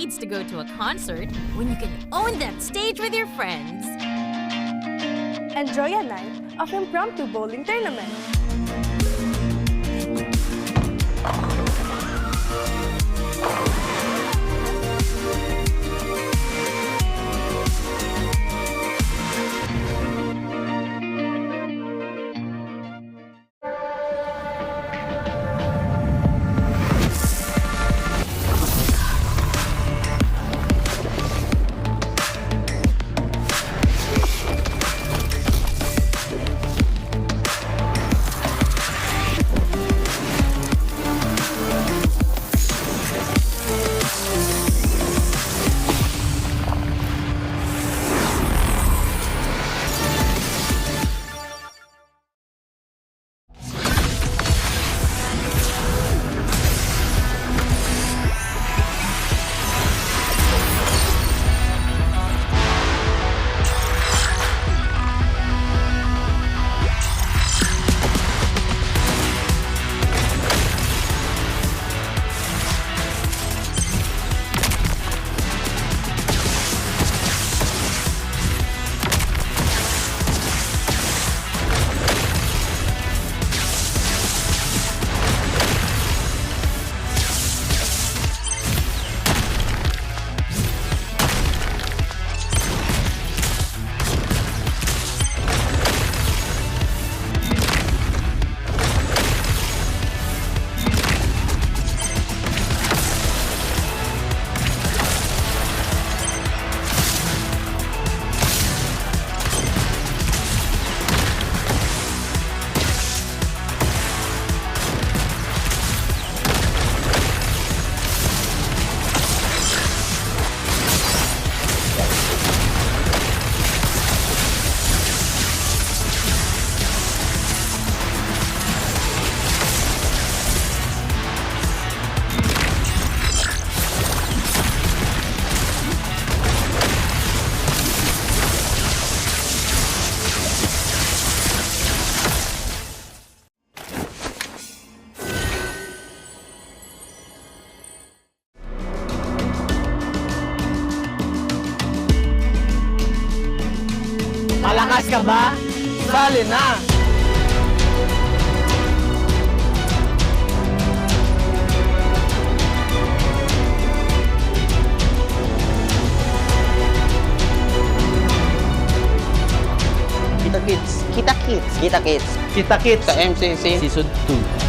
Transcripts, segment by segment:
needs to go to a concert when you can own that stage with your friends? Enjoy a night of impromptu bowling tournament. Malakas ka ba? Sali na! Kita Kids. Kita Kids. Kita Kids. Kita Kids Sa MCC. Season 2.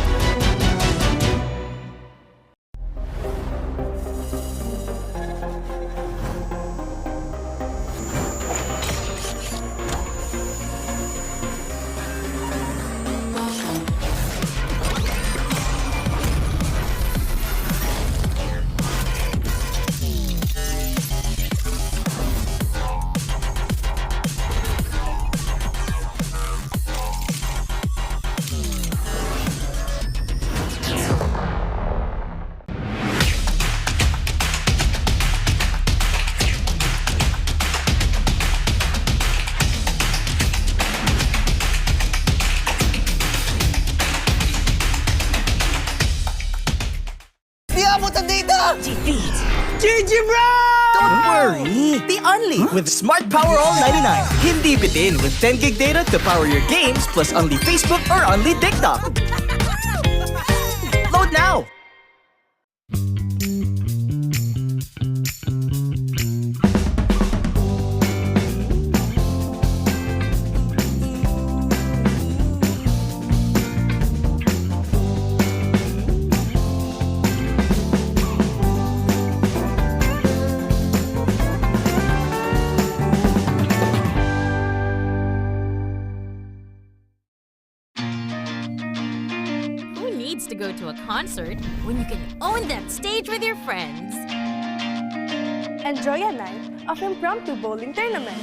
Defeat. TWIS! Don't worry. Be only with Smart Power All 99. Hindi bitin with 10 gig data to power your games plus only Facebook or only TikTok. Load now. Needs to go to a concert when you can own that stage with your friends. Enjoy a night of impromptu bowling tournament.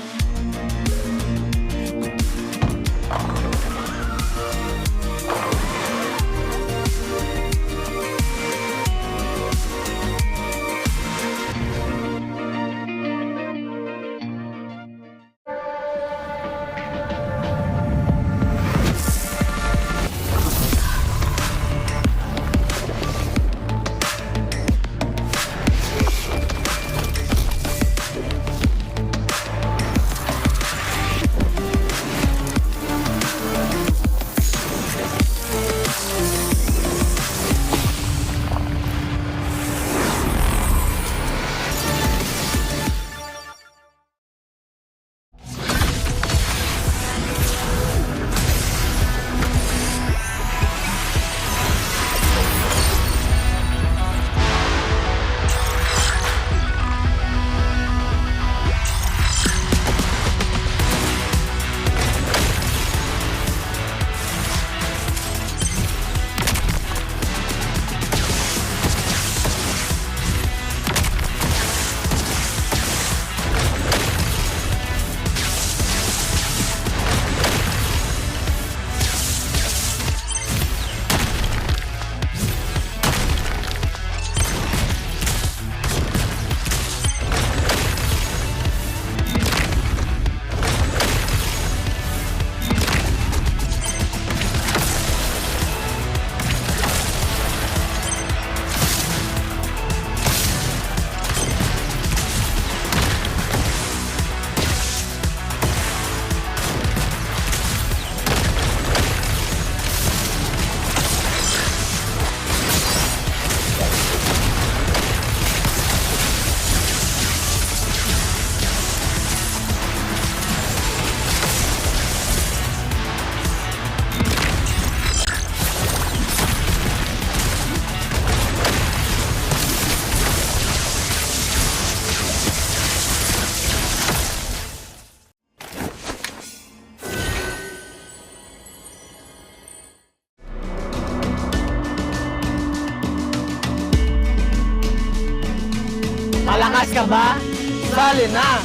Malakas ka ba? Sali na!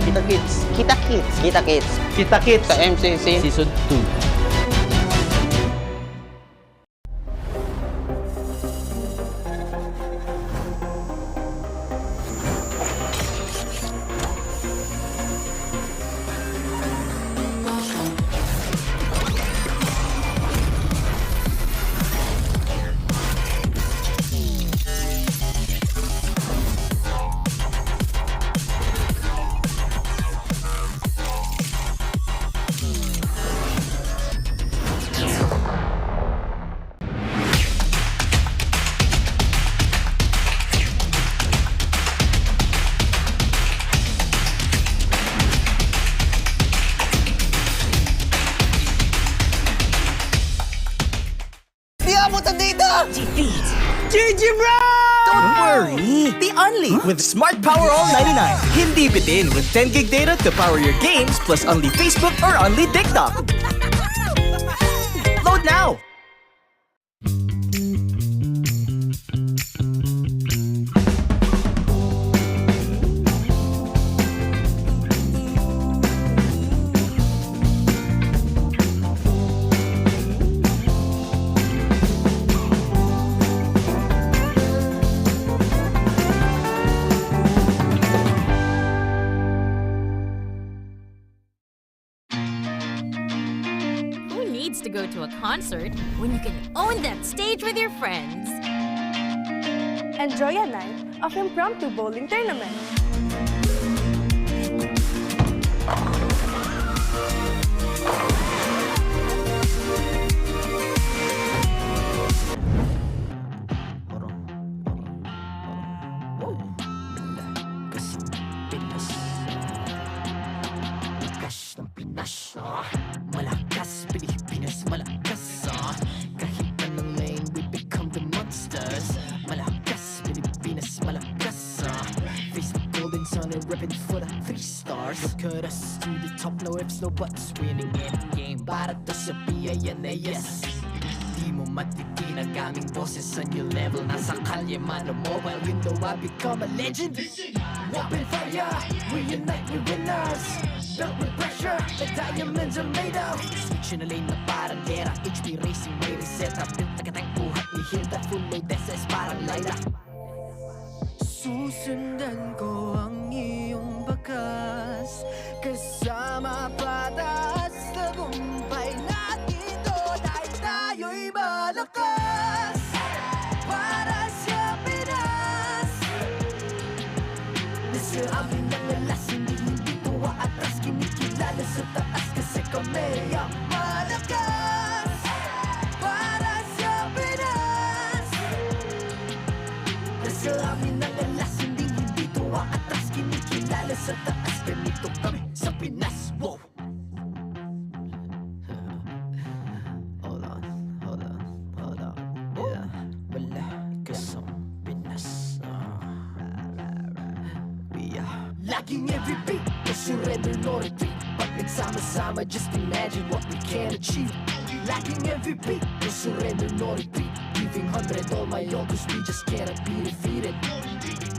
Kita Kids. Kita Kids. Kita Kids. Kita kits Sa MCC. Season 2. Don't worry! The Only with Smart Power All 99. Hindi bitin with 10 gig data to power your games plus only Facebook or only TikTok. Load now! To go to a concert when you can own that stage with your friends. Enjoy a night of impromptu bowling tournament. Malakas, Pilipinas, malakas, kahit anong lane, we become the monsters. Malakas, Pilipinas, malakas, face the golden sun and ribbon for the 3 stars. Look at us to the top, no ifs, no buts, winning any game. Para to sa PINAS. Di mo matitinag aming boses sa new level. Nasa kalye man o mobile, you know I become a legend. Open fire, we unite, we winners. Built with pressure, like diamonds are made of. Switching a lane na parang gera, HP racing may reset up. Built tagatang buhat ni Hilda, full load SS parang Laila. Susundan ko ang iyong bakas, kasama patas, tagumpay natin to dahil tayo'y malakas. Para sa Pinas, nasa amin ang lalas, hindi tuwa atras, kinikilala sa taas kasi kami ang malakas. Para sa Pinas, nasa amin ang lalas, hindi tuwa atras, kinikilala sa taas, ganito kami sa Pinas. Wow! Hold on, yeah, malakas ang Pinas. Laging every beat, no surrender, no retreat. Pag nagsama-sama, just imagine what we can achieve. Lacking every beat, no surrender, no retreat. Giving 100 all my all, cause we just cannot be defeated.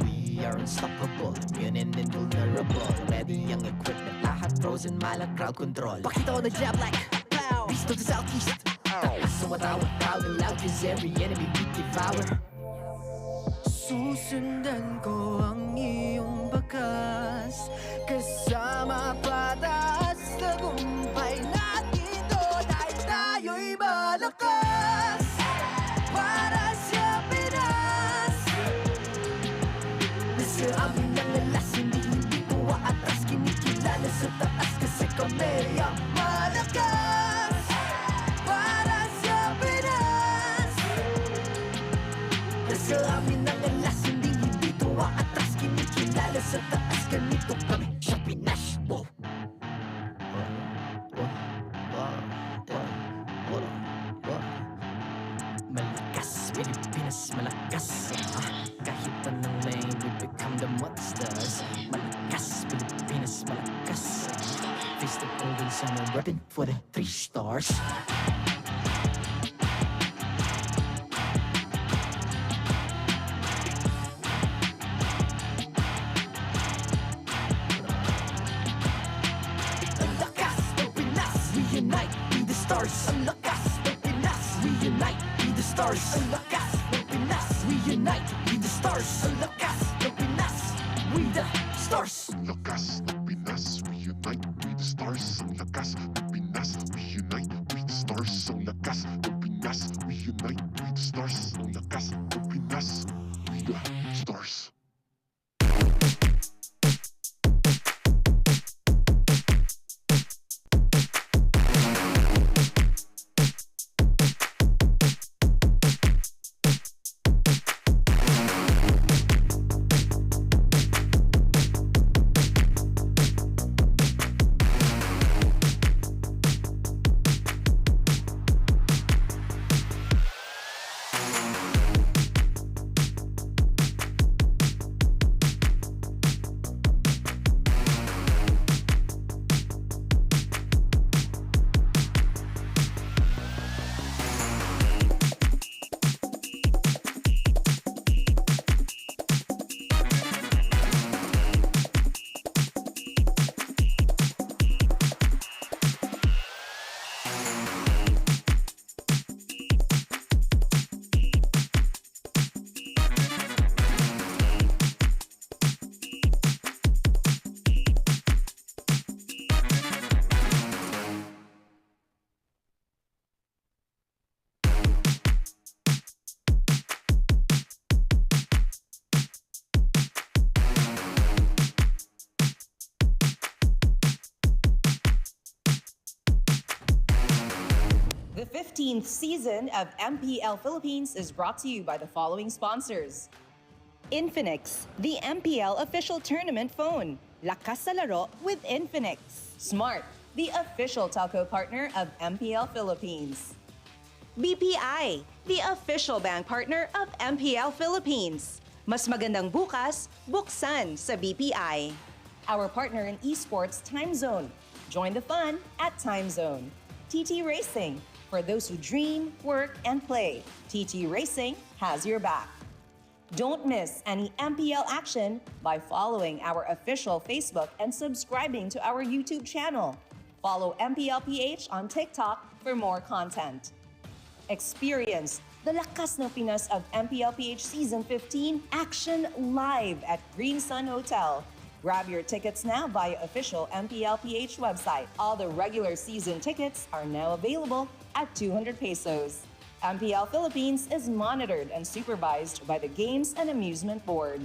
We are unstoppable, immune and invulnerable. Ready ang equipment, lahat frozen, malang crowd control. Pakita ko na jab like pow, east to the southeast. So matawa, proud and loud, cause every enemy we devour. Susundan ko ang iyong bakas, kasama patas, tagumpay natin to dahil tayo'y malakas. Para sa Pinas, nasa amin ang lalas, hindi tuwa atras, kinikilala sa taas kasi kami ang malakas. Para sa Pinas, nasa amin ang lalas, hindi tuwa atras, kinikilala sa taas, ganito kami sa Pinas. Wow! Malakas, Pilipinas, malakas, kahit anong lane, we become the monsters. Malakas, Pilipinas, Philippines and I'm repping for the 3 stars. Ang lakas ng Pinas, reunite, be the stars. Ang lakas ng Pinas, reunite, be the stars. Ang lakas ng Pinas, reunite, be the stars. Ang lakas ng Pinas, we the stars. Ang lakas ng Pinas, reunite, we the stars. Ang lakas ng Pinas, reunite, we the stars. Ang lakas ng Pinas, reunite, we the stars. Ang lakas ng Pinas, we the stars. The 15th season of MPL Philippines is brought to you by the following sponsors. Infinix, the MPL official tournament phone. Lakas sa laro with Infinix. Smart, the official telco partner of MPL Philippines. BPI, the official bank partner of MPL Philippines. Mas magandang bukas, buksan sa BPI. Our partner in esports, Time Zone. Join the fun at Time Zone. TT Racing, for those who dream, work, and play. TT Racing has your back. Don't miss any MPL action by following our official Facebook and subscribing to our YouTube channel. Follow MPL PH on TikTok for more content. Experience the Lakas ng Pinas of MPL PH Season 15 action live at Green Sun Hotel. Grab your tickets now via official MPL PH website. All the regular season tickets are now available at 200 pesos. MPL Philippines is monitored and supervised by the Games and Amusement Board.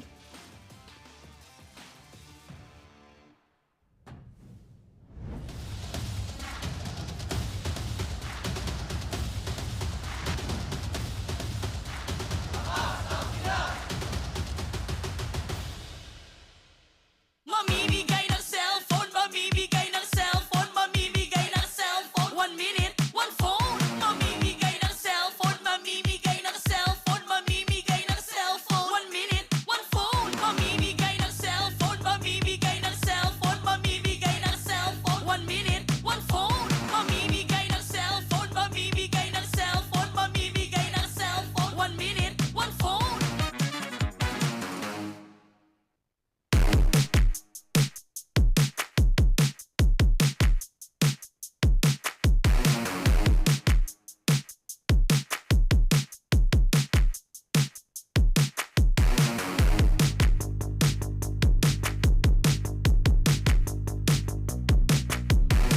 Mamimigay ng cellphone, mamimigay ng cellphone, mamimigay ng cellphone. 1 minute, 1 phone. Mamimigay ng cellphone, mamimigay ng cellphone, mamimigay ng cellphone. 1 minute, 1 phone. Mamimigay ng cellphone, mamimigay ng cellphone, mamimigay ng cellphone. 1 minute, 1 phone. Mamimigay ng cellphone, mamimigay ng cellphone, mamimigay ng cellphone. 1 minute, 1 phone.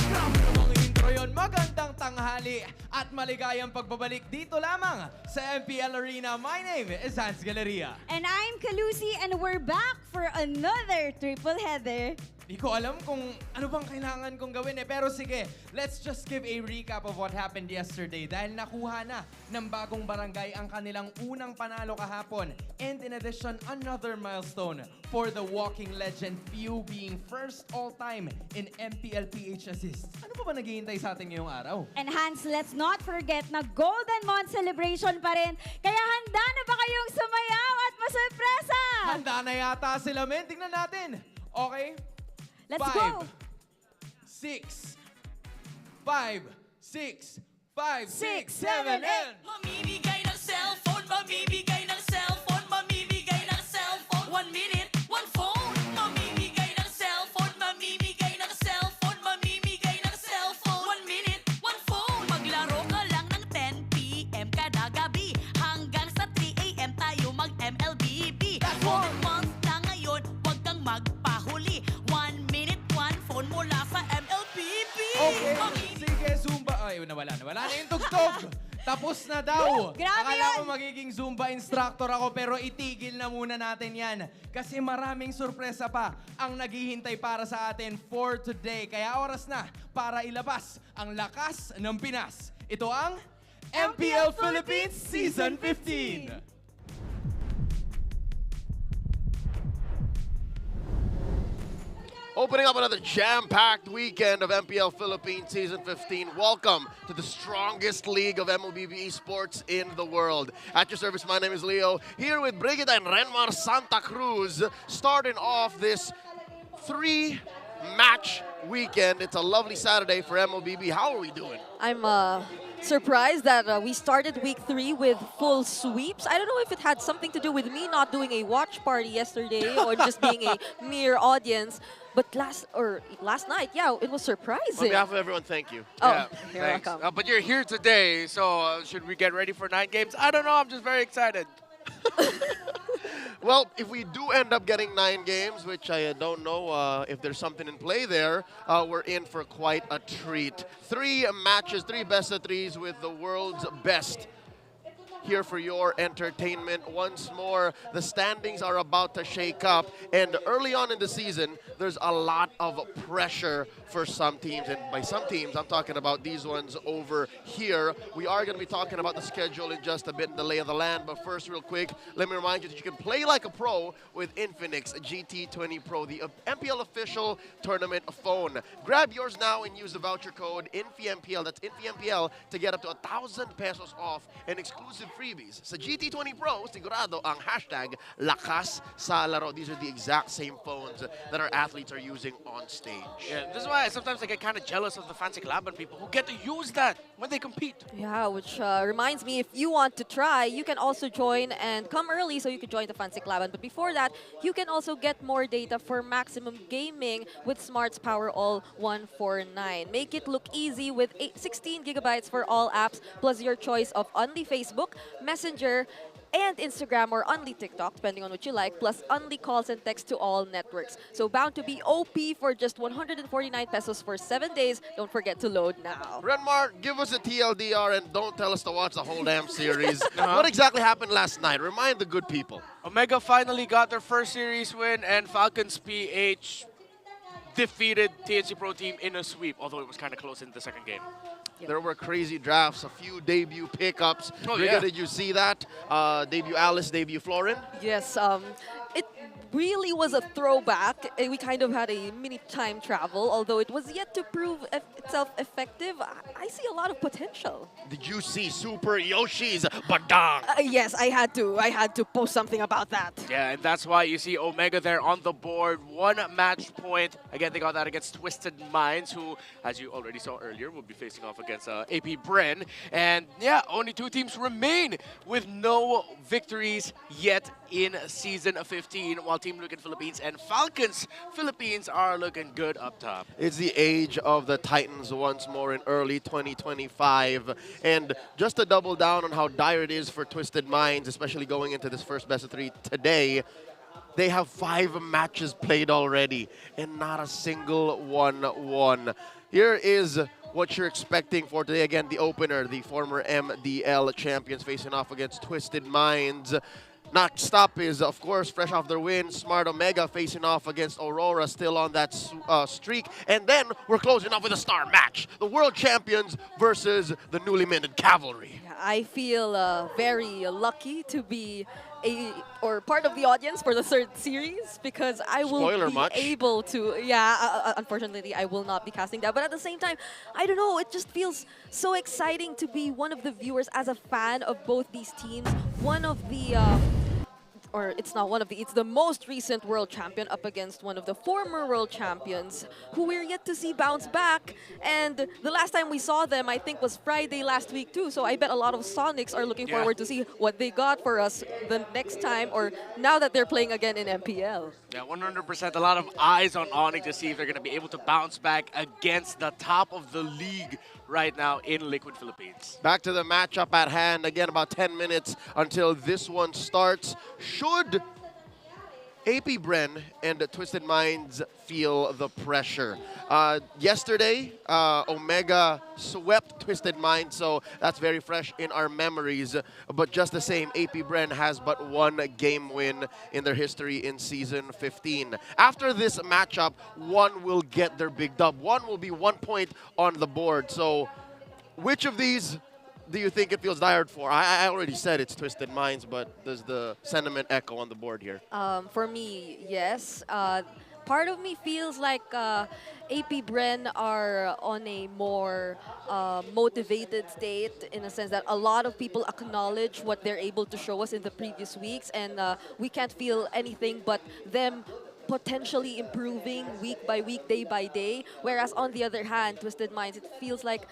Grabe namang intro yun. Magandang tanghali at maligayang pagbabalik dito lamang sa MPL Arena. My name is Hans Galeria. And I'm Kalusi, and we're back for another triple header. Di ko alam kung ano bang kailangan kong gawin eh. Pero sige, let's just give a recap of what happened yesterday. Dahil nakuha na ng bagong barangay ang kanilang unang panalo kahapon. And in addition, another milestone for the walking legend Pew being first all-time in MPL PH assists. Ano pa ba naghihintay sa atin ngayong araw? And Hans, let's not forget na Golden Month celebration pa rin. Kaya handa na ba kayong sumayaw at masurpresa? Handa na yata sila, men. Tingnan natin. Okay? Let's 5, go! 6, 5, 6, 5, 6, 7, and... Mamimigay ng cellphone, mamimigay ng cellphone, mamimigay ng cellphone. 1 minute, 1 phone. Mamimigay ng cellphone, mamimigay ng cellphone, mamimigay ng cellphone. 1 minute, 1 phone. Maglaro ka lang ng 10 p.m. kada gabi. Hanggang sa 3 a.m. tayo mag-MLBB. For the month na ngayon, huwag kang magpahuli. 1 minute, 1 phone mula sa MLBB. Okay, sige, Zumba. Ay, nawala na yung tugtog. Tapos na daw. Grabe Akala ko yun. magiging Zumba instructor ako pero itigil na muna natin yan. Kasi maraming sorpresa pa ang naghihintay para sa atin for today. Kaya oras na para ilabas ang lakas ng Pinas. Ito ang MPL Philippines Season 15. Opening up another jam-packed weekend of MPL Philippines Season 15. Welcome to the strongest league of MLBB esports in the world. At your service, my name is Leo, here with Brigida and Renmar Santa Cruz, starting off this 3-match weekend. It's a lovely Saturday for MLBB. How are we doing? I'm surprised that we started week 3 with full sweeps. I don't know if it had something to do with me not doing a watch party yesterday or just being a mere audience. But last night, yeah, it was surprising. On behalf of everyone, thank you. Oh, Yeah, you're thanks. welcome. But you're here today, so should we get ready for 9 games? I don't know, I'm just very excited. Well, if we do end up getting 9 games, which I don't know if there's something in play there, we're in for quite a treat. 3 matches, 3 best of 3s with the world's best here for your entertainment. Once more, the standings are about to shake up, and early on in the season, there's a lot of pressure for some teams, and by some teams, I'm talking about these ones over here. We are going to be talking about the schedule in just a bit, and the lay of the land, but first, real quick, let me remind you that you can play like a pro with Infinix GT20 Pro, the MPL official tournament phone. Grab yours now and use the voucher code INFIMPL, that's INFIMPL, to get up to 1,000 pesos off and exclusive freebies. Sa GT20 Pro, sigurado ang hashtag lakas sa laro. These are the exact same phones that our athletes are using on stage. Yeah, this is why sometimes I get kind of jealous of the fancy Kalaban people who get to use that when they compete. Yeah, which reminds me, if you want to try, you can also join and come early so you can join the Fancy Klaban. But before that, you can also get more data for maximum gaming with Smart's Powerall 149. Make it look easy with 16 gigabytes for all apps, plus your choice of only Facebook, Messenger, and Instagram or only TikTok, depending on what you like, plus only calls and text to all networks. So bound to be OP for just 149 pesos for 7 days. Don't forget to load now. Renmar, give us a TLDR and don't tell us to watch the whole damn series. What exactly happened last night? Remind the good people. Omega finally got their first series win, and Falcons PH defeated TNC Pro Team in a sweep, although it was kind of close in the second game. There were crazy drafts, a few debut pickups. Oh, Riga, yeah. did you see that? Debut Alice, debut Florin. Yes, it really was a throwback. We kind of had a mini time travel, although it was yet to prove itself effective. I see a lot of potential. Did you see Super Yoshi's Badang? Yes, I had to post something about that. Yeah, and that's why you see Omega there on the board. 1 match point. Again, they got that against Twisted Minds, who, as you already saw earlier, will be facing off against AP.Bren. And yeah, only 2 teams remain with no victories yet in Season 15, while Team Onic Philippines and Falcons Philippines are looking good up top. It's the age of the Titans once more in early 2025. And just to double down on how dire it is for Twisted Minds, especially going into this first best of 3 today, they have 5 matches played already and not a single one won. Here is what you're expecting for today. Again, the opener, the former MDL champions facing off against Twisted Minds. Next up is, of course, fresh off their win, Smart Omega facing off against Aurora, still on that streak. And then we're closing off with a star match, the world champions versus the newly minted Cavalry. I feel very lucky to be part of the audience for the 3rd series, because I will be able to, unfortunately I will not be casting that, but at the same time, I don't know, it just feels so exciting to be one of the viewers as a fan of both these teams. One of the or it's not one of the, it's the most recent world champion up against one of the former world champions who we're yet to see bounce back. And the last time we saw them, I think, was Friday last week too. So I bet a lot of Sonics are looking forward to see what they got for us the next time, or now that they're playing again in MPL. Yeah, 100%. A lot of eyes on Onic to see if they're going to be able to bounce back against the top of the league right now in Liquid Philippines. Back to the matchup at hand. Again, about 10 minutes until this one starts. Should AP.Bren and Twisted Minds feel the pressure? Yesterday, Omega swept Twisted Minds, so that's very fresh in our memories. But just the same, AP.Bren has but one game win in their history in Season 15. After this matchup, one will get their big dub. One will be 1 point on the board. So which of these do you think it feels dire for? I already said it's Twisted Minds, but does the sentiment echo on the board here? For me, yes. Part of me feels like AP.Bren are on a more motivated state, in a sense that a lot of people acknowledge what they're able to show us in the previous weeks, and we can't feel anything but them potentially improving week by week, day by day. Whereas on the other hand, Twisted Minds, it feels like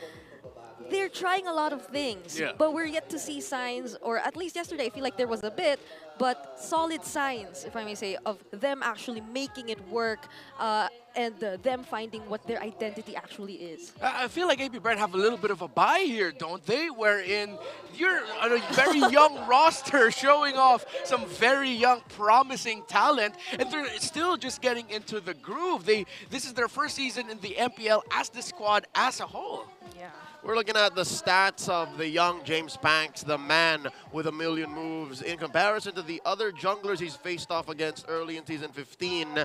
they're trying a lot of things, but we're yet to see signs, or at least yesterday I feel like there was a bit, but solid signs, if I may say, of them actually making it work and them finding what their identity actually is. I feel like AP.Bren have a little bit of a bye here, don't they? Wherein you're on a very young roster showing off some very young, promising talent, and they're still just getting into the groove. This is their first season in the MPL as the squad as a whole. Yeah. We're looking at the stats of the young James Panks, the man with a million moves. In comparison to the other junglers he's faced off against early in Season 15,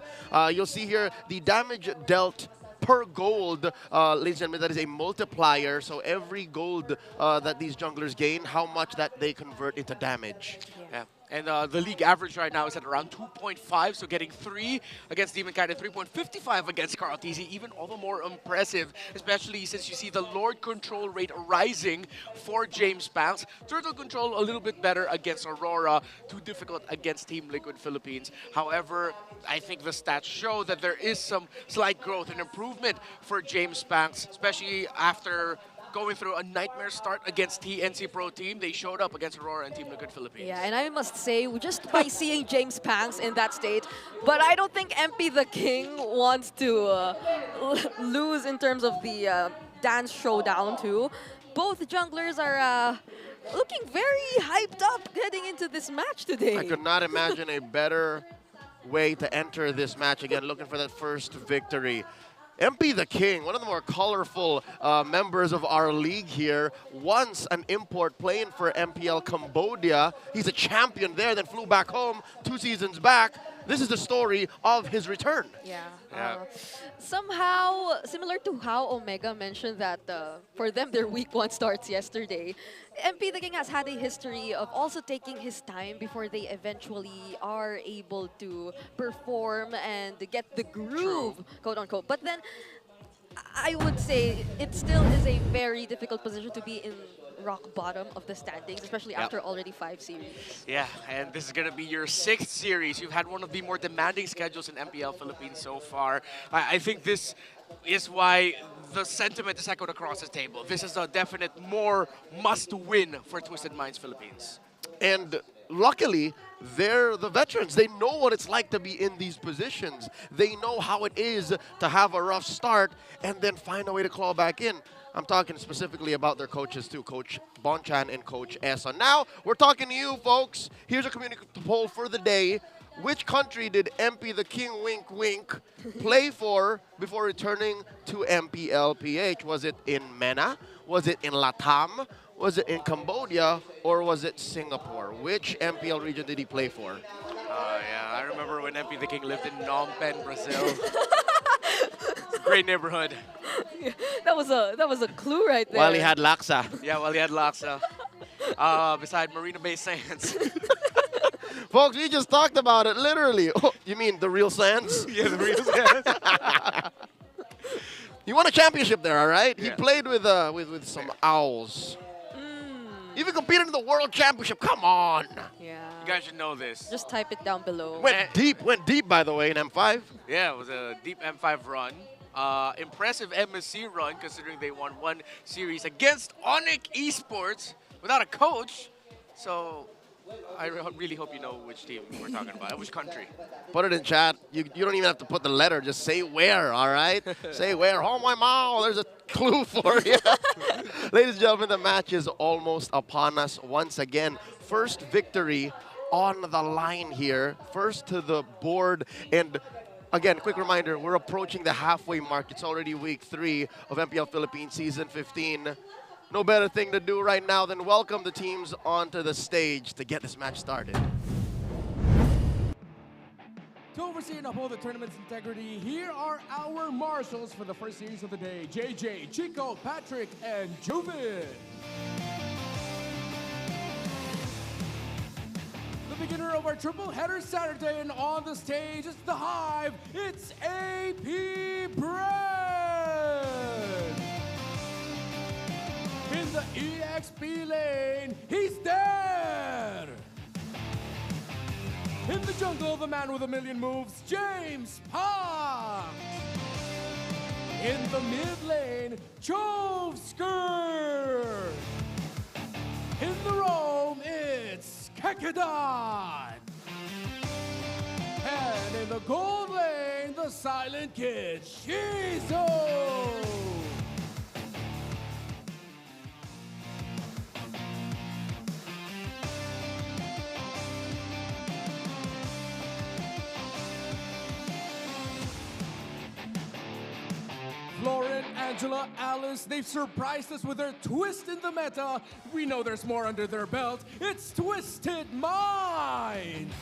you'll see here the damage dealt per gold, ladies and gentlemen, that is a multiplier. So every gold that these junglers gain, how much that they convert into damage. Yeah. And the league average right now is at around 2.5, so getting 3 against Demonkind and 3.55 against Carl TZ, even all the more impressive, especially since you see the Lord control rate rising for James Panks. Turtle control a little bit better against Aurora, too difficult against Team Liquid Philippines. However, I think the stats show that there is some slight growth and improvement for James Panks, especially after going through a nightmare start against TNC Pro Team. They showed up against Aurora and Team Liquid Philippines. Yeah, and I must say, just by seeing James Panks in that state, but I don't think MP the King wants to lose in terms of the dance showdown too. Both junglers are looking very hyped up heading into this match today. I could not imagine a better way to enter this match. Again, looking for that first victory. MP the King, one of the more colorful members of our league here, once an import playing for MPL Cambodia. He's a champion there, then flew back home 2 seasons back. This is the story of his return. Yeah. Somehow, similar to how Omega mentioned that for them, their week 1 starts yesterday, MP the King has had a history of also taking his time before they eventually are able to perform and get the groove, quote unquote. But then, I would say it still is a very difficult position to be in rock bottom of the standings, especially after already 5 series. Yeah, and this is going to be your 6th series. You've had one of the more demanding schedules in MPL Philippines so far. I think this is why the sentiment is echoed across the table. This is a definite more must-win for Twisted Minds Philippines. And luckily, they're the veterans. They know what it's like to be in these positions. They know how it is to have a rough start and then find a way to claw back in. I'm talking specifically about their coaches too, Coach Bonchan and Coach Essa. Now, we're talking to you, folks. Here's a community poll for the day. Which country did MP the King Wink Wink play for before returning to MPL PH? Was it in MENA? Was it in Latam? Was it in Cambodia? Or was it Singapore? Which MPL region did he play for? Yeah, I remember when MP the King lived in Phnom Penh, Brazil. Great neighborhood. That was a clue right there. While he had laksa. Yeah, while he had laksa. Beside Marina Bay Sands. Folks, we just talked about it, literally. Oh, you mean the real Sands? Yeah, the real Sands. He won a championship there, all right? Yeah. He played with some owls. even competed in the World Championship. Come on. Yeah. You guys should know this. Just type it down below. Went deep, by the way, in M5. Yeah, it was a deep M5 run. Impressive MSC run considering they won one series against Onic Esports without a coach. So I really hope you know which team we're talking about, which country. Put it in chat. You don't even have to put the letter. Just say where, all right? Say where. Oh, my mouth. There's a clue for you. Ladies and gentlemen, the match is almost upon us once again. First victory on the line here. First to the board. And again, quick reminder, we're approaching the halfway mark. It's already week 3 of MPL Philippines Season 15. No better thing to do right now than welcome the teams onto the stage to get this match started. To oversee and uphold the tournament's integrity, here are our marshals for the first series of the day. JJ, Chico, Patrick, and Juvin. The beginner of our triple header Saturday, and on the stage is the Hive. It's AP.Bren. In the EXP lane, he's there. In the jungle, the man with a million moves, James Park. In the mid lane, Chovsker. In the roam, it's Kekadon. And in the gold lane, the silent kid, Shizo. Lauren, Angela, Alice, they've surprised us with their twist in the meta. We know there's more under their belt. It's Twisted Minds.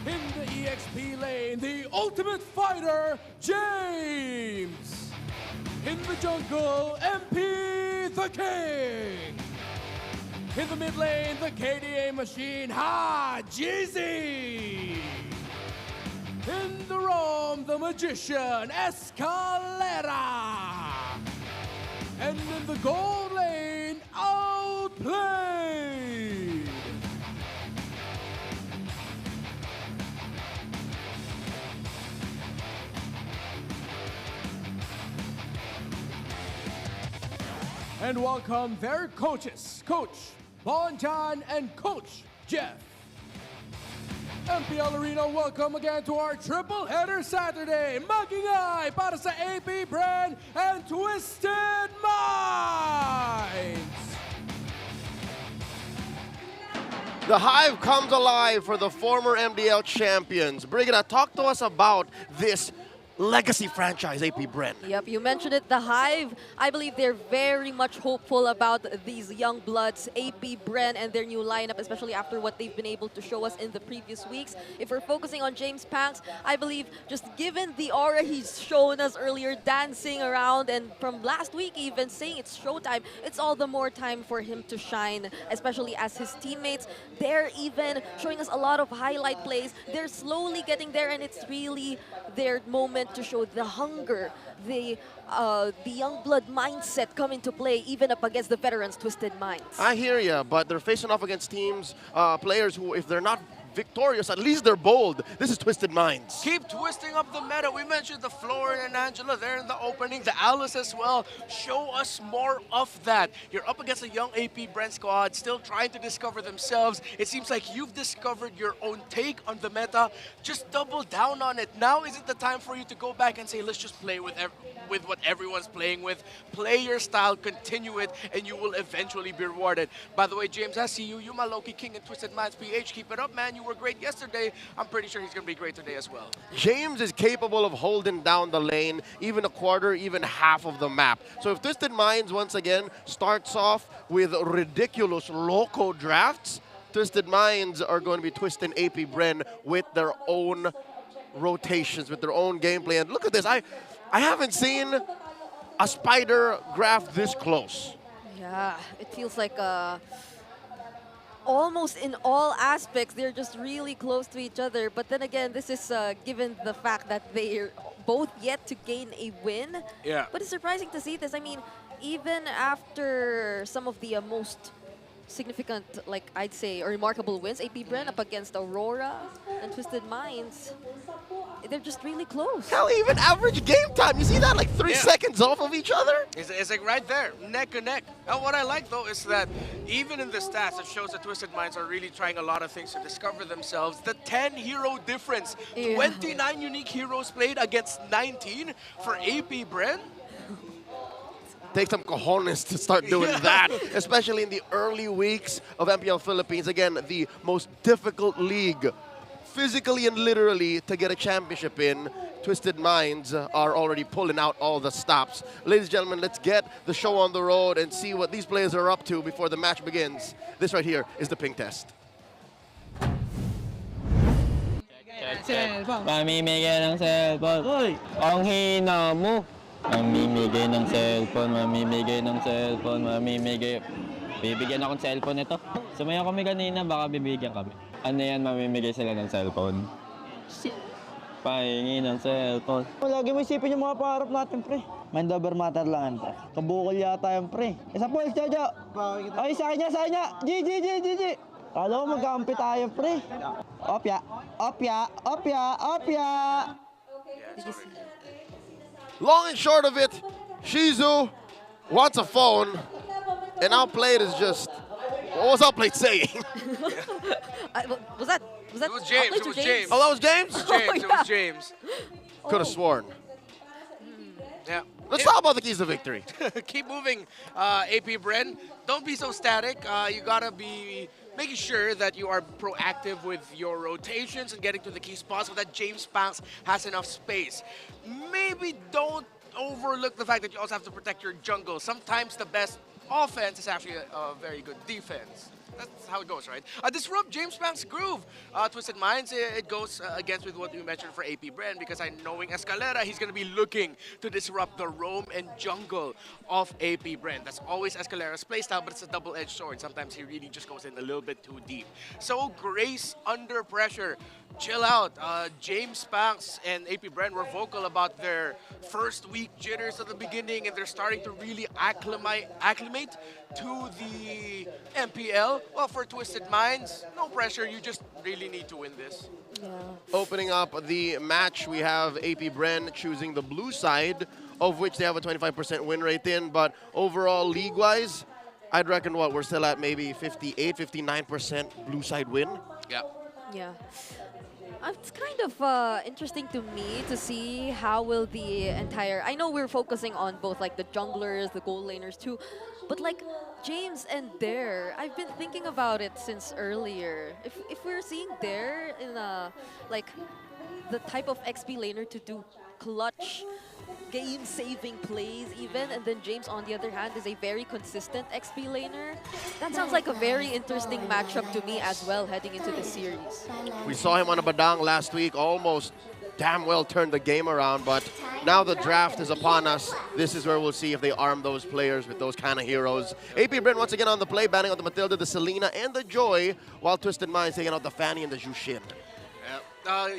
In the EXP lane, the ultimate fighter, James. In the jungle, MP the King. In the mid lane, the KDA machine, Jeezy. In the roam, the magician, Escalera. And in the gold lane, Outplayed. And welcome their coaches, Coach Bonjan and Coach Jeff. MPL Arena, welcome again to our triple header Saturday. Magingay para sa AP.Bren and Twisted Minds. The Hive comes alive for the former MDL champions. Brigida, talk to us about this legacy franchise, AP.Bren. Yep, you mentioned it, the Hive. I believe they're very much hopeful about these young bloods, AP.Bren, and their new lineup, especially after what they've been able to show us in the previous weeks. If we're focusing on James Panks, I believe just given the aura he's shown us earlier, dancing around, and from last week even saying it's showtime, it's all the more time for him to shine, especially as his teammates. They're even showing us a lot of highlight plays. They're slowly getting there, and it's really their moment to show the hunger, the young blood mindset come into play, even up against the veterans, Twisted Minds. I hear you, but they're facing off against teams, players who, if they're not victorious, at least they're bold. This is Twisted Minds. Keep twisting up the meta. We mentioned the Florin and Angela there in the opening, the Alice as well. Show us more of that. You're up against a young AP.Bren squad, still trying to discover themselves. It seems like you've discovered your own take on the meta. Just double down on it. Now isn't the time for you to go back and say, let's just play with what everyone's playing with. Play your style, continue it, and you will eventually be rewarded. By the way, James, I see you. You my Loki King and Twisted Minds PH. Keep it up, man. You were great yesterday. I'm pretty sure he's going to be great today as well. James is capable of holding down the lane, even a quarter, even half of the map. So if Twisted Minds, once again, starts off with ridiculous loco drafts, Twisted Minds are going to be twisting AP.Bren with their own rotations, with their own gameplay. And look at this. I haven't seen a spider graph this close. Yeah, it feels like almost in all aspects, they're just really close to each other. But then again, this is given the fact that they're both yet to gain a win. Yeah. But it's surprising to see this. I mean, even after some of the most significant, like I'd say, or remarkable wins. AP.Bren up against Aurora and Twisted Minds. They're just really close. Hell, even average game time, you see that? Like 3 seconds off of each other? It's like right there, neck and neck. And what I like though is that even in the stats, it shows that Twisted Minds are really trying a lot of things to discover themselves. The 10 hero difference, 29 unique heroes played against 19 for AP.Bren. Take some cojones to start doing that, especially in the early weeks of MPL Philippines. Again, the most difficult league, physically and literally, to get a championship in. Twisted Minds are already pulling out all the stops. Ladies and gentlemen, let's get the show on the road and see what these players are up to before the match begins. This right here is the ping test. Mamimigay ng cellphone. Hoy! Ang hina mo. Mamimigay ng cellphone, mamimigay ng cellphone, mamimigay. Bibigyan akong cellphone ito. Sumayaw kami kanina, baka bibigyan kami. Ano yan, mamimigay sila ng cellphone? Pahingi ng cellphone. Lagi mo isipin yung mga paharap natin, pre. Mind over matter lang, pre. Kabukol yata yan, pre. Isa po, Jojo. Ay, sa kanya. G. Kala mo mag-ampi tayo, pre. Opya. Long and short of it, Shizu wants a phone, and Outplayed is just... What was Outplayed saying? Was that It was James. It was James. Oh, that was James? It was James. Could have sworn. Yeah. Let's talk about the keys to victory. Keep moving, AP.Bren. Don't be so static. You gotta be making sure that you are proactive with your rotations and getting to the key spots so that James Spanks has enough space. Maybe don't overlook the fact that you also have to protect your jungle. Sometimes the best offense is actually a very good defense. That's how it goes, right? Disrupt James Spanks' groove. Twisted Minds, it goes against with what you mentioned for AP.Bren, because knowing Escalera, he's going to be looking to disrupt the roam and jungle of AP.Bren. That's always Escalera's playstyle, but it's a double-edged sword. Sometimes he really just goes in a little bit too deep. So Grace under pressure. Chill out. James Spanks and AP.Bren were vocal about their first week jitters at the beginning, and they're starting to really acclimate to the MPL. Well, for Twisted Minds, no pressure. You just really need to win this. Yeah. Opening up the match, we have AP.Bren choosing the blue side, of which they have a 25% win rate in. But overall, league-wise, I'd reckon we're still at maybe 58, 59% blue side win. Yeah. Yeah. It's kind of interesting to me to see how will the entire... I know we're focusing on both like the junglers, the gold laners too, but like James and Dare, I've been thinking about it since earlier. If we're seeing Dare in like the type of XP laner to do clutch game-saving plays even, and then James on the other hand is a very consistent XP laner. That sounds like a very interesting matchup to me as well heading into the series. We saw him on a Badang last week, almost damn well turned the game around, but now the draft is upon us. This is where we'll see if they arm those players with those kind of heroes. AP.Bren once again on the play, banning out the Matilda, the Selena, and the Joy, while Twisted Minds taking out the Fanny and the Jushin.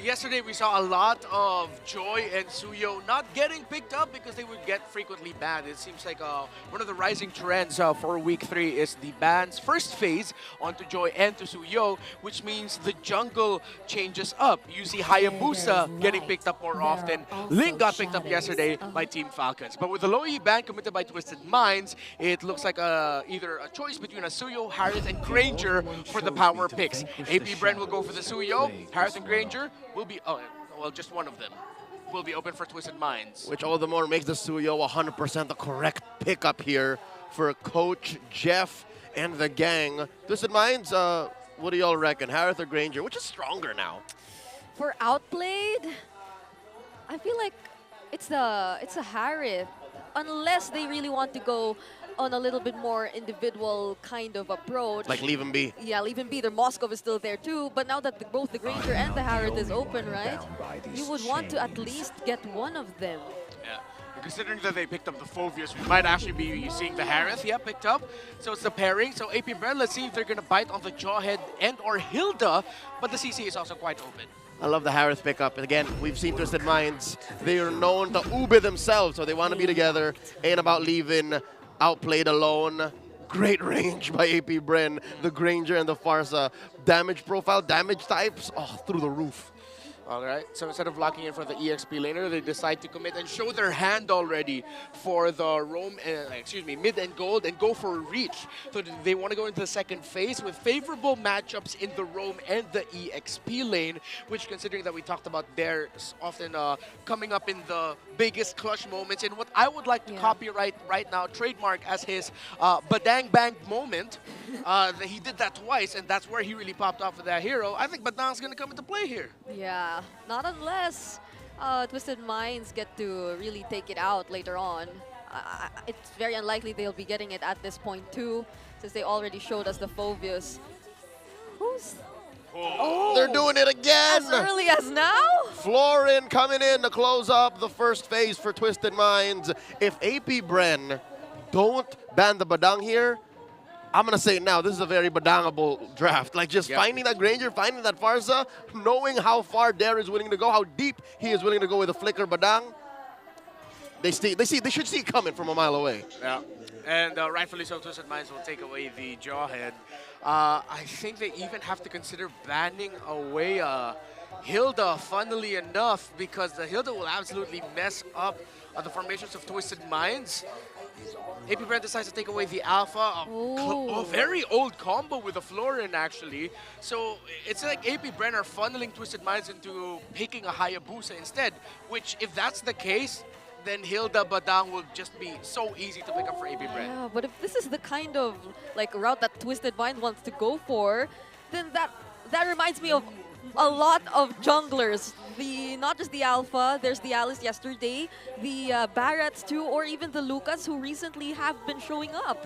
Yesterday we saw a lot of Joy and Suyo not getting picked up because they would get frequently banned. It seems like one of the rising trends for week 3 is the bans first phase onto Joy and to Suyo, which means the jungle changes up. You see Hayabusa getting picked up more often. Link got picked up yesterday by Team Falcons. But with the low E ban committed by Twisted Minds, it looks like either a choice between a Suyo, Harith, and Granger for the power picks. AP.Bren will go for the Suyo, Harith and Granger will be, well, just one of them will be open for Twisted Minds. Which all the more makes the Suyo 100% the correct pickup here for Coach Jeff and the gang. Twisted Minds, what do y'all reckon? Harith or Granger? Which is stronger now? For Outplayed, I feel like it's a Harith, unless they really want to go on a little bit more individual kind of approach. Like leave him be. Yeah, leave him be. Their Moskov is still there too, but now that both the Granger and the Harith is open, right? You would want to at least get one of them. Yeah. Considering that they picked up the Phobius, we might actually be seeing the Harith, picked up. So it's the pairing. So AP.Bren, let's see if they're going to bite on the Jawhead and or Hilda, but the CC is also quite open. I love the Harith pickup. Again, we've seen Twisted Minds. They are known to ube themselves, so they want to be together. Ain't about leaving Outplayed alone. Great range by AP.Bren, the Granger and the Farsa. Damage profile, damage types, through the roof. All right, so instead of locking in for the EXP laner, they decide to commit and show their hand already for the mid and gold and go for a reach. So they want to go into the second phase with favorable matchups in the roam and the EXP lane, which, considering that we talked about, they're often coming up in the biggest clutch moments. And what I would like to copyright right now, trademark as his Badang Bang moment. He did that twice, and that's where he really popped off with that hero. I think Badang's going to come into play here. Yeah, not unless Twisted Minds get to really take it out later on. It's very unlikely they'll be getting it at this point too, since they already showed us the Phobius. Who's... Oh, they're doing it again! As early as now? Florin coming in to close up the first phase for Twisted Minds. If AP.Bren don't ban the Badang here, I'm going to say it now, this is a very Badangable draft. Like, just finding that Granger, finding that Farsa, knowing how far Dare is willing to go, how deep he is willing to go with a Flicker Badang. They should see it coming from a mile away. Yeah, and rightfully so, Twisted Minds will take away the Jawhead. I think they even have to consider banning away Hilda, funnily enough, because the Hilda will absolutely mess up the formations of Twisted Minds. AP.Bren decides to take away the Alpha, a very old combo with the Florin, actually. So it's like AP.Bren are funneling Twisted Minds into picking a Hayabusa instead, which, if that's the case, then Hilda Badang will just be so easy to pick up for AP.Bren. Yeah, but if this is the kind of route that Twisted Mind wants to go for, then that reminds me of a lot of junglers. Not just the Alpha, there's the Alice yesterday, the Barretts too, or even the Lucas who recently have been showing up.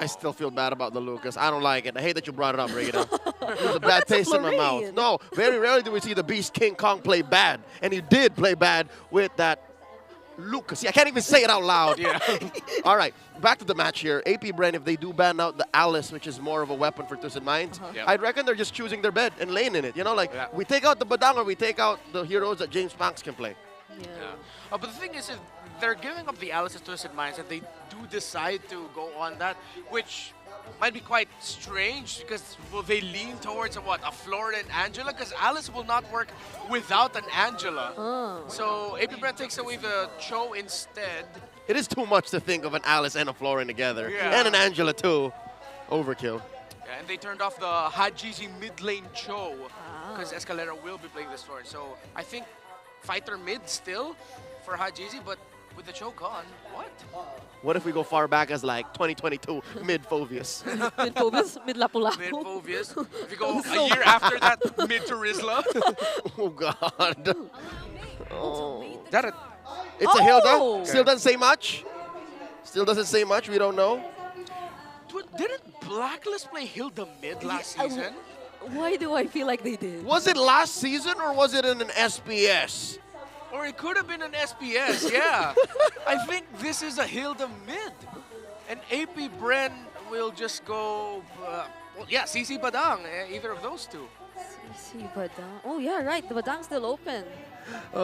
I still feel bad about the Lucas. I don't like it. I hate that you brought it up, Regina. There's a bad taste in my mouth. No, very rarely do we see the Beast King Kong play bad. And he did play bad with that Lucas. See, I can't even say it out loud. Yeah. All right, back to the match here. AP.Bren, if they do ban out the Alice, which is more of a weapon for Twisted Minds, I'd reckon they're just choosing their bed and laying in it. You know, like, we take out the Badang or we take out the heroes that James Banks can play. Yeah. But the thing is, they're giving up the Alice to Twisted Minds, and they do decide to go on that, which might be quite strange, because will they lean towards a Florin and Angela? Because Alice will not work without an Angela. So AP.Bren takes away the Cho instead. It is too much to think of an Alice and a Florin together. Yeah. And an Angela too. Overkill. Yeah, and they turned off the Hajizi mid lane Cho, because Escalera will be playing this Florin. So I think fighter mid still for Hajizi, but with the Cho gone, what? What if we go far back as like 2022 mid-Phobius? Mid-Phobius, mid-Lapu-Lapu. Mid-Phobius. If you go a year after that, mid-Turisla. Oh, God. Oh. That it's a Hilda. Still doesn't say much. Still doesn't say much. We don't know. Didn't Blacklist play Hilda mid last season? Why do I feel like they did? Was it last season or was it in an SPS? Or it could have been an SPS, yeah. I think this is a Hilda mid. And AP.Bren will just go, CC Badang, either of those two. CC Badang. Oh, yeah, right. The Badang's still open. They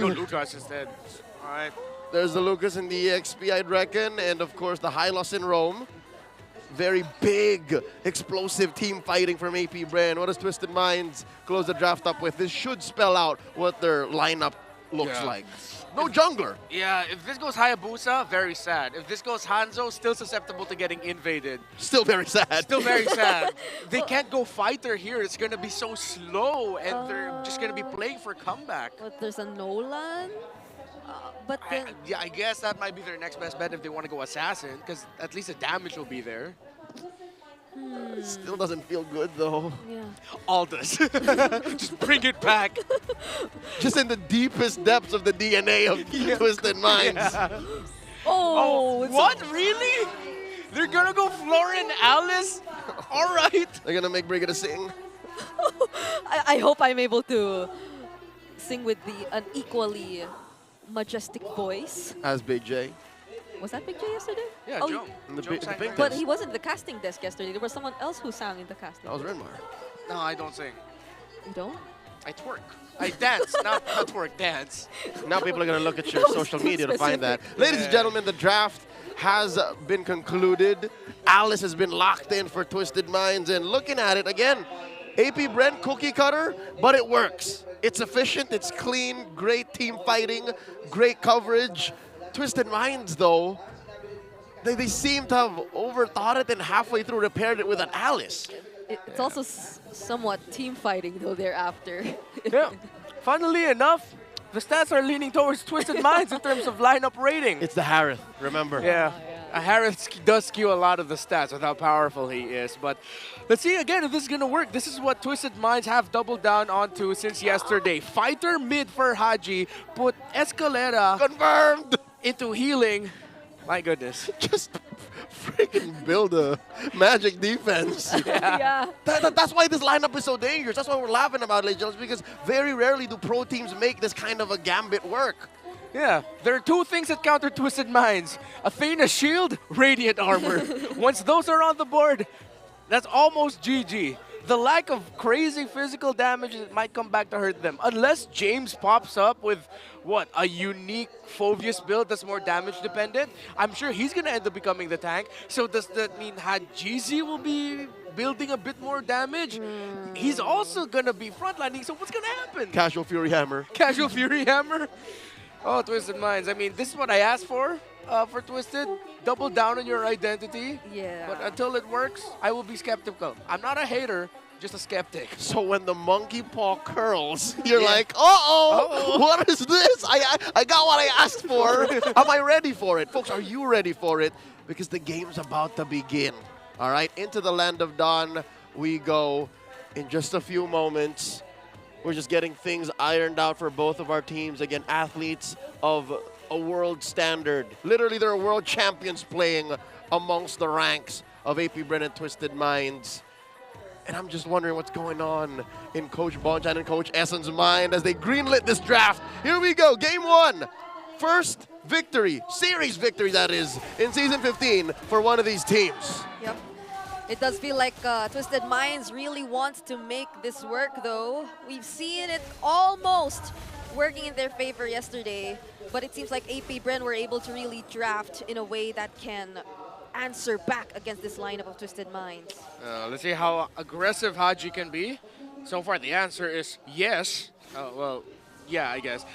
go Lucas instead. All right. There's the Lucas in the EXP, I'd reckon. And, of course, the Hylos in Rome. Very big, explosive team fighting from AP.Bren. What does Twisted Minds close the draft up with? This should spell out what their lineup looks like. No jungler. Yeah, if this goes Hayabusa, very sad. If this goes Hanzo, still susceptible to getting invaded. Still very sad. Still very sad. They can't go fighter here. It's going to be so slow, and they're just going to be playing for comeback. But there's a Nolan. But then, I guess that might be their next best bet if they want to go assassin, because at least the damage will be there. Still doesn't feel good though. Yeah. Aldous. Just bring it back. Just in the deepest depths of the DNA of Twisted Minds. Yeah. Oh, what? Really? They're gonna go Florin Alice? All right. They're gonna make Brigada sing. I hope I'm able to sing with an equally majestic voice. As Big J. Was that Big J yesterday? Yeah, oh, Joe. The Joe pink but desk. he wasn't the casting desk yesterday. There was someone else who sang in the casting. That was desk. Renmar. No, I don't sing. You don't? I twerk. I dance, not twerk, dance. Now people are going to look at your social media to find that. Ladies and gentlemen, the draft has been concluded. Alice has been locked in for Twisted Minds, and looking at it again, AP.Bren cookie cutter, but it works. It's efficient, it's clean, great team fighting, great coverage. Twisted Minds, though, they seem to have overthought it and halfway through repaired it with an Alice. It's also somewhat team fighting, though, thereafter. Yeah. Funnily enough, the stats are leaning towards Twisted Minds in terms of lineup rating. It's the Harith, remember? Yeah. Harris does skew a lot of the stats with how powerful he is. But let's see again if this is going to work. This is what Twisted Minds have doubled down onto since yesterday. Fighter mid for Haji, put Escalera Confirmed! into healing. My goodness. Just freaking build a magic defense. Yeah. That's why this lineup is so dangerous. That's why we're laughing about it, Legends, because very rarely do pro teams make this kind of a gambit work. Yeah, there are two things that counter Twisted Minds. Athena's shield, Radiant armor. Once those are on the board, that's almost GG. The lack of crazy physical damage might come back to hurt them. Unless James pops up with, what, a unique Phobius build that's more damage dependent, I'm sure he's going to end up becoming the tank. So does that mean Hajizi will be building a bit more damage? He's also going to be frontlining, so what's going to happen? Casual Fury Hammer. Casual Fury Hammer? Oh, Twisted Minds. I mean, this is what I asked for Twisted. Double down on your identity. Yeah. But until it works, I will be skeptical. I'm not a hater, just a skeptic. So when the monkey paw curls, you're like, uh-oh, what is this? I got what I asked for. Am I ready for it? Folks, are you ready for it? Because the game's about to begin. All right, into the land of dawn we go in just a few moments. We're just getting things ironed out for both of our teams. Again, athletes of a world standard. Literally, there are world champions playing amongst the ranks of AP.Bren and Twisted Minds. And I'm just wondering what's going on in Coach Bonchan and Coach Essen's mind as they greenlit this draft. Here we go, game one. First victory, series victory that is, in Season 15 for one of these teams. Yep. It does feel like Twisted Minds really wants to make this work, though. We've seen it almost working in their favor yesterday, but it seems like AP.Bren were able to really draft in a way that can answer back against this lineup of Twisted Minds. Let's see how aggressive Haji can be. So far, the answer is yes. Well, yeah, I guess.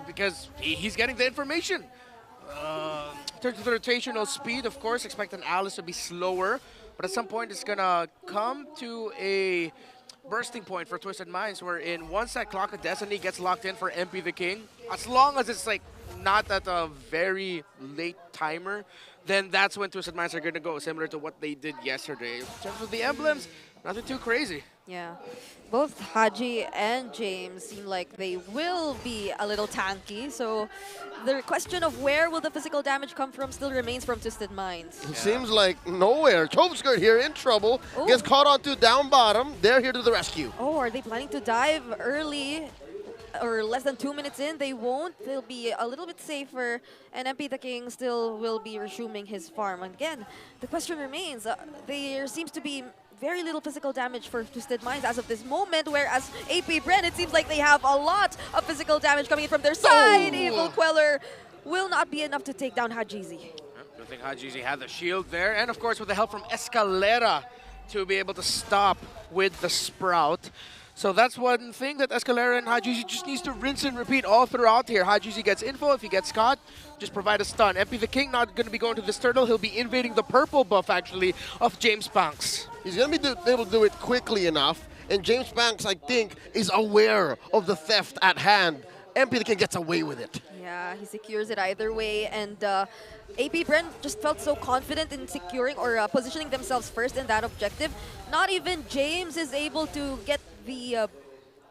Because he's getting the information. In terms of the rotational speed, of course, expect an Alice to be slower. But at some point, it's going to come to a bursting point for Twisted Minds, wherein once that Clock of Destiny gets locked in for MP the King, as long as it's like not at a very late timer, then that's when Twisted Minds are going to go, similar to what they did yesterday. In terms of the emblems, nothing too crazy. Yeah. Both Haji and James seem like they will be a little tanky, so the question of where will the physical damage come from still remains from Twisted Minds. It seems like nowhere. Choveskirt here in trouble, Oh. gets caught onto down bottom. They're here to the rescue. Oh, are they planning to dive early or less than 2 minutes in? They won't. They'll be a little bit safer, and MP the King still will be resuming his farm. Again, the question remains, there seems to be very little physical damage for Twisted Minds as of this moment, whereas AP.Bren, it seems like they have a lot of physical damage coming in from their side. Evil Queller will not be enough to take down Hajizi. Good thing Hajizi had the shield there, and of course with the help from Escalera to be able to stop with the Sprout. So that's one thing that Escalera and Hajizi just needs to rinse and repeat all throughout here. Hajizi gets info. If he gets caught, just provide a stun. MP the King not going to be going to this turtle. He'll be invading the purple buff, actually, of James Panks. He's going to be able to do it quickly enough. And James Panks, I think, is aware of the theft at hand. MP the King gets away with it. Yeah, he secures it either way, and AP.Bren just felt so confident in securing or positioning themselves first in that objective. Not even James is able to get the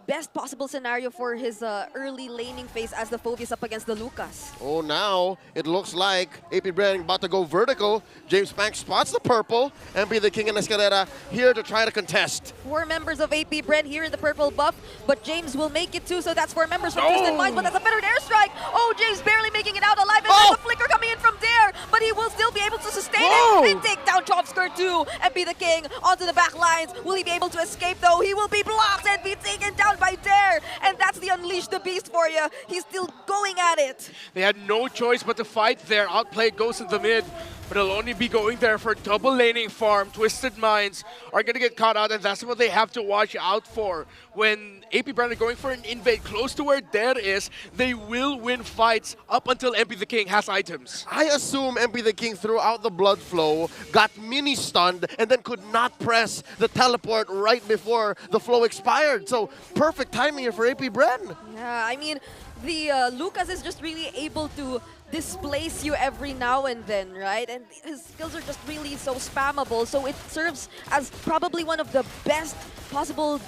best possible scenario for his early laning phase as the Phobius up against the Lucas. Oh, now it looks like AP.Bren about to go vertical. James Panks spots the purple. MP the King and Escalera here to try to contest. 4 members of AP.Bren here in the purple buff, but James will make it too, so that's 4 members from Twisted Minds, but that's a better airstrike. Oh, James barely making it out alive, and there's a flicker coming in from there, but he will still be able to sustain it and take down Choveskirt too. MP the King onto the back lines. Will he be able to escape though? He will be blocked and be taken down by Dare, and that's the Unleash the Beast for you. He's still going at it. They had no choice but to fight there. Outplayed Ghost in the mid. but it'll only be going there for double laning farm. Twisted Minds are going to get caught out, and that's what they have to watch out for. When AP.Bren are going for an invade close to where Dare is, they will win fights up until MP the King has items. I assume MP the King threw out the blood flow, got mini stunned, and then could not press the teleport right before the flow expired. So perfect timing here for AP.Bren. Yeah, I mean, the Lucas is just really able to displace you every now and then, right? And his skills are just really so spammable, so it serves as probably one of the best possible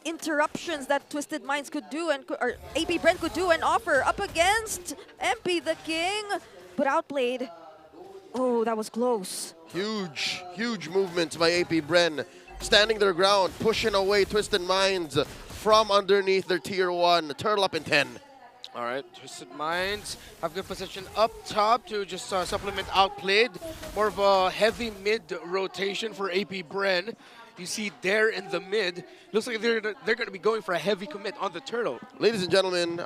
interruptions that Twisted Minds could do and or AP.Bren could do and offer up against MP the King, but outplayed. Oh, that was close. Huge movements by AP.Bren, standing their ground, pushing away Twisted Minds from underneath their tier 1, turtle up in 10. All right, Twisted Minds have good position up top to just supplement outplayed. More of a heavy mid rotation for AP.Bren. You see Dare in the mid. Looks like they're going to be going for a heavy commit on the turtle. Ladies and gentlemen,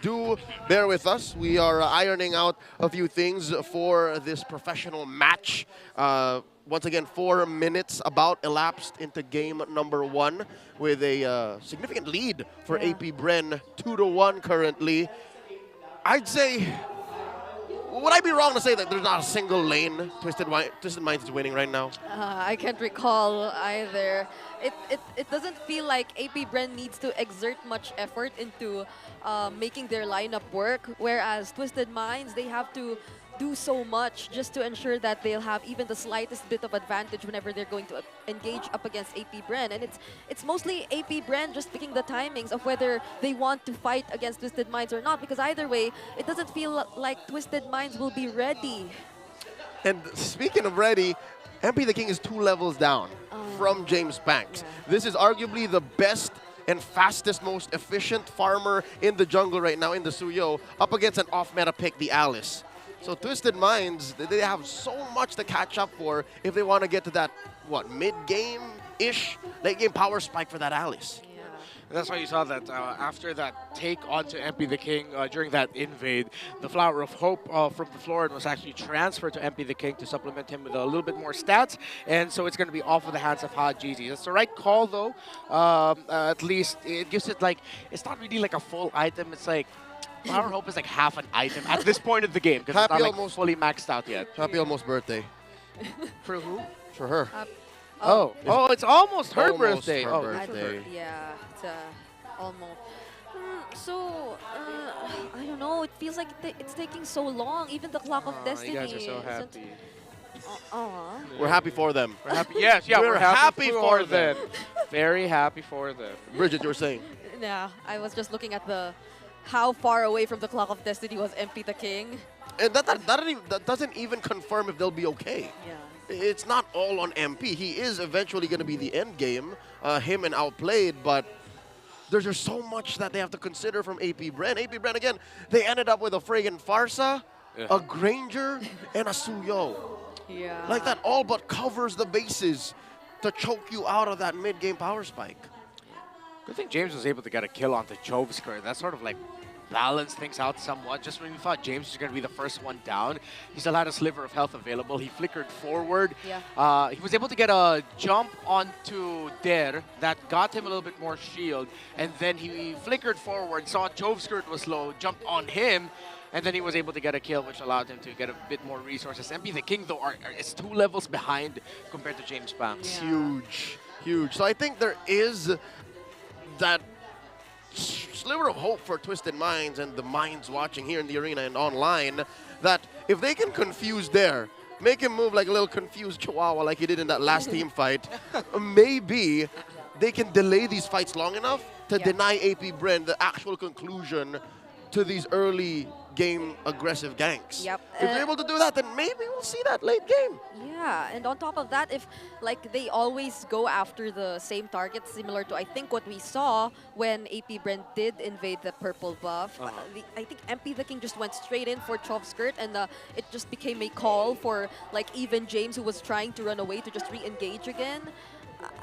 do bear with us. We are ironing out a few things for this professional match. Once again, 4 minutes about elapsed into game number 1 with a significant lead for AP.Bren, 2-1 currently. I'd say, would I be wrong to say that there's not a single lane Twisted Minds is winning right now? I can't recall either. It doesn't feel like AP.Bren needs to exert much effort into making their lineup work, whereas Twisted Minds, they have to do so much just to ensure that they'll have even the slightest bit of advantage whenever they're going to engage up against AP.Bren. And it's mostly AP.Bren just picking the timings of whether they want to fight against Twisted Minds or not, because either way, it doesn't feel like Twisted Minds will be ready. And speaking of ready, MP the King is 2 levels down from James Banks. Yeah. This is arguably the best and fastest, most efficient farmer in the jungle right now in the Suyo, up against an off-meta pick, the Alice. So Twisted Minds, they have so much to catch up for if they want to get to that, what, mid-game-ish, late-game power spike for that Alice. Yeah. That's why you saw that after that take onto MP the King during that invade, the Flower of Hope from the Florid was actually transferred to MP the King to supplement him with a little bit more stats, and so it's going to be off of the hands of Hajizi. That's the right call, though. At least it gives it like, it's not really like a full item. It's like, Flower Hope is like half an item at this point of the game because it's not like almost fully maxed out yet. Happy almost birthday. For who? For her. Oh, it's almost her Almost birthday. her Oh, birthday. Yeah, it's almost. So, I don't know. It feels like it's taking so long. Even the Clock of Destiny. You guys are so happy. We're happy for them. We're happy. Yes, yeah, We're we're happy for for them. Very happy for them. Bridget, you were saying? Yeah, I was just looking at how far away from the Clock of Destiny was MP the King. And that doesn't even confirm if they'll be okay. Yeah. It's not all on MP. He is eventually going to be the end game, him and outplayed, but there's just so much that they have to consider from AP.Bren. AP.Bren, again, they ended up with a friggin' Farsa, a Granger, and a Suyo. Yeah. Like that all but covers the bases to choke you out of that mid-game power spike. Good thing James was able to get a kill onto Chovsker. That sort of like balanced things out somewhat. Just when we thought James was going to be the first one down, he still had a sliver of health available. He flickered forward. Yeah. He was able to get a jump onto Dare that got him a little bit more shield. And then he flickered forward, saw Chovsker was low, jumped on him, and then he was able to get a kill, which allowed him to get a bit more resources. MP the King, though, is 2 levels behind compared to James Banks. Yeah. Huge. So I think there is that sliver of hope for Twisted Minds and the minds watching here in the arena and online, that if they can confuse Dare, make him move like a little confused chihuahua like he did in that last team fight, maybe they can delay these fights long enough to deny AP.Bren the actual conclusion to these early game aggressive ganks. Yep. If they're able to do that, then maybe we'll see that late game. Yeah, and on top of that, if like they always go after the same targets, similar to I think what we saw when AP.Bren did invade the purple buff. I think MP the King just went straight in for Chovskirt, and it just became a call for like even James, who was trying to run away, to just re-engage again.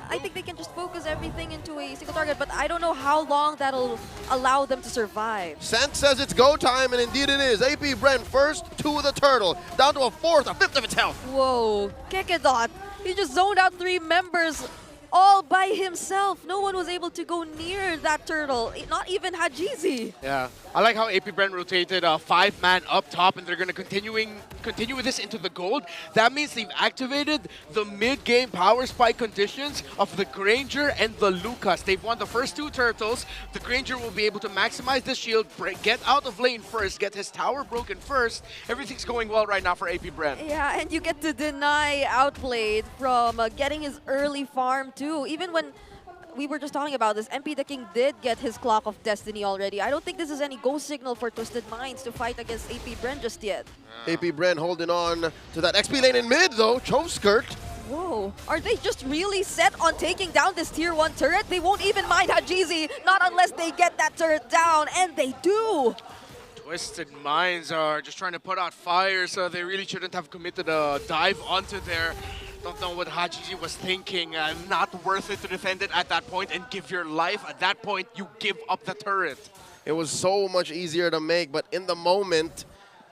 I think they can just focus everything into a single target, but I don't know how long that'll allow them to survive. Sant says it's go time, and indeed it is. AP.Bren first to the turtle, down to a fourth, a fifth of its health. Whoa, Kekedot, he just zoned out 3 members all by himself. No one was able to go near that turtle, not even Hajizi. Yeah, I like how AP.Bren rotated a 5-man up top, and they're going to continue with this into the gold. That means they've activated the mid-game power spike conditions of the Granger and the Lucas. They've won the first 2 turtles. The Granger will be able to maximize the shield, get out of lane first, get his tower broken first. Everything's going well right now for AP.Bren. Yeah, and you get to deny Outplayed from getting his early farm too. Even when we were just talking about this, MP the King did get his Clock of Destiny already. I don't think this is any go signal for Twisted Minds to fight against AP.Bren just yet. AP.Bren holding on to that XP lane in mid though, Chove Skirt. Whoa, are they just really set on taking down this tier 1 turret? They won't even mind Hajizi, not unless they get that turret down, and they do. Twisted Minds are just trying to put out fires, so they really shouldn't have committed a dive onto there. Don't know what Hajizi was thinking. Not worth it to defend it at that point and give your life. At that point, you give up the turret. It was so much easier to make, but in the moment,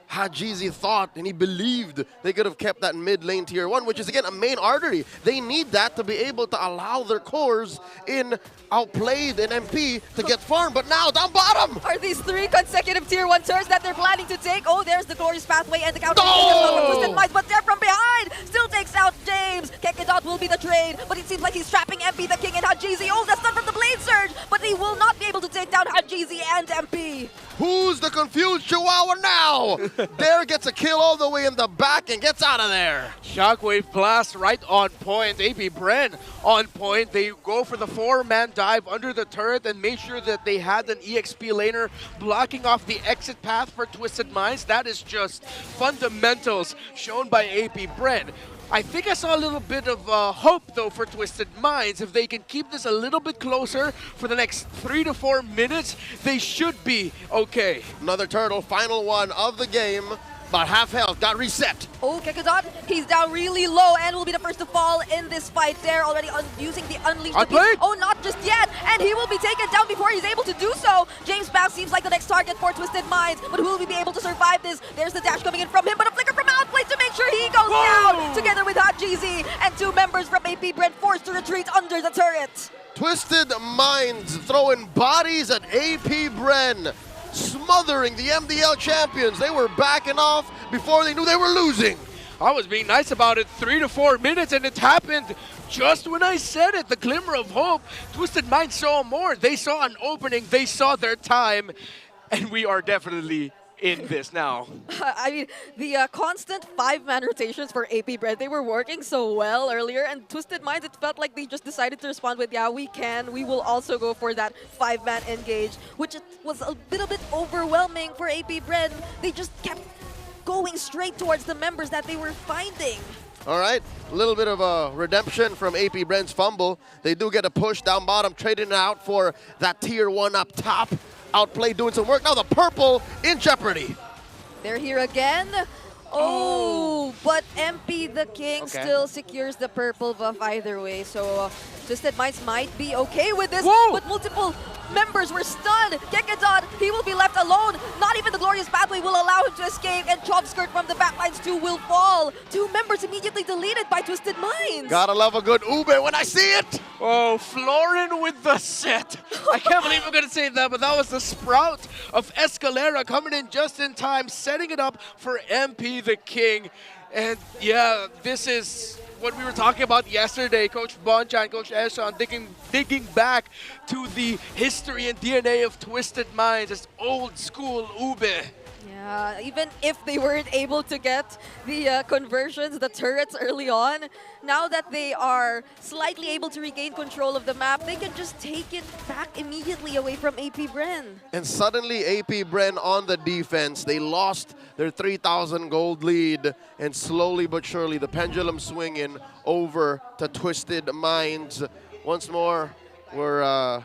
Hajizi thought and he believed they could have kept that mid lane tier 1, which is again a main artery. They need that to be able to allow their cores in Outplayed and MP to get farm, but now down bottom! Are these 3 consecutive tier 1 turns that they're planning to take? Oh, there's the Glorious Pathway and the counter from Twisted Minds, but there from behind still takes out James. Kekedot will be the trade, but it seems like he's trapping MP the King and Hajizi. Oh, that's not from the Blade Surge, but he will not be able to take down Hajizi and MP. Who's the confused Chihuahua now? Dare gets a kill all the way in the back and gets out of there. Shockwave Blast right on point. AP.Bren on point. They go for the 4-man dive under the turret and make sure that they had an EXP laner blocking off the exit path for Twisted Minds. That is just fundamentals shown by AP.Bren. I think I saw a little bit of hope, though, for Twisted Minds. If they can keep this a little bit closer for the next 3 to 4 minutes, they should be okay. Another turtle, final one of the game. About half health, got reset. Oh, Kekedot, he's down really low and will be the first to fall in this fight there, already using the Unleashed. Oh, not just yet, and he will be taken down before he's able to do so. James Bao seems like the next target for Twisted Minds, but will we be able to survive this? There's the dash coming in from him, but a flicker from Outplay to make sure he goes down, together with Hajizi, and 2 members from AP.Bren forced to retreat under the turret. Twisted Minds throwing bodies at AP.Bren, smothering the MDL champions. They were backing off before they knew they were losing. I was being nice about it. 3 to 4 minutes, and it happened just when I said it. The glimmer of hope. Twisted Minds saw more. They saw an opening. They saw their time, and we are definitely in this now. I mean, the constant 5-man rotations for AP.Bren, they were working so well earlier, and Twisted Minds, it felt like they just decided to respond with, yeah, we can. We will also go for that 5-man engage, which it was a little bit overwhelming for AP.Bren. They just kept going straight towards the members that they were finding. All right, a little bit of a redemption from AP.Bren's fumble. They do get a push down bottom, trading it out for that tier 1 up top. Outplay doing some work. Now the purple in jeopardy. They're here again. Oh, but MP the King still secures the purple buff either way. So Twisted Minds might be okay with this, but multiple members were stunned. Kekedot, he will be left alone. Not even the Glorious Pathway will allow him to escape, and Chop Skirt from the backlines too will fall. 2 members immediately deleted by Twisted Minds. Gotta love a good ube when I see it. Oh, Florin with the set. I can't believe I'm going to say that, but that was the sprout of Escalera coming in just in time, setting it up for MP the King. And yeah, this is what we were talking about yesterday. Coach Boncha and Coach Eshan digging back to the history and DNA of Twisted Minds. It's old school ube. Yeah, even if they weren't able to get the conversions, the turrets early on, now that they are slightly able to regain control of the map, they can just take it back immediately away from AP.Bren. And suddenly AP.Bren on the defense. They lost their 3,000 gold lead, and slowly but surely the pendulum swinging over to Twisted Minds. Once more, we're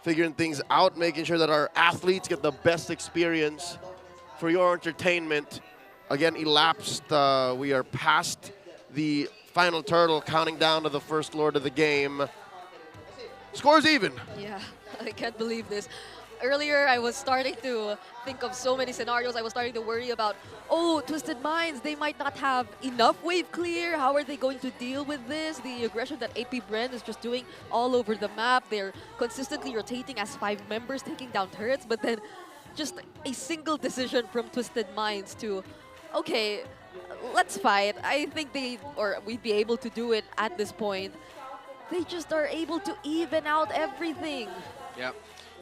figuring things out, making sure that our athletes get the best experience for your entertainment. Again, elapsed. We are past the final turtle counting down to the first lord of the game. Scores even. Yeah, I can't believe this. Earlier, I was starting to think of so many scenarios. I was starting to worry about, oh, Twisted Minds, they might not have enough wave clear. How are they going to deal with this? The aggression that AP.Bren is just doing all over the map. They're consistently rotating as 5 members, taking down turrets, but then just a single decision from Twisted Minds to, okay, let's fight. I think we'd be able to do it at this point. They just are able to even out everything. Yep.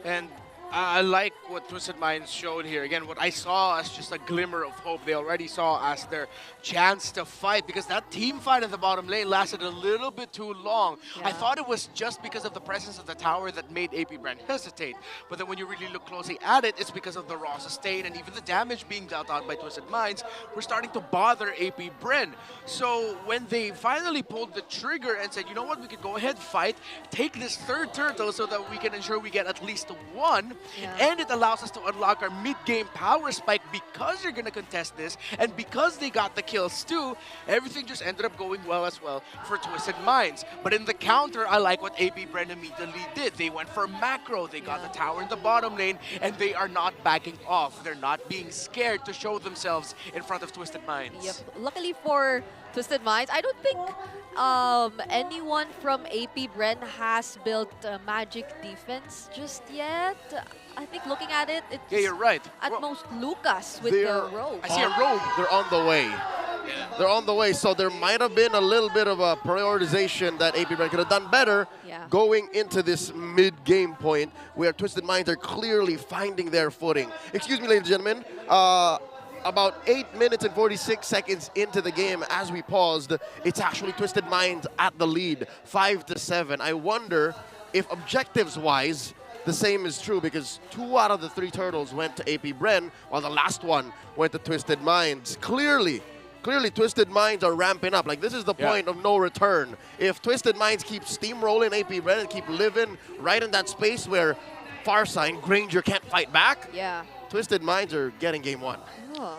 And I like what Twisted Minds showed here. Again, what I saw as just a glimmer of hope, they already saw as their chance to fight, because that team fight at the bottom lane lasted a little bit too long. Yeah. I thought it was just because of the presence of the tower that made AP.Bren hesitate. But then when you really look closely at it, it's because of the raw sustain and even the damage being dealt out by Twisted Minds were starting to bother AP.Bren. So when they finally pulled the trigger and said, you know what, we could go ahead, fight, take this third turtle so that we can ensure we get at least one, and it allows us to unlock our mid-game power spike because you're going to contest this, and because they got the kills too, everything just ended up going well as well for Twisted Minds. But in the counter, I like what AP.Bren immediately did. They went for macro, they got the tower in the bottom lane, and they are not backing off. They're not being scared to show themselves in front of Twisted Minds. Yep. Luckily for Twisted Minds, I don't think anyone from AP.Bren has built magic defense just yet. I think looking at it, it's Yeah, you're right. at most Lucas with the rogue. I see a rogue. They're on the way. They're on the way, so there might have been a little bit of a prioritization that AP.Bren could have done better going into this mid-game point where Twisted Minds are clearly finding their footing. Excuse me, ladies and gentlemen. About 8 minutes and 46 seconds into the game, as we paused, it's actually Twisted Minds at the lead, 5-7. I wonder if objectives-wise, the same is true, because 2 out of the 3 turtles went to AP.Bren, while the last one went to Twisted Minds. Clearly, Twisted Minds are ramping up. Like, this is the point of no return. If Twisted Minds keep steamrolling AP.Bren and keep living right in that space where Farsign, Granger can't fight back, Twisted Minds are getting game 1. Oh,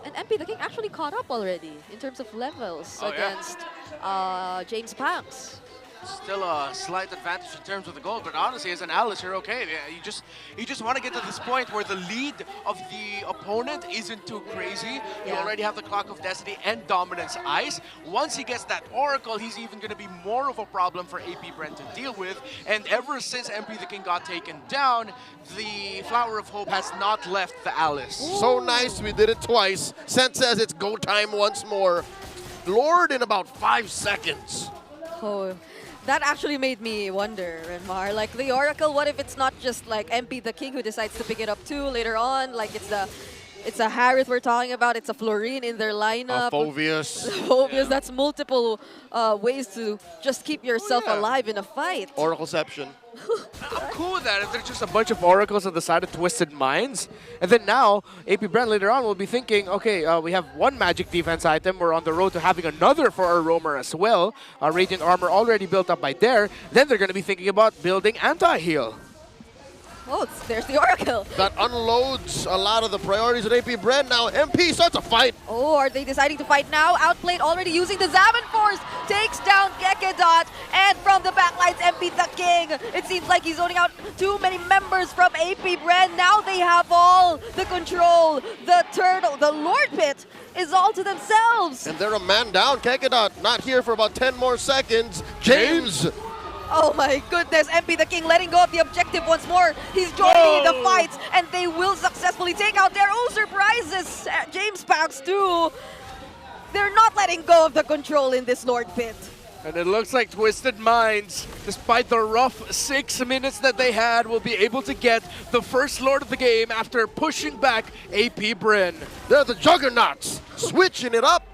and MP the King actually caught up already in terms of levels against James Panks. Still a slight advantage in terms of the gold, but honestly, as an Alice, you're okay. You just want to get to this point where the lead of the opponent isn't too crazy. You already have the Clock of Destiny and Dominance Ice. Once he gets that Oracle, he's even going to be more of a problem for AP.Bren to deal with. And ever since MP the King got taken down, the Flower of Hope has not left the Alice. So nice, we did it twice. Sent says it's go time once more. Lord in about 5 seconds. Oh. That actually made me wonder, Renmar. Like, the Oracle, what if it's not just like MP the King who decides to pick it up too later on? Like, it's a Harith we're talking about, it's a Florine in their lineup. Phoveus. Phoveus, that's multiple ways to just keep yourself alive in a fight. Oracleception. I'm cool with that if there's just a bunch of Oracles on the side of Twisted Minds. And then now, AP.Bren later on will be thinking, okay, we have 1 magic defense item. We're on the road to having another for our roamer as well. Radiant armor already built up by there. Then they're going to be thinking about building anti-heal. Oh, there's the Oracle. That unloads a lot of the priorities at AP.Bren. Now MP starts a fight. Oh, are they deciding to fight now? Outplayed already using the Zaman Force. Takes down Gekedot. And from the backlines, MP the King. It seems like he's owning out too many members from AP.Bren. Now they have all the control. The turtle, the Lord Pit is all to themselves. And they're a man down. Gekedot not here for about 10 more seconds. James. Oh my goodness, MP the King letting go of the objective once more. He's joining the fights, and they will successfully take out their own surprises. James Panks too. They're not letting go of the control in this Lord Pit. And it looks like Twisted Minds, despite the rough 6 minutes that they had, will be able to get the first Lord of the game after pushing back AP.Bren. They're the Juggernauts, switching it up.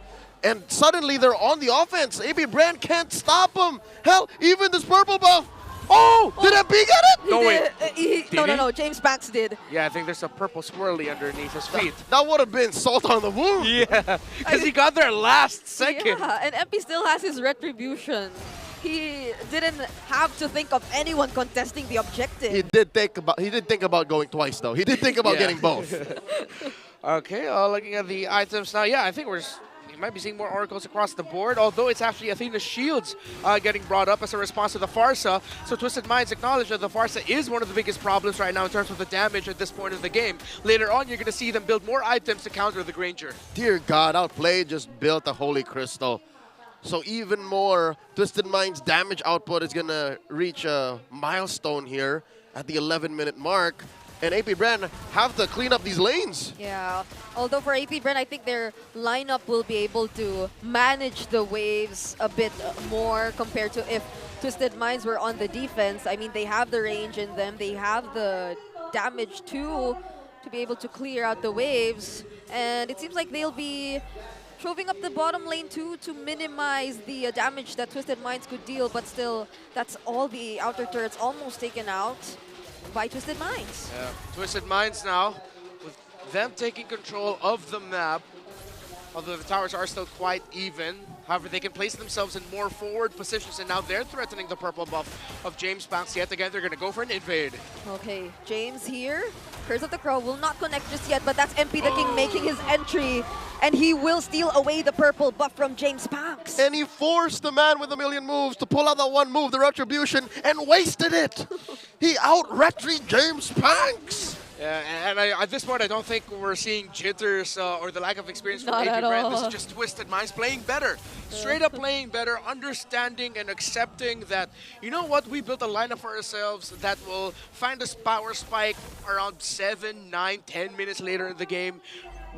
And suddenly they're on the offense. AP.Bren can't stop them. Hell, even this purple buff. Oh, did MP get it? No, wait. No, James Panks did. Yeah, I think there's a purple swirly underneath his feet. That would have been salt on the wound. Yeah, because he got there last second. Yeah, and MP still has his retribution. He didn't have to think of anyone contesting the objective. He did think about going twice though. He did think about getting both. Okay, looking at the items now. Yeah, I think we're you might be seeing more oracles across the board, although it's actually Athena's shields getting brought up as a response to the Farsa. So Twisted Minds acknowledge that the Farsa is one of the biggest problems right now in terms of the damage at this point of the game. Later on, you're going to see them build more items to counter the Granger. Dear God, Outplayed just built a Holy Crystal. So even more, Twisted Minds' damage output is going to reach a milestone here at the 11-minute mark. And AP.Bren have to clean up these lanes. Yeah, although for AP.Bren, I think their lineup will be able to manage the waves a bit more compared to if Twisted Minds were on the defense. I mean, they have the range in them. They have the damage too to be able to clear out the waves. And it seems like they'll be troving up the bottom lane too to minimize the damage that Twisted Minds could deal. But still, that's all the outer turrets almost taken out by Twisted Minds. Yeah. Twisted Minds now, with them taking control of the map, although the towers are still quite even. However, they can place themselves in more forward positions, and now they're threatening the purple buff of James Banks yet again. They're going to go for an invade. Okay, James here. Curse of the Crow will not connect just yet, but that's MP the King making his entry, and he will steal away the purple buff from James Banks. And he forced the man with a million moves to pull out that one move, the Retribution, and wasted it. He out-retried James Banks. Yeah, and at this point, I don't think we're seeing jitters or the lack of experience from Not at AP.Bren. This all. is just Twisted Minds playing better. Straight up playing better, understanding and accepting that, you know what, we built a lineup for ourselves that will find us power spike around 7, 9, 10 minutes later in the game.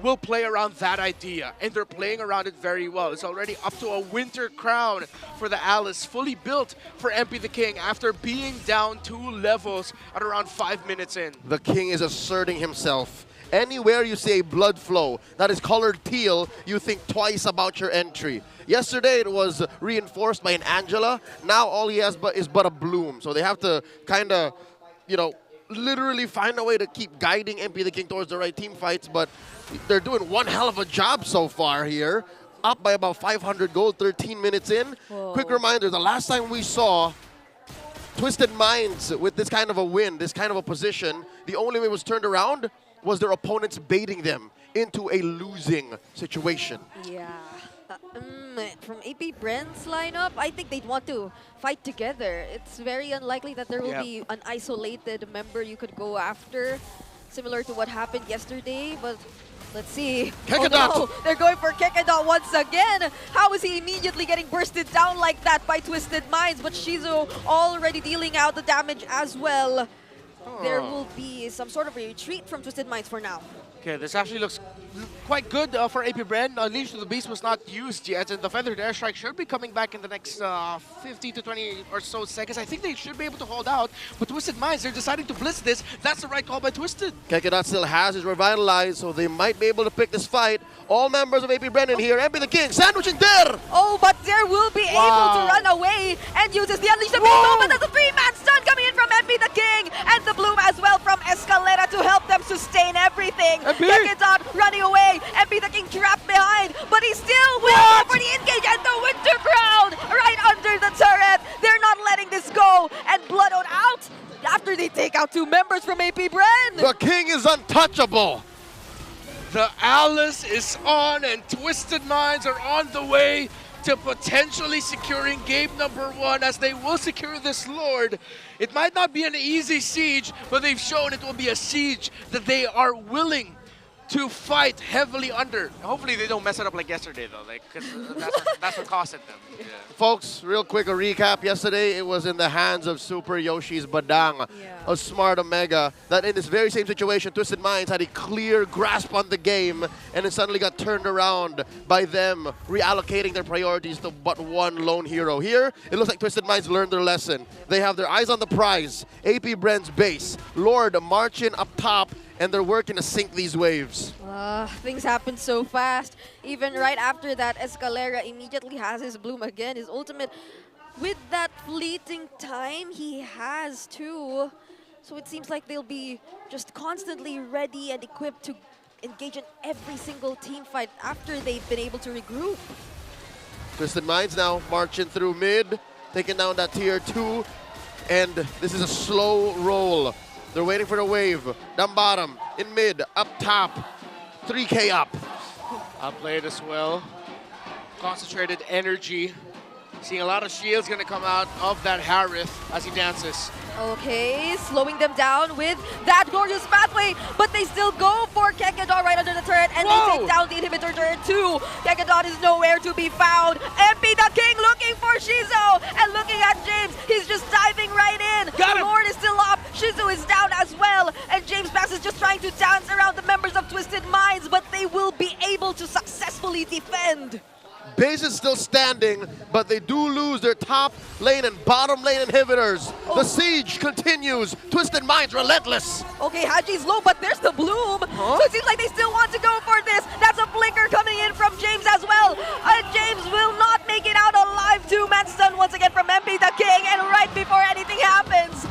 We'll play around that idea, and they're playing around it very well. It's already up to a winter crown for the Alice, fully built for MP the King after being down 2 levels at around 5 minutes in. The King is asserting himself. Anywhere you see a blood flow that is colored teal, you think twice about your entry. Yesterday it was reinforced by an Angela. Now all he has is but a Bloom. So they have to kind of, you know, literally find a way to keep guiding MP the King towards the right team fights, but they're doing one hell of a job so far here. Up by about 500 gold, 13 minutes in. Whoa. Quick reminder, the last time we saw Twisted Minds with this kind of a win, this kind of a position, the only way it was turned around was their opponents baiting them into a losing situation. Yeah. From AP.Bren's lineup, I think they'd want to fight together. It's very unlikely that there will be an isolated member you could go after, similar to what happened yesterday, but let's see. Kekadot! Oh no, they're going for Kekadot once again. How is he immediately getting bursted down like that by Twisted Minds? But Shizu already dealing out the damage as well. There will be some sort of a retreat from Twisted Minds for now. Okay, this actually looks quite good for AP.Bren. Unleash to the Beast was not used yet, and the Feathered Airstrike should be coming back in the next 50 to 20 or so seconds. I think they should be able to hold out, but Twisted Minds, they're deciding to blitz this. That's the right call by Twisted. Kekadot still has his Revitalize, so they might be able to pick this fight. All members of AP.Bren in here, MP the King, sandwiching there! Oh, but there will be able to run away and uses the Unleash the Beast moment as a 3-man stun coming in from MP the King, and the Bloom as well from Escalera to help them sustain everything. Kekadot running away, MP the King trapped behind, but he still will go for the engage and the Winter Crown right under the turret. They're not letting this go, and Bloodhound out after they take out 2 members from AP.Bren. The King is untouchable. The Alice is on, and Twisted Minds are on the way to potentially securing game number 1 as they will secure this Lord. It might not be an easy siege, but they've shown it will be a siege that they are willing to fight heavily under. Hopefully they don't mess it up like yesterday though, because that's what cost it them. Yeah. Folks, real quick, a recap. Yesterday, it was in the hands of Super Yoshi's Badang, a smart Omega, that in this very same situation, Twisted Minds had a clear grasp on the game, and it suddenly got turned around by them reallocating their priorities to but one lone hero. Here, it looks like Twisted Minds learned their lesson. They have their eyes on the prize, AP.Bren's base, Lord marching up top, and they're working to sink these waves. Things happen so fast. Even right after that, Escalera immediately has his Bloom again, his ultimate. With that fleeting time, he has too. So it seems like they'll be just constantly ready and equipped to engage in every single team fight after they've been able to regroup. Twisted Minds now marching through mid, taking down that tier 2, and this is a slow roll. They're waiting for the wave. Down bottom, in mid, up top, 3K up. Played as well. Concentrated energy. Seeing a lot of shields going to come out of that Harith as he dances. Okay, slowing them down with that glorious pathway, but they still go for Kekedon right under the turret, and they take down the inhibitor turret too. Kekedon is nowhere to be found. MP the King looking for Shizu, and looking at James, he's just diving right in. The Lord is still up, Shizu is down as well, and James Pass is just trying to dance around the members of Twisted Minds, but they will be able to successfully defend. Base is still standing, but they do lose their top lane and bottom lane inhibitors. The siege continues. Twisted Minds relentless. Okay, Haji's low, but there's the bloom. So it seems like they still want to go for this. That's a flicker coming in from James as well. James will not make it out alive. Two-man stun once again from MP the King, and right before anything happens,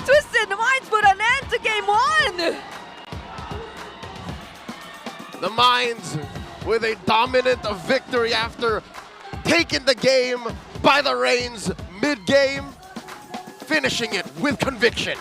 Twisted Minds put an end to game one. The Minds with a dominant victory after taking the game by the reins mid-game, finishing it with conviction.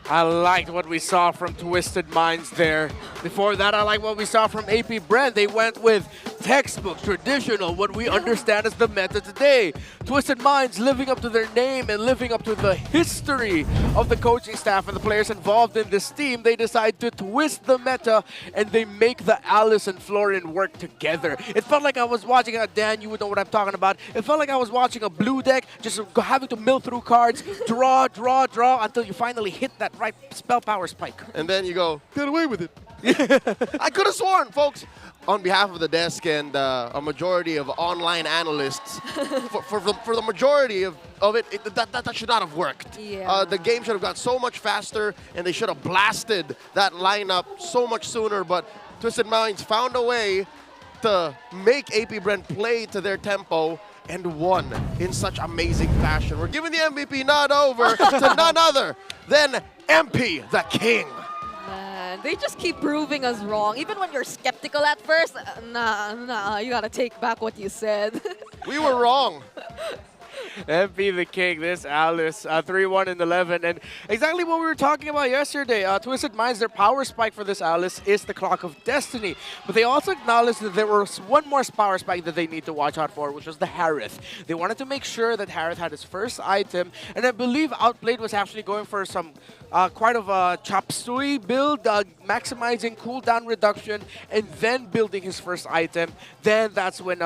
I liked what we saw from Twisted Minds there. Before that, I like what we saw from AP.Bren. They went with textbook, traditional, what we understand as the meta today. Twisted Minds living up to their name and living up to the history of the coaching staff and the players involved in this team. They decide to twist the meta, and they make the Alice and Florian work together. It felt like I was watching, Dan, you would know what I'm talking about. It felt like I was watching a blue deck, just having to mill through cards, draw, draw, draw, until you finally hit that right spell power spike. And then you go, get away with it. I could have sworn, folks, on behalf of the desk and a majority of online analysts, for the majority of it, that should not have worked. Yeah. The game should have got so much faster, and they should have blasted that lineup so much sooner, but Twisted Minds found a way to make AP.Bren play to their tempo and won in such amazing fashion. We're giving the MVP nod over to none other than MP the King. Man, they just keep proving us wrong. Even when you're skeptical at first, nah, you gotta take back what you said. We were wrong. MP the King, this Alice, 3-1 in 11. And exactly what we were talking about yesterday. Twisted Minds, their power spike for this Alice is the Clock of Destiny. But they also acknowledged that there was one more power spike that they need to watch out for, which was the Harith. They wanted to make sure that Harith had his first item. And I believe Outplayed was actually going for some quite of a chop suey build, maximizing cooldown reduction, and then building his first item. Then that's when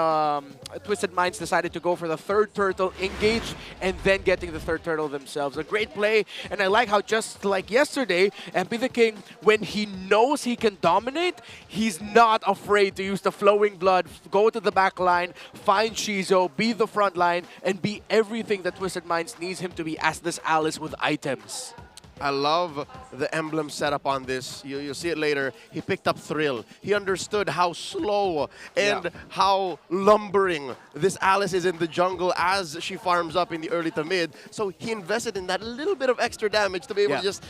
Twisted Minds decided to go for the third turtle, engage, and then getting the third turtle themselves. A great play, and I like how just like yesterday, MP the King, when he knows he can dominate, he's not afraid to use the Flowing Blood, go to the back line, find Shizu, be the front line, and be everything that Twisted Minds needs him to be as this Alice with items. I love the emblem setup on this. You'll see it later. He picked up Thrill. He understood how slow and how lumbering this Alice is in the jungle as she farms up in the early to mid. So he invested in that little bit of extra damage to be able to just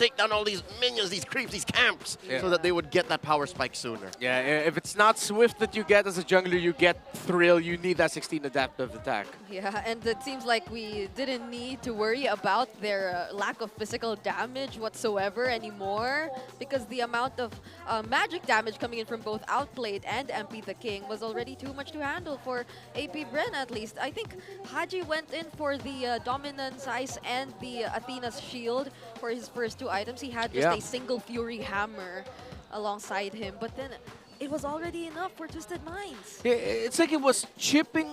take down all these minions, these creeps, these camps, so that they would get that power spike sooner. Yeah, if it's not Swift that you get as a jungler, you get Thrill. You need that 16 adaptive attack. Yeah, and it seems like we didn't need to worry about their lack of physical damage whatsoever anymore, because the amount of magic damage coming in from both Outplayed and MP the King was already too much to handle for AP.Bren at least. I think Haji went in for the Dominance Ice and the Athena's Shield for his first two items. He had just a single Fury Hammer alongside him, but then it was already enough for Twisted Minds. It's like it was chipping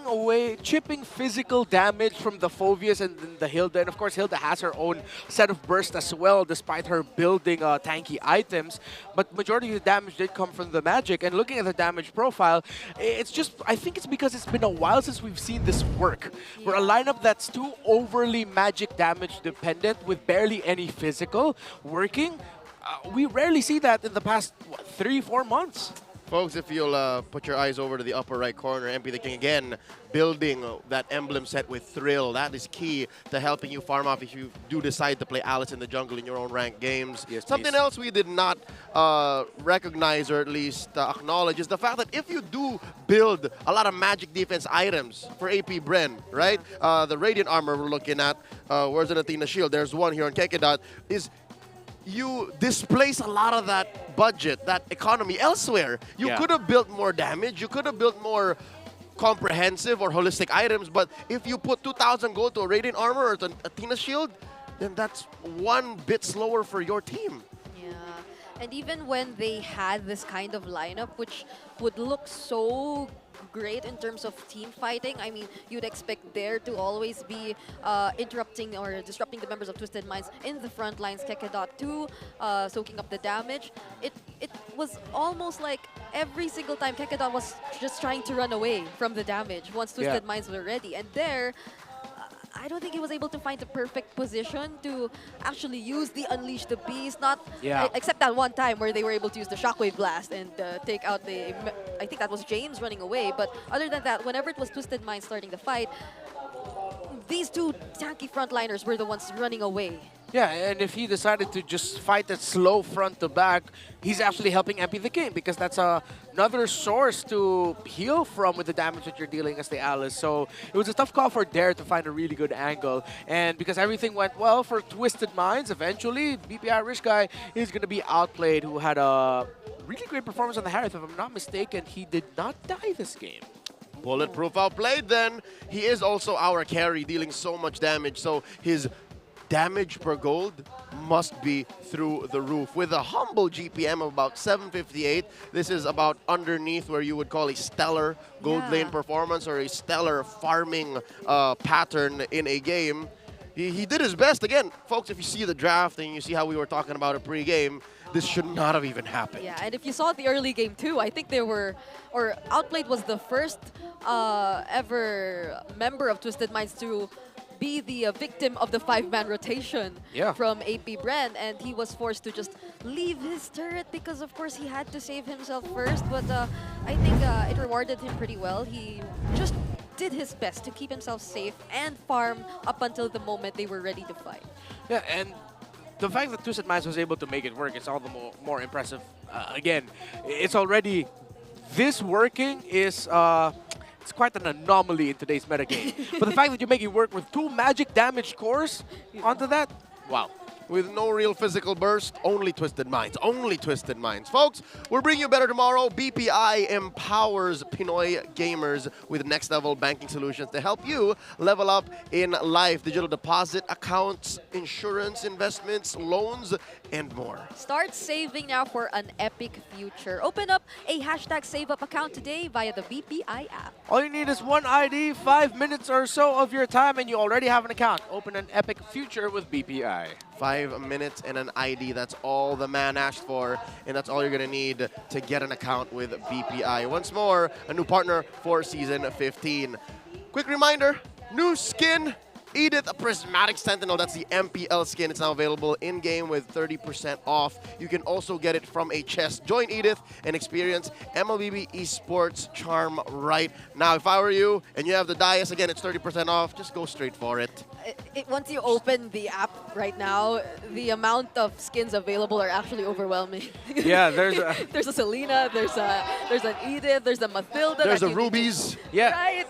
physical damage from the Phoveus and then the Hilda. And of course, Hilda has her own set of bursts as well, despite her building tanky items. But majority of the damage did come from the magic. And looking at the damage profile, it's just, I think it's because it's been a while since we've seen this work. We're a lineup that's too overly magic damage dependent with barely any physical working. We rarely see that in the past, 3-4 months. Folks, if you'll put your eyes over to the upper right corner, MP the King again building that emblem set with Thrill. That is key to helping you farm off if you do decide to play Alice in the jungle in your own ranked games. Yes, Something else we did not recognize or at least acknowledge is the fact that if you do build a lot of magic defense items for AP.Bren, right? The Radiant Armor we're looking at, where's an Athena Shield? There's one here on Kekedot, is you displace a lot of that budget, that economy elsewhere. You could have built more damage. You could have built more comprehensive or holistic items, but if you put 2,000 gold to a Radiant Armor or to a Athena Shield, then that's one bit slower for your team. Yeah, and even when they had this kind of lineup, which would look so great in terms of team fighting, I mean, you'd expect there to always be interrupting or disrupting the members of Twisted Minds in the front lines, Kekedot too, soaking up the damage. It was almost like every single time Kekedot was just trying to run away from the damage once Twisted Minds were ready. And there, I don't think he was able to find the perfect position to actually use the Unleash the Beast, except that one time where they were able to use the Shockwave Blast and take out the, I think that was James running away. But other than that, whenever it was Twisted Minds starting the fight, these two tanky frontliners were the ones running away. Yeah, and if he decided to just fight it slow front to back, he's actually helping MP the game because that's another source to heal from with the damage that you're dealing as the Alice. So it was a tough call for Dare to find a really good angle. And because everything went well for Twisted Minds, eventually BPI Rich Guy is going to be outplayed, who had a really great performance on the Harith. If I'm not mistaken, he did not die this game. Bulletproof outplayed then. He is also our carry, dealing so much damage, so his damage per gold must be through the roof. With a humble GPM of about 758, this is about underneath where you would call a stellar gold lane performance or a stellar farming pattern in a game. He did his best. Again, folks, if you see the draft and you see how we were talking about it pre-game, this should not have even happened. Yeah, and if you saw the early game too, I think Outplayed was the first ever member of Twisted Minds to be the victim of the 5-man rotation from AP.Bren, and he was forced to just leave his turret because, of course, he had to save himself first. But I think it rewarded him pretty well. He just did his best to keep himself safe and farm up until the moment they were ready to fight. Yeah, and the fact that Twisted Minds was able to make it work is all the more impressive. Again, it's already... This working is... it's quite an anomaly in today's metagame. But the fact that you make it work with 2 magic damage cores onto that, wow. With no real physical burst, only Twisted Minds. Only Twisted Minds. Folks, we'll bring you better tomorrow. BPI empowers Pinoy gamers with next level banking solutions to help you level up in life. Digital deposit accounts, insurance, investments, loans, and more. Start saving now for an epic future. Open up a #SaveUp account today via the BPI app. All you need is one ID, 5 minutes or so of your time, and you already have an account. Open an epic future with BPI. 5 minutes and an ID. That's all the man asked for, and that's all you're going to need to get an account with BPI. Once more, a new partner for Season 15. Quick reminder, new skin, Edith, a Prismatic Sentinel. That's the MPL skin. It's now available in-game with 30% off. You can also get it from a chest. Join Edith and experience MLBB Esports charm right now. If I were you and you have the Dias, again, it's 30% off. Just go straight for it. Once you open the app right now, the amount of skins available are actually overwhelming. Yeah, there's a... there's a Selena, there's an Edith, there's a Mathilda. There's a Rubies. Yeah. Right?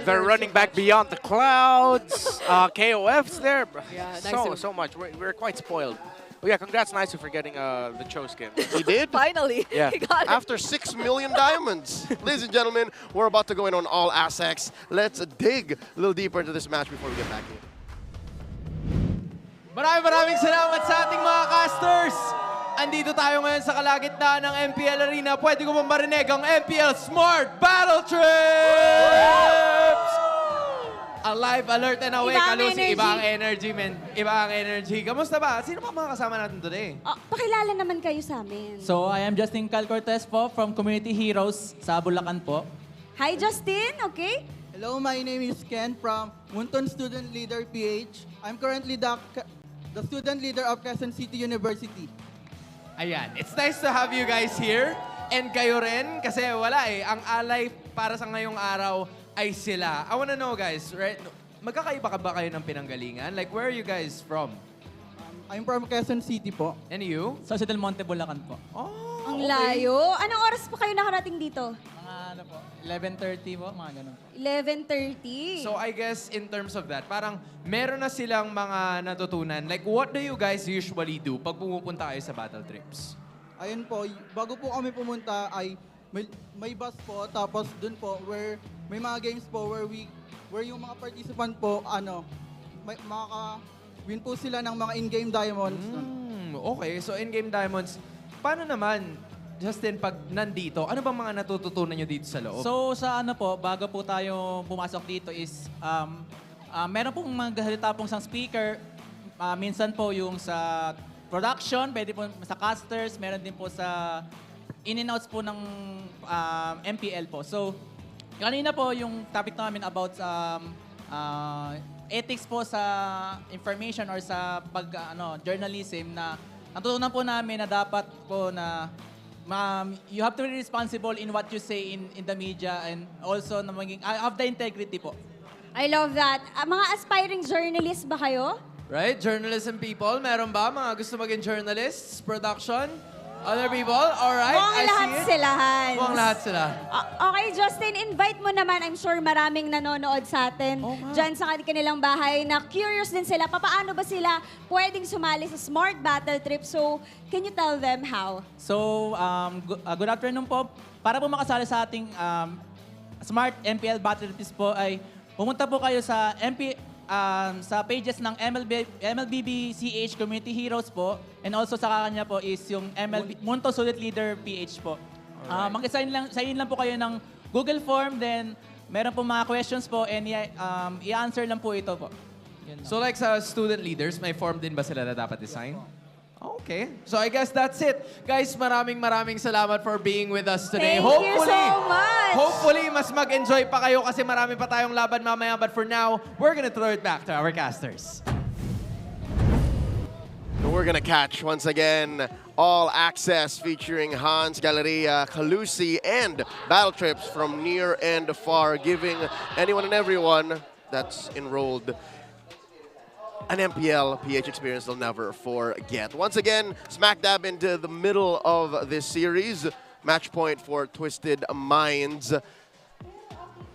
They're running back beyond the clouds. KOF's there. Yeah, so much. We're quite spoiled. Oh yeah, congrats Naisu for getting the Cho skin. He did? Finally, yeah. he got it. After 6 million diamonds. Ladies and gentlemen, we're about to go in on all assets. Let's dig a little deeper into this match before we get back here. Maraming salamat sa ating mga casters. Andito tayo ngayon sa kalagitnaan ng MPL Arena. Pwede ko bang marinig ang MPL Smart Battle Trips? Alive, alert, and awake. Kalusi, iba ang energy, men. Iba ang energy. Kamusta ba? Sino pa mga kasama natin today? Pakilala naman kayo sa amin. So, I am Justin Cal Cortez po from Community Heroes sa Bulacan po. Hi, Justin. Okay? Hello, my name is Ken from Munton Student Leader PH. I'm currently the student leader of Quezon City University. Ayan. It's nice to have you guys here. And kayo rin, kasi wala eh. Ang alay para sa ngayong araw ay sila. I wanna know, guys, right? Magkakaiba ka ba kayo ng pinanggalingan? Like, where are you guys from? I'm from Quezon City po. And you? Sa Del Monte, Bulacan po. Oh, Ang layo. Anong oras pa kayo nakarating dito? Mga ano po, 11:30 po, mga ganun po. 11:30. So I guess in terms of that, parang meron na silang mga natutunan. Like, what do you guys usually do pag pumupunta kayo sa battle trips? Ayun po, bago po kami pumunta ay may bus po, tapos dun po where may mga games po where yung mga participant po, makaka-win po sila ng mga in-game diamonds. Okay, so in-game diamonds, paano naman, Justin, pag nandito, ano bang mga natututunan nyo dito sa loob? So sa ano po, bago po tayo pumasok dito is, meron pong maghahalita pong isang speaker. Minsan po yung sa production, pwede po sa casters, meron din po sa in and outs po ng MPL po. So, kanina po yung topic namin about ethics po sa information or sa journalism na natutunan po namin na dapat po na you have to be responsible in what you say in the media and also na maging have the integrity po. I love that. Mga aspiring journalists ba kayo? Right? Journalism people, meron ba mga gusto maging journalists? Production? Other people? Alright, Mukhang I lahat see it. sila, Hans. Mukhang lahat sila. Okay, Justin, invite mo naman. I'm sure maraming nanonood sa atin dyan sa kanilang bahay na curious din sila. Paano ba sila pwedeng sumali sa Smart Battle Trip? So, can you tell them how? So, good afternoon po. Para po makasali sa ating Smart MPL Battle Trips po ay pumunta po kayo sa sa pages ng MLBB CH Community Heroes po. And also sa kanya po is yung Munto Sulit Leader PH po. Mag-sign lang po kayo ng Google form, then meron po mga questions po and i-answer lang po ito po. So like sa student leaders, may form din ba sila na dapat design? Okay. So I guess that's it. Guys, maraming salamat for being with us today. Thank you so much! Hopefully, mas mag-enjoy pa kayo kasi marami pa tayong laban mamaya. But for now, we're gonna throw it back to our casters. We're gonna catch, once again, All Access featuring Hans, Galleria, Calusi, and Battle Trips from near and far, giving anyone and everyone that's enrolled an MPL PH experience they'll never forget. Once again, smack dab into the middle of this series. Match point for Twisted Minds.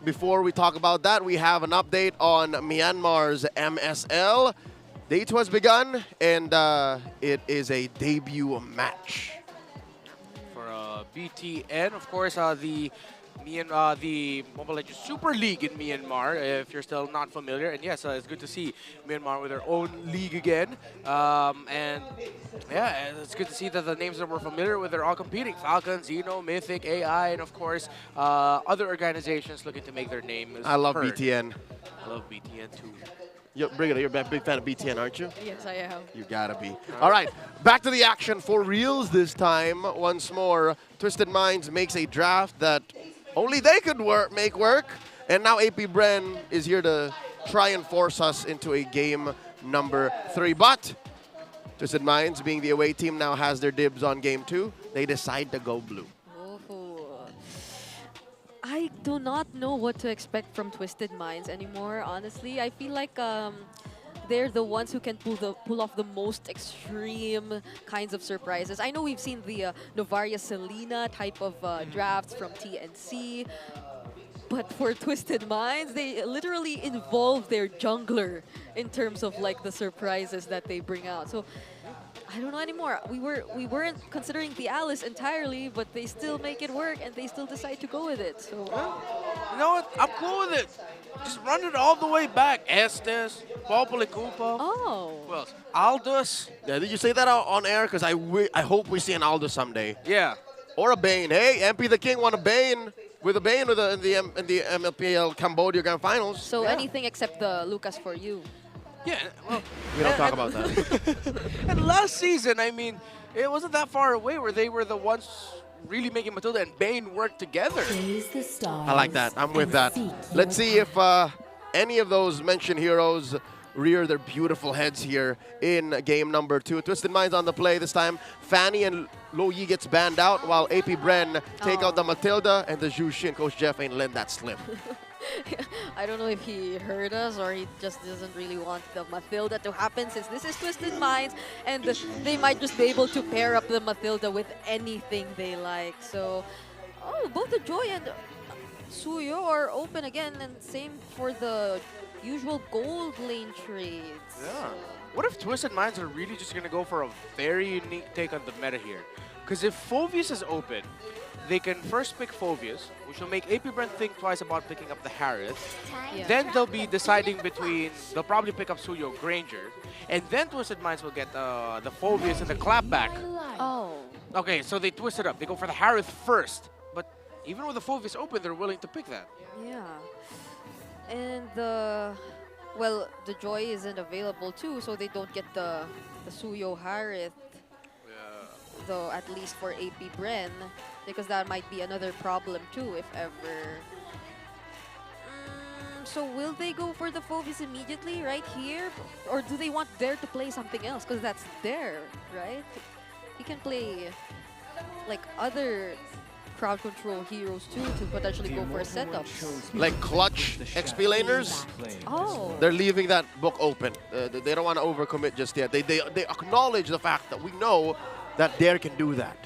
Before we talk about that, we have an update on Myanmar's MSL. Day 2 has begun, and it is a debut match. For BTN, of course, the Mobile Legends Super League in Myanmar, if you're still not familiar. And yes, it's good to see Myanmar with their own league again. And yeah, it's good to see that the names that we're familiar with are all competing. Falcon, Xeno, Mythic, AI, and of course, other organizations looking to make their name heard. I love BTN. I love BTN too. Brigitte, you're a big fan of BTN, aren't you? Yes, I am. You gotta be. All right, back to the action for reals this time. Once more, Twisted Minds makes a draft that only they could make work. And now AP.Bren is here to try and force us into a game number 3. But Twisted Minds, being the away team, now has their dibs on game 2. They decide to go blue. I do not know what to expect from Twisted Minds anymore, honestly. I feel like they're the ones who can pull off the most extreme kinds of surprises. I know we've seen the Novaria Selena type of drafts from TNC, but for Twisted Minds, they literally involve their jungler in terms of like the surprises that they bring out. So I don't know anymore. We weren't considering the Alice entirely, but they still make it work and they still decide to go with it. So you know what? I'm cool with it. Just run it all the way back. Estes, Popolikupa. Oh. Who else? Aldous. Yeah, did you say that on air? Because I hope we see an Aldous someday. Yeah. Or a Bane. Hey, MP the King won a Bane with a Bane in the MLPL Cambodia Grand Finals. So anything except the Lucas for you. Yeah, well, we don't talk about that. And last season, I mean, it wasn't that far away where they were the ones really making Matilda and Bane work together. I like that. I'm with that. Let's see if any of those mentioned heroes rear their beautiful heads here in game number 2. Twisted Minds on the play this time. Fanny and Lo Yi gets banned out while AP.Bren take out the Matilda, and the Zhu Xin. Coach Jeff ain't let that slip. I don't know if he heard us or he just doesn't really want the Matilda to happen, since this is Twisted Minds and they might just be able to pair up the Matilda with anything they like. So, both the Joy and Suyo are open again, and same for the usual gold lane trades. Yeah. What if Twisted Minds are really just going to go for a very unique take on the meta here? Because if Phoveus is open, they can first pick Phoveus, which will make AP.Bren think twice about picking up the Harith. Yeah. Then they'll be deciding between, they'll probably pick up Suyo Granger, and then Twisted Minds will get the Phoveus and the Clapback. Oh. Okay, so they twist it up. They go for the Harith first, but even with the Phoveus open, they're willing to pick that. Yeah. And the Joy isn't available too, so they don't get the Suyo Harith. Though at least for AP.Bren, because that might be another problem too if ever. So will they go for the Phoveus immediately right here? Or do they want Dare to play something else? Because that's Dare, right? He can play like other crowd control heroes too to potentially go for setups. Like clutch XP laners, Oh. they're leaving that book open. They don't want to overcommit just yet. They acknowledge the fact that we know that Dare can do that.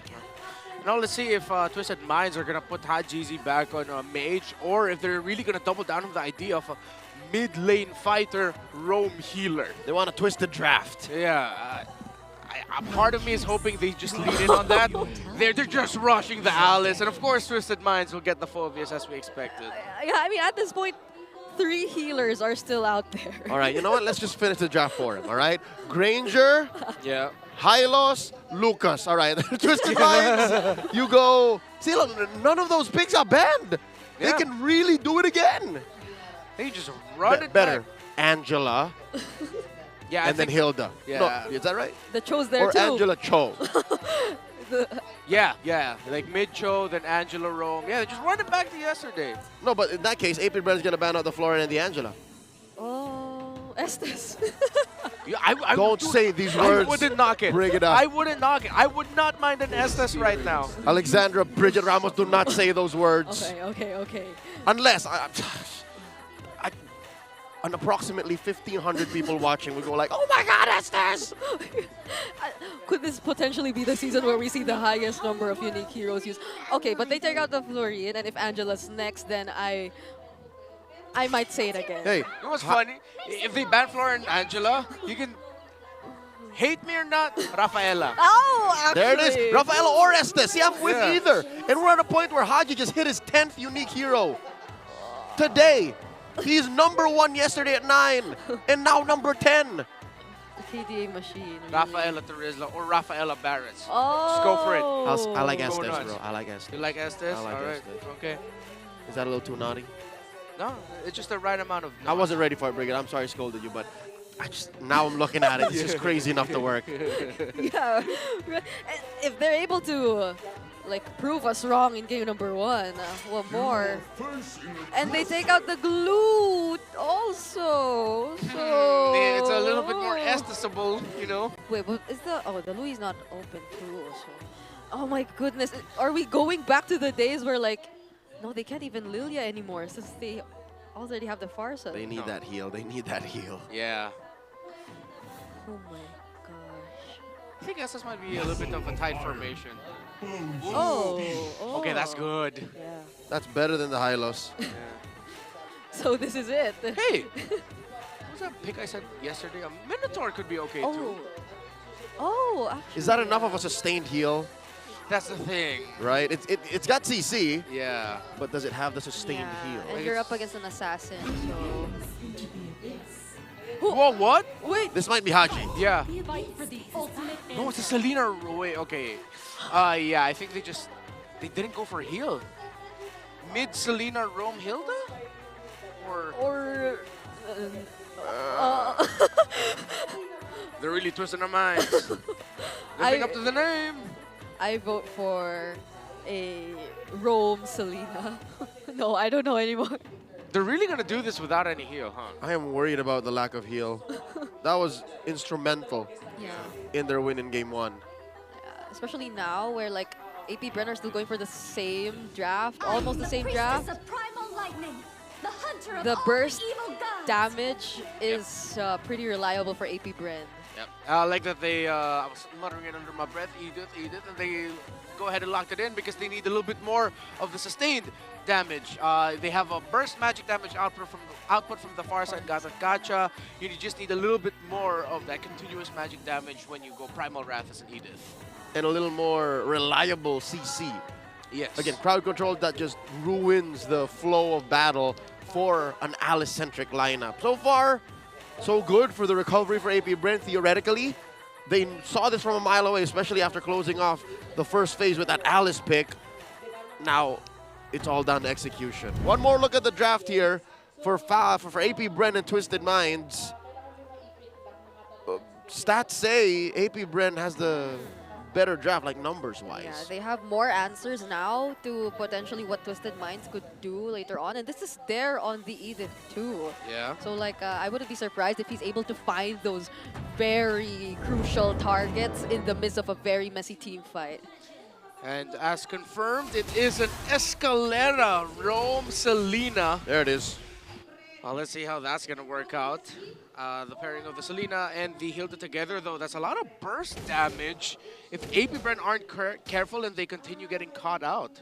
Now let's see if Twisted Minds are going to put Hajizi back on Mage, or if they're really going to double down on the idea of a mid-lane fighter, roam healer. They want a twisted draft. Yeah. A part of me is hoping they just lean in on that. They're just rushing the Alice, and of course Twisted Minds will get the Phoveus as we expected. Yeah, I mean, at this point, 3 healers are still out there. All right, you know what? Let's just finish the draft for him, all right? Granger, Yeah. Hylos, Lucas. All right, Twisted Minds, you go. See, look, none of those picks are banned. They Yeah. can really do it again. They just run it Better. back. Angela, Yeah, and then Hilda. Yeah. No, is that right? The Cho's there Or too. Angela Cho. Yeah. Like mid-Cho, then Angela roam. Yeah, just run it back to yesterday. No, but in that case, AP.Bren is going to ban out the Florian and the Angela. Oh, Estes. Yeah, I Don't say these words. I wouldn't knock it. Bring it up. I wouldn't knock it. I would not mind an Estes right now. Alexandra, Bridget Ramos, do not say those words. Okay. Unless an approximately 1,500 people watching will go like, oh my God, Estes! Could this potentially be the season where we see the highest number of unique heroes used? Okay, but they take out the Florian, and if Angela's next, then I might say it again. Hey, You know what's funny? If they ban Flora and Angela, you can hate me or not, Rafaela. Oh, actually. there it is. Rafaela or Estes. Yeah, I'm with Yeah. either. And we're at a point where Haji just hit his 10th unique hero. Today. He's #1 yesterday at 9. And now #10. The KDA machine. really. Rafaela Terizla or Rafaela Barretts. Oh. Just go for it. I like Go Estes, nuts. bro. I like Estes. You like Estes? I like All right. Estes. Okay. Is that a little too naughty? No, it's just the right amount of. I wasn't ready for it, Brigid. I'm sorry I scolded you, but now I'm looking at it. It's just crazy enough to work. Yeah. If they're able to like prove us wrong in game #1, what more? And they take out the glue also. So Yeah, it's a little bit more Estesable, you know. Wait, but is the Louis not open too? Also. Oh my goodness, are we going back to the days where like, no, they can't even Lilia anymore since they already have the Farsa. They need that heal. They need that heal. Yeah. Oh my gosh. I think Estes might be a little bit of a tight formation. Oh. Okay, that's good. Yeah. That's better than the Hylos. So this is it. Hey, what was that pick I said yesterday? A Minotaur could be okay too. Oh, actually. Is that enough of a sustained heal? That's the thing. Right? It's got CC, Yeah. but does it have the sustained heal? And you're up against an assassin, so. Whoa, what? Wait. This might be Haji. Yeah. For the ultimate No, it's a Selena. Wait, okay. Yeah, I think they didn't go for a heal. Mid Selena roam Hilda? Or they're really twisting their minds. Living up to the name. I vote for a Rome Selena. No, I don't know anymore. They're really gonna do this without any heal, huh? I am worried about the lack of heal. That was instrumental in their win in game 1. Especially now where like AP.Bren are still going for the same draft, almost the same draft. The burst damage is pretty reliable for AP.Bren. Yep. I like that they, I was muttering it under my breath, Edith, and they go ahead and locked it in because they need a little bit more of the sustained damage. They have a burst magic damage output from the far side Gacha. You just need a little bit more of that continuous magic damage when you go Primal Wrath as an Edith. and a little more reliable CC. Yes. Again, crowd control that just ruins the flow of battle for an Alice-centric lineup. So far, so good for the recovery for AP.Bren. Theoretically, they saw this from a mile away, especially after closing off the first phase with that Alice pick. Now, it's all down to execution. One more look at the draft here for AP.Bren and Twisted Minds. Stats say AP.Bren has the better draft, like numbers-wise. Yeah, they have more answers now to potentially what Twisted Minds could do later on. And this is there on the Edith too. Yeah. So like, I wouldn't be surprised if he's able to find those very crucial targets in the midst of a very messy team fight. And as confirmed, it is an Escalera Rome Selena. There it is. Let's see how that's going to work out. The pairing of the Selena and the Hilda together, though, that's a lot of burst damage if AP.Bren aren't careful and they continue getting caught out.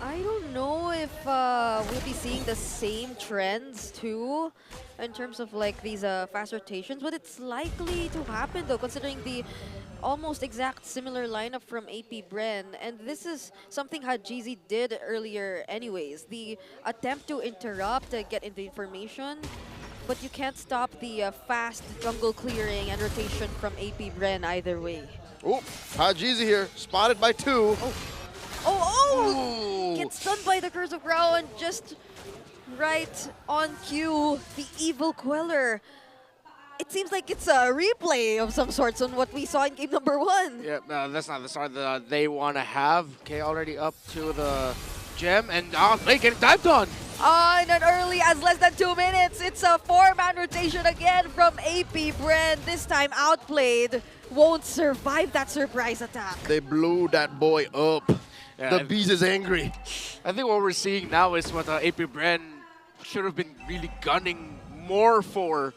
I don't know if we'll be seeing the same trends too in terms of like these fast rotations, but it's likely to happen though, considering the almost exact similar lineup from AP.Bren. And this is something Hajizi did earlier anyways. The attempt to interrupt, get in the information, but you can't stop the fast jungle clearing and rotation from AP.Bren either way. Oh, Hajizi here, spotted by 2. Oh! Gets stunned by the Curse of Grau and just right on cue, the Evil Queller. It seems like it's a replay of some sorts on what we saw in game number 1. Yeah, that's not the start that they want to have. Okay, already up to the gem, and they getting dived on. And then early as less than 2 minutes, it's a 4-man rotation again from AP.Bren. This time outplayed, won't survive that surprise attack. They blew that boy up. Yeah, the Beast is angry. I think what we're seeing now is what AP.Bren should have been really gunning more for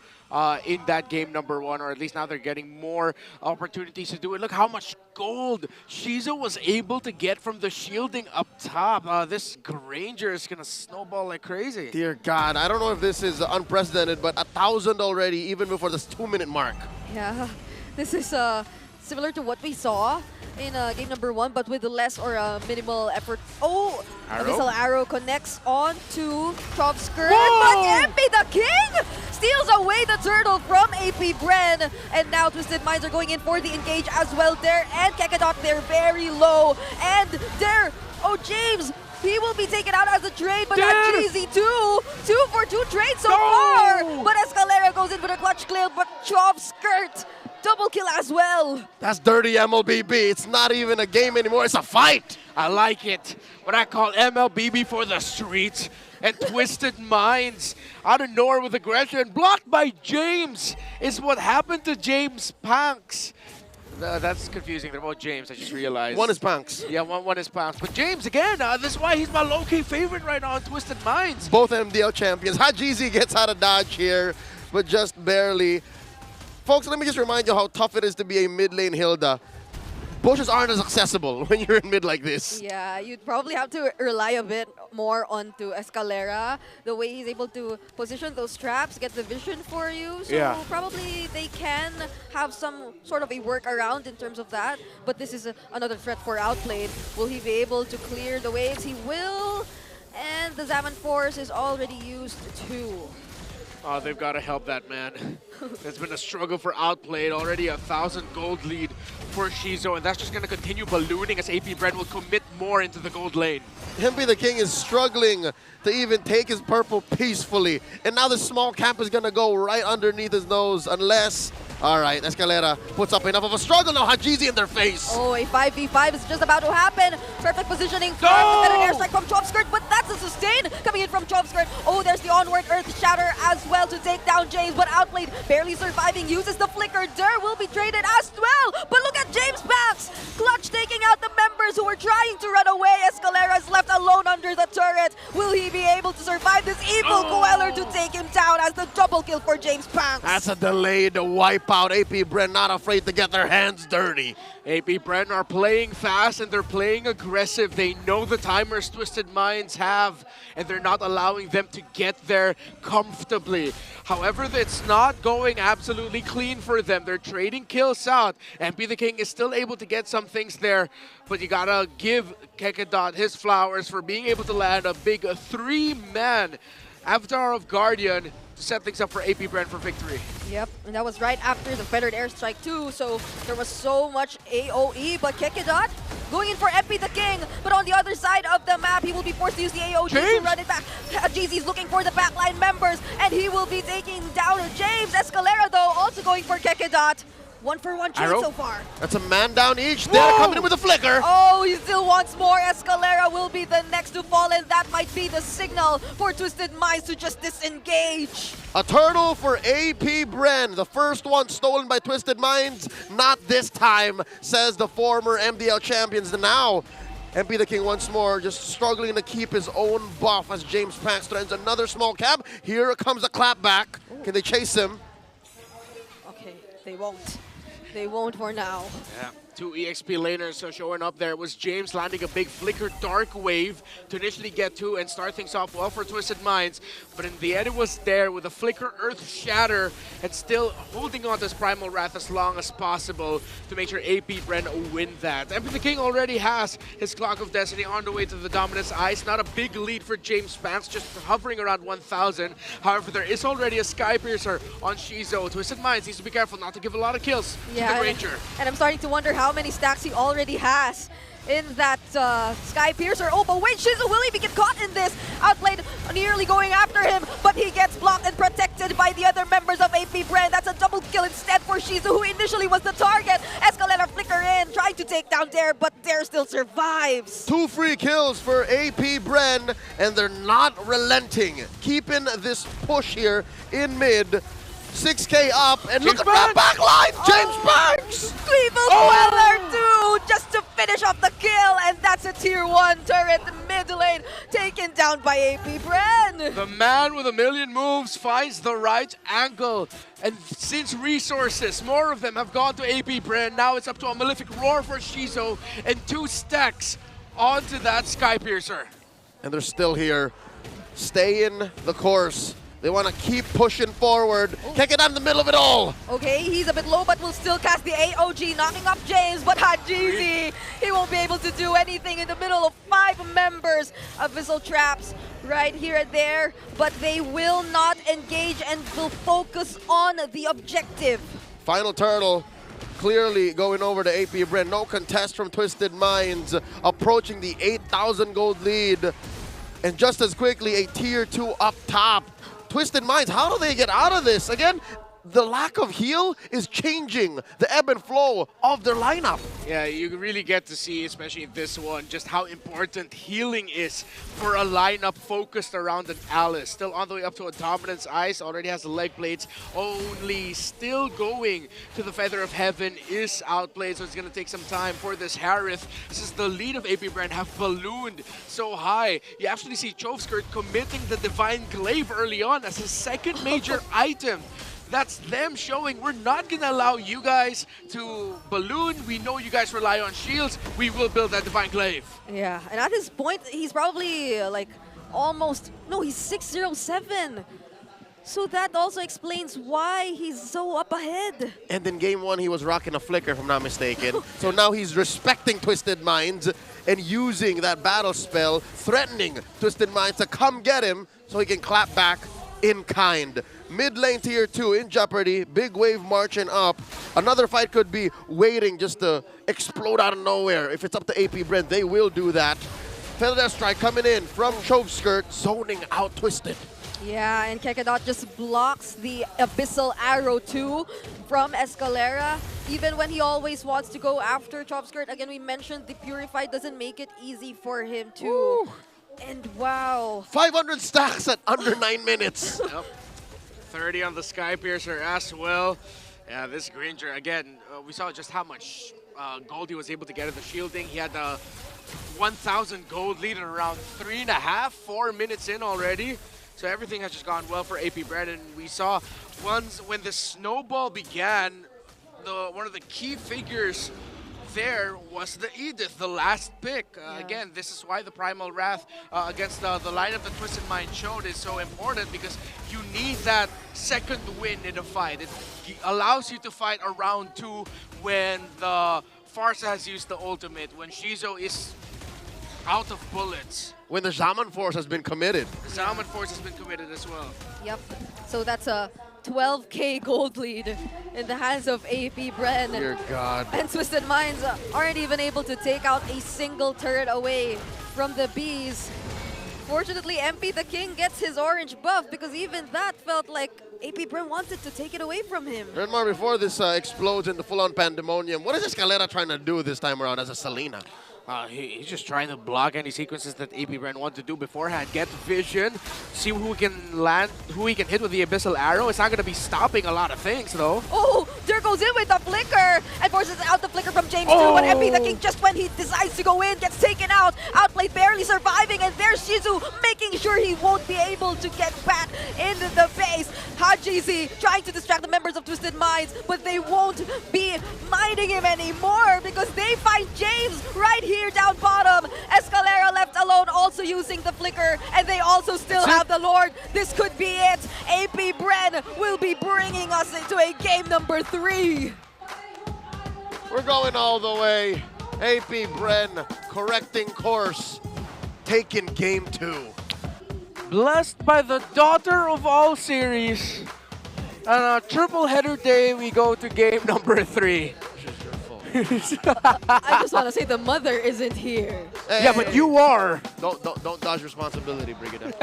in that game number 1, or at least now they're getting more opportunities to do it. Look how much gold Shizo was able to get from the shielding up top. This Granger is going to snowball like crazy. Dear God, I don't know if this is unprecedented, but 1,000 already, even before this 2-minute mark. Yeah, this is similar to what we saw in game number 1, but with less or minimal effort. Oh, a missile arrow connects on to Trovskirt, but MP the King steals away the turtle from AP.Bren, and now Twisted Minds are going in for the engage as well there, and Kekadot, they're very low, and there, oh James, he will be taken out as a trade, but not Cheesy too. 2 for 2 trades so far, but Escalera goes in with a clutch kill, but Trovskirt double kill as well. That's dirty MLBB. It's not even a game anymore. It's a fight. I like it. What I call MLBB for the streets. And Twisted Minds out of nowhere with aggression. Blocked by James is what happened to James Panks. That's confusing. They're both James, I just realized. One is Panks. Yeah, one is Panks. But James, again, this is why he's my low-key favorite right now on Twisted Minds. Both MDL champions. Hajizi gets out of dodge here, but just barely. Folks, let me just remind you how tough it is to be a mid-lane Hilda. Bushes aren't as accessible when you're in mid like this. Yeah, you'd probably have to rely a bit more onto Escalera, the way he's able to position those traps, get the vision for you. So probably they can have some sort of a workaround in terms of that. But this is another threat for Outplayed. Will he be able to clear the waves? He will. And the Zaman Force is already used too. Oh, they've got to help that man. It's been a struggle for Outplayed. Already 1,000 gold lead for Shizo, and that's just going to continue ballooning as AP.Bren will commit more into the gold lane. Hempy the King is struggling to even take his purple peacefully. And now the small camp is going to go right underneath his nose unless... All right, Escalera puts up enough of a struggle. Now Hajizi in their face. Oh, a 5v5 is just about to happen. Perfect positioning for an airstrike from Trovskirt, but that's a sustain coming in from Trovskirt. Oh, there's the onward Earth Shatter as well to take down James, but Outplayed barely surviving, uses the flicker. Der will be traded as well, but look at James Banks. Clutch taking out the members players who were trying to run away. Escalera is left alone under the turret. Will he be able to survive this evil Queller to take him down as the double kill for James Panks? That's a delayed wipeout. AP.Bren not afraid to get their hands dirty. AP.Bren are playing fast and they're playing aggressive. They know the timers Twisted Minds have, and they're not allowing them to get there comfortably. However, it's not going absolutely clean for them. They're trading kills out. MP the King is still able to get some things there, but you gotta give Kekedot his flowers for being able to land a big 3-man Avatar of Guardian to set things up for AP.Bren for victory. Yep, and that was right after the feathered airstrike too, so there was so much AoE, but Kekedot going in for MP the King, but on the other side of the map, he will be forced to use the AoG to run it back. GZ's looking for the backline members, and he will be taking down James. Escalera, though, also going for Kekedot. 1-for-1 trade so far. That's a man down each. They're coming in with a flicker. Oh, he still wants more. Escalera will be the next to fall, and that might be the signal for Twisted Minds to just disengage. A turtle for AP.Bren. The first one stolen by Twisted Minds. Not this time, says the former MDL champions. And now, MP the King once more, just struggling to keep his own buff as James Panks threatens another small cab. Here comes a clapback. Can they chase him? Okay, they won't. They won't for now. Yeah. Two EXP laners so showing up there was James landing a big flicker dark wave to initially get to and start things off well for Twisted Minds, but in the end it was there with a flicker earth shatter and still holding on to his primal wrath as long as possible to make sure AP.Bren win that. MP the King already has his clock of destiny on the way to the dominance ice. Not a big lead for James Panks, just hovering around 1,000. However, there is already a Sky Piercer on Shizo. Twisted Minds needs to be careful not to give a lot of kills to the Ranger. And I'm starting to wonder how many stacks he already has in that Sky Piercer. Oh, but wait, Shizu will even get caught in this. Outplayed, nearly going after him, but he gets blocked and protected by the other members of AP.Bren. That's a double kill instead for Shizu, who initially was the target. Escalera flicker in, trying to take down Dare, but Dare still survives. 2 free kills for AP.Bren, and they're not relenting. Keeping this push here in mid. 6K up, and look at that backline! James Panks! Evil Queller too, just to finish off the kill, and that's a tier 1 turret mid lane taken down by AP.Bren. The man with a million moves finds the right angle, and since resources, more of them have gone to AP.Bren, now it's up to a Malefic Roar for Shizo and 2 stacks onto that Sky Piercer. And they're still here. Stay in the course. They want to keep pushing forward. Can't get out in the middle of it all. Okay, he's a bit low, but will still cast the AOG, knocking off James, but Hajizi, he won't be able to do anything in the middle of 5 members of Vissel Traps right here and there, but they will not engage and will focus on the objective. Final turtle clearly going over to AP.Bren. No contest from Twisted Minds, approaching the 8,000 gold lead. And just as quickly, a tier 2 up top. Twisted Minds, how do they get out of this? Again, the lack of heal is changing the ebb and flow of their lineup. Yeah, you really get to see, especially in this one, just how important healing is for a lineup focused around an Alice. Still on the way up to a dominance ice, already has the leg plates, only still going to the Feather of Heaven, is outplayed, so it's going to take some time for this Harith. Since the lead of AP.Bren have ballooned so high, you actually see Chovskirt committing the Divine Glaive early on as his second major item. That's them showing we're not going to allow you guys to balloon. We know you guys rely on shields. We will build that Divine Glaive. Yeah, and at this point, he's probably like almost, no, he's 607. So that also explains why he's so up ahead. And in game 1, he was rocking a flicker, if I'm not mistaken. So now he's respecting Twisted Minds and using that battle spell, threatening Twisted Minds to come get him so he can clap back in kind. Mid lane tier 2 in jeopardy, big wave marching up. Another fight could be waiting just to explode out of nowhere. If it's up to AP.Bren, they will do that. Feather Strike coming in from Chovskirt, zoning out Twisted. Yeah, and Kekedot just blocks the Abyssal Arrow too from Escalera. Even when he always wants to go after Chovskirt, again, we mentioned the Purify doesn't make it easy for him too. Ooh. And wow. 500 stacks at under 9 minutes. Yep. 30 on the Sky Piercer as well. Yeah, this Granger, again, we saw just how much gold he was able to get in the shielding. He had the 1,000 gold lead in around 3.5, 4 minutes in already. So everything has just gone well for AP.Bren, and we saw when the snowball began, one of the key figures there was the Edith, the last pick. Again, this is why the Primal Wrath against the lineup that Twisted Mind showed is so important, because you need that second win in a fight. It allows you to fight around 2 when the Farsa has used the ultimate, when Shizo is out of bullets. When the Zaman Force has been committed. The Zaman Force has been committed as well. Yep. So that's a 12K gold lead in the hands of AP.Bren. Dear God. And Twisted Minds aren't even able to take out a single turret away from the Bees. Fortunately, MP the King gets his orange buff, because even that felt like AP.Bren wanted to take it away from him. Renmar, before this explodes into full-on pandemonium, what is Escalera trying to do this time around as a Selena? He's just trying to block any sequences that AP.Bren wanted to do beforehand. Get vision, see who can land, who he can hit with the Abyssal Arrow. It's not going to be stopping a lot of things, though. Oh, there goes in with the flicker and forces out the flicker from James too. And MP the King, just when he decides to go in, gets taken out. Outplayed, barely surviving, and there's Shizu making sure he won't be able to get back into the base. Hajizi trying to distract the members of Twisted Minds, but they won't be minding him anymore because they find James right here down bottom. Escalera left alone, also using the flicker, and they also still have the Lord. This could be it. AP.Bren will be bringing us into a game number 3. We're going all the way. AP.Bren correcting course, taking game 2. Blessed by the daughter of all series. On a triple header day, we go to game number 3. I just want to say the mother isn't here. Hey, yeah, but you are. Don't dodge responsibility, Brigida.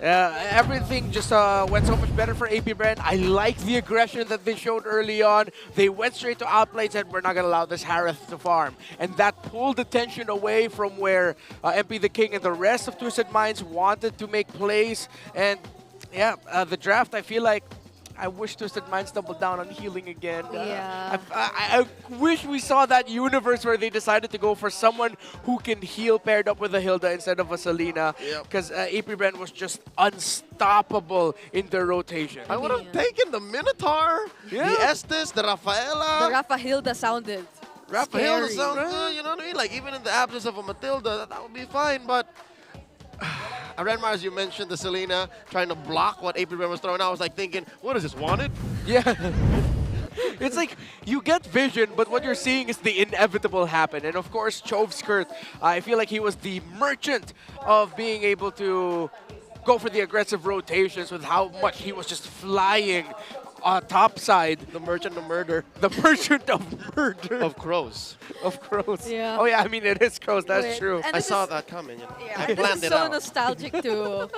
Everything just went so much better for AP.Bren. I like the aggression that they showed early on. They went straight to outplay and said, we're not going to allow this Harith to farm. And that pulled attention away from where MP the King and the rest of Twisted Minds wanted to make plays. And yeah, the draft, I feel like, I wish Twisted Minds doubled down on healing again. Yeah. I wish we saw that universe where they decided to go for someone who can heal paired up with a Hilda instead of a Selena. Because AP.Bren was just unstoppable in their rotation. I would have taken the Minotaur, the Estes, the Rafaela. The Rafa Hilda sounded Rafaela scary. sounds good, you know what I mean? Like, even in the absence of a Matilda, that would be fine, but... Renmar, as you mentioned, the Selena trying to block what AP.Bren was throwing out. I was like thinking, what is this, wanted? Yeah. It's like you get vision, but what you're seeing is the inevitable happen. And of course, Chovskirt, I feel like he was the merchant of being able to go for the aggressive rotations with how much he was just flying top side. The merchant of murder. The merchant of murder. Of crows. Of crows. Yeah. Oh yeah, I mean it is crows, that's true. And I this saw is- that coming. You know? Yeah, I this planned is it so out. nostalgic too.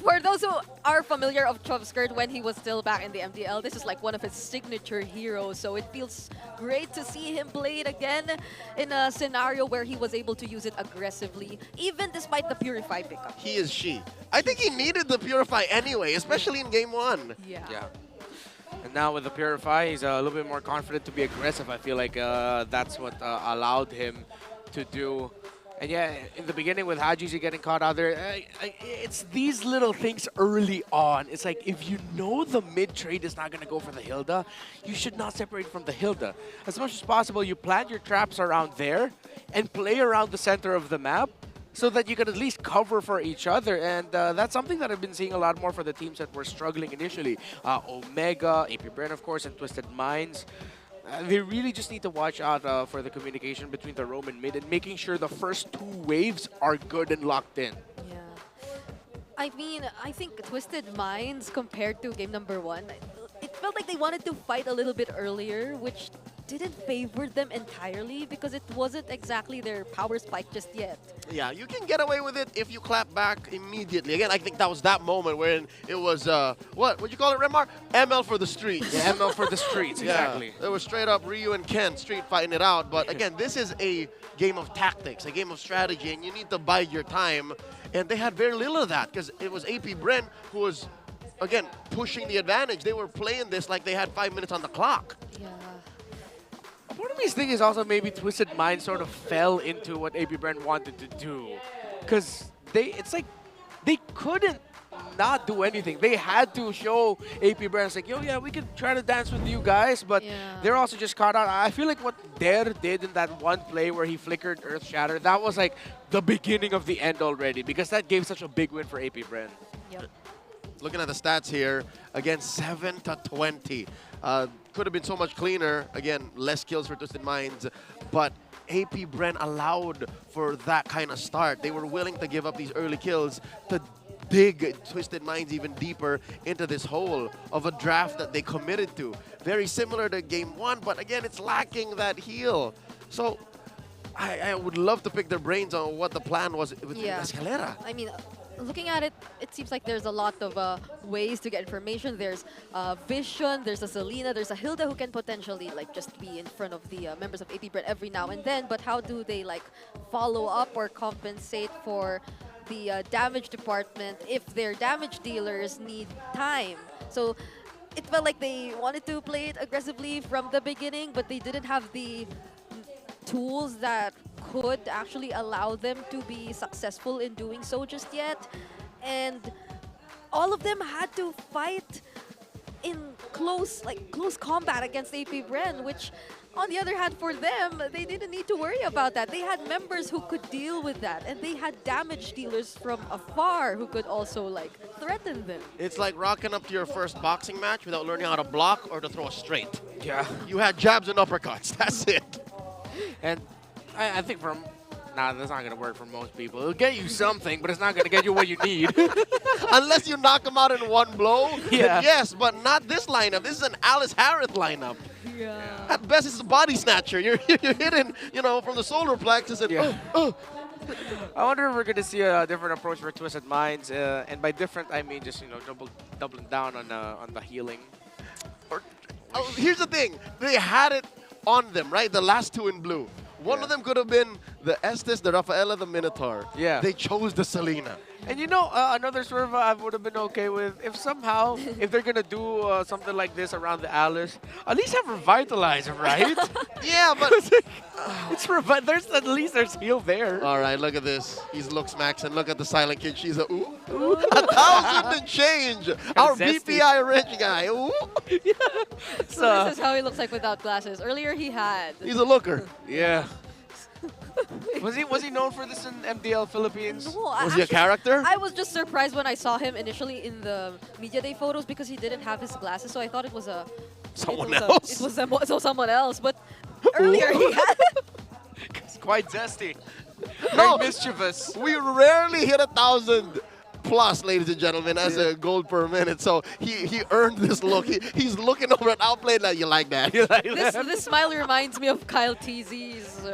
For those who are familiar of Chovskirt when he was still back in the MDL, this is like one of his signature heroes. So it feels great to see him play it again in a scenario where he was able to use it aggressively, even despite the Purify pickup. He is she. I think he needed the Purify anyway, especially in game 1. Yeah. And now with the Purify, he's a little bit more confident to be aggressive. I feel like that's what allowed him to do. And yeah, in the beginning with Hajizi getting caught out there, it's these little things early on. It's like, if you know the mid-trade is not going to go for the Hilda, you should not separate from the Hilda. As much as possible, you plant your traps around there and play around the center of the map, so that you can at least cover for each other. And that's something that I've been seeing a lot more for the teams that were struggling initially. Omega, AP.Bren, of course, and Twisted Minds. They really just need to watch out for the communication between the roam and mid and making sure the first 2 waves are good and locked in. Yeah. I mean, I think Twisted Minds compared to game number 1, it felt like they wanted to fight a little bit earlier, which didn't favor them entirely because it wasn't exactly their power spike just yet. Yeah, you can get away with it if you clap back immediately. Again, I think that was that moment when it was, what'd you call it, Renmar? ML for the streets. Yeah, ML for the streets, exactly. Yeah, it was straight up Ryu and Ken street fighting it out. But again, this is a game of tactics, a game of strategy, and you need to bide your time. And they had very little of that because it was AP.Bren who was, again, pushing the advantage. They were playing this like they had 5 minutes on the clock. Yeah. Part of me is thinking is also maybe Twisted Mind sort of fell into what AP.Bren wanted to do. Because it's like they couldn't not do anything. They had to show AP.Bren, it's like, yo, yeah, we can try to dance with you guys, but they're also just caught out. I feel like what Dare did in that one play where he flickered Earth Shatter, that was like the beginning of the end already, because that gave such a big win for AP.Bren. Yep. Looking at the stats here, again, 7-20. Could have been so much cleaner. Again, less kills for Twisted Minds, but AP.Bren allowed for that kind of start. They were willing to give up these early kills to dig Twisted Minds even deeper into this hole of a draft that they committed to. Very similar to Game 1, but again, it's lacking that heal. So I would love to pick their brains on what the plan was with Escalera. I mean, looking at it, it seems like there's a lot of ways to get information. There's Vision, there's a Selena, there's a Hilda who can potentially like just be in front of the members of AP.Bren every now and then. But how do they like follow up or compensate for the damage department if their damage dealers need time? So it felt like they wanted to play it aggressively from the beginning, but they didn't have the tools that could actually allow them to be successful in doing so just yet. And all of them had to fight in close combat against AP.Bren, which on the other hand, for them, they didn't need to worry about that. They had members who could deal with that, and they had damage dealers from afar who could also like threaten them. It's like rocking up to your first boxing match without learning how to block or to throw a straight. Yeah. You had jabs and uppercuts. That's it. And I think that's not going to work for most people. It'll get you something, but it's not going to get you what you need. Unless you knock them out in one blow. Yeah. Yes, but not this lineup. This is an Alice Harris lineup. Yeah. At best, it's a body snatcher. You're hitting, from the solar plexus and I wonder if we're going to see a different approach for Twisted Minds. And by different, I mean just, doubling down on the healing. Here's the thing. They had it on them, right? The last two in blue. One of them could have been the Estes, the Rafaela, the Minotaur. Yeah. They chose the Selena. And another swerve I would have been okay with if somehow, if they're going to do something like this around the Alice, at least have Revitalizer, right? Yeah, but... at least there's heal there. All right, look at this. He's looks Max, and look at the Silent Kid. She's a 1,000 and change. Our BPI rich guy. Ooh. So this is how he looks like without glasses. Earlier he had. He's a looker. Yeah. Was he known for this in MPL Philippines? No, was he a character? I was just surprised when I saw him initially in the media day photos because he didn't have his glasses, so I thought it was someone else. It was someone else, but earlier he had. It's quite zesty. No, very mischievous. We rarely hit 1,000 plus, ladies and gentlemen, as a gold per minute. So he earned this look. He's looking over at Outplay like, you like that. This smile reminds me of Kyle TZ's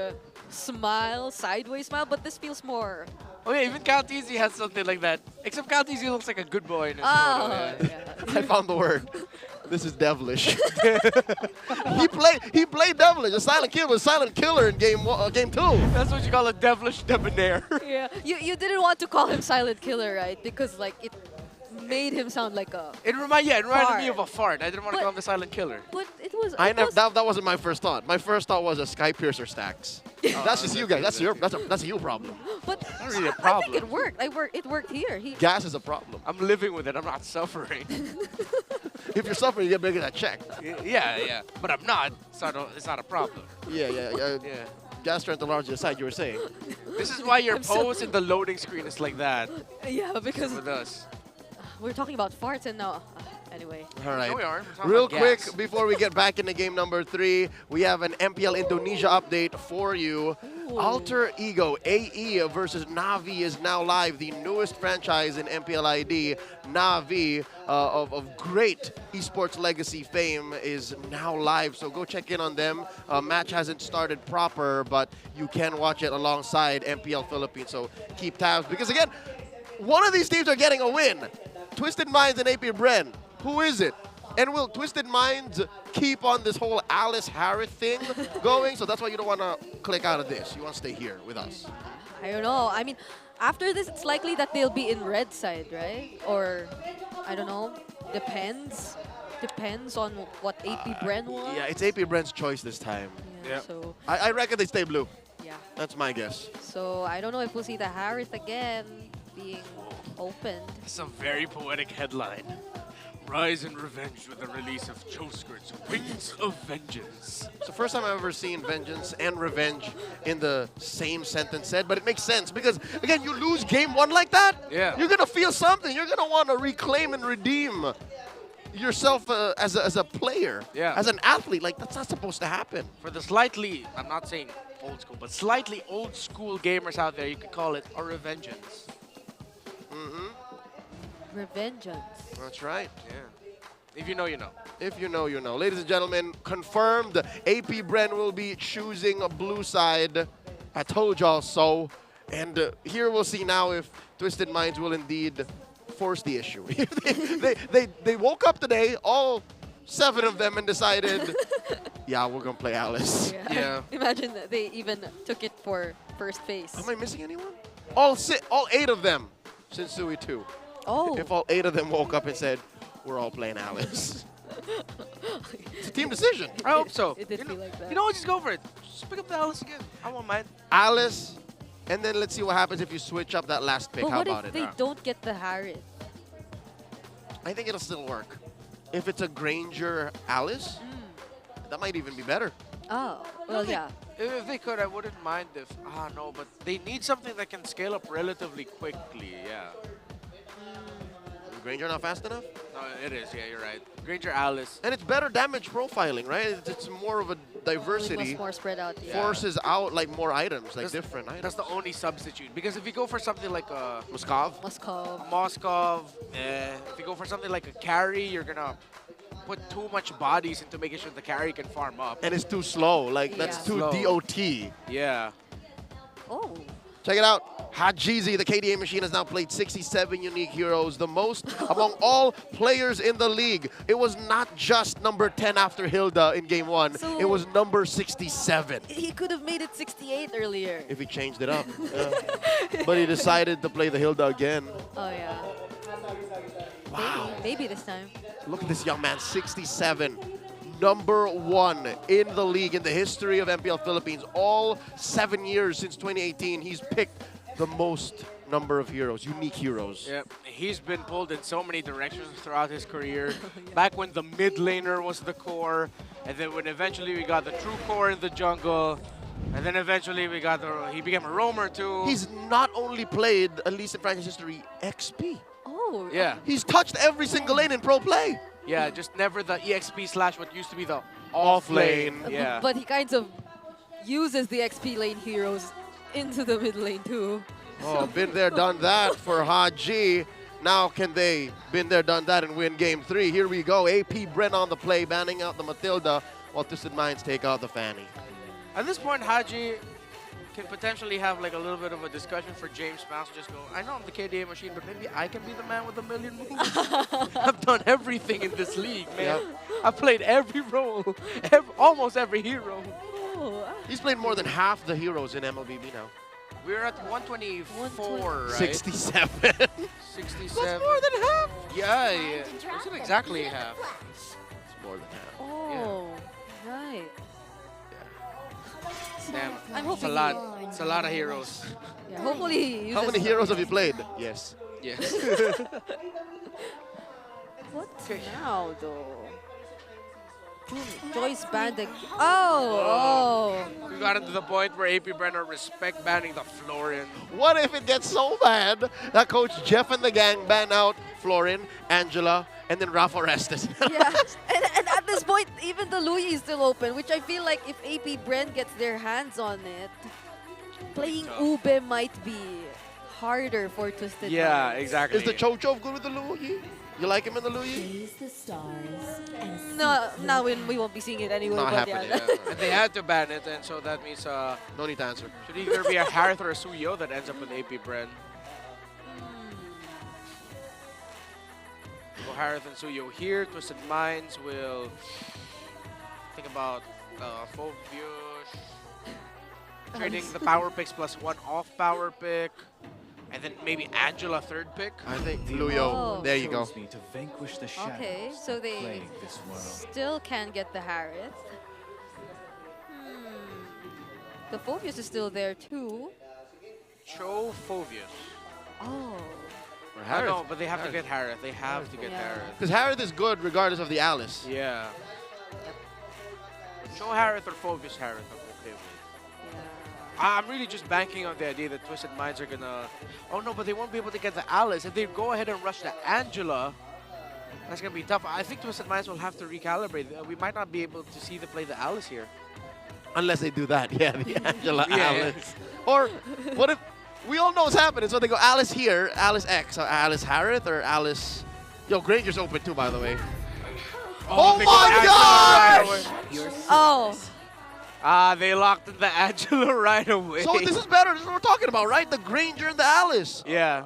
smile, sideways smile, but this feels more... Oh yeah, even Cal TZ has something like that. Except Cal TZ looks like a good boy in his photo. Yeah. I found the word. This is devilish. he played devilish. A silent kid was silent killer in game 2. That's what you call a devilish debonair. Yeah, you didn't want to call him silent killer, right? Because like it made him sound like a... It reminded me of a fart. I didn't want to call him the silent killer. But it was... That wasn't my first thought. My first thought was a Sky Piercer stacks. That's just you guys. That's a you problem. But not really a problem. I think it worked. It worked here. Gas is a problem. I'm living with it. I'm not suffering. If you're suffering, you get bigger that check. Yeah. But I'm not. It's not a problem. Yeah. Gastroenterology aside, you were saying. This is why your pose in the loading screen is like that. Yeah, because with us. We're talking about farts and now. Anyway. All right. No, we aren't. Real quick, before we get back into game number 3, we have an MPL Indonesia update for you. Ooh. Alter Ego AE versus Navi is now live. The newest franchise in MPL ID. Navi, of great esports legacy fame, is now live. So go check in on them. Match hasn't started proper, but you can watch it alongside MPL Philippines. So keep tabs because, again, one of these teams are getting a win. Twisted Minds and AP.Bren. Who is it? And will Twisted Minds keep on this whole Alice Harris thing going? So that's why you don't want to click out of this. You want to stay here with us. I don't know. I mean, after this, it's likely that they'll be in red side, right? Or, I don't know. Depends on what AP.Bren wants. Yeah, it's AP.Bren's choice this time. Yeah. Yeah. So I reckon they stay blue. yeah. That's my guess. So I don't know if we'll see the Harith again being opened. It's a very poetic headline. Rise in revenge with the release of Choskirt's Wings of Vengeance. It's the first time I've ever seen vengeance and revenge in the same sentence said, but it makes sense because, again, you lose game 1 like that, Yeah. you're going to feel something. You're going to want to reclaim and redeem yourself as a player, Yeah. as an athlete. Like, that's not supposed to happen. For the slightly, I'm not saying old school, but slightly old school gamers out there, you could call it a revengeance. Revengeance. That's right. Yeah. If you know, you know. If you know, you know. Ladies and gentlemen, confirmed, AP.Bren will be choosing a blue side. I told y'all so. And here we'll see now if Twisted Minds will indeed force the issue. they woke up today, all 7 of them, and decided, yeah, we're going to play Alice. Yeah. Imagine that they even took it for first phase. Am I missing anyone? All 8 of them since Sui 2. Oh. If all 8 of them woke up and said, we're all playing Alice. It's a team decision. I hope so. It did You feel know, like that. you know what? Just go for it. Just pick up the Alice again. I won't mind. Alice, and then let's see what happens if you switch up that last pick. But How what about if it? they don't get the Harith? I think it'll still work. If it's a Granger Alice, that might even be better. Oh, well, yeah. If they could, I wouldn't mind if... no, but they need something that can scale up relatively quickly, yeah. Granger not fast enough? No, it is, yeah, you're right. Granger Alice. And it's better damage profiling, right? It's more of a diversity. Much more spread out. Yeah. Forces out like more items, like different items. That's the only substitute. Because if you go for something like a Moskov? Moskov, if you go for something like a carry, you're gonna put too much bodies into making sure the carry can farm up. And it's too slow. Like, that's too Slow. DOT. Yeah. Oh. Check it out. Hajizi, the KDA machine, has now played 67 unique heroes, the most among all players in the league. It was not just number 10 after Hilda in game 1. So it was number 67. He could have made it 68 earlier. If he changed it up. Yeah. But he decided to play the Hilda again. Oh, yeah. Wow. Maybe this time. Look at this young man, 67. Number 1 in the league in the history of MPL Philippines. All 7 years since 2018, he's picked the most number of heroes, unique heroes. Yeah, he's been pulled in so many directions throughout his career. Back when the mid laner was the core, and then when eventually we got the true core in the jungle, and then eventually we got he became a roamer too. He's not only played, at least in franchise history, XP. Oh. Yeah. He's touched every single lane in pro play. Yeah, just never the EXP / what used to be the off lane. Yeah. But he kind of uses the XP lane heroes into the mid lane too. Oh, been there, done that for Haji. Now can they been there, done that and win game 3? Here we go. AP.Bren on the play, banning out the Matilda, while Twisted Minds take out the Fanny. At this point, Haji can potentially have like a little bit of a discussion for James Mouse. Just go, I know I'm the KDA machine, but maybe I can be the man with a million moves. I've done everything in this league, man. Yep. I've played every role, almost every hero. He's played more than half the heroes in MLBB now. We're at 124, right? 67. 67. That's more than half. Yeah, yeah. Wasn't exactly half. It's more than half. Oh, right. Damn, I'm it's a hoping lot. It's a lot of heroes. Yeah, hopefully he uses How many heroes have you played? Yes. Yes. What now, though? Joyce banned again. Oh, We got into the point where AP.Bren are respect banning the Florin. What if it gets so bad that Coach Jeff and the gang ban out Florin, Angela, and then Rafa Orestes? yeah. And at this point, even the Louis is still open, which I feel like if AP.Bren gets their hands on it, playing Ube might be harder for Twisted Yeah, Minds. exactly. Is the Chochov good with the Louis? You like him in the Louis? Gaze the stars and No, now we won't be seeing it anyway. Not but happening. yeah. And they had to ban it, and so that means No need to answer. should either be a Harith or a Suyo that ends up with AP.Bren. Go Harith and Suyo here. Twisted Minds will think about Fovius. Trading the power picks +1 off power pick. And then maybe Angela 3rd pick. I think Luyo. There you go. Me to vanquish the shadows Okay, so they plague this world. still can get the Harith. The Phobius is still there too. Cho Phobius. Oh. Or I Harith. know, but they have to get Harith. They have to get Yeah. Harith. Because Harith is good regardless of the Alice. Yeah. Cho Harith or Phobius Harith, I'm okay with. I'm really just banking on the idea that Twisted Minds are gonna... Oh no, but they won't be able to get the Alice. If they go ahead and rush the Angela, that's gonna be tough. I think Twisted Minds will have to recalibrate. We might not be able to see them play the Alice here. Unless they do that, yeah, the Angela Yeah, Alice. Or what if we all know what's happening? So they go Alice here, Alice X, or Alice Harith, or Alice. Yo, Granger's open too, by the way. Oh they go my Angela gosh! right away. Oh. They locked in the Angela right away. So this is better. This is what we're talking about, right? The Granger and the Alice. Yeah.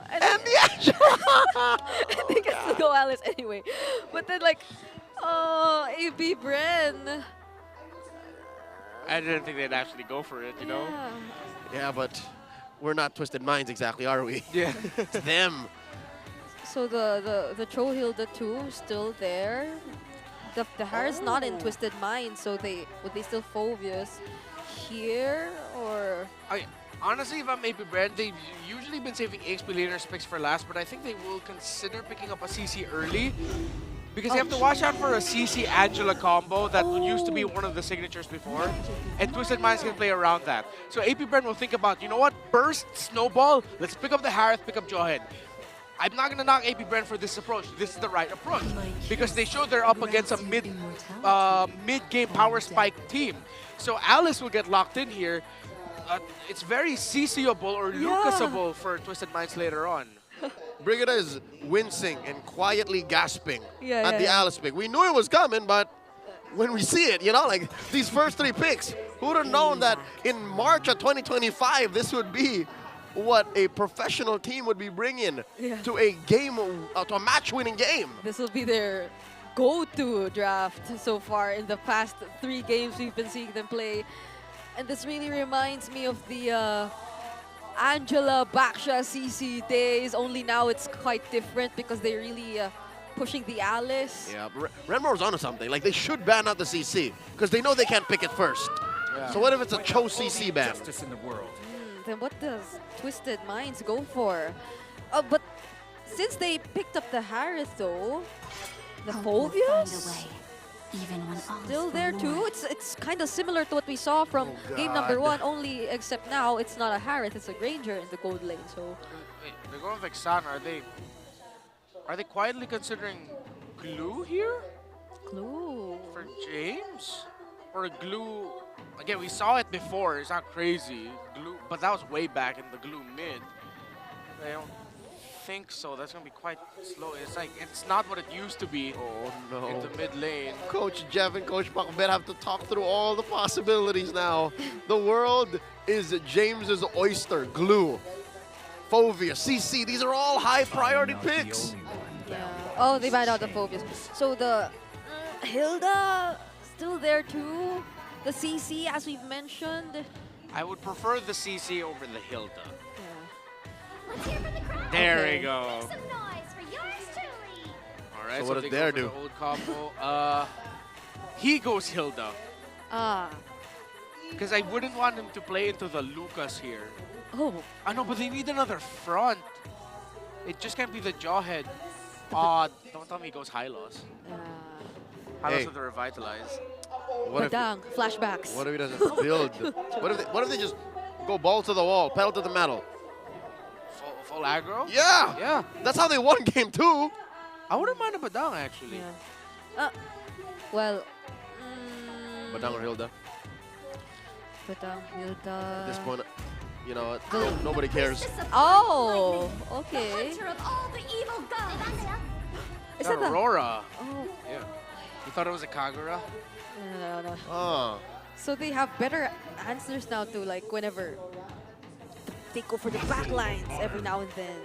And the Angela. They can still go Alice anyway. But then like, oh, AP.Bren. I didn't think they'd actually go for it, you know? Yeah, but we're not Twisted Minds exactly, are we? Yeah. It's them. So the Trohilda too is still there. The Harris not in Twisted Minds, so would they still Phobius here or? Honestly, if I'm AP.Bren, they've usually been saving XP laner picks for last, but I think they will consider picking up a CC early. Because you have to watch out for a CC Angela combo that used to be one of the signatures before. And Twisted Minds can play around that. So AP.Bren will think about, you know what, burst, snowball, let's pick up the Harith, pick up Jawhead. I'm not going to knock AP.Bren for this approach. This is the right approach. Because they showed they're up against a mid-game power spike team. So Alice will get locked in here. It's very CC-able or Lucasable for Twisted Minds later on. Brigida is wincing and quietly gasping Yeah, at the Alice pick. We knew it was coming, but when we see it, you know, like these first 3 picks, who would have known that in March of 2025, this would be what a professional team would be bringing to a game, to a match-winning game. This will be their go-to draft so far in the past 3 games we've been seeing them play. And this really reminds me of the Angela Baksha CC days, only now it's quite different because they're really pushing the Alice. Yeah, Renmore's onto something. Like, they should ban out the CC because they know they can't pick it first. Yeah. So what if it's a Cho CC ban? Then what does Twisted Minds go for? But since they picked up the Harith though, the Phobius still there too. It's kind of similar to what we saw from game number 1, only except now it's not a Harith, it's a Granger in the gold lane. So Wait, they're going with Vexana. Are they quietly considering glue here? Glue for James? Or glue? Again, we saw it before. It's not crazy. Glue, but that was way back in the glue mid. I don't think so. That's gonna be quite slow. It's like it's not what it used to be. Oh no! In the mid lane. Coach Jeff and Coach Pakbet have to talk through all the possibilities now. The world is James's oyster. Glue, Phovia, CC. These are all high priority picks. yeah. Oh, they banned out the Phobius. So the Hilda still there too. The CC, as we've mentioned. I would prefer the CC over the Hilda. Let's hear from the crowd. There Okay. we go. Make some noise for yours truly. All right. So what they did go Dare for do? the old combo. He goes Hilda. Ah. Because I wouldn't want him to play into the Lucas here. Oh. I know, but they need another front. It just can't be the Jawhead. Don't tell me he goes Hylos. Hylos Hey. with the Revitalize. What if, Badang, flashbacks. what if he doesn't build? What if they just go ball to the wall, pedal to the metal? Full aggro? Yeah. Yeah. That's how they won game 2. I wouldn't mind a Badang, actually. Yeah. Well. Badang or Hilda? Badang, Hilda. At this point, you know, nobody cares. Oh, okay. Hunter of all the evil gods. Is that the Aurora. Oh. Yeah. You thought it was a Kagura? No. Oh. So they have better answers now to like whenever they go for the back lines every now and then.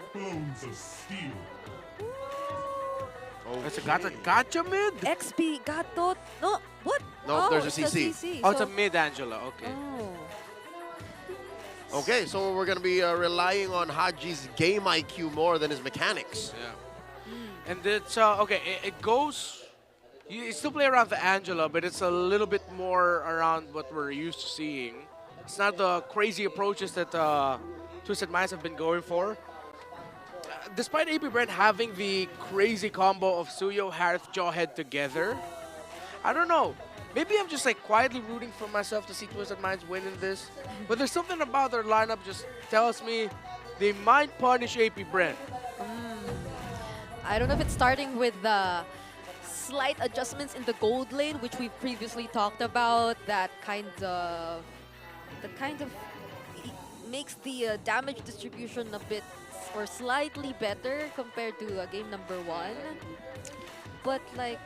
It's a gotcha mid? XP Gatot. No, what? No, there's a it's CC. Oh, it's so- a mid Angela. Okay. Oh. Okay, so we're going to be relying on Haji's game IQ more than his mechanics. Yeah. And it's, okay, it goes... You still play around the Angela, but it's a little bit more around what we're used to seeing. It's not the crazy approaches that Twisted Minds have been going for. Despite AP.Bren having the crazy combo of Suyo, Harith, Jawhead together, I don't know. Maybe I'm just like quietly rooting for myself to see Twisted Minds win in this. But there's something about their lineup just tells me they might punish AP.Bren. I don't know if it's starting with the slight adjustments in the gold lane, which we've previously talked about. That kind of makes the damage distribution a bit or slightly better compared to game number 1. But like,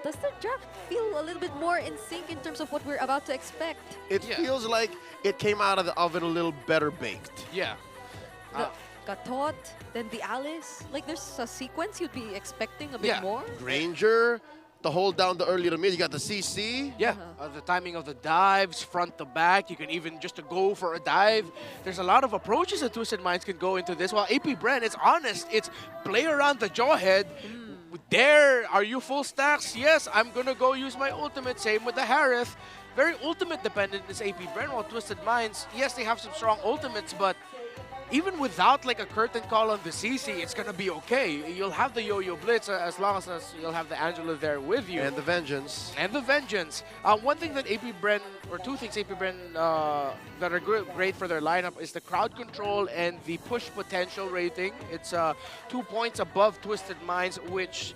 does the draft feel a little bit more in sync in terms of what we're about to expect? It feels like it came out of the oven a little better baked. Yeah. The Gatot, then the Alice. Like, there's a sequence you'd be expecting a bit more. Granger, the hold down the early to mid. You got the CC. Yeah, the timing of the dives, front to back. You can even just to go for a dive. There's a lot of approaches that Twisted Minds can go into this. While AP.Bren, it's honest. It's play around the Jawhead. There, are you full stacks? Yes, I'm going to go use my ultimate. Same with the Harith. Very ultimate dependent is AP.Bren, while Twisted Minds, yes, they have some strong ultimates, but even without like a curtain call on the CC, it's going to be okay. You'll have the Yo-Yo Blitz as long as you'll have the Angela there with you. And the Vengeance. And the Vengeance. One thing that AP.Bren, or two things AP.Bren that are great for their lineup is the crowd control and the push potential rating. It's 2 points above Twisted Minds, which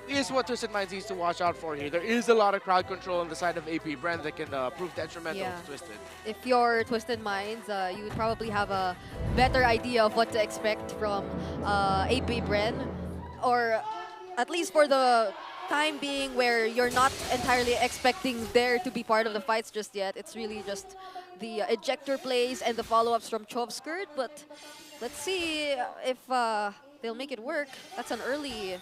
is what Twisted Minds needs to watch out for here. There is a lot of crowd control on the side of AP.Bren that can prove detrimental to Twisted. If you're Twisted Minds, you would probably have a better idea of what to expect from AP.Bren, or at least for the time being where you're not entirely expecting there to be part of the fights just yet. It's really just the ejector plays and the follow-ups from Chovskirt, but let's see if they'll make it work. That's an early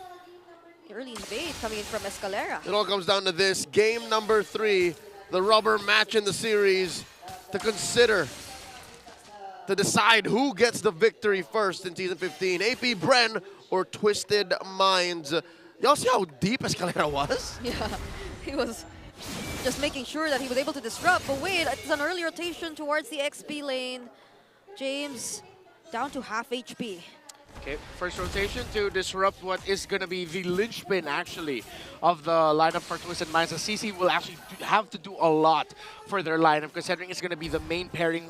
invade coming in from Escalera. It all comes down to this. Game number 3, the rubber match in the series to consider, to decide who gets the victory first in Season 15, AP.Bren or Twisted Minds. Y'all see how deep Escalera was? Yeah, he was just making sure that he was able to disrupt. But wait, it's an early rotation towards the XP lane. James down to half HP. Okay, first rotation to disrupt what is going to be the linchpin, actually, of the lineup for Twisted Minds. The CC will actually have to do a lot for their lineup, considering it's going to be the main pairing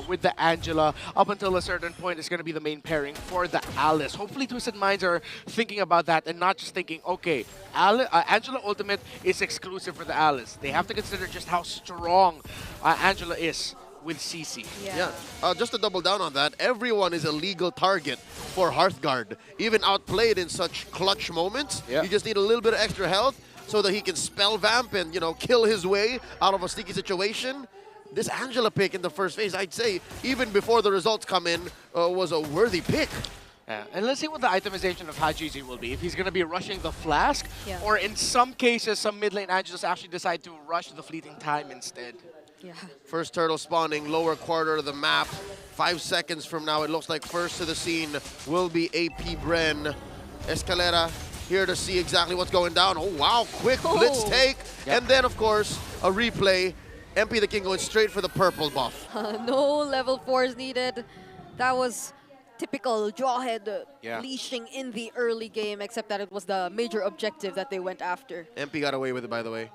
with the Angela. Up until a certain point, it's going to be the main pairing for the Alice. Hopefully, Twisted Minds are thinking about that and not just thinking, okay, Angela Ultimate is exclusive for the Alice. They have to consider just how strong Angela is with CC. Yeah. Just to double down on that, everyone is a legal target for Hearthguard. Even outplayed in such clutch moments, you just need a little bit of extra health so that he can spell vamp and, you know, kill his way out of a sticky situation. This Angela pick in the first phase, I'd say, even before the results come in, was a worthy pick. Yeah. And let's see what the itemization of Hajizi will be. If he's going to be rushing the Flask, or in some cases, some mid lane Angelas actually decide to rush the Fleeting Time instead. Yeah. First turtle spawning, lower quarter of the map. 5 seconds from now, it looks like first to the scene will be AP.Bren. Escalera here to see exactly what's going down. Oh, wow, quick blitz take. And then, of course, a replay. MP the King going straight for the purple buff. No level 4s needed. That was typical Jawhead leashing in the early game, except that it was the major objective that they went after. MP got away with it, by the way.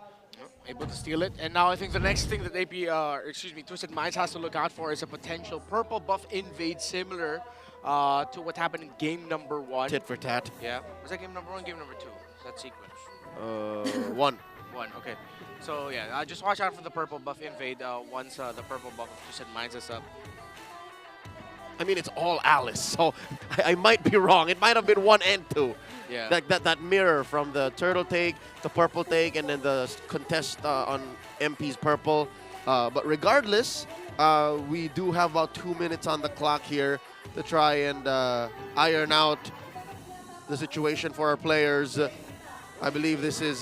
Able to steal it. And now I think the next thing that Twisted Minds has to look out for is a potential purple buff invade similar to what happened in game number 1. Tit for tat. Yeah. Was that game number 1, game number 2? That sequence? 1. 1, okay. So yeah, just watch out for the purple buff invade once the purple buff of Twisted Minds is up. I mean, it's all Alice, so I might be wrong. It might have been 1 and 2. Yeah. That mirror from the turtle take, the purple take, and then the contest on MP's purple. But regardless, we do have about 2 minutes on the clock here to try and iron out the situation for our players. I believe this is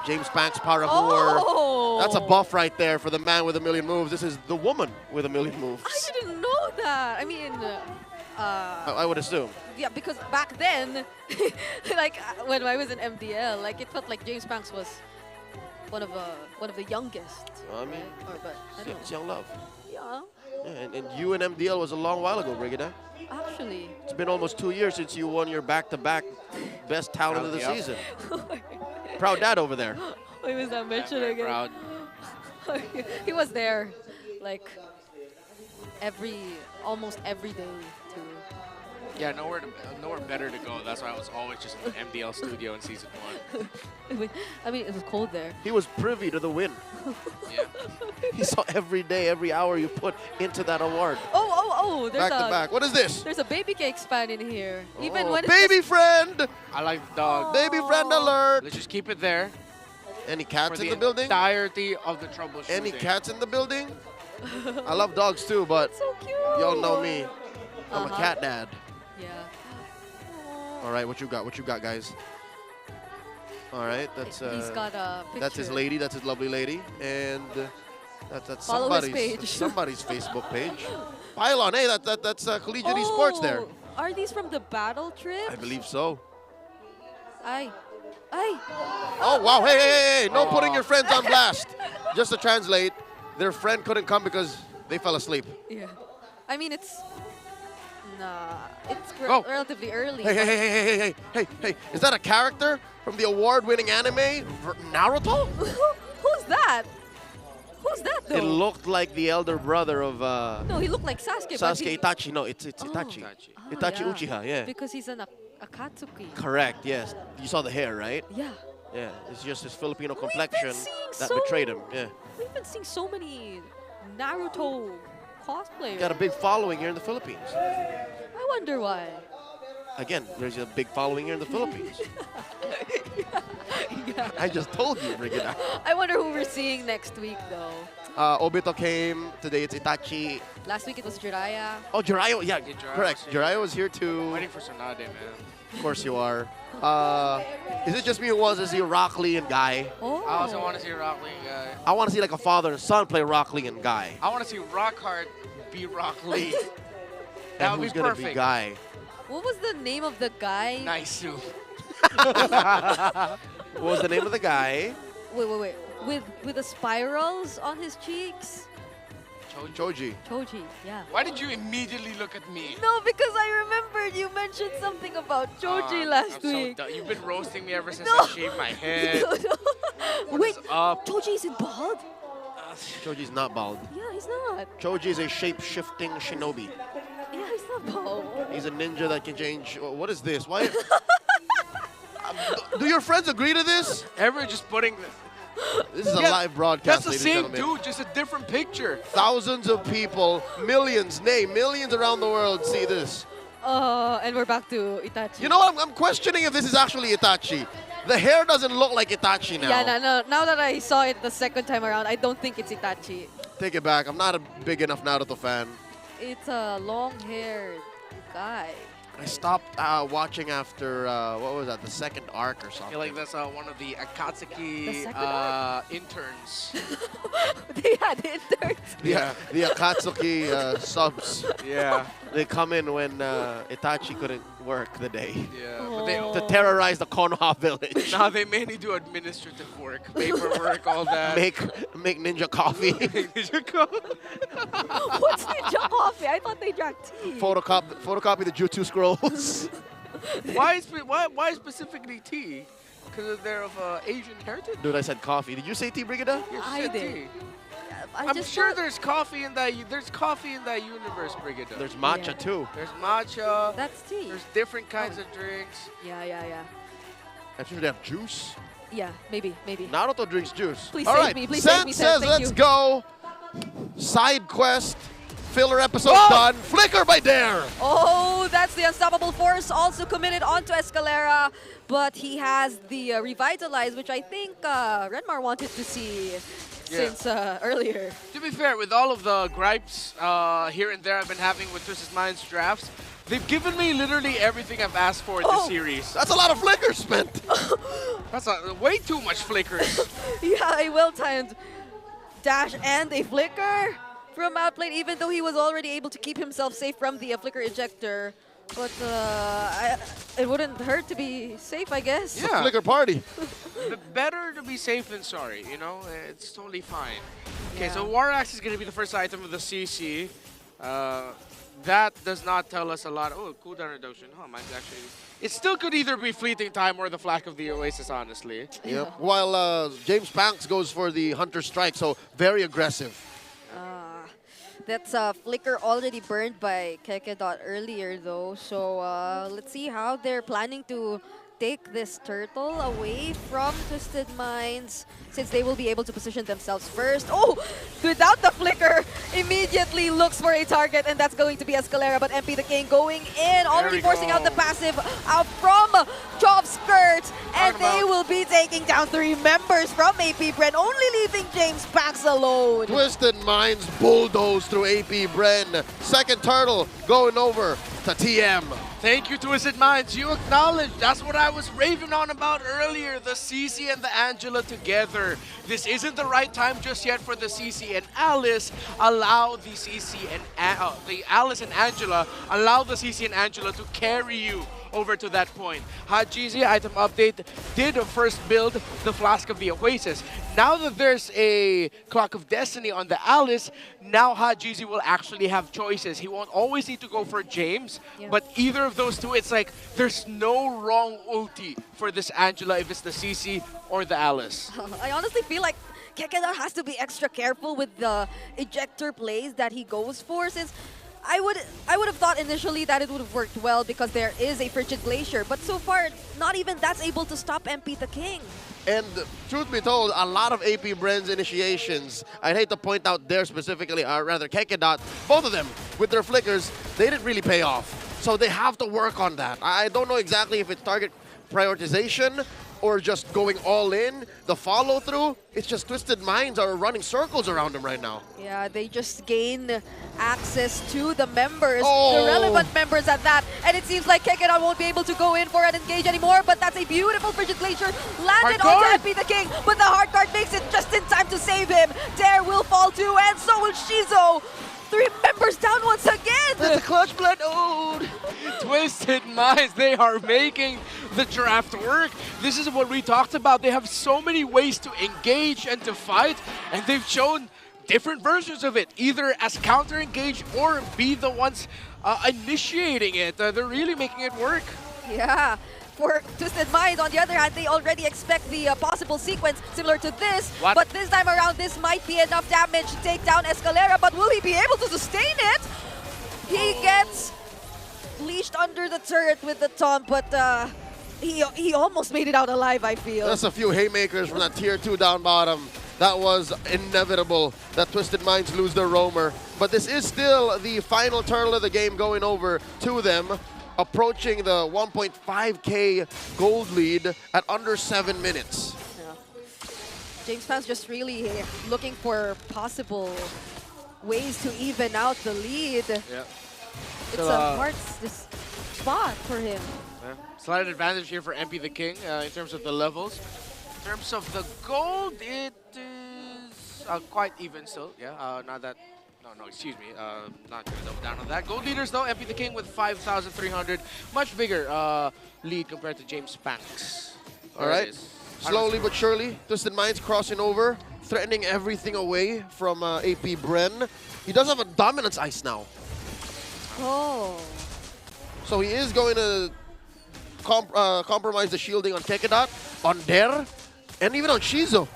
James Pank's Paramour. Oh! That's a buff right there for the man with a million moves. This is the woman with a million moves. I didn't know that. I mean, I would assume. yeah, because back then, like when I was in MDL, like it felt like James Banks was one of the youngest. I mean, right? Or, but I don't it's know. young love. Yeah, Yeah, and you and MDL was a long while ago, Brigida. actually. It's been almost 2 years since you won your back-to-back best talent of the Yep. season. Proud dad over there. Why was that mentioned Very again? proud. He was there, like almost every day too. Yeah, nowhere better to go. That's why I was always just in the MDL studio in season 1. I mean, it was cold there. He was privy to the win. Yeah. He saw every day, every hour you put into that award. Oh! There's Back to back. What is this? There's a baby cakes fan in here. Even Oh, when baby friend! I like the dog. Baby friend alert! Let's just keep it there Any for cats in the the building? entirety of the troubleshooting. Any cats in the building? I love dogs too, but so cute. y'all know me. I'm a Uh-huh. cat dad. Yeah. All right, what you got? What you got, guys? All right, that's He's got a picture. that's his lady. That's his lovely lady, and that's Follow his somebody's page. somebody's Facebook page. Pylon, hey, that's collegiate esports there. Are these from the battle trip? I believe so. Ay. Oh wow! Hey! No putting your friends on blast. Just to translate, their friend couldn't come because they fell asleep. Yeah. I mean, it's Oh. relatively early. Hey! Is that a character from the award-winning anime Naruto? Who's that? Who's that though? It looked like the elder brother of No, he looked like Sasuke. but Sasuke he- Itachi. No, it's Itachi. Oh, Itachi yeah. Uchiha. Yeah. Because he's an Akatsuki. Correct. Yes. You saw the hair, right? Yeah. Yeah. It's just his Filipino complexion seeing that so- betrayed him. Yeah. We've been seeing so many Naruto cosplayers. Got a big following here in the Philippines. I wonder why. Again, there's a big following here in the Philippines. Yeah. I just told you, Brigida. I wonder who we're seeing next week though. Obito came. Today it's Itachi. Last week it was Jiraiya. Oh, Jiraiya. Yeah, Jiraiya correct. was here. Jiraiya was here too. Waiting for Sonade, man. Of course you are. Is it just me who wants to see Rock Lee and Guy? Oh. I also want to see Rock Lee guy. I want to see like a father and son play Rock Lee and Guy. I want to see Rockhart be Rock Lee. That And would be who's gonna perfect. be Guy? What was the name of the guy? Nice suit. What was the name of the guy? Wait. With the spirals on his cheeks? Choji. Choji, yeah. Why did you immediately look at me? No, because I remembered you mentioned something about Choji last I'm week. So you've been roasting me ever since No. I shaved my head. What Wait, is up? Choji isn't bald? Choji's not bald. Yeah, he's not. Choji is a shape-shifting shinobi. Yeah, he's not bald. He's a ninja that can change. What is this? Why? Do your friends agree to this? Everyone just putting This is a Yeah, live broadcast, That's the ladies same and gentlemen. dude, just a different picture. Thousands of people, millions around the world see this. And we're back to Itachi. You know what? I'm questioning if this is actually Itachi. The hair doesn't look like Itachi now. Yeah, no. Now that I saw it the second time around, I don't think it's Itachi. Take it back. I'm not a big enough Naruto fan. It's a long-haired guy. I stopped watching after, what was that, the second arc or I something. feel like that's one of the The Akatsuki second one? interns. They had interns. Yeah, the Akatsuki subs. Yeah. They come in when Itachi couldn't work the day. Yeah. But they, To terrorize the Konoha village. now they mainly do administrative work, paperwork, all that. Make ninja coffee. What's ninja coffee? I thought they drank tea. photocopy the Jutsu scrolls. why specifically tea? Because they're of Asian heritage? Dude, I said coffee. Did you say tea, Brigida? You I said did. tea. I I'm just sure thought- there's coffee in that. There's coffee in that universe, Brigida. There's matcha Yeah. too. There's matcha. That's tea. There's different kinds of drinks. Yeah. I'm sure they have juice. Yeah, maybe. Naruto drinks juice. Please All save right. me, please Sen save me, Sen, says, thank let's you." go. Side quest. Filler episode Whoa! done. Flicker by Dare. Oh, that's the Unstoppable Force also committed onto Escalera, but he has the Revitalize, which I think Renmar wanted to see since earlier. To be fair, with all of the gripes here and there I've been having with Twisted Minds drafts, they've given me literally everything I've asked for in this series. That's a lot of flickers spent. That's way too much flickers. Yeah, a well-timed dash and a flicker from Outplane, even though he was already able to keep himself safe from the flicker ejector. But it wouldn't hurt to be safe, I guess. It's a flicker party. Better to be safe than sorry, you know? It's totally fine. Okay, Yeah. so War Axe is going to be the first item of the CC. That does not tell us a lot. Oh, cooldown reduction. Oh, mine's actually... It still could either be Fleeting Time or the Flash of the Oasis, honestly. Yep. While James Banks goes for the Hunter Strike, so very aggressive. That's Flicker already burned by Kekedot earlier, though. So let's see how they're planning to take this turtle away from Twisted Minds, since they will be able to position themselves first. Oh, without the Flicker, immediately looks for a target, and that's going to be Escalera, but MP the King going in, already forcing out the passive out from Chop Skirt, and they will be taking down 3 members from AP.Bren, only leaving James Pax alone. Twisted Minds bulldoze through AP.Bren. Second turtle going over to TM. Thank you, Twisted Minds. You acknowledged. That's what I was raving on about earlier. The CC and the Angela together. This isn't the right time just yet for the CC and Alice. Allow the CC and the Alice and Angela. Allow the CC and Angela to carry you over to that point. Hajizi item update did first build the Flask of the Oasis. Now that there's a Clock of Destiny on the Alice, now Hajizi will actually have choices. He won't always need to go for James, but either of those two, it's like there's no wrong ulti for this Angela if it's the CC or the Alice. I honestly feel like Kekedot has to be extra careful with the ejector plays that he goes for, since I would have thought initially that it would have worked well because there is a Frigid Glacier, but so far, not even that's able to stop MP the King. And truth be told, a lot of AP.Bren's initiations, I'd hate to point out there specifically, or rather Kekedot, both of them with their flickers, they didn't really pay off. So they have to work on that. I don't know exactly if it's target prioritization or just going all in. The follow through, it's just Twisted Minds are running circles around him right now. Yeah, they just gain access to the members, the relevant members at that. And it seems like Kekedot won't be able to go in for an engage anymore, but that's a beautiful Frigid Glacier landed onto MP the King, but the hard card makes it just in time to save him. Dare will fall too, and so will Shizo. 3 members down once again! That's a clutch blood ode! Twisted Minds, they are making the draft work. This is what we talked about. They have so many ways to engage and to fight, and they've shown different versions of it, either as counter-engage or be the ones initiating it. They're really making it work. Yeah. For Twisted Minds, on the other hand, they already expect the possible sequence similar to this. But this time around, this might be enough damage to take down Escalera, but will he be able to sustain it? He gets leashed under the turret with the taunt, but he almost made it out alive, I feel. That's a few haymakers from that tier 2 down bottom. That was inevitable that Twisted Minds lose their roamer. But this is still the final turtle of the game going over to them, approaching the 1.5k gold lead at under 7 minutes. Yeah. James Pan's just really looking for possible ways to even out the lead. Yeah. It's a hard spot for him. Yeah. Slight advantage here for MP the King in terms of the levels. In terms of the gold, it is quite even still. Yeah, not that. No, excuse me. Not going to double down on that. Gold leaders, though, MP the King with 5,300. Much bigger lead compared to James Banks. All right. Slowly but surely, Twisted Minds crossing over, threatening everything away from AP.Bren. He does have a Dominance Ice now. Oh. So he is going to compromise the shielding on Kekedot, on Dare, and even on Shizo.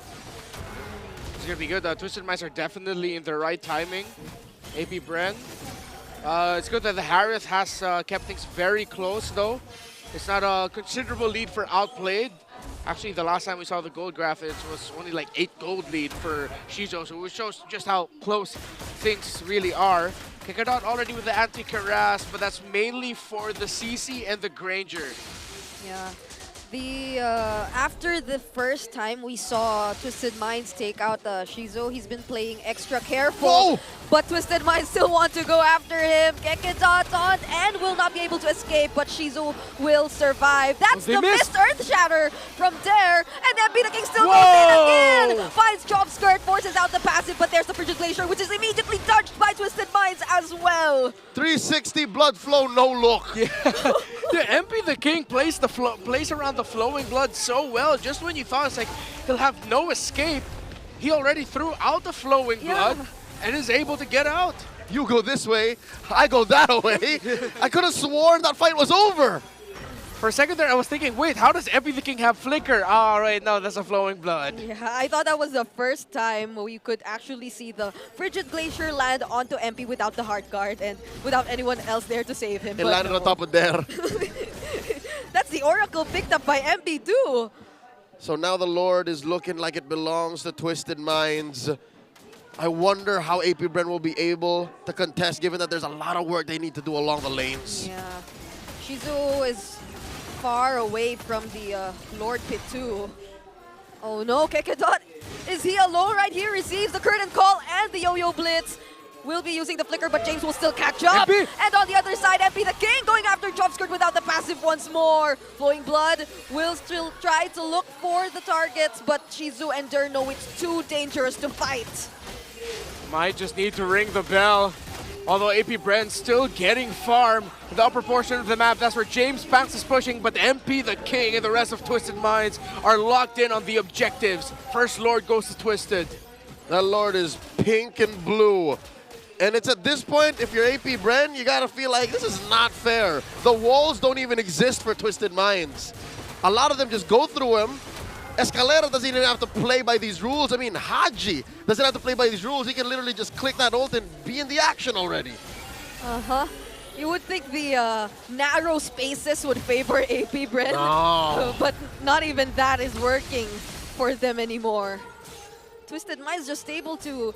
It's going to be good. Twisted Minds are definitely in the right timing. AP.Bren. It's good that the Harith has kept things very close, though. It's not a considerable lead for Outplayed. Actually, the last time we saw the gold graph, it was only like 8 gold lead for Shizo, so it shows just how close things really are. Kekedot already with the anti-Karas, but that's mainly for the CC and the Granger. Yeah. After the first time we saw Twisted Minds take out Shizo, he's been playing extra careful. But Twisted Minds still want to go after him. Kekedot on and will not be able to escape, but Shizo will survive. That's the missed Earth Shatter from Dare, and MP the King still goes in again. Finds Chop Skirt, forces out the passive, but there's the Frigid Glacier, which is immediately touched by Twisted Minds as well. 360 blood flow, no look. Yeah, MP the King plays around the flowing blood so well. Just when you thought it's like he'll have no escape, he already threw out the flowing blood and is able to get out. You go this way, I go that way. I could have sworn that fight was over. For a second there, I was thinking, wait, how does MP the King have flicker? Oh, right, no, that's a flowing blood. Yeah, I thought that was the first time we could actually see the Frigid Glacier land onto MP without the heart guard and without anyone else there to save him. It But landed no. on top of there. That's the Oracle picked up by MP too. So now the Lord is looking like it belongs to Twisted Minds. I wonder how AP.Bren will be able to contest, given that there's a lot of work they need to do along the lanes. Yeah, Shizu is far away from the Lord Pit too. Oh no, Kekedot, is he alone right here? Receives the curtain call and the Yo-Yo Blitz. Will be using the flicker, but James will still catch up. MP. And on the other side, MP the King going after Drop Skirt without the passive once more. Flowing Blood will still try to look for the targets, but Shizu and Der know it's too dangerous to fight. Might just need to ring the bell. Although AP.Bren still getting farm in the upper portion of the map. That's where James Banks is pushing, but MP the King and the rest of Twisted Minds are locked in on the objectives. First Lord goes to Twisted. That Lord is pink and blue. And it's at this point, if you're AP.Bren, you gotta feel like this is not fair. The walls don't even exist for Twisted Minds. A lot of them just go through him. Escalera doesn't even have to play by these rules. I mean, Haji doesn't have to play by these rules. He can literally just click that ult and be in the action already. Uh-huh. You would think the narrow spaces would favor AP.Bren, No. but not even that is working for them anymore. Twisted Minds just able to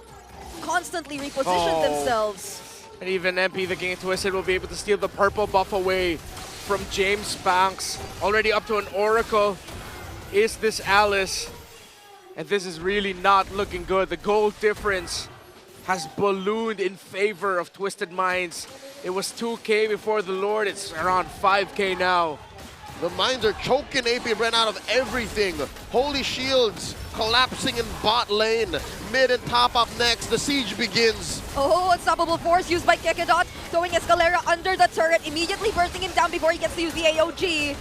constantly reposition themselves. And even MP the King and Twisted will be able to steal the purple buff away from James Banks. Already up to an Oracle is this Alice. And this is really not looking good. The gold difference has ballooned in favor of Twisted Minds. It was 2K before the Lord. It's around 5K now. The Minds are choking AP.Bren out of everything. Holy Shields collapsing in bot lane. Mid and top up next. The siege begins. Oh, unstoppable force used by Kekedot, throwing Escalera under the turret, immediately bursting him down before he gets to use the AOG.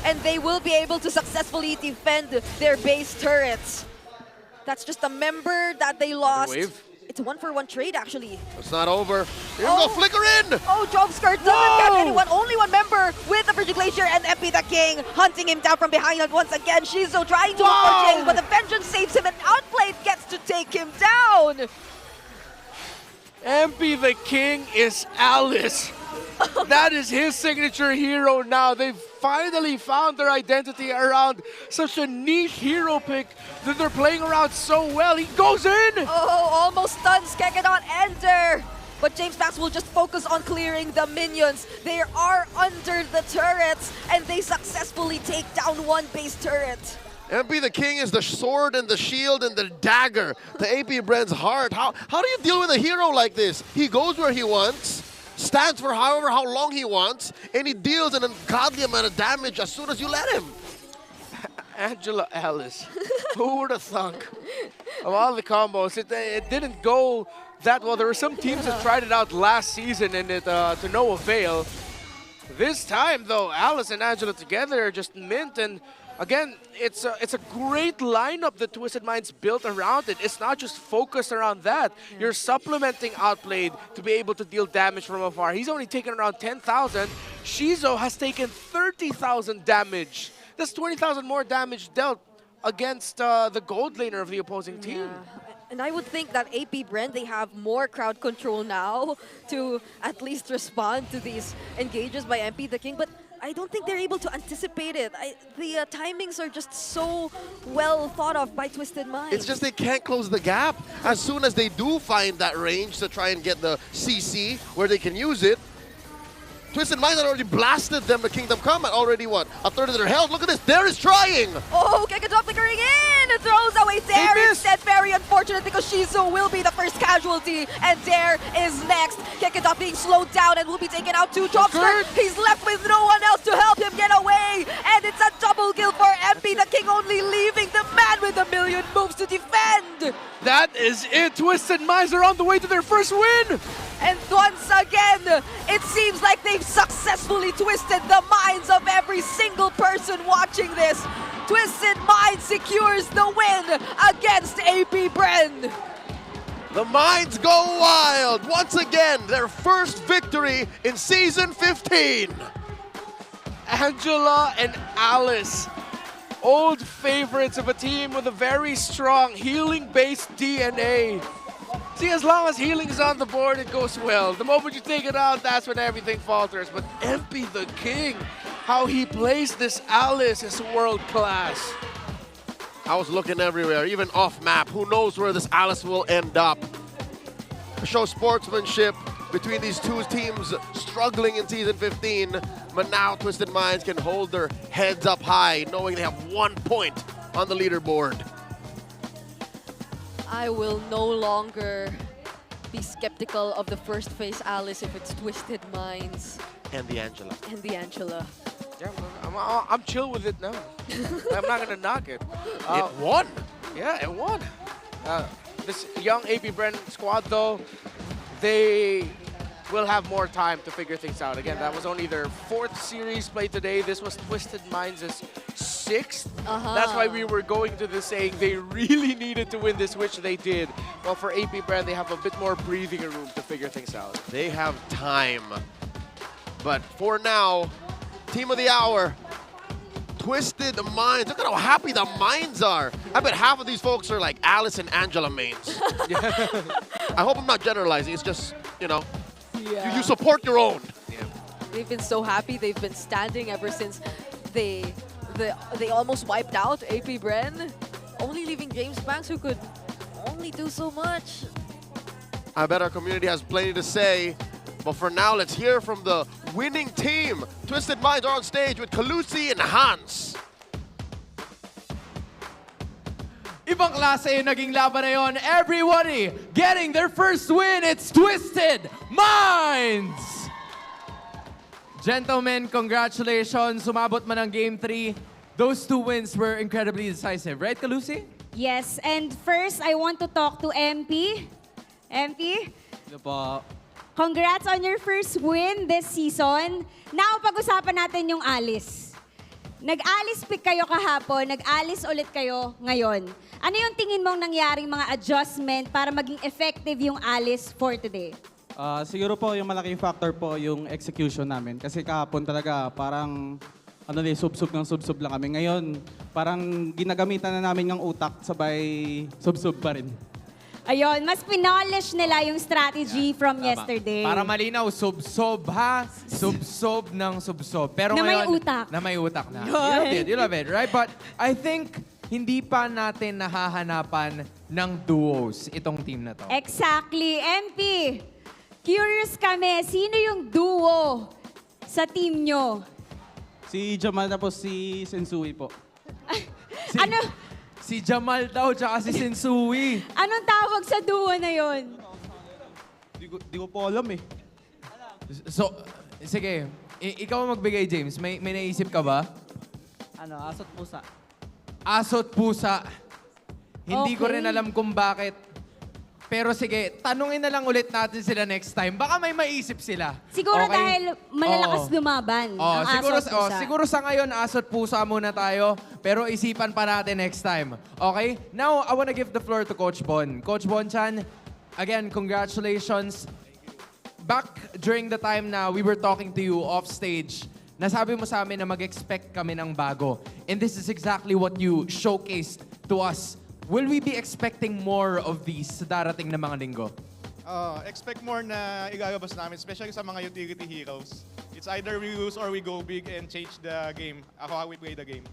And they will be able to successfully defend their base turrets. That's just a member that they lost. Wave. It's a 1-for-1 trade, actually. It's not over. Here we go, flicker in! Oh, Drop Skirt doesn't get anyone. Only one member with the Frigid Glacier and MP the King hunting him down from behind. And once again, Shizu trying to look for James, but the Vengeance saves him and Outplayed gets to take him down. MP the King is Alice. That is his signature hero now. They've finally found their identity around such a niche hero pick that they're playing around so well. He goes in! Oh, almost stuns Kekedot Enter. But James Banks will just focus on clearing the minions. They are under the turrets, and they successfully take down one base turret. MP the King is the sword and the shield and the dagger to AP.Bren's heart. How do you deal with a hero like this? He goes where he wants, stands for how long he wants, and he deals an ungodly amount of damage as soon as you let him. Angela Alice. Who would have thunk? Of all the combos, it didn't go that well. There were some teams that tried it out last season and it to no avail. This time, though, Alice and Angela together are just mint. And again, it's a great lineup that Twisted Minds built around it. It's not just focused around that. You're supplementing Outplayed to be able to deal damage from afar. He's only taken around 10,000. Shizu has taken 30,000 damage. That's 20,000 more damage dealt against the gold laner of the opposing team. Yeah. And I would think that AP.Bren, they have more crowd control now to at least respond to these engages by MP the King. But I don't think they're able to anticipate it. The timings are just so well thought of by Twisted Minds. It's just they can't close the gap. As soon as they do find that range to try and get the CC where they can use it, Twisted Minds had already blasted them to Kingdom Come at already, what, a third of their health? Look at this, Dare is trying! Oh, Kekedot flickering in! Throws away Dare instead. Very unfortunate because Shizu will be the first casualty and Dare is next. Kekedot being slowed down and will be taken out to Drop Skirt. He's left with no one else to help him get away. And it's a double kill for MP the King, only leaving the map. man with a million moves to defend. That is it. Twisted Minds are on the way to their first win. And once again, it seems like they've successfully twisted the minds of every single person watching this. Twisted Minds secures the win against AP.Bren. The Minds go wild. Once again, their first victory in Season 15. Angela and Alice, old favorites of a team with a very strong healing-based DNA. See, as long as healing is on the board, it goes well. The moment you take it out, that's when everything falters. But MP the King, how he plays this Alice is world class. I was looking everywhere, even off map. Who knows where this Alice will end up? Show sportsmanship between these two teams struggling in Season 15. But now Twisted Minds can hold their heads up high, knowing they have 1 point on the leaderboard. I will no longer be skeptical of the first phase Alice if it's Twisted Minds. And the Angela. And the Angela. Yeah, I'm chill with it now. I'm not gonna knock it. It won. Yeah, it won. This young AP.Bren squad, though, they will have more time to figure things out. Again, that was only their 4th series played today. This was Twisted Minds' 6th. That's why we were going to this saying they really needed to win this, which they did. Well, for AP.Bren, they have a bit more breathing room to figure things out. They have time. But for now, team of the hour, Twisted Minds. Look at how happy the Minds are. I bet half of these folks are like Alice and Angela mains. I hope I'm not generalizing. It's just, you know, you support your own. They've been so happy. They've been standing ever since they almost wiped out AP.Bren, only leaving James Banks, who could only do so much. I bet our community has plenty to say. But for now, let's hear from the winning team. Twisted Minds are on stage with Calusi and Hans. Ibang klase yung naging laban na yun. Everybody getting their first win. It's Twisted Minds! Gentlemen, congratulations. Sumabot man ang Game 3. Those 2 wins were incredibly decisive. Right, Calusi? Yes, and first, I want to talk to MP. MP? Hello po. Congrats on your first win this season. Now, pag-usapan natin yung Alice. Nag-Alice pick kayo kahapon, nag-Alice ulit kayo ngayon. Ano yung tingin mong nangyaring mga adjustment para maging effective yung Alice for today? Siguro po yung malaking factor po yung execution namin. Kasi kahapon talaga parang sub-sub ng sub-sub lang kami. Ngayon, parang ginagamitan na namin ng utak sabay sub-sub pa rin. Ayun, mas pinolosh nila yung strategy from yesterday. Para malinaw, sub-sob ha? Sub-sob ng sub-sob. Pero Na may ngayon, utak. Na may utak na. Yun. You love it, right? But I think hindi pa natin nahahanapan ng duos itong team na to. Exactly. MP, curious kami, sino yung duo sa team nyo? Si Jamal tapos si Sensui po. Ano? Si Jamal daw, tsaka si Sensui. Anong tawag sa duo na yon? Di ko po alam eh. So, sige. Ikaw ang magbigay, James. May naisip ka ba? Asot pusa. Asot pusa. Hindi ko Okay. rin alam kung bakit. Pero sige, tanungin na lang ulit natin sila next time. Baka may maisip sila. Siguro Okay? dahil malalakas Oo. lumaban Oh, ang siguro, aso at pusa. siguro sa ngayon, asot pusa muna tayo. Pero isipan pa natin next time. Okay? Now, I wanna give the floor to Coach Bon. Coach Bon-chan, again, congratulations. Back during the time na we were talking to you off stage, nasabi mo sa amin na mag-expect kami ng bago. And this is exactly what you showcased to us. Will we be expecting more of these sa darating na mga linggo? Expect more na igagabas namin, especially sa mga utility heroes. It's either we lose or we go big and change the game, how we play the game.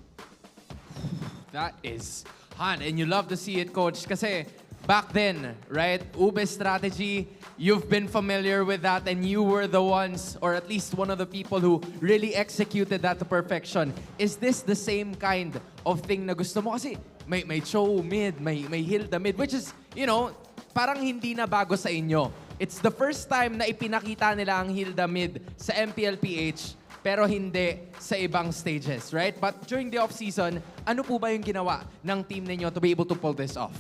That is Han, and you love to see it, Coach. Kasi back then, right, Ube strategy, you've been familiar with that and you were the ones, or at least one of the people who really executed that to perfection. Is this the same kind of thing na gusto mo? Kasi may Cho mid, may Hilda mid, which is, you know, parang hindi na bago sa inyo. It's the first time na ipinakita nila ang Hilda mid sa MPL PH. pero hindi sa ibang stages, right? But during the off-season, ano po ba yung ginawa ng team ninyo to be able to pull this off?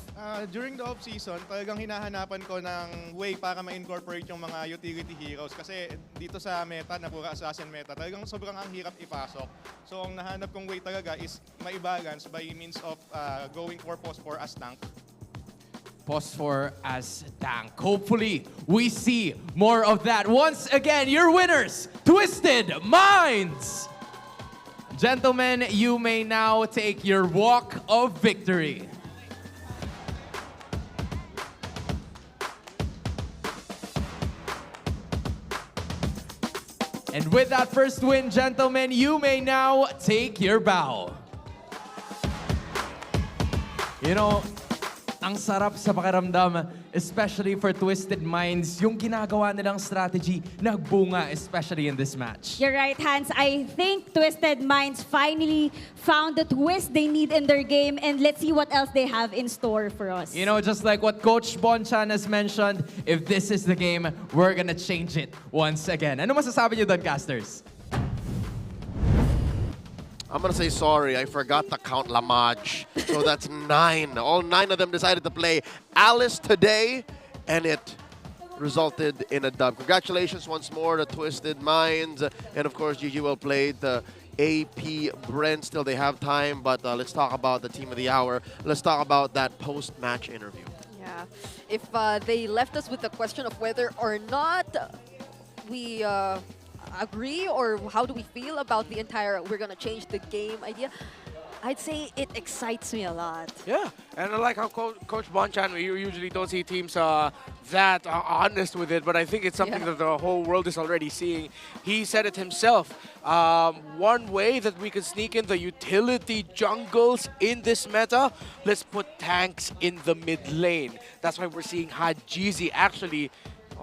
During the off-season, talagang hinahanapan ko ng way para ma-incorporate yung mga utility heroes. Kasi dito sa meta, na pura assassin meta, talagang sobrang ang hirap ipasok. So ang nahanap kong way talaga is ma-balance by means of going for phosphor as tank. Phosphor as tank. Hopefully, we see more of that. Once again, your winners, Twisted Minds! Gentlemen, you may now take your walk of victory. And with that first win, gentlemen, you may now take your bow. You know, ang sarap sa pakiramdam, especially for Twisted Minds, yung ginagawa nilang strategy nagbunga, especially in this match. You're right, Hans. I think Twisted Minds finally found the twist they need in their game, and let's see what else they have in store for us. You know, just like what Coach Bonchan has mentioned, if this is the game, we're gonna change it once again. Ano masasabi niyo doon, casters? I'm gonna say sorry, I forgot to count Lamaj. So that's 9. All 9 of them decided to play Alice today, and it resulted in a dub. Congratulations once more to Twisted Minds, and of course, GG well played. AP.Bren, still they have time, but let's talk about the team of the hour. Let's talk about that post-match interview. Yeah, if they left us with the question of whether or not we agree or how do we feel about the entire we're gonna change the game idea, I'd say it excites me a lot. Yeah, and I like how Coach Bonchan, we usually don't see teams that honest with it, but I think it's something that the whole world is already seeing. He said it himself. One way that we can sneak in the utility jungles in this meta, let's put tanks in the mid lane. That's why we're seeing Hajizi actually.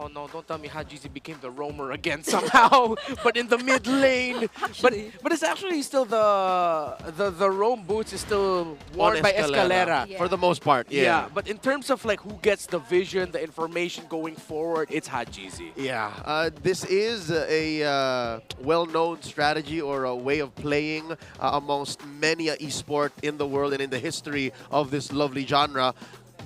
Oh no, don't tell me Hajizi became the roamer again somehow, but in the mid lane. But it's actually still the roam boots is still worn by Escalera. For the most part, yeah. But in terms of like who gets the vision, the information going forward, it's Hajizi. Yeah, this is a well-known strategy or a way of playing amongst many esport in the world and in the history of this lovely genre.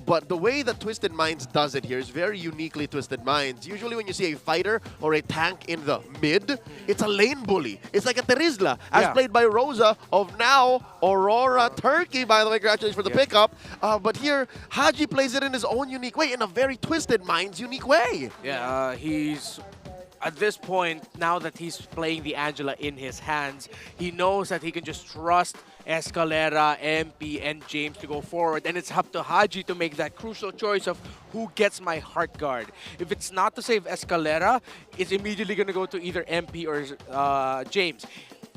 But the way that Twisted Minds does it here is very uniquely Twisted Minds. Usually when you see a fighter or a tank in the mid, it's a lane bully. It's like a Terizla, as played by Rosa of now Aurora Turkey, by the way. Congratulations for the pickup. But here, Haji plays it in his own unique way, in a very Twisted Minds unique way. Yeah, he's... At this point, now that he's playing the Angela in his hands, he knows that he can just trust Escalera, MP, and James to go forward. And it's up to Haji to make that crucial choice of who gets my heart guard. If it's not to save Escalera, it's immediately going to go to either MP or James.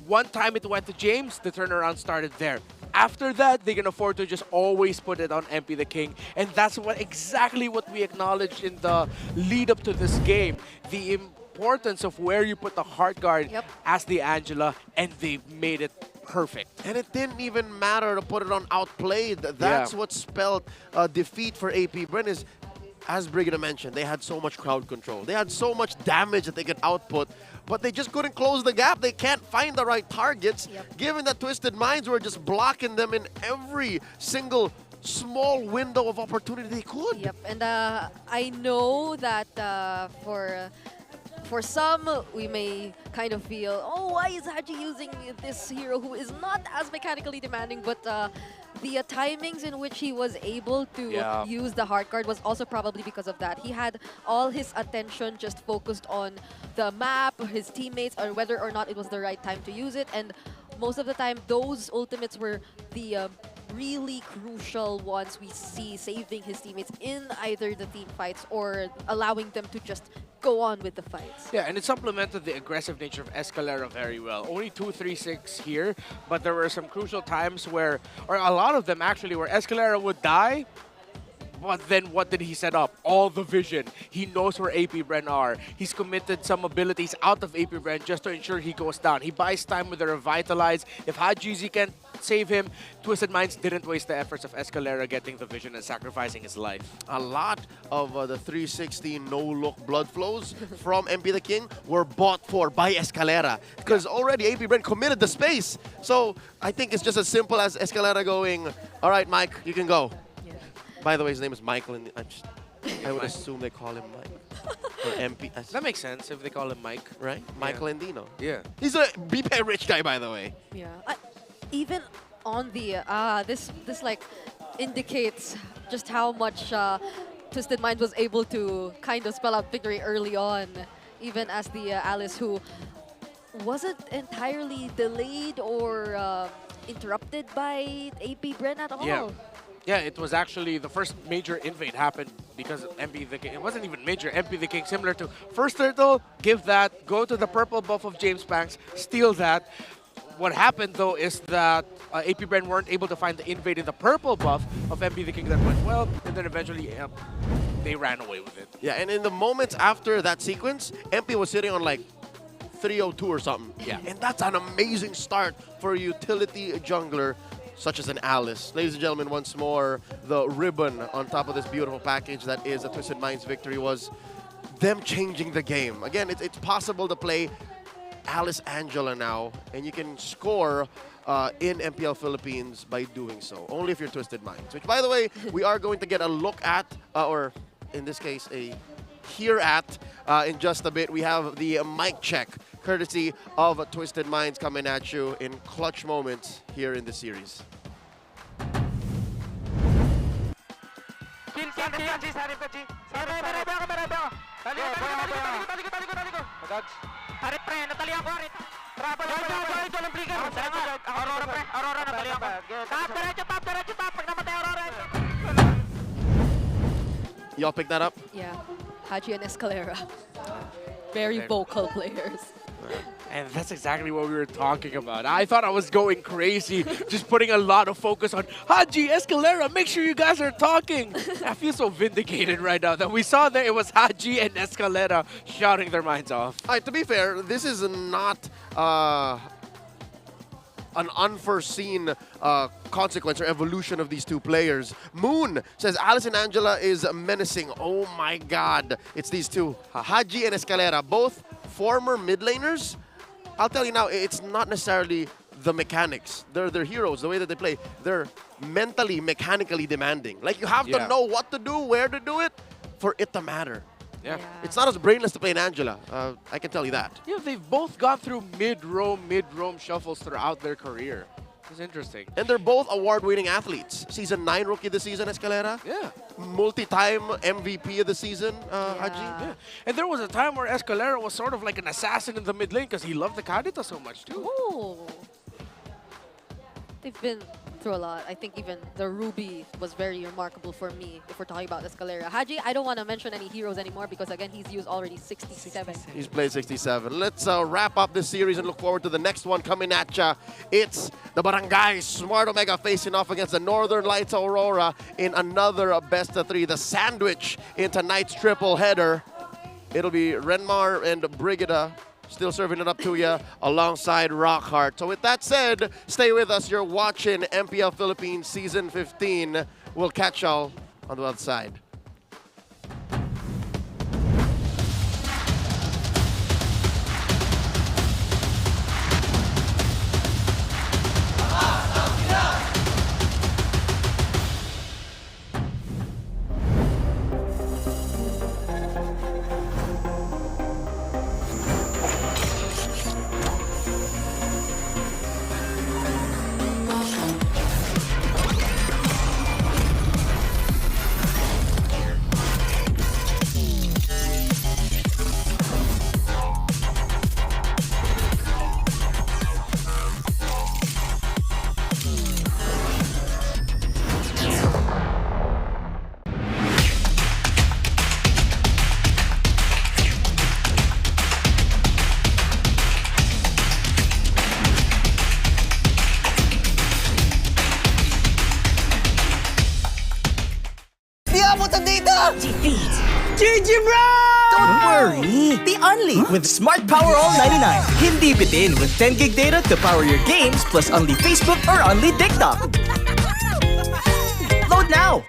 One time it went to James, the turnaround started there. After that, they can afford to just always put it on MP the King. And that's exactly what we acknowledged in the lead up to this game. The importance of where you put the heart guard as the Angela, and they made it perfect. And it didn't even matter to put it on outplayed. That's what spelled defeat for AP.Bren is, as Brigida mentioned, they had so much crowd control. They had so much damage that they could output, but they just couldn't close the gap. They can't find the right targets, given that Twisted Minds were just blocking them in every single small window of opportunity they could. Yep, and I know that for some, we may kind of feel, oh, why is Haji using this hero who is not as mechanically demanding, but the timings in which he was able to use the heart guard was also probably because of that. He had all his attention just focused on the map, his teammates, or whether or not it was the right time to use it, and most of the time, those ultimates were the really crucial ones we see saving his teammates in either the team fights or allowing them to just go on with the fights. Yeah, and it supplemented the aggressive nature of Escalera very well. Only 2-3-6 here, but there were some crucial times where, or a lot of them actually, where Escalera would die, But then what did he set up? All the vision. He knows where AP.Bren are. He's committed some abilities out of AP.Bren just to ensure he goes down. He buys time with the Revitalize. If Hajizi can't save him, Twisted Minds didn't waste the efforts of Escalera getting the vision and sacrificing his life. A lot of the 360 no-look blood flows from MP the King were bought for by Escalera because already AP.Bren committed the space. So I think it's just as simple as Escalera going, all right, Mike, you can go. By the way, his name is Michael, and I would assume they call him Mike. Or MP. That makes sense if they call him Mike. Right? Michael Andino. Yeah. He's a BP rich guy, by the way. Yeah. Even on the this like indicates just how much Twisted Mind was able to kind of spell out victory early on, even as the Alice who wasn't entirely delayed or interrupted by AP.Bren at all. Yeah. Yeah, it was actually the first major invade happened because of MP the King. It wasn't even major. MP the King, similar to first turtle, give that, go to the purple buff of James Banks, steal that. What happened though is that AP.Bren weren't able to find the invade in the purple buff of MP the King that went well, and then eventually they ran away with it. Yeah, and in the moments after that sequence, MP was sitting on like 302 or something. Yeah. And that's an amazing start for a utility jungler such as an Alice. Ladies and gentlemen, once more, the ribbon on top of this beautiful package that is a Twisted Minds victory was them changing the game. Again, it's possible to play Alice Angela now, and you can score in MPL Philippines by doing so. Only if you're Twisted Minds. Which, by the way, we are going to get a look at, or in this case, a hear at in just a bit. We have the mic check, courtesy of Twisted Minds, coming at you in clutch moments here in the series. Y'all pick that up? Yeah. Haji and Escalera. Very vocal players. And that's exactly what we were talking about. I thought I was going crazy, just putting a lot of focus on Haji, Escalera, make sure you guys are talking. I feel so vindicated right now that we saw that it was Haji and Escalera shouting their minds off. All right, to be fair, this is not an unforeseen consequence or evolution of these two players. Moon says Alice and Angela is menacing. Oh my God. It's these two, Haji and Escalera, both former mid laners. I'll tell you now, it's not necessarily the mechanics. They're heroes, the way that they play. They're mentally, mechanically demanding. Like, you have to know what to do, where to do it, for it to matter. Yeah. It's not as brainless to play an Angela. I can tell you that. Yeah, they've both gone through mid-roam shuffles throughout their career. It's interesting. And they're both award-winning athletes. Season 9 Rookie of the Season, Escalera. Yeah. Multi-time MVP of the season, Haji. Yeah. And there was a time where Escalera was sort of like an assassin in the mid lane because he loved the Kadita so much too. Ooh. They've been through a lot. I think even the Ruby was very remarkable for me if we're talking about Escalera. Haji, I don't want to mention any heroes anymore because, again, he's used already 67. He's played 67. Let's wrap up this series and look forward to the next one coming at ya. It's the Barangay Smart Omega facing off against the Northern Lights Aurora in another best of 3. The sandwich in tonight's triple header. It'll be Renmar and Brigida still serving it up to you alongside Rockhart. So with that said, stay with us. You're watching MPL Philippines Season 15. We'll catch y'all on the other side. Defeat! Don't worry! The Only with Smart Power All 99. Hindi bitin with 10 gig data to power your games plus only Facebook or only TikTok. Load now!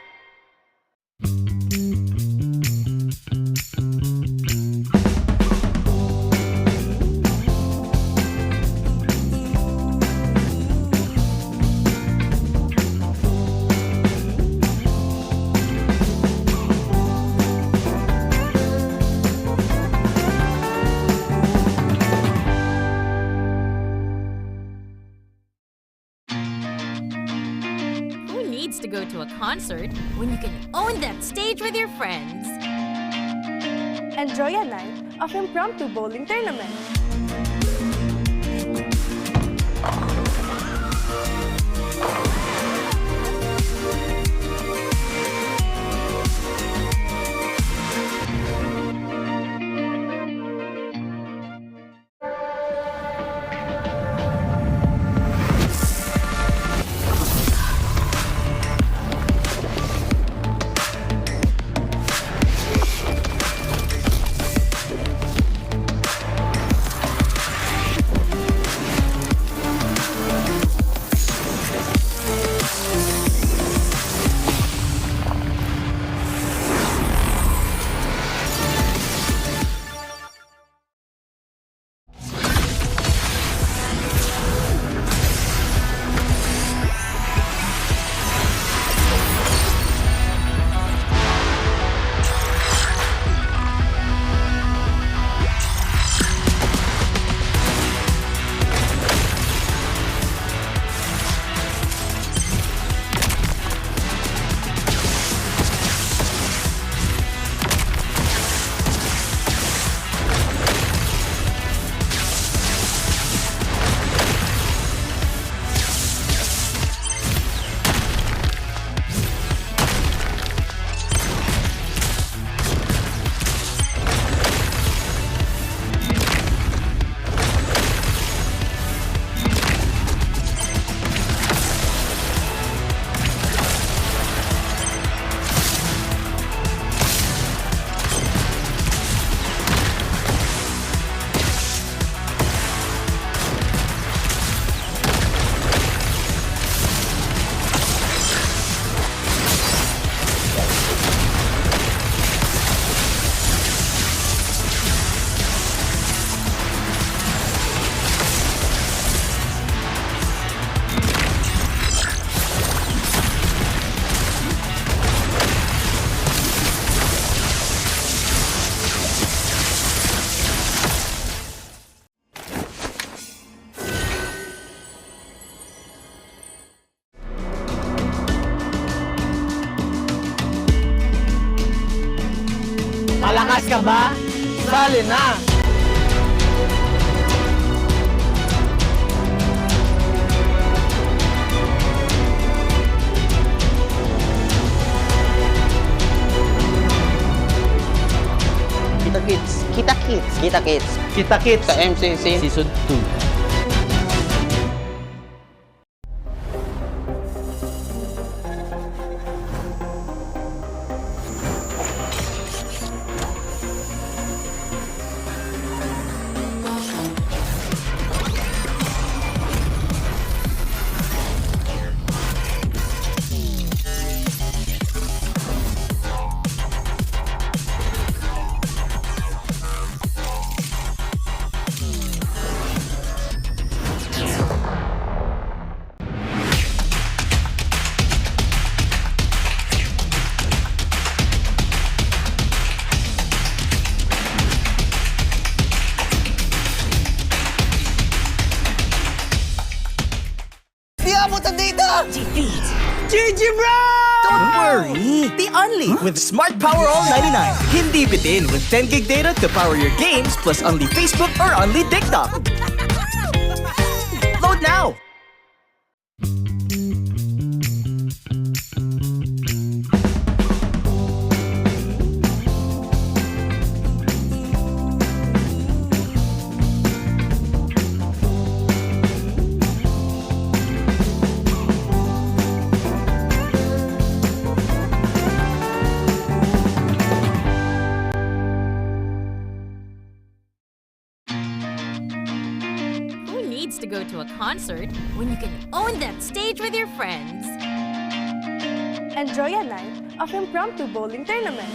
Who needs to go to a concert when you can own that stage with your friends? Enjoy a night of impromptu bowling tournament. Malakas ka ba? Sali na! Kita Kids. Kita Kids. Kita Kids. Kita Kids. Sa MCC Season 2. Defeat! Don't worry! The Only with Smart Power All 99. Hindi bitin with 10 gig data to power your games plus only Facebook or only TikTok. Load now! needs to go to a concert when you can own that stage with your friends? Enjoy a night of impromptu bowling tournament.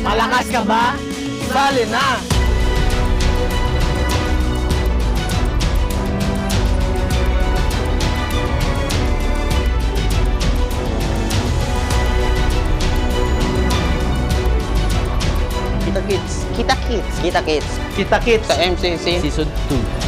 Malakas ka ba? Sali na! Kita Kids. Kita Kids. Kita Kids. Kita Kids Sa MCC Season 2.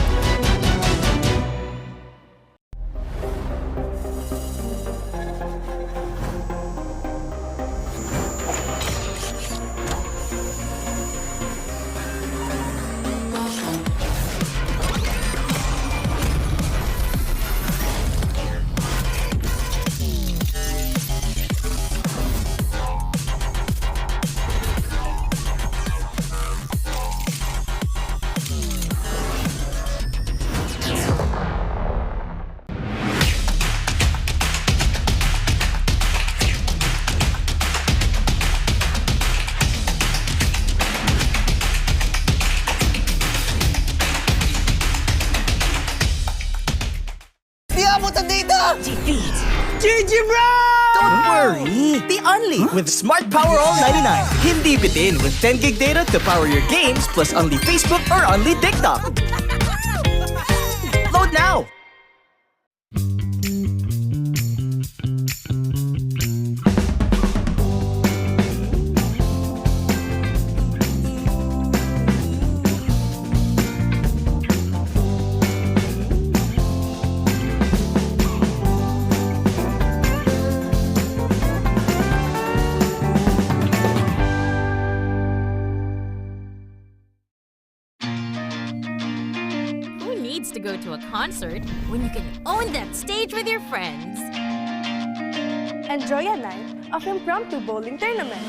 Defeat TWIS! Don't worry! Be only with Smart Power All 99. Hindi bitin with 10 gig data to power your games plus only Facebook or only TikTok. Load now! To go to a concert when you can own that stage with your friends. Enjoy a night of impromptu bowling tournament.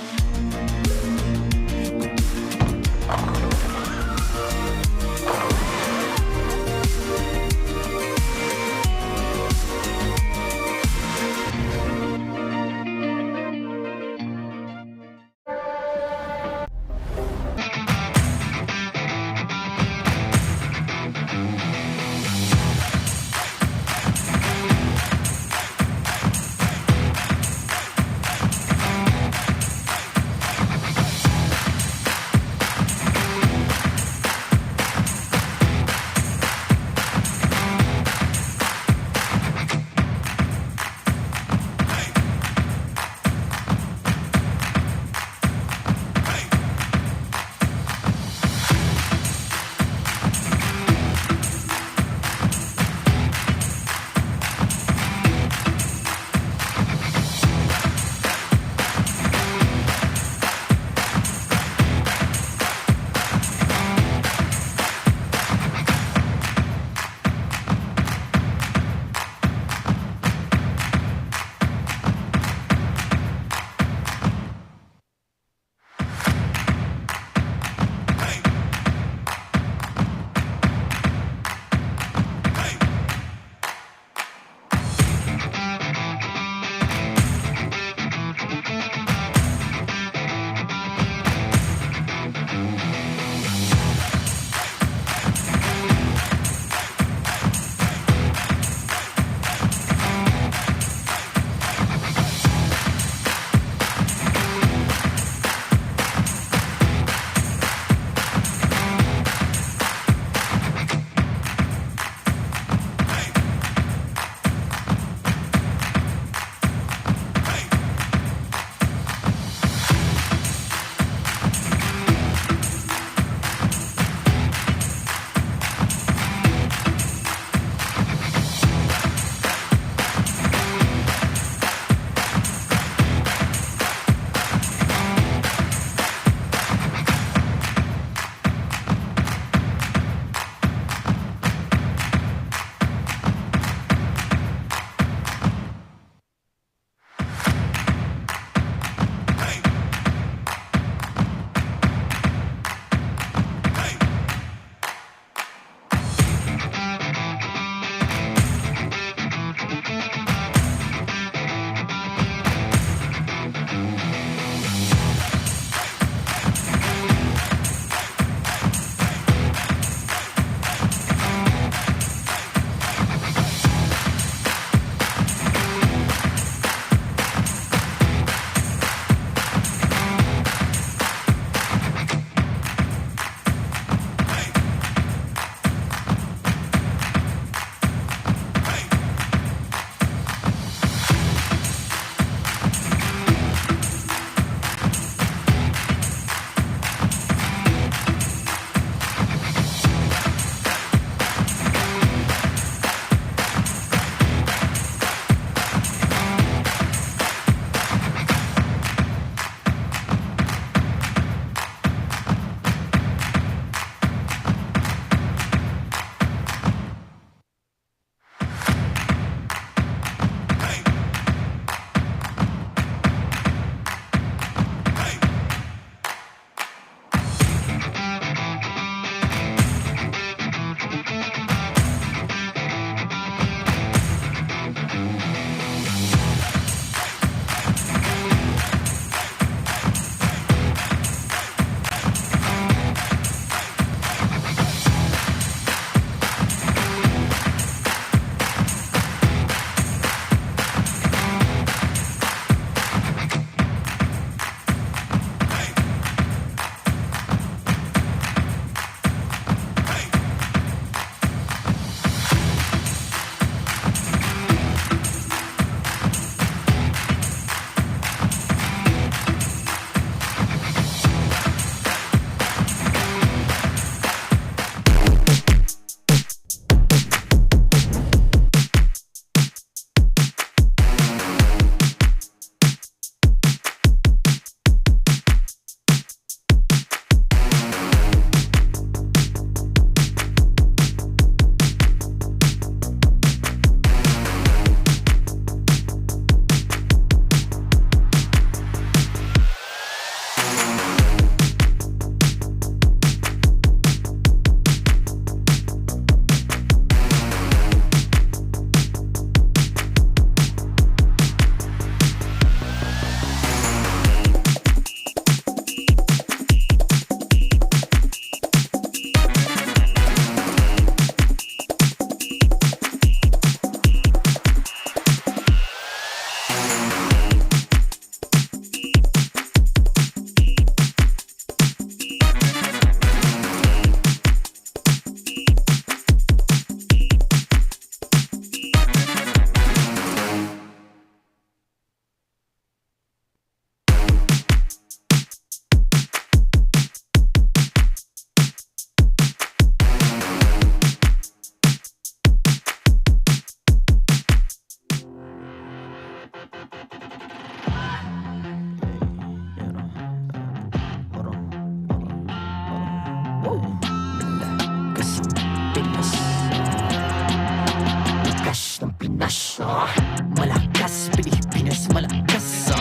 Malakas, Pilipinas, malakas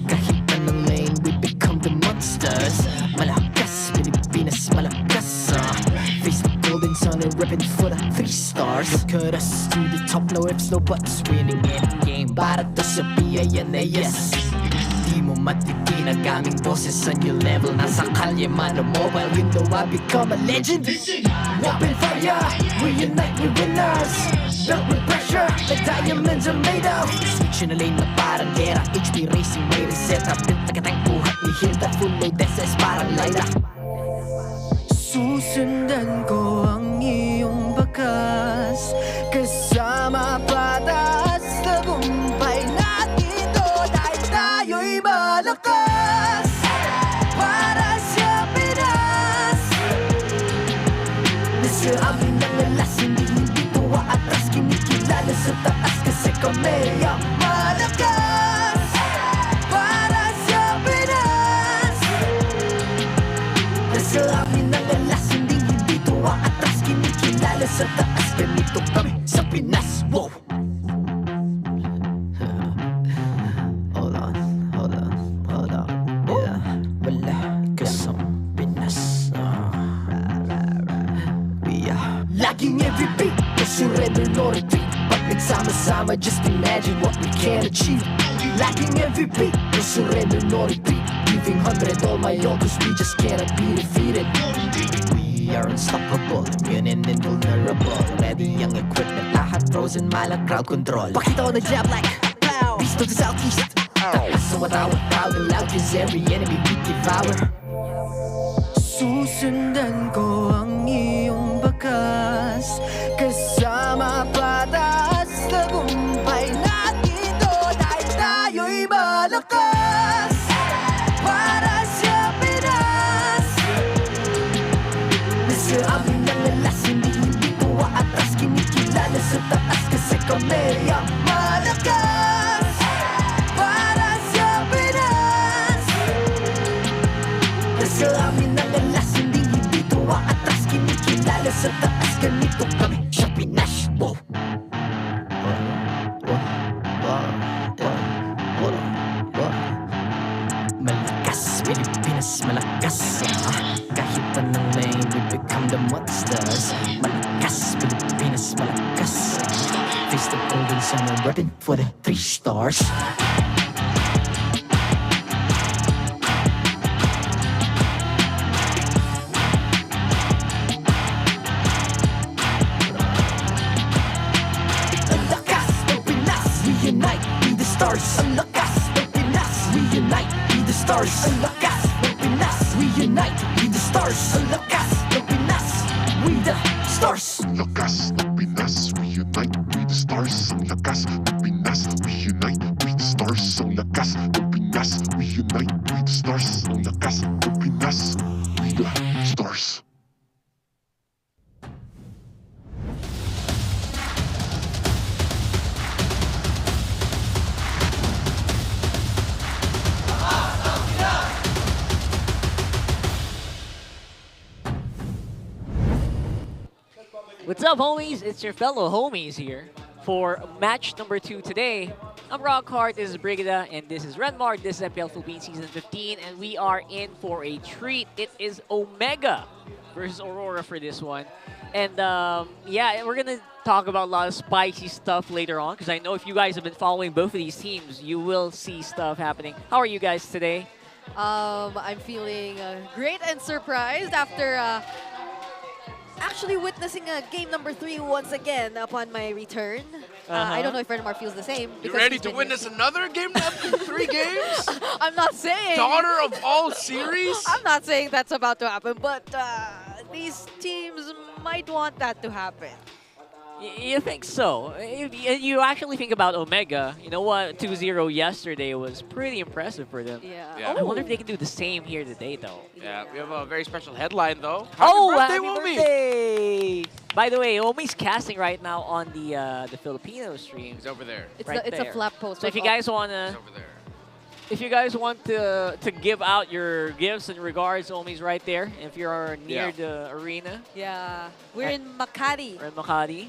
kahit anong lane, we become the monsters. Malakas, Pilipinas, malakas face the golden sun and ripping for the 3 stars. Look at us to the top, no ifs, no buts, winning any game para to sa PANAS. Di mo matitinag aming boses sa new level. Nasa kalye man o mobile, you know I become a legend. Open fire, we unite, we winners. Built with pressure, like diamonds are made of. Switch na lane na parang gera, HP racing may reset up. Built na katang buhat ni Hilda, full load SS parang Lyra. Susundan ko ang iyong bakas, kasama patas, tagumpay natin to dahil tayo'y malakas. Para sa Pinas, nasa amin ang alas, hindi to atras, kinikilala sa taas kasi kami ang malakas. Para sa Pinas, nasa amin ang alas, hindi to atras, kinikilala sa taas, ganito kami sa Pinas. Wow! Hold on, yeah. Wala kasang Pinas. Laging MVP, no surrender, no retreat. Pag nagsama-sama, just imagine what we can achieve. Laging MVP, no surrender, no retreat. Giving 100 all my all, cause we just cannot be defeated. We are unstoppable, immune and invulnerable. Ready ang equipment, lahat frozen, malang crowd control. Pakita ko na jab like beast to the southeast. So what I want, proud and loud, cause every enemy we devour. Susundan ko ang iyong bakas, kasama patas, tagumpay natin to dahil tayo'y malakas. Para sa Pinas, nasa amin ang alas, hindi to atras, kinikilala sa taas kasi kami ang malakas. Para sa Pinas, nasa amin ang alas, hindi to atras, kinikilala sa taas, ganito kami sa Pinas. Wow! Malakas, Pilipinas, malakas kahit anong lane, we become the monsters. Malakas, Pilipinas, malakas face the golden sun and weapon for the 3 stars. Ang lakas ng Pinas, we unite, be the stars. Ang lakas ng Pinas, we unite, be the stars. Ang lakas ng Pinas, we unite, be the stars. Ang lakas ng Pinas, we the stars. Ang lakas ng Pinas, we unite, we the stars. Ang lakas ng Pinas, we unite, we the stars. Ang lakas ng Pinas, we unite, we the stars. Ang lakas ng Pinas, we the stars. What's up, homies? It's your fellow homies here for match number 2 today. I'm Rockhart, this is Brigida, and this is Renmar. This is MPL Philippines Season 15, and we are in for a treat. It is Omega versus Aurora for this one. And yeah, we're going to talk about a lot of spicy stuff later on, because I know if you guys have been following both of these teams, you will see stuff happening. How are you guys today? I'm feeling great and surprised after actually witnessing game number 3 once again upon my return. I don't know if Renmar feels the same. You ready to witness another game after 3 games? I'm not saying. Daughter of all series? I'm not saying that's about to happen, but these teams might want that to happen. You think so? If you actually think about Omega, you know what? 2-0 yesterday was pretty impressive for them. Yeah. I wonder if they can do the same here today, though. Yeah, we have a very special headline, though. Happy Omi! birthday! By the way, Omi's casting right now on the Filipino stream. He's over there. It's, right it's a there. flap post. So if you guys want to... over there. if you guys want to give out your gifts and regards, Omi's right there. If you're near the arena. Yeah, we're in Makati. We're in Makati.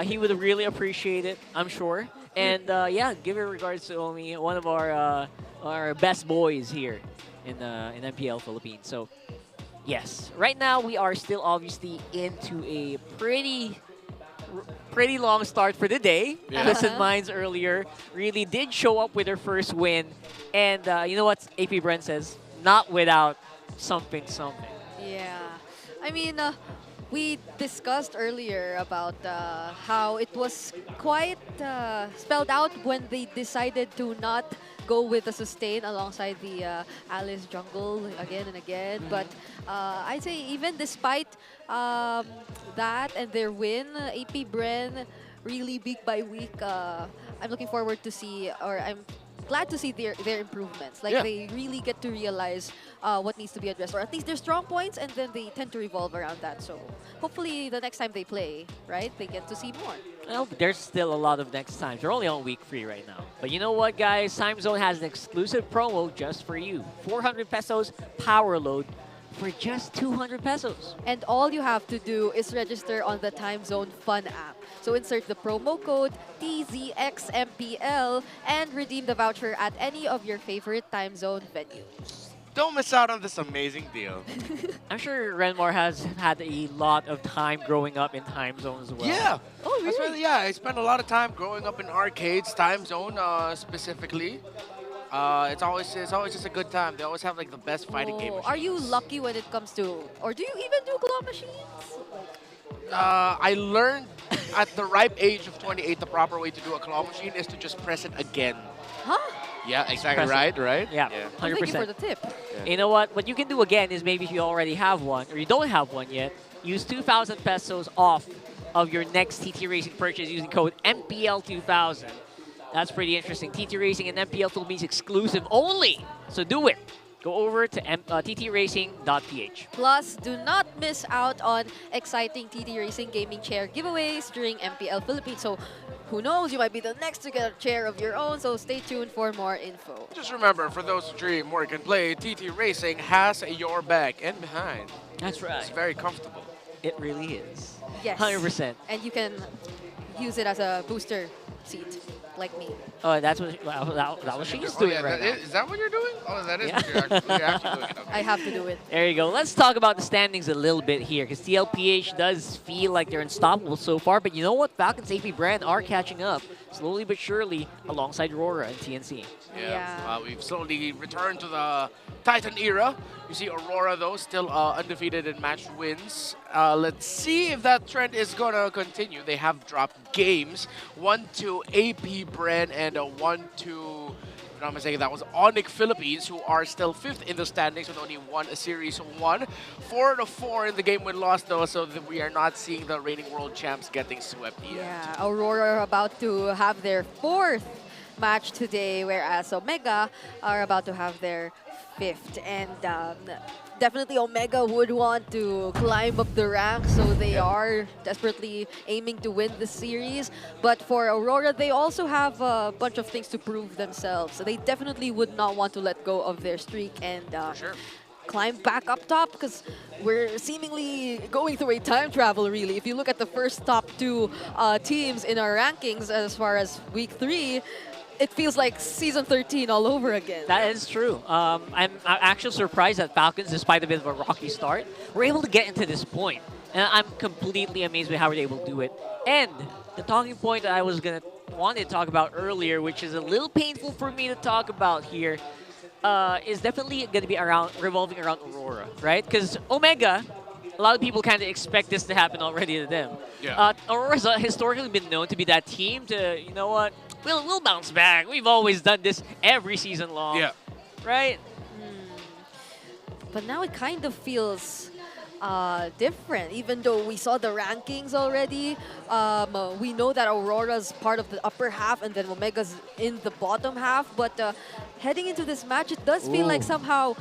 He would really appreciate it, I'm sure. And yeah, give your regards to Omi, one of our best boys here in MPL Philippines. So yes, right now we are still obviously into a pretty long start for the day. Yeah. Twisted Minds earlier really did show up with their first win. And you know what AP.Bren says? Not without something. Yeah. I mean, we discussed earlier about how it was quite spelled out when they decided to not go with the sustain alongside the Alice jungle again and again. But I'd say even despite that and their win, AP.Bren really week by week, I'm looking forward to see, or I'm glad to see their improvements. Like they really get to realize what needs to be addressed, or at least their strong points, and then they tend to revolve around that. So hopefully the next time they play, right, they get to see more. Well, there's still a lot of next times. They're only on week 3 right now. But you know what, guys? Time Zone has an exclusive promo just for you. 400 pesos power load for just 200 pesos. And all you have to do is register on the Time Zone Fun app. So insert the promo code TZXMPL and redeem the voucher at any of your favorite Time Zone venues. Don't miss out on this amazing deal. I'm sure Renmar has had a lot of time growing up in Time Zone as well. Yeah. Oh, really? Yeah, I spent a lot of time growing up in arcades, Time Zone specifically. It's always just a good time. They always have like the best fighting game machines. Are you lucky when it comes to, or do you even do claw machines? I learned at the ripe age of 28 the proper way to do a claw machine is to just press it again. Huh? Yeah, exactly. Right? Yeah, 100%. Thank you for the tip. Yeah. You know what? What you can do again is maybe if you already have one or you don't have one yet, use 2,000 pesos off of your next TT Racing purchase using code MPL2000. That's pretty interesting. TT Racing and MPL Philippines exclusive only. So do it. Go over to ttracing.ph. Plus, do not miss out on exciting TT Racing gaming chair giveaways during MPL Philippines. So who knows, you might be the next to get a chair of your own. So stay tuned for more info. Just remember, for those who dream, work, and play, TT Racing has your back and behind. That's right. It's very comfortable. It really is. Yes. 100%. And you can use it as a booster seat, like me. Oh, that's what that was she's doing right now. Is that what you're doing? Oh, that is Yeah. what you're actually doing it. Okay. I have to do it. There you go. Let's talk about the standings a little bit here, because TLPH does feel like they're unstoppable so far. But you know what? Falcons AP.Bren are catching up, slowly but surely, alongside RORA and TNC. Yeah. We've slowly returned to the Titan era. You see Aurora, though, still undefeated in match wins. Let's see if that trend is going to continue. They have dropped games. 1 to AP.Bren and 1 to, if I'm not mistaken, that was Onic Philippines, who are still 5th in the standings with only won a Series 1. 4 to 4 in the game win loss, though, so that we are not seeing the reigning world champs getting swept yet. Yeah, Aurora are about to have their 4th match today, whereas Omega are about to have their 5th. And definitely Omega would want to climb up the ranks, so they are desperately aiming to win the series. But for Aurora, they also have a bunch of things to prove themselves. So they definitely would not want to let go of their streak and climb back up top, because we're seemingly going through a time travel, really. If you look at the first top 2 teams in our rankings as far as week 3, it feels like season 13 all over again. That is true. I'm actually surprised that Falcons, despite a bit of a rocky start, were able to get into this point. And I'm completely amazed with how we're able to do it. And the talking point that I was wanted to talk about earlier, which is a little painful for me to talk about here, is definitely going to be revolving around Aurora, right? Because Omega, a lot of people kind of expect this to happen already to them. Yeah. Aurora's historically been known to be that team to, you know what, we'll bounce back. We've always done this every season long. Yeah. Right? But now it kind of feels different. Even though we saw the rankings already, we know that Aurora's part of the upper half and then Omega's in the bottom half. But heading into this match, it does feel like somehow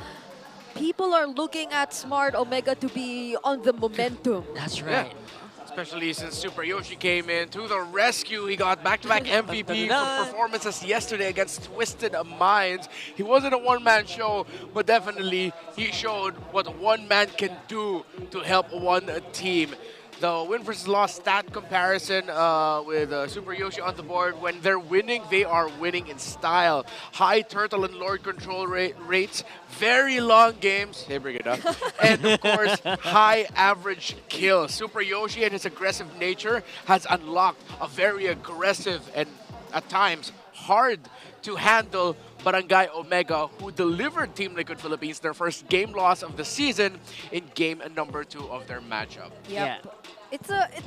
people are looking at Smart Omega to be on the momentum. That's right. especially since Super Yoshi came in to the rescue. He got back-to-back MVP for performances yesterday against Twisted Minds. He wasn't a one-man show, but definitely he showed what one man can do to help one team. The win versus loss stat comparison with Super Yoshi on the board. When they're winning, they are winning in style. High turtle and lord control rates, very long games. Hey, bring it up. And of course, high average kills. Super Yoshi and his aggressive nature has unlocked a very aggressive and at times hard to handle Barangay Omega, who delivered Team Liquid Philippines their first game loss of the season in game number 2 of their matchup. Yep.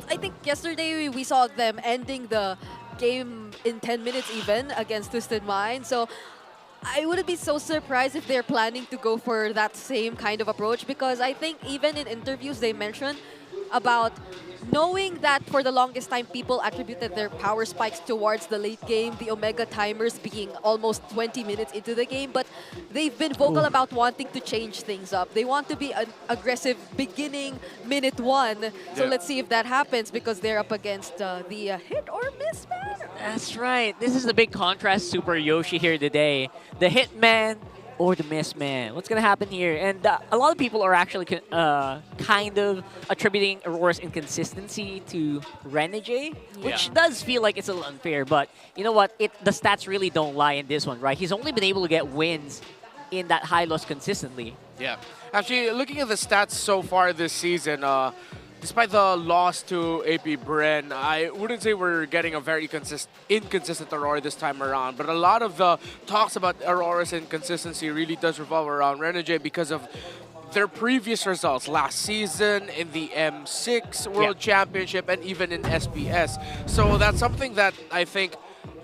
I think yesterday we saw them ending the game in 10 minutes even against Twisted Mind. So I wouldn't be so surprised if they're planning to go for that same kind of approach, because I think even in interviews they mentioned about knowing that for the longest time people attributed their power spikes towards the late game, the Omega timers being almost 20 minutes into the game, but they've been vocal about wanting to change things up. They want to be an aggressive beginning minute 1. So let's see if that happens, because they're up against the hit or miss man. That's right. This is the big contrast Super Yoshi here today. The hit man or the miss man. What's going to happen here? And a lot of people are actually kind of attributing Aurora's inconsistency to Renegade, which does feel like it's a little unfair. But you know what? The stats really don't lie in this one, right? He's only been able to get wins in that high loss consistently. Yeah. Actually, looking at the stats so far this season, despite the loss to AP.Bren, I wouldn't say we're getting a very inconsistent Aurora this time around, but a lot of the talks about Aurora's inconsistency really does revolve around Renegade because of their previous results last season in the M6 World Championship and even in SPS. So that's something that I think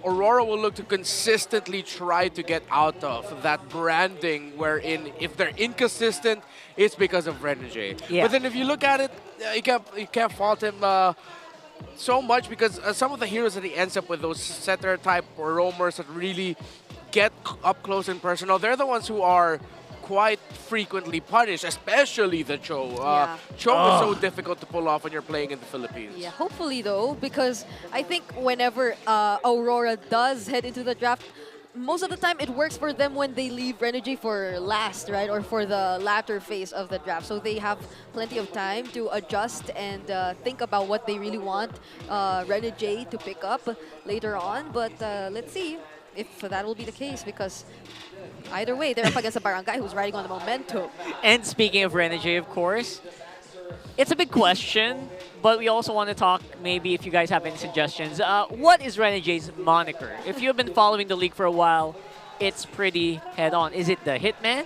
Aurora will look to consistently try to get out of, that branding wherein if they're inconsistent, it's because of Renegade. Yeah. But then if you look at it, you can't fault him so much, because some of the heroes that he ends up with, those setter type or roamers that really get up close and personal, they're the ones who are quite frequently punished, especially the Cho. Cho is so difficult to pull off when you're playing in the Philippines. Yeah, hopefully though, because I think whenever Aurora does head into the draft, most of the time it works for them when they leave Renegade for last, right? Or for the latter phase of the draft. So they have plenty of time to adjust and think about what they really want Renegade to pick up later on. But let's see if that will be the case, because either way, they're up against a Barangay who's riding on the momentum. And speaking of Renegade, of course, it's a big question, but we also want to talk, maybe if you guys have any suggestions. What is Renegade's moniker? If you've been following the league for a while, it's pretty head-on. Is it the Hitman?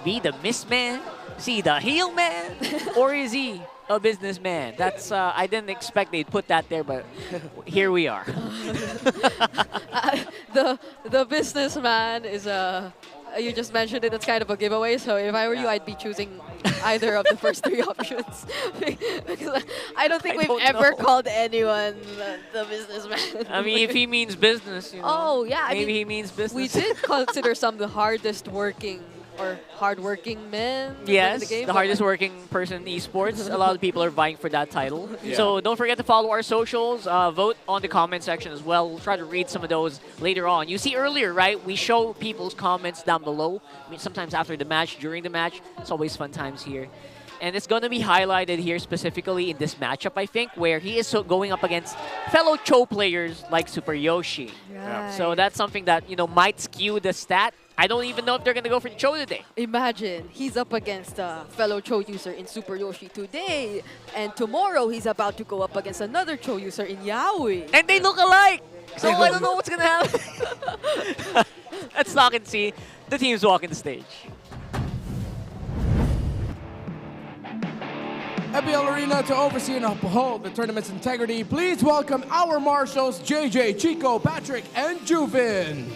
B, the Missman? C, the Heel Man? Or is he a businessman? That's I didn't expect they'd put that there, but here we are. The businessman is you just mentioned it, it's kind of a giveaway, so if I were you, I'd be choosing either of the first 3 options. Because I don't think we've ever called anyone the businessman. I mean, if he means business, you know. Oh, yeah. Maybe he means business. We did consider some the hardest working or hardworking men Yes, in the game. the hardest working person in esports. A lot of people are vying for that title. Yeah. So don't forget to follow our socials. Vote on the comment section as well. We'll try to read some of those later on. You see earlier, right? We show people's comments down below. I mean, sometimes after the match, during the match. It's always fun times here. And it's going to be highlighted here specifically in this matchup, I think, where he is going up against fellow Cho players like Super Yoshi. Right. So that's something that, you know, might skew the stat. I don't even know if they're going to go for the Cho today. Imagine, he's up against a fellow Cho user in Super Yoshi today, and tomorrow he's about to go up against another Cho user in Yaoi. And they look alike! So I don't know what's going to happen. Let's talk and see the teams walking the stage. MPL Arena to oversee and uphold the tournament's integrity. Please welcome our marshals, JJ, Chico, Patrick, and Juvin.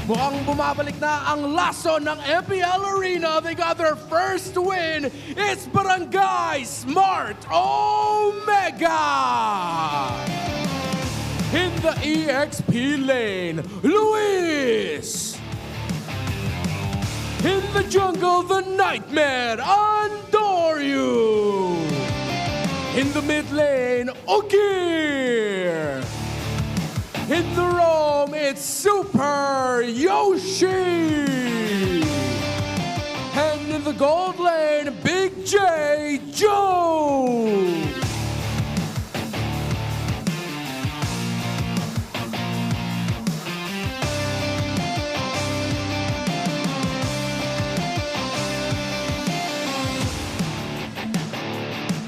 Mukhang bumabalik na ang laso ng MPL Arena. They got their first win. It's Barangay Smart Omega. In the EXP lane, Luis. In the jungle, the Nightmare, Andorio. you! In the mid lane, Ogir! In the roam, it's Super Yoshi! And in the gold lane, Big J Joe!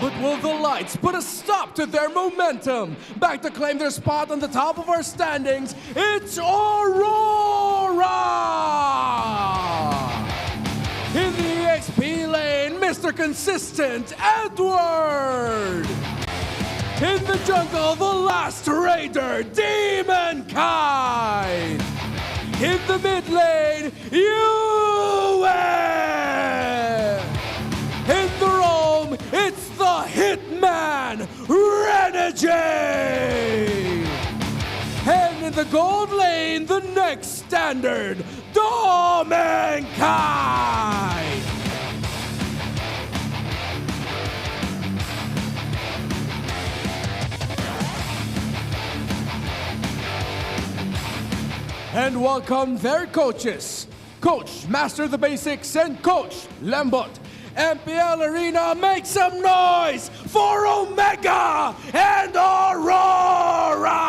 But will the lights put a stop to their momentum? Back to claim their spot on the top of our standings, it's Aurora! In the XP lane, Mr. Consistent, Edward! In the jungle, the last raider, Demon Kind! In the mid lane, UN! In the roam, it's the Hitman, Renegade! And in the gold lane, the next standard, Domankind! And welcome their coaches, Coach Master the Basics and Coach Lembot. MPL Arena, make some noise for Omega and Aurora!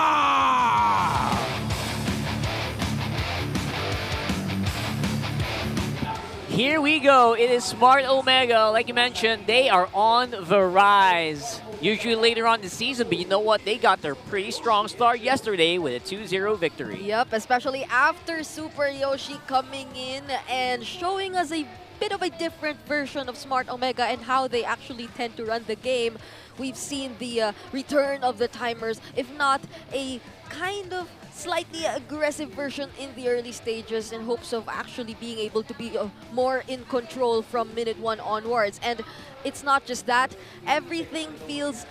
Here we go. It is Smart Omega. Like you mentioned, they are on the rise. Usually later on in the season, but you know what? They got their pretty strong start yesterday with a 2-0 victory. Yep, especially after Super Yoshi coming in and showing us a bit of a different version of Smart Omega and how they actually tend to run the game. We've seen the return of the timers, if not a kind of slightly aggressive version in the early stages in hopes of actually being able to be more in control from minute 1 onwards. And it's not just that, everything feels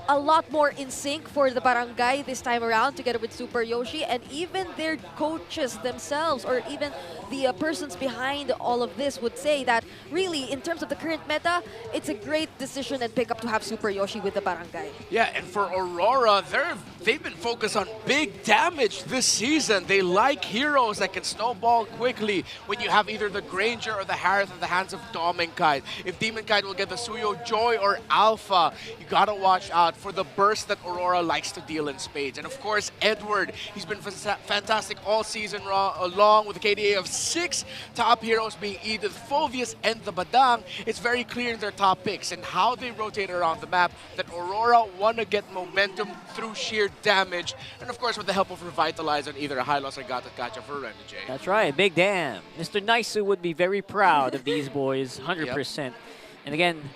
a lot more in sync for the barangay this time around together with Super Yoshi, and even their coaches themselves or even the persons behind all of this would say that really in terms of the current meta, it's a great decision and pickup to have Super Yoshi with the barangay. Yeah, and for Aurora, they've been focused on big damage this season. They like heroes that can snowball quickly when you have either the Granger or the Harith in the hands of Domankind. If Demonkind will get the Suyo Joy or Alpha, you gotta watch out for the burst that Aurora likes to deal in spades. And of course, Edward, he's been fantastic all season long with a KDA of 6 top heroes being Edith, Phovius, and the Badang. It's very clear in their top picks and how they rotate around the map that Aurora want to get momentum through sheer damage. And of course, with the help of Revitalize on either a high loss or Gotcha for Renegade. That's right, big damn. Mr. Naisu would be very proud of these boys, 100%. Yep. And again,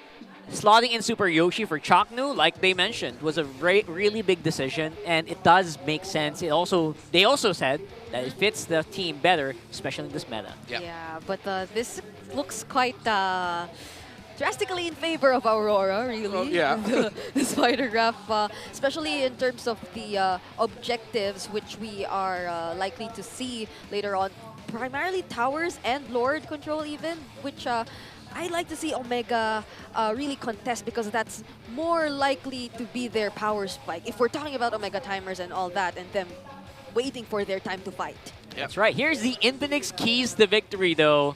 slotting in Super Yoshi for Chaknu, like they mentioned, was a really big decision, and it does make sense. They also said that it fits the team better, especially in this meta. Yep. Yeah, but this looks quite drastically in favor of Aurora, really. Yeah. the spider graph, especially in terms of the objectives, which we are likely to see later on. Primarily towers and Lord control even, which I like to see Omega really contest because that's more likely to be their power spike. If we're talking about Omega timers and all that and them waiting for their time to fight. Yep. That's right. Here's the Infinix keys to victory, though.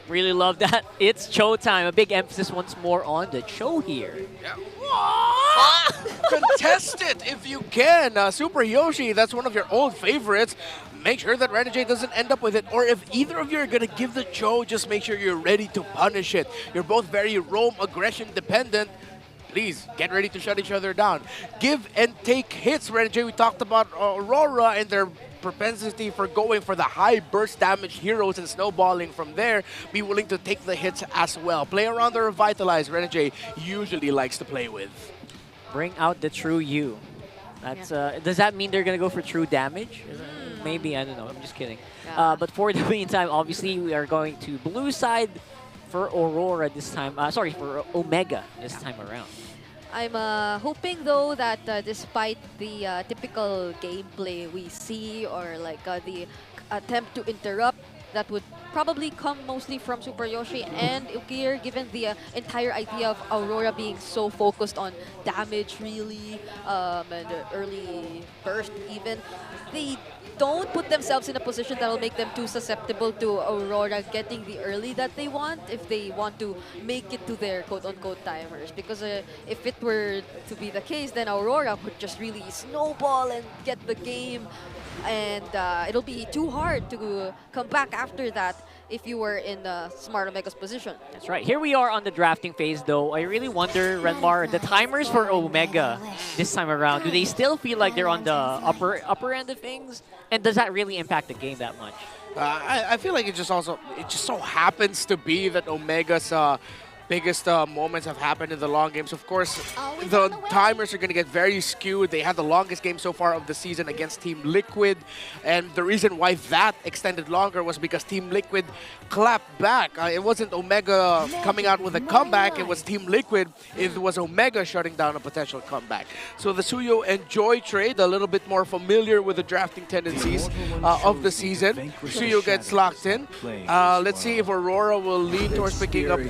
Really love that. It's Cho time. A big emphasis once more on the Cho here. Yeah. Contest it if you can. Super Yoshi, that's one of your old favorites. Make sure that Renegade doesn't end up with it. Or if either of you are going to give the Cho, just make sure you're ready to punish it. You're both very roam aggression dependent. Please get ready to shut each other down. Give and take hits, Renegade. We talked about Aurora and their propensity for going for the high burst damage heroes and snowballing from there. Be willing to take the hits as well. Play around the Revitalize Renegade usually likes to play with. Bring out the true you. That's does that mean they're gonna go for true damage? Maybe, I don't know. I'm just kidding. Yeah. But for the meantime, obviously we are going to blue side for Aurora this time. Sorry, for Omega this time around. I'm hoping though that despite the typical gameplay we see or like the attempt to interrupt that would probably come mostly from Super Yoshi and Ukir, given the entire idea of Aurora being so focused on damage, really, and early burst even. They don't put themselves in a position that will make them too susceptible to Aurora getting the early that they want if they want to make it to their quote-unquote timers. Because if it were to be the case, then Aurora would just really snowball and get the game, and it'll be too hard to come back after that if you were in Smart Omega's position. That's right. Here we are on the drafting phase, though. I really wonder, Renmar, the timers for Omega this time around, do they still feel like they're on the upper end of things? And does that really impact the game that much? I feel like it just so happens to be that Omega's biggest moments have happened in the long games. Of course, the timers are going to get very skewed. They had the longest game so far of the season against Team Liquid, and the reason why that extended longer was because Team Liquid clapped back. It wasn't Omega coming out with a comeback, it was Team Liquid. It was Omega shutting down a potential comeback. So the Suyo and Joy trade, a little bit more familiar with the drafting tendencies of the season. Suyo gets locked in. Let's see if Aurora will lean towards picking up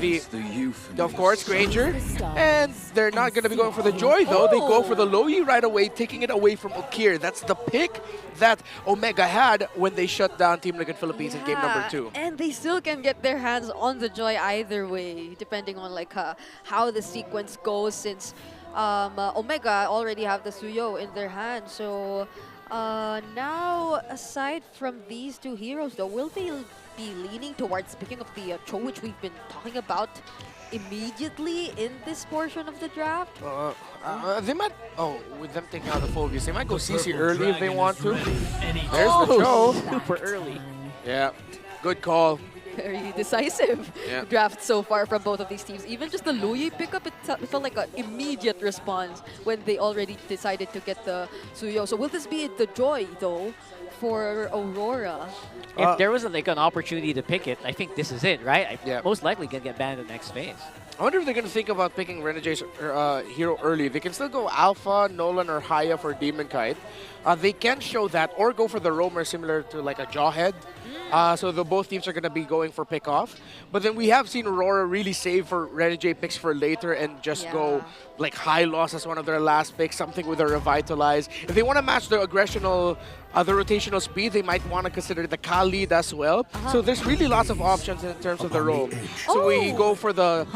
of course, Granger. And they're not going to be going for the Joy, though. They go for the Loyi right away, taking it away from Ukir. That's the pick that Omega had when they shut down Team Onic Philippines in game number 2. And they still can get their hands on the Joy either way, depending on like how the sequence goes, since Omega already have the Suyo in their hands. So now, aside from these two heroes, though, will they be leaning towards picking up the Cho, which we've been talking about immediately in this portion of the draft? They might, with them taking out the Phobius, they might go CC early if they want to. There's the Cho. Super early. Yeah, good call. Very decisive draft so far from both of these teams. Even just the Luyi pickup, it felt like an immediate response when they already decided to get the Suyo. So will this be the Joy, though, for Aurora? If there was like an opportunity to pick it, I think this is it, right? Most likely gonna get banned in the next phase. I wonder if they're going to think about picking Renegade's hero early. They can still go Alpha, Nolan, or Haya for Demon Kite. They can show that or go for the Roamer similar to like a Jawhead. So both teams are going to be going for pick off. But then we have seen Aurora really save for Renegade picks for later and just go like high loss as one of their last picks, something with a Revitalize. If they want to match the aggressional, the rotational speed, they might want to consider the Khalid as well. So there's really lots of options in terms of the roam. So we go for the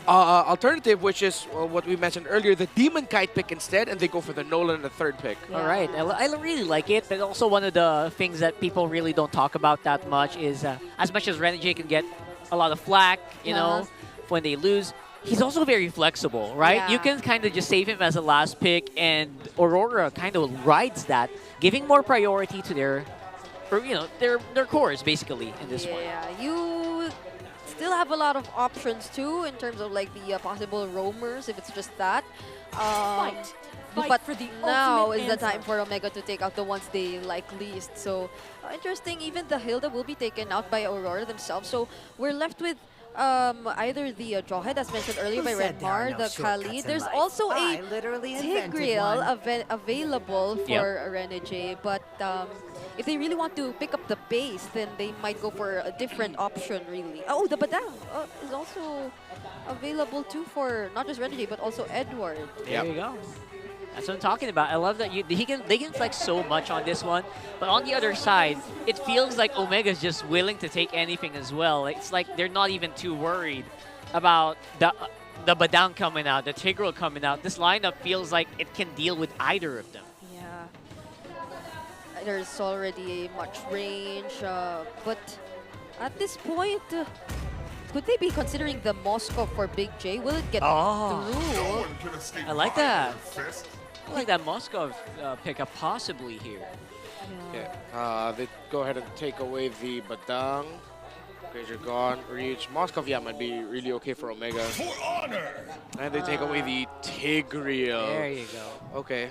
alternative, which is what we mentioned earlier, the Demon Kite pick instead, and they go for the Nolan in the third pick. All right, I really like it, but also one of the things that people really don't talk about that much is as much as Renegade can get a lot of flack, you know, when they lose, he's also very flexible, right? You can kind of just save him as a last pick, and Aurora kind of rides that, giving more priority to their cores basically in this one. Yeah, you still have a lot of options too in terms of like the possible roamers if it's just that. But for the now ultimate is the time answer. for Omega to take out the ones they like least. So interesting, even the Hilda will be taken out by Aurora themselves. So we're left with either the Jawhead, as mentioned earlier by Redmar, the Khalid. There's also a Tigreal available for Renegade, but if they really want to pick up the base, then they might go for a different option, really. Oh, the Badang is also available too for not just Renegade, but also Edward. There you go. That's what I'm talking about. I love that they can flex so much on this one, but on the other side, it feels like Omega's just willing to take anything as well. It's like they're not even too worried about the Badang coming out, the Tigreal coming out. This lineup feels like it can deal with either of them. Yeah. There's already much range, but at this point, could they be considering the Moscow for Big J? Will it get through? I like that. I like that Moscow pickup possibly here. Yeah. They go ahead and take away the Badang. Granger gone. Reach. Moscow, might be really okay for Omega. For honor! And they take away the Tigreal. There you go. Okay.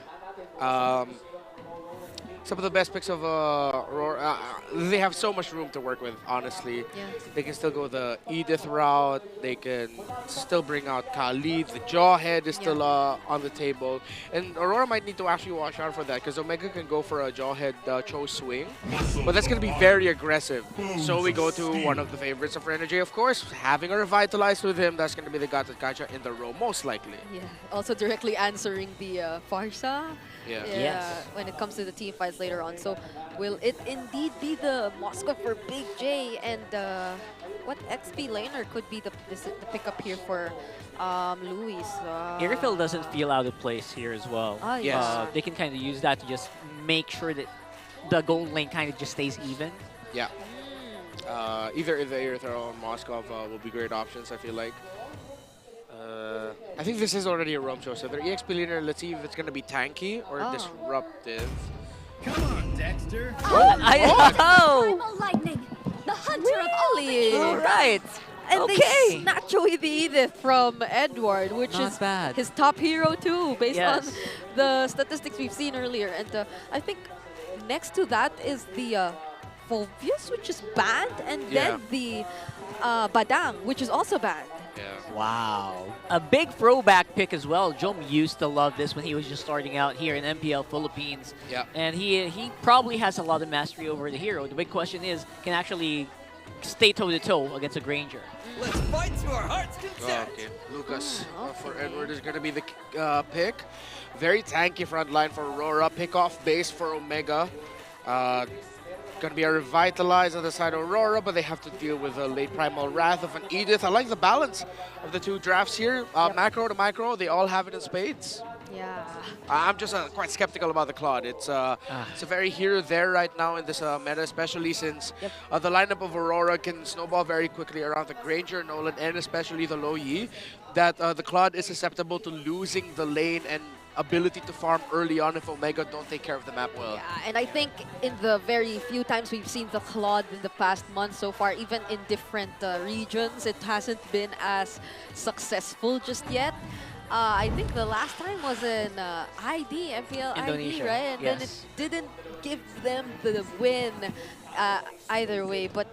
some of the best picks of Aurora. They have so much room to work with, honestly. Yeah. They can still go the Edith route. They can still bring out Kali. The Jawhead is still on the table. And Aurora might need to actually watch out for that because Omega can go for a Jawhead Cho swing. But that's going to be very aggressive. So we go to one of the favorites of Renegade, of course. Having a Revitalize with him, that's going to be the Gacha in the row, most likely. Yeah, also directly answering the Farsa. Yeah. Yes. When it comes to the team fights later on. So will it indeed be the Moscow for Big J? And what XP laner could be the pickup here for Luis? Airfield doesn't feel out of place here as well. Yes. They can kind of use that to just make sure that the gold lane kind of just stays even. Yeah. Either the Aether or Moskov will be great options, I feel like. I think this is already a roam show, so their EXP leader, let's see if it's going to be tanky or disruptive. Come on, Dexter. Primal lightning, the hunter of all things. All right. And they snatch away the Edith from Edward, which Not is bad. his top hero too, based on Yes. the statistics we've seen earlier. And I think next to that is the Fulvius, which is banned, and then the Badang, which is also banned. Wow. A big throwback pick as well. Jom used to love this when he was just starting out here in MPL Philippines. Yeah. And he probably has a lot of mastery over the hero. The big question is, can actually stay toe-to-toe against a Granger. Let's fight to our heart's content. Okay, Lucas for Edward is going to be the pick. Very tanky front line for Aurora. Pick off base for Omega. Going to be a Revitalize on the side of Aurora, but they have to deal with a late Primal Wrath of an Edith. I like the balance of the two drafts here. Macro to micro, they all have it in spades. Yeah. I'm just quite skeptical about the Claude. It's a very here-there right now in this meta, especially since the lineup of Aurora can snowball very quickly around the Granger, Nolan, and especially the Lo Yi, that the Claude is susceptible to losing the lane and ability to farm early on if Omega don't take care of the map well. Yeah, and I think in the very few times we've seen the Claude in the past month so far, even in different regions, it hasn't been as successful just yet. I think the last time was in MPL Indonesia, ID, right? And then it didn't give them the win either way. But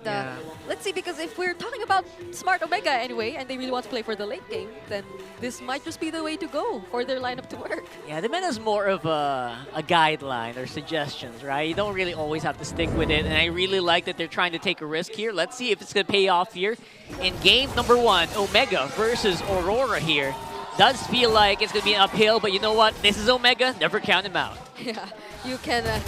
let's see, because if we're talking about Smart Omega anyway, and they really want to play for the late game, then this might just be the way to go for their lineup to work. Yeah, the meta is more of a guideline or suggestions, right? You don't really always have to stick with it, and I really like that they're trying to take a risk here. Let's see if it's going to pay off here. In game number 1, Omega versus Aurora here. Does feel like it's going to be an uphill, but you know what? This is Omega. Never count him out. Yeah, you can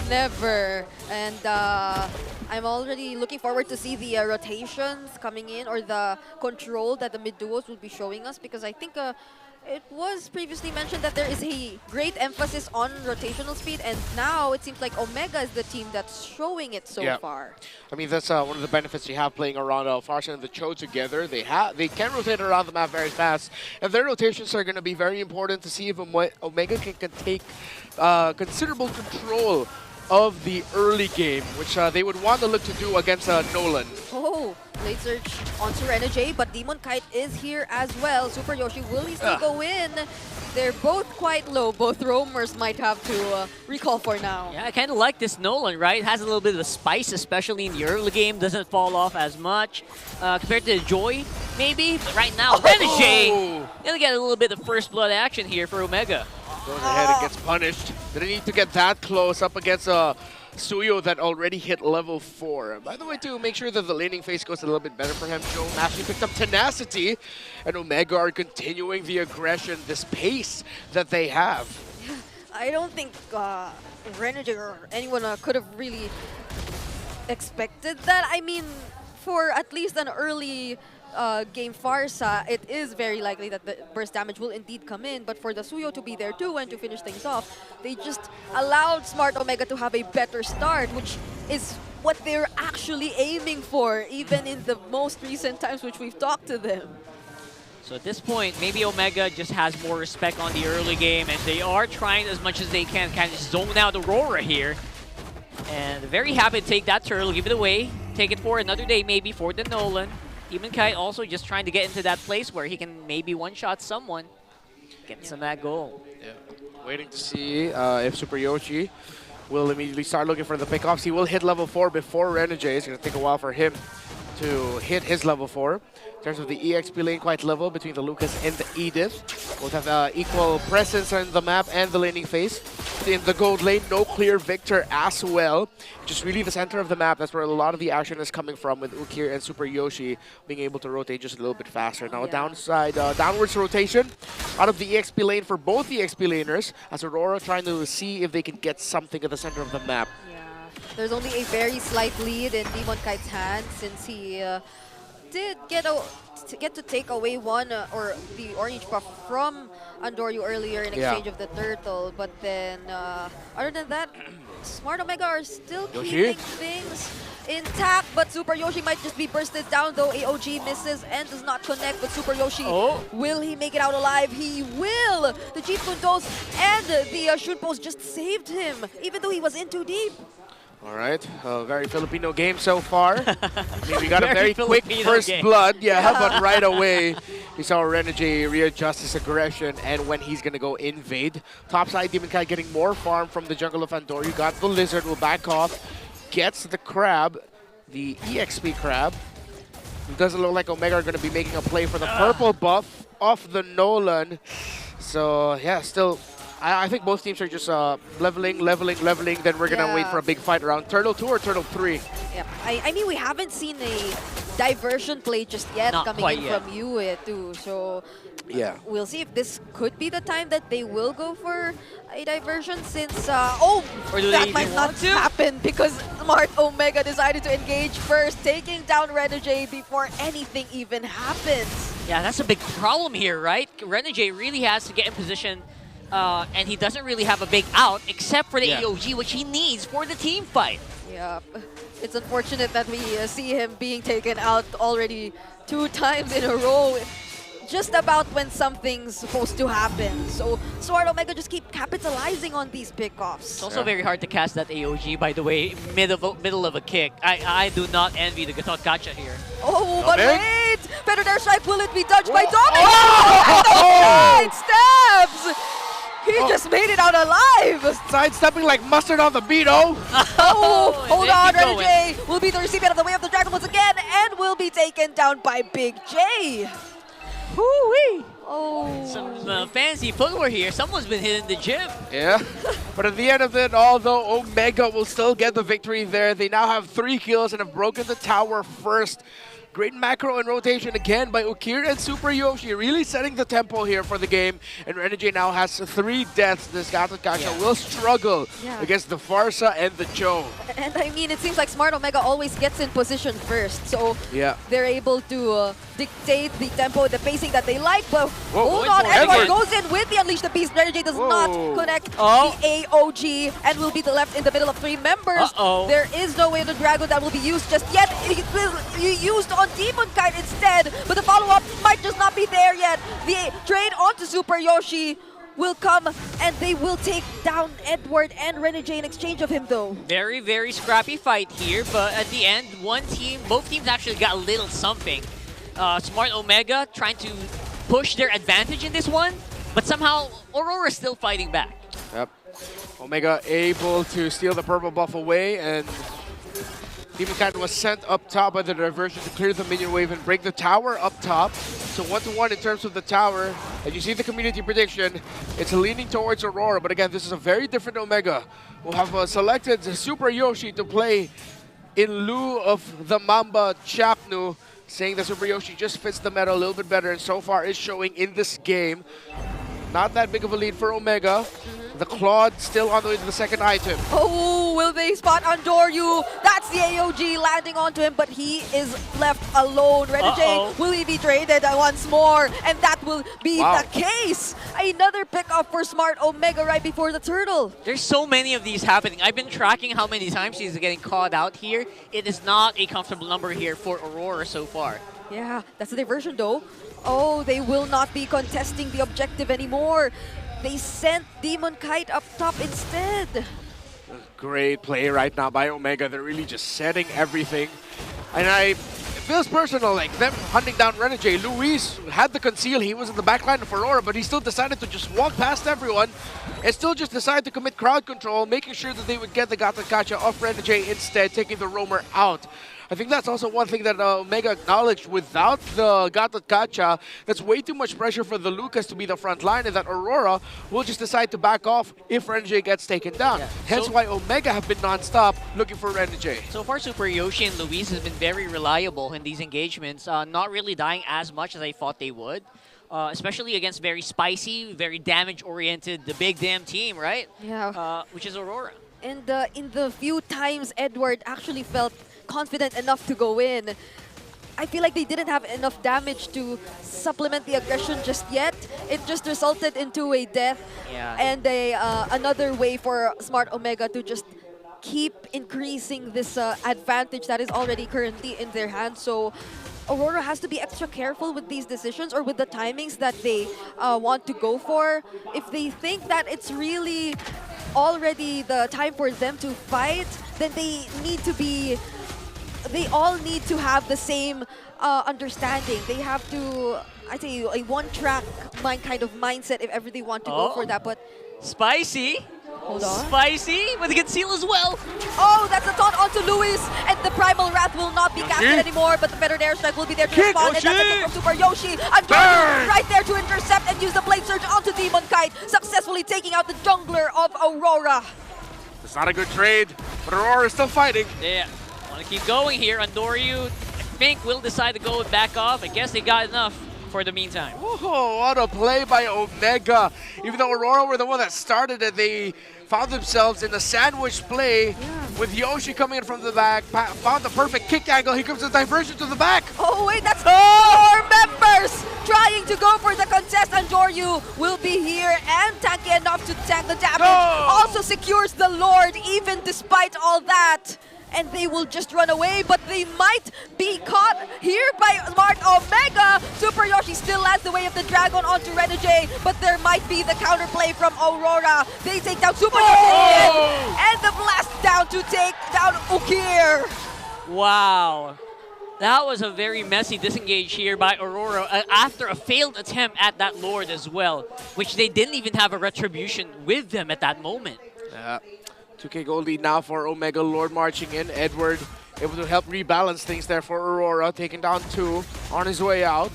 never. And I'm already looking forward to see the rotations coming in, or the control that the mid duos will be showing us, because I think it was previously mentioned that there is a great emphasis on rotational speed, and now it seems like Omega is the team that's showing it so far. I mean, that's one of the benefits you have playing around Farsa and the Cho together. They can rotate around the map very fast, and their rotations are going to be very important to see if Omega can take considerable control of the early game, which they would want to look to do against Nolan. Oh, late search onto Renegade, but Demon Kite is here as well. Super Yoshi, will he still go in? They're both quite low. Both roamers might have to recall for now. Yeah, I kind of like this Nolan, right? Has a little bit of a spice, especially in the early game. Doesn't fall off as much compared to Joy, maybe. But right now, Renegade gonna get a little bit of first blood action here for Omega. Goes ahead and gets punished. Didn't need to get that close up against Suyo that already hit level 4. By the way, too, make sure that the laning phase goes a little bit better for him. Joe actually picked up Tenacity, and Omega are continuing the aggression, this pace that they have. I don't think Renegade or anyone could have really expected that. I mean, for at least an early game Farsa, it is very likely that the burst damage will indeed come in, but for the Suyo to be there too and to finish things off, they just allowed Smart Omega to have a better start, which is what they're actually aiming for, even in the most recent times which we've talked to them. So at this point, maybe Omega just has more respect on the early game, and they are trying as much as they can kind of zone out Aurora here. And very happy to take that turtle, give it away, take it for another day maybe for the Nolan. Demon Kite also just trying to get into that place where he can maybe one-shot someone, get some of that goal. Yeah, waiting to see if Super Yoshi will immediately start looking for the pickoffs. He will hit level 4 before Renegade. It's going to take a while for him to hit his level 4. In terms of the EXP lane, quite level between the Lucas and the Edith. Both have equal presence on the map and the laning phase. In the gold lane, no clear victor as well. Just really the center of the map. That's where a lot of the action is coming from, with Ukir and Super Yoshi being able to rotate just a little bit faster. Now a downwards rotation out of the EXP lane for both EXP laners, as Aurora trying to see if they can get something at the center of the map. There's only a very slight lead in Demon Kite's hand, since he did get to take away one or the orange buff from Andoryu earlier in exchange of the turtle. But then, other than that, Smart Omega are still keeping things intact. But Super Yoshi might just be bursted down, though. AOG misses and does not connect. But Super Yoshi, will he make it out alive? He will! The Chief Kundos and the shoot post just saved him, even though he was in too deep. All right, very Filipino game so far. I mean, we got a very quick Filipino first game. blood. Yeah, but right away, we saw Renegade readjust his aggression, and when he's going to go invade. Topside, Demon Kai getting more farm from the jungle of Andoryu. Got the Lizard, will back off. Gets the Crab, the EXP Crab. It doesn't look like Omega are going to be making a play for the purple buff off the Nolan. So, yeah, still... I think both teams are just leveling. Then we're going to wait for a big fight around Turtle 2 or Turtle 3. Yeah, I mean, we haven't seen a diversion play just yet coming in from Yue too. So we'll see if this could be the time that they will go for a diversion, since that might not happen because Smart Omega decided to engage first, taking down Renegade before anything even happens. Yeah, that's a big problem here, right? Renegade really has to get in position. And he doesn't really have a big out except for the AOG, which he needs for the team fight. Yeah, it's unfortunate that we see him being taken out already 2 times in a row, just about when something's supposed to happen. So Smart Omega just keep capitalizing on these pickoffs. It's also very hard to cast that AOG, by the way, middle of a kick. I do not envy the Gacha here. Oh, but wait! Better Dare Strike, will it be dodged by Dominic? Oh, stabs! He just made it out alive! Sidestepping like mustard on the beat, oh! Hold on, Renegade will be the recipient of the Way of the Dragon once again and will be taken down by Big J. Hoo-wee! Oh. Some fancy footwear here. Someone's been hitting the gym. Yeah, but at the end of it, although Omega will still get the victory there, they now have 3 kills and have broken the tower first. Great macro and rotation again by Ukir and Super Yoshi, really setting the tempo here for the game. And Renegade now has 3 deaths. This Gacha will struggle against the Farsa and the Cho. And I mean, it seems like Smart Omega always gets in position first, so they're able to dictate the tempo, the pacing that they like. But hold on, Edward goes in with the Unleash the Beast. Renegade does not connect the AOG and will be left in the middle of 3 members. There is no Way of the Dragon that will be used just yet. It will be used on Demon Kite instead, but the follow-up might just not be there yet. The trade onto Super Yoshi will come, and they will take down Edward and Renegade in exchange of him, though. Very, very scrappy fight here, but at the end, both teams actually got a little something. Smart Omega trying to push their advantage in this one, but somehow Aurora is still fighting back. Yep. Omega able to steal the purple buff away, and Demon Kite was sent up top by the diversion to clear the minion wave and break the tower up top. So 1-to-1 in terms of the tower. And you see the community prediction, it's leaning towards Aurora. But again, this is a very different Omega, who have selected Super Yoshi to play in lieu of the Mamba Chapnu, saying that Super Yoshi just fits the meta a little bit better, and so far is showing in this game. Not that big of a lead for Omega. The Claude still on the way to the second item. Oh, will they spot Andoryu? That's the AOG landing onto him, but he is left alone. Renegade, will he be traded once more? And that will be the case. Another pickup for Smart Omega right before the turtle. There's so many of these happening. I've been tracking how many times he's getting called out here. It is not a comfortable number here for Aurora so far. Yeah, that's the diversion though. Oh, they will not be contesting the objective anymore. They sent Demon Kite up top instead. Great play right now by Omega. They're really just setting everything. And feels personal, like them hunting down Renegade. Luis had the conceal, he was in the backline of Aurora, but he still decided to just walk past everyone and still just decided to commit crowd control, making sure that they would get the Gata Gacha off Renegade instead, taking the roamer out. I think that's also one thing that Omega acknowledged. Without the Gata Gacha, that's way too much pressure for the Lucas to be the front line, and that Aurora will just decide to back off if Renegade gets taken down. Yeah. Hence why Omega have been non-stop looking for Renegade. So far, Super Yoshi and Luis have been very reliable in these engagements, not really dying as much as I thought they would. Especially against very spicy, very damage-oriented, the big damn team, right? Yeah. Which is Aurora. And in the few times Edward actually felt confident enough to go in, I feel like they didn't have enough damage to supplement the aggression just yet. It just resulted into a death and another way for Smart Omega to just keep increasing this advantage that is already currently in their hands. So Aurora has to be extra careful with these decisions or with the timings that they want to go for. If they think that it's really already the time for them to fight, then they all need to have the same understanding. They have to, I'd say, a one-track mind kind of mindset if ever they want to go for that. But Spicy. Hold on. Spicy with the conceal as well. Oh, that's a taunt onto Luis, and the Primal Wrath will not be casted anymore, but the Feathered Airstrike will be there to respond, and that's a kick from Super Yoshi. And right there to intercept and use the Blade Surge onto Demon Kite, successfully taking out the jungler of Aurora. It's not a good trade, but Aurora is still fighting. Yeah, want to keep going here. Andoryu, I think, will decide to go back off. I guess they got enough for the meantime. Oh, what a play by Omega. Even though Aurora were the one that started it, they found themselves in a sandwich play with Yoshi coming in from the back, found the perfect kick angle. Here comes the diversion to the back. Oh wait, that's four members trying to go for the contest. Andoryu will be here and tanky enough to tank the damage. Also secures the Lord even despite all that. And they will just run away, but they might be caught here by Smart Omega. Super Yoshi still lands the way of the Dragon onto Renegade, but there might be the counterplay from Aurora. They take down Super Yoshi and the blast down to take down Ukir. Wow. That was a very messy disengage here by Aurora after a failed attempt at that Lord as well, which they didn't even have a retribution with them at that moment. 2K gold lead now for Omega. Lord marching in. Edward able to help rebalance things there for Aurora, taking down 2 on his way out.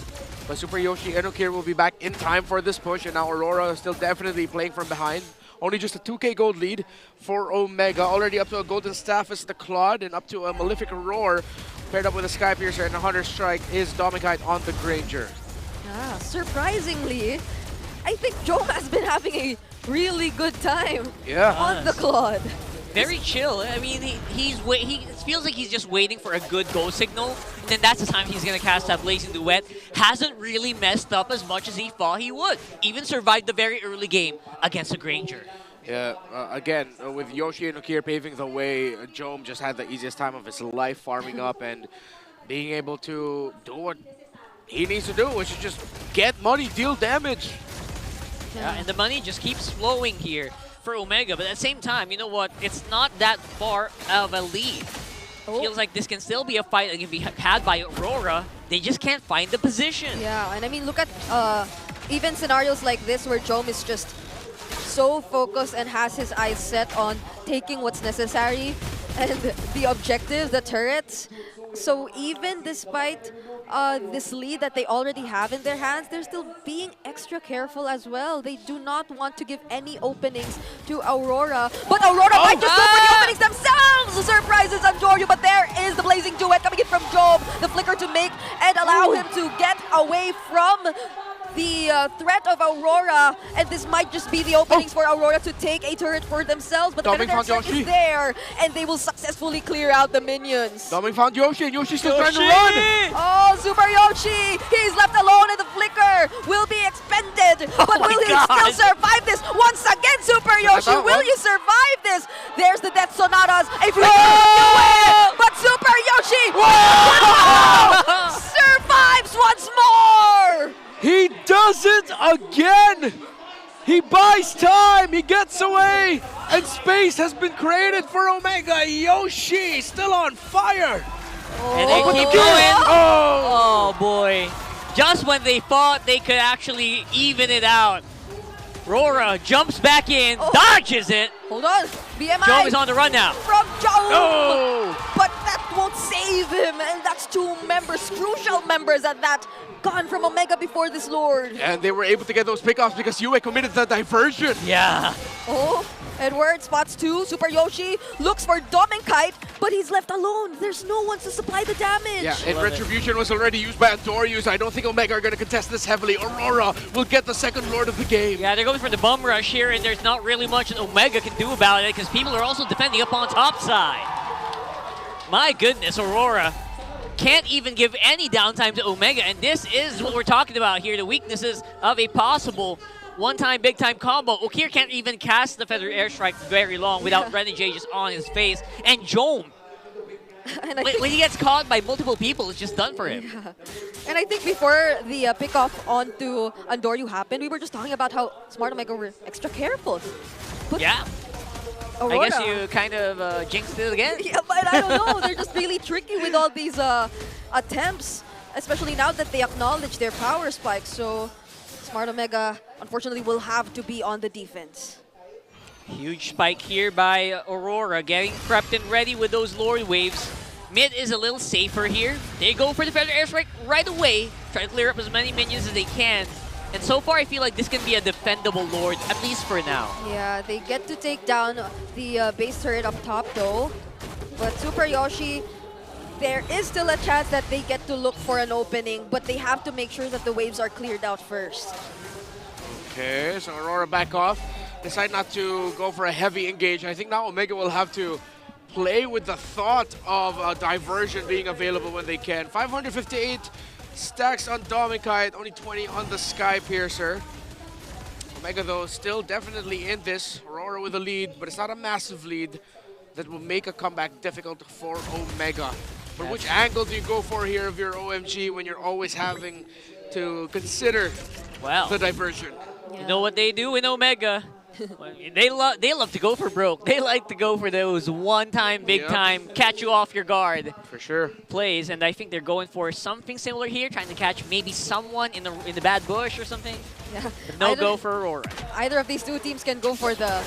But Super Yoshi and Ukir will be back in time for this push, and now Aurora is still definitely playing from behind. Only just a 2K gold lead for Omega. Already up to a Golden Staff as the Claude, and up to a Malefic Roar paired up with a Sky Piercer and a Hunter Strike is Domikite on the Granger. Yeah, surprisingly, I think Joe has been having a really good time on the Claude. Very chill. I mean, he feels like he's just waiting for a good go signal, and then that's the time he's going to cast that Blazing Duet. Hasn't really messed up as much as he thought he would. Even survived the very early game against a Granger. Yeah, again, with Yoshi and Ukir paving the way, Jome just had the easiest time of his life farming up and being able to do what he needs to do, which is just get money, deal damage. Yeah, and the money just keeps flowing here for Omega, but at the same time, you know what? It's not that far of a lead. Feels like this can still be a fight that can be had by Aurora. They just can't find the position. Yeah, and I mean, look at even scenarios like this where Jome is just so focused and has his eyes set on taking what's necessary and the objectives, the turrets. So even despite this lead that they already have in their hands, they're still being extra careful as well. They do not want to give any openings to Aurora. But Aurora might just go for the openings themselves! Surprises Andoryu, but there is the Blazing Duet coming in from Job. The flicker to make and allow him to get away from the threat of Aurora, and this might just be the openings for Aurora to take a turret for themselves, but the Feathered is there, and they will successfully clear out the minions. Dominic found Yoshi, and Yoshi's still trying to run! Oh, Super Yoshi! He's left alone, and the flicker will be expended, but will he still survive this? Once again, Super Yoshi, will you survive this? There's the Death Sonatas, a flicker, but Super Yoshi survives once more! He does it again! He buys time, he gets away, and space has been created for Omega. Yoshi still on fire. And they keep going. Oh boy. Just when they thought they could actually even it out. RORA jumps back in, dodges it. Hold on. BMI. Joe is on the run now. From Joe. No. But that won't save him. And that's two members, crucial members at that. Gone from Omega before this Lord. And they were able to get those pickoffs because Yue committed the diversion. Yeah. Oh, Edward spots two. Super Yoshi looks for Dominkite, but he's left alone. There's no one to supply the damage. Yeah, and Retribution was already used by Andorius. I don't think Omega are going to contest this heavily. Aurora will get the second Lord of the game. Yeah, they're going for the bum rush here, and there's not really much that Omega can do about it because people are also defending up on top side. My goodness, Aurora can't even give any downtime to Omega, and this is what we're talking about here, the weaknesses of a possible one-time, big-time combo. Okir can't even cast the Feather Airstrike very long without Renegade just on his face. And Jome, when he gets caught by multiple people, it's just done for him. Yeah. And I think before the pick-off onto Andoryu happened, we were just talking about how Smart Omega were extra careful. But yeah. Aurora, I guess you kind of jinxed it again. Yeah, but I don't know. They're just really tricky with all these attempts, especially now that they acknowledge their power spike. So Smart Omega, unfortunately, will have to be on the defense. Huge spike here by Aurora, getting prepped and ready with those Lord Waves. Mid is a little safer here. They go for the Feather Airstrike right away, try to clear up as many minions as they can. And so far, I feel like this can be a defendable Lord, at least for now. Yeah, they get to take down the base turret up top, though. But Super Yoshi, there is still a chance that they get to look for an opening, but they have to make sure that the waves are cleared out first. Okay, so Aurora back off. Decide not to go for a heavy engage. I think now Omega will have to play with the thought of a diversion being available when they can. 558 stacks on Dominkite, only 20 on the Sky Piercer. Omega, though, still definitely in this. Aurora with a lead, but it's not a massive lead that will make a comeback difficult for Omega. But which angle do you go for here of your OMG when you're always having to consider the diversion? You know what they do in Omega? they love to go for broke. They like to go for those one-time, big-time, catch you off your guard. For sure. Plays, and I think they're going for something similar here, trying to catch maybe someone in the bad bush or something. Yeah. No go for Aurora. Either of these two teams can go for the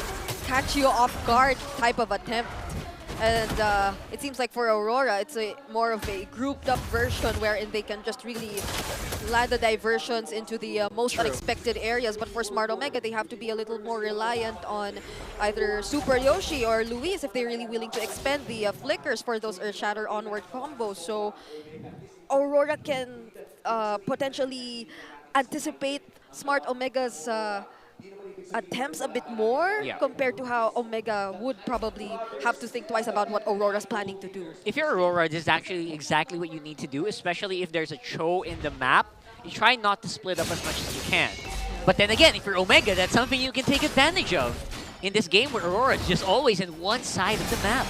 catch you off guard type of attempt. And it seems like for Aurora, it's more of a grouped up version wherein they can just really land the diversions into the most unexpected areas. But for Smart Omega, they have to be a little more reliant on either Super Yoshi or Luis if they're really willing to expend the flickers for those Earth Shatter onward combos. So Aurora can potentially anticipate Smart Omega's attempts a bit more compared to how Omega would probably have to think twice about what Aurora's planning to do. If you're Aurora, this is actually exactly what you need to do, especially if there's a Cho in the map. You try not to split up as much as you can. But then again, if you're Omega, that's something you can take advantage of in this game where Aurora is just always in one side of the map.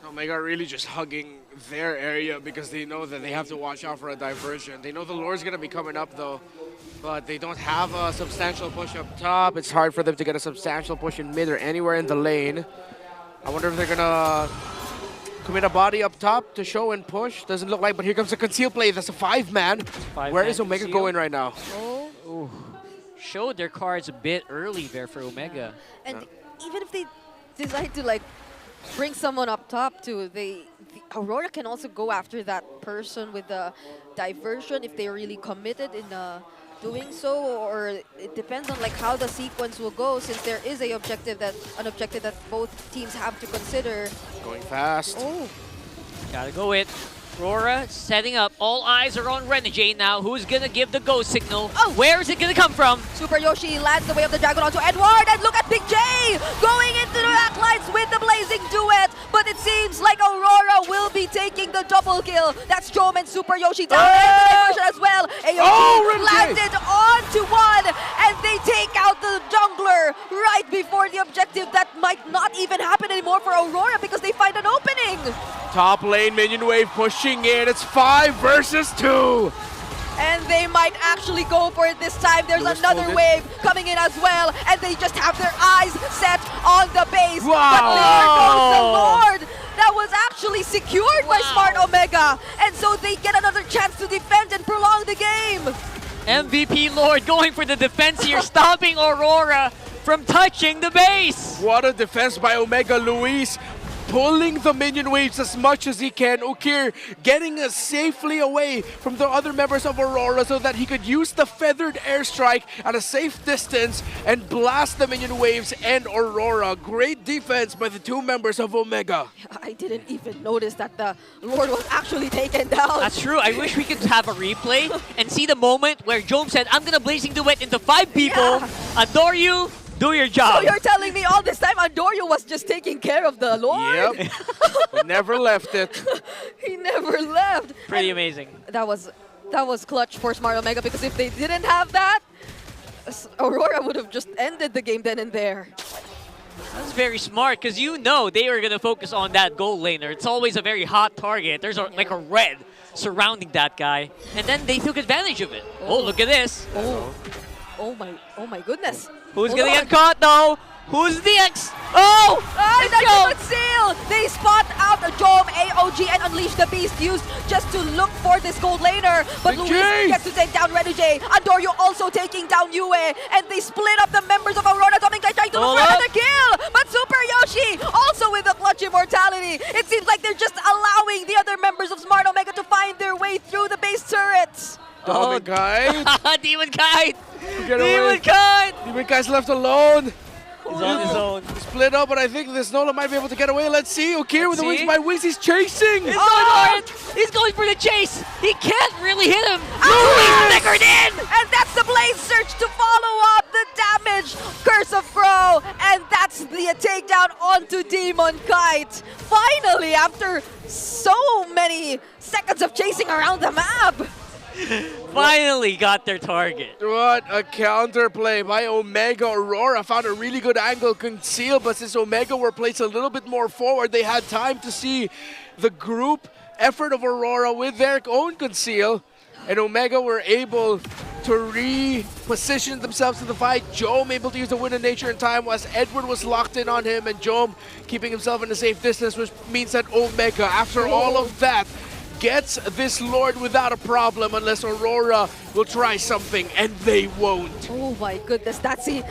Omega are really just hugging their area because they know that they have to watch out for a diversion. They know the Lord's going to be coming up, though, but they don't have a substantial push up top. It's hard for them to get a substantial push in mid or anywhere in the lane. I wonder if they're going to commit a body up top to show and push. Doesn't look like, but here comes a conceal play. That's a five-man. Where is Omega going right now? Ooh. Showed their cards a bit early there for Omega. And even if they decide to, like, bring someone up top too, the Aurora can also go after that person with the diversion if they're really committed in doing so, or it depends on like how the sequence will go, since there is an objective that both teams have to consider. Going fast. Oh. Gotta go it. Aurora setting up. All eyes are on Renegade now. Who's gonna give the go signal? Oh. Where is it gonna come from? Super Yoshi lands the way of the dragon onto Edward, and look at Big J going into the backlights with the blazing duet. But it seems like Aurora will be taking the double kill. That's Jome and Super Yoshi down into the diversion as well. AOT landed onto one, and they take out the jungler right before the objective that might not even happen anymore for Aurora because they find an opening. Top lane minion wave pushing in. It's 5 versus 2. And they might actually go for it this time. There's another wave coming in as well, and they just have their eyes set on the base. Wow. But there goes the Lord. finally secured by Smart Omega. And so they get another chance to defend and prolong the game. MVP Lord going for the defense here, stopping Aurora from touching the base. What a defense by Omega Luis. Pulling the minion waves as much as he can. Ukir getting us safely away from the other members of Aurora so that he could use the feathered airstrike at a safe distance and blast the minion waves and Aurora. Great defense by the two members of Omega. I didn't even notice that the Lord was actually taken down. That's true. I wish we could have a replay and see the moment where Jome said, I'm gonna Blazing Duet into 5 people. Adore you. Do your job. So you're telling me all this time Andorio was just taking care of the Lord? Yep. Never left it. He never left. Pretty amazing. That was clutch for Smart Omega, because if they didn't have that, Aurora would have just ended the game then and there. That's very smart, because you know they were going to focus on that gold laner. It's always a very hot target. There's like a red surrounding that guy. And then they took advantage of it. Oh, look at this. Oh my goodness. Who's going to get caught though? Who's the X? Oh! That's a seal! They spot out Jome, AOG, and Unleash the Beast used just to look for this gold laner. But Luis gets to take down Renujay. Andorio also taking down Yue. And they split up the members of Aurora. Dominkai trying to look for another kill. But Super Yoshi also with the clutch immortality. It seems like they're just allowing the other members of Smart Omega to find their way through the base turrets. Demon Kite. Demon Kite. Demon Kite. Demon Kite's left alone. He's on his own. Split up, but I think this Nola might be able to get away. Let's see. Ukir with the wings by wings. He's chasing. He's going for it. He's going for the chase. He can't really hit him. He's snickered in. And that's the Blaze Search to follow up the damage. Curse of Crow. And that's the takedown onto Demon Kite. Finally, after so many seconds of chasing around the map. Finally got their target. What a counterplay by Omega. Aurora found a really good angle, concealed, but since Omega were placed a little bit more forward, they had time to see the group effort of Aurora with their own conceal, and Omega were able to reposition themselves in the fight. Jome able to use the Wind of Nature in time as Edward was locked in on him, and Jome keeping himself in a safe distance, which means that Omega, after all of that, gets this Lord without a problem unless Aurora will try something, and they won't. Oh my goodness, that's the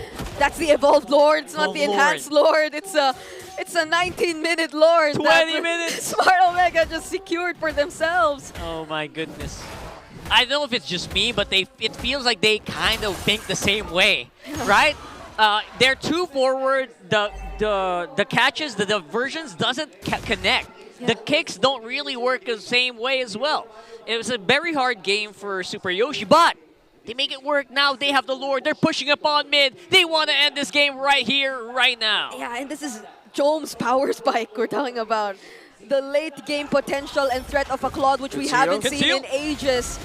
evolved Lord. It's not the enhanced Lord. It's a 19-minute Lord. 20 minutes. Smart Omega just secured for themselves. Oh my goodness. I don't know if it's just me, but it feels like they kind of think the same way, right? They're too forward. The catches, the diversions doesn't connect. The kicks don't really work the same way as well. It was a very hard game for Super Yoshi, but they make it work now. They have the Lord. They're pushing up on mid. They want to end this game right here, right now. Yeah, and this is Jome's power spike we're talking about. The late game potential and threat of a Claude, which we haven't seen in ages.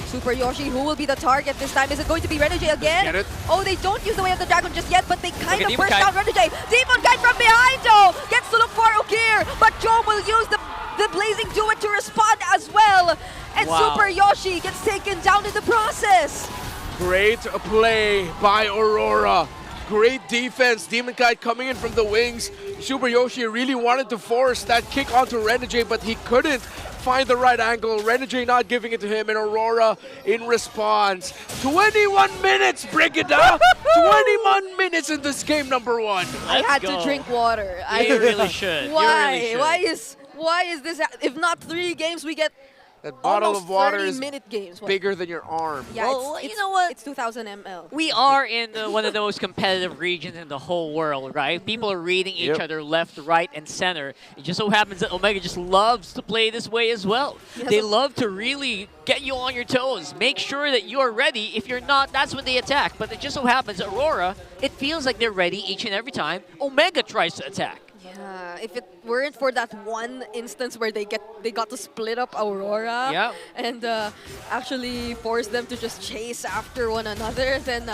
Super Yoshi, who will be the target this time? Is it going to be Renujay again? Get it. Oh, they don't use the Way of the Dragon just yet, but they kind of burst down Renujay. Demon Kite from behind, though, gets to look for Ukir, but Jome will use the Blazing Duet to respond as well. And Super Yoshi gets taken down in the process. Great play by Aurora. Great defense. Demon Kite coming in from the wings. Super Yoshi really wanted to force that kick onto Renujay, but he couldn't find the right angle. Renujay not giving it to him, and Aurora in response. 21 minutes, Brigida! 21 minutes in this game number 1. I had to drink water. You really should. Why? You really should. Why is this? If not 3 games, we get that bottle of water is games. bigger than your arm. Yeah, well, you know what? It's 2,000 ml. We are in one of the most competitive regions in the whole world, right? People are reading each other left, right, and center. It just so happens that Omega just loves to play this way as well. They love to really get you on your toes. Make sure that you are ready. If you're not, that's when they attack. But it just so happens Aurora, it feels like they're ready each and every time Omega tries to attack. Yeah, if it weren't for that one instance where they got to split up Aurora and actually force them to just chase after one another, then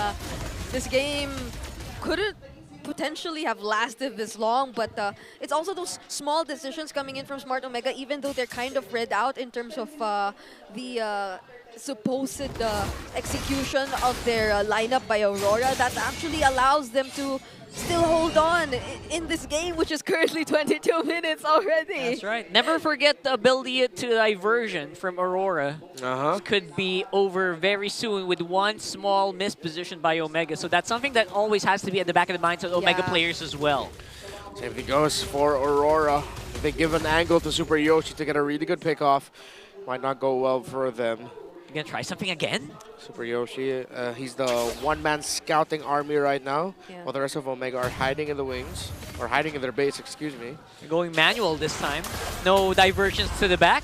this game couldn't potentially have lasted this long. But it's also those small decisions coming in from Smart Omega, even though they're kind of read out in terms of the supposed execution of their lineup by Aurora that actually allows them to still hold on in this game, which is currently 22 minutes already. That's right. Never forget the ability to diversion from Aurora. Could be over very soon with one small misposition by Omega. So that's something that always has to be at the back of the minds of Omega players as well. Same thing goes for Aurora. If they give an angle to Super Yoshi to get a really good pick off, might not go well for them. You gonna try something again? Super Yoshi, he's the one-man scouting army right now, while the rest of Omega are hiding in the wings, or hiding in their base, excuse me. They're going manual this time. No diversions to the back.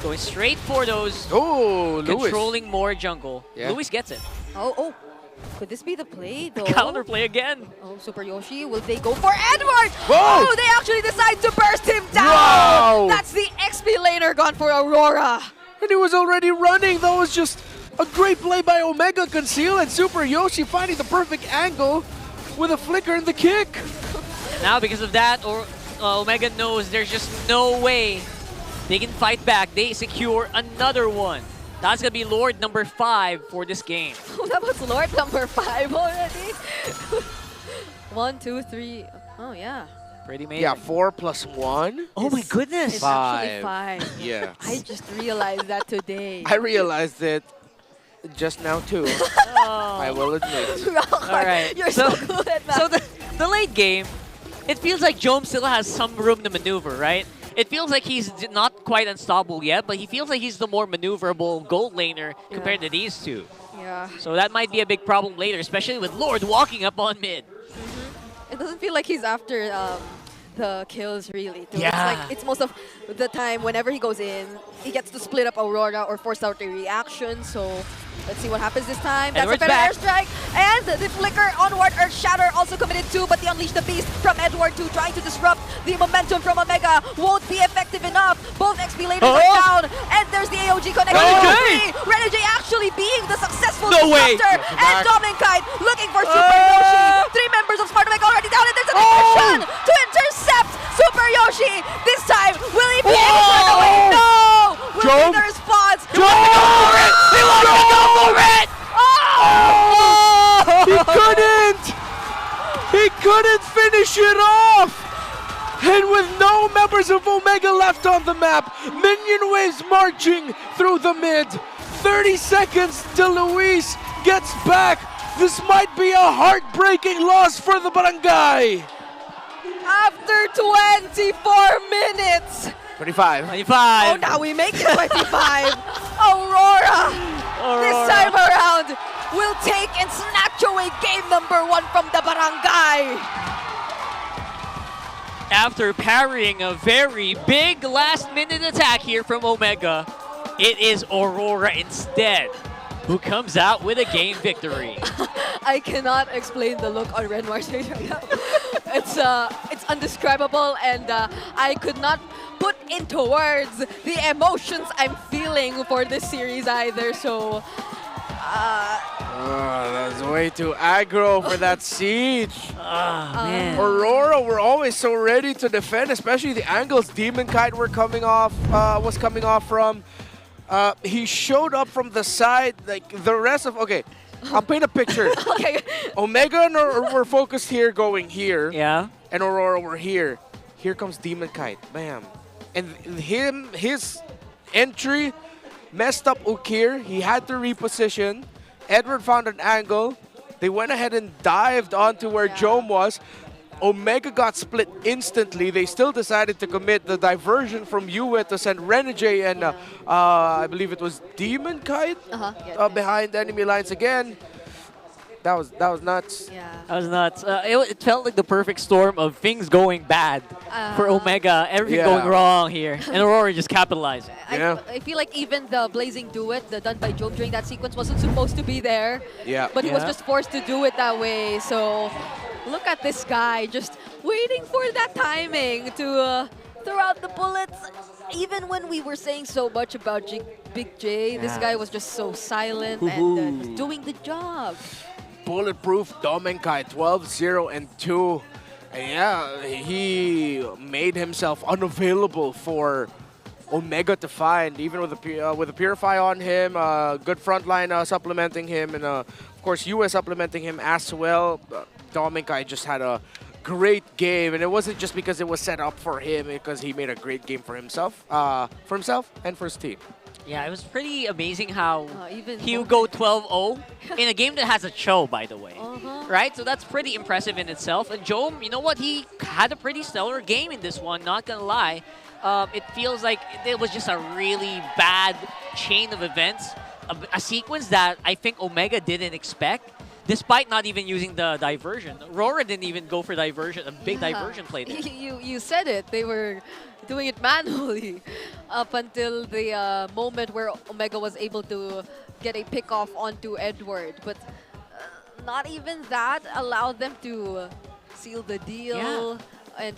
Going straight for those. Oh, controlling more jungle. Yeah. Lewis gets it. Oh, could this be the play though? Counterplay again. Oh, Super Yoshi, will they go for Edward? Whoa! Oh, they actually decide to burst him down! Wow! That's the XP laner gone for Aurora. And he was already running. That was just a great play by Omega Conceal, and Super Yoshi finding the perfect angle with a flicker and the kick. And now because of that, Omega knows there's just no way they can fight back. They secure another one. That's going to be Lord number 5 for this game. Oh, that was Lord number 5 already? 1, 2, 3. Oh, yeah. Pretty amazing. Yeah, 4 plus 1. Oh my goodness. It's actually 5. Yeah. I just realized that today. I realized it just now too. I will admit. All right. You're so good at that. So the late game, it feels like Jome still has some room to maneuver, right? It feels like he's not quite unstoppable yet, but he feels like he's the more maneuverable gold laner compared to these two. Yeah. So that might be a big problem later, especially with Lord walking up on mid. It doesn't feel like he's after the kills, really. Too. Yeah. It's most of the time, whenever he goes in, he gets to split up Aurora or force out a reaction. So let's see what happens this time. That's Edward's a better back. airstrike. And the flicker onward Earth Shatter also committed too, but the Unleash the Beast from Edward too, trying to disrupt the momentum from Omega. Won't be effective enough. Both XP laners are down. And there's the AOG connection. Renegade actually being the successful disruptor. And Dominkite looking for Super Yoshi. 3 members of Smart Omega already down, and there's an aggression to intercept Super Yoshi. This time, will he be able to run away? No! Will be the response. He wants to go for it! He couldn't! He couldn't finish it off! And with no members of Omega left on the map, minion waves marching through the mid. 30 seconds till Luis gets back. This might be a heartbreaking loss for the barangay. After 24 minutes. 25. Oh, now we make it 25. Aurora, this time around, will take and snatch away game number 1 from the barangay. After parrying a very big last-minute attack here from Omega, it is Aurora instead who comes out with a game victory. I cannot explain the look on Renmar's face right now. It's undescribable, and I could not put into words the emotions I'm feeling for this series either. So, that's way too aggro for that siege. Man. Aurora were always so ready to defend, especially the angles Demon Kite was coming off from. He showed up from the side, like the rest of. Okay, I'll paint a picture. Okay. Omega and Aurora were focused here, going here. Yeah. And Aurora were here. Here comes Demon Kite. Bam. And his entry messed up Ukir. He had to reposition. Edward found an angle. They went ahead and dived onto where Jome was. Omega got split instantly. They still decided to commit the diversion from Yue to send Renegade and I believe it was Demon Kite behind enemy lines again. That was nuts. Yeah. That was nuts. It felt like the perfect storm of things going bad for Omega. Everything going wrong here. And Aurora just capitalized. I feel like even the Blazing Duet, done by Jome during that sequence, wasn't supposed to be there. Yeah. But he was just forced to do it that way. So look at this guy just waiting for that timing to throw out the bullets. Even when we were saying so much about Big J, this guy was just so silent and just doing the job. Bulletproof Domenkai, 12-0-2. And yeah, he made himself unavailable for Omega to find, even with a Purify on him, good frontline supplementing him, and of course US supplementing him as well. Dominkai just had a great game, and it wasn't just because it was set up for him, because he made a great game for himself and for his team. Yeah, it was pretty amazing how even he would go 12-0 in a game that has a Cho, by the way. Right? So that's pretty impressive in itself. And Jome, you know what? He had a pretty stellar game in this one, not gonna lie. It feels like it was just a really bad chain of events, a sequence that I think Omega didn't expect, despite not even using the diversion. RORA didn't even go for diversion, a big diversion play there. You said it. They were doing it manually up until the moment where Omega was able to get a pick off onto Edward. But not even that allowed them to seal the deal. Yeah. And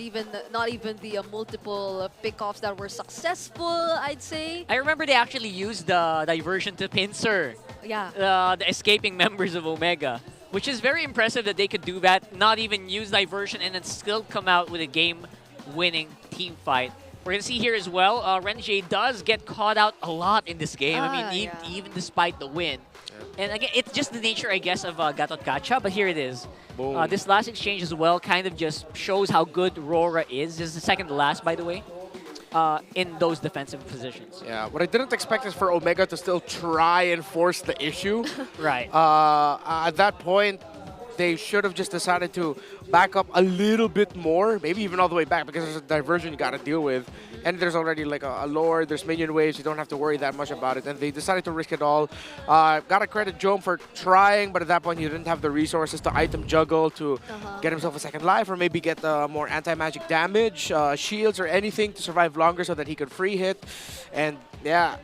not even the multiple pickoffs that were successful, I'd say. I remember they actually used the diversion to pincer the escaping members of Omega, which is very impressive that they could do that, not even use diversion, and then still come out with a game-winning team fight. We're going to see here as well, Renjie does get caught out a lot in this game. I mean, even despite the win. And again, it's just the nature, I guess, of Gatot Gacha, but here it is. This last exchange as well kind of just shows how good RORA is. This is the second to last, by the way, in those defensive positions. Yeah, what I didn't expect is for Omega to still try and force the issue. Right. At that point, they should have just decided to back up a little bit more, maybe even all the way back, because there's a diversion you got to deal with. And there's already like a Lord, there's minion waves, you don't have to worry that much about it. And they decided to risk it all. Gotta credit Jome for trying, but at that point he didn't have the resources to item juggle to get himself a second life, or maybe get more anti-magic damage, shields or anything to survive longer so that he could free hit. And yeah,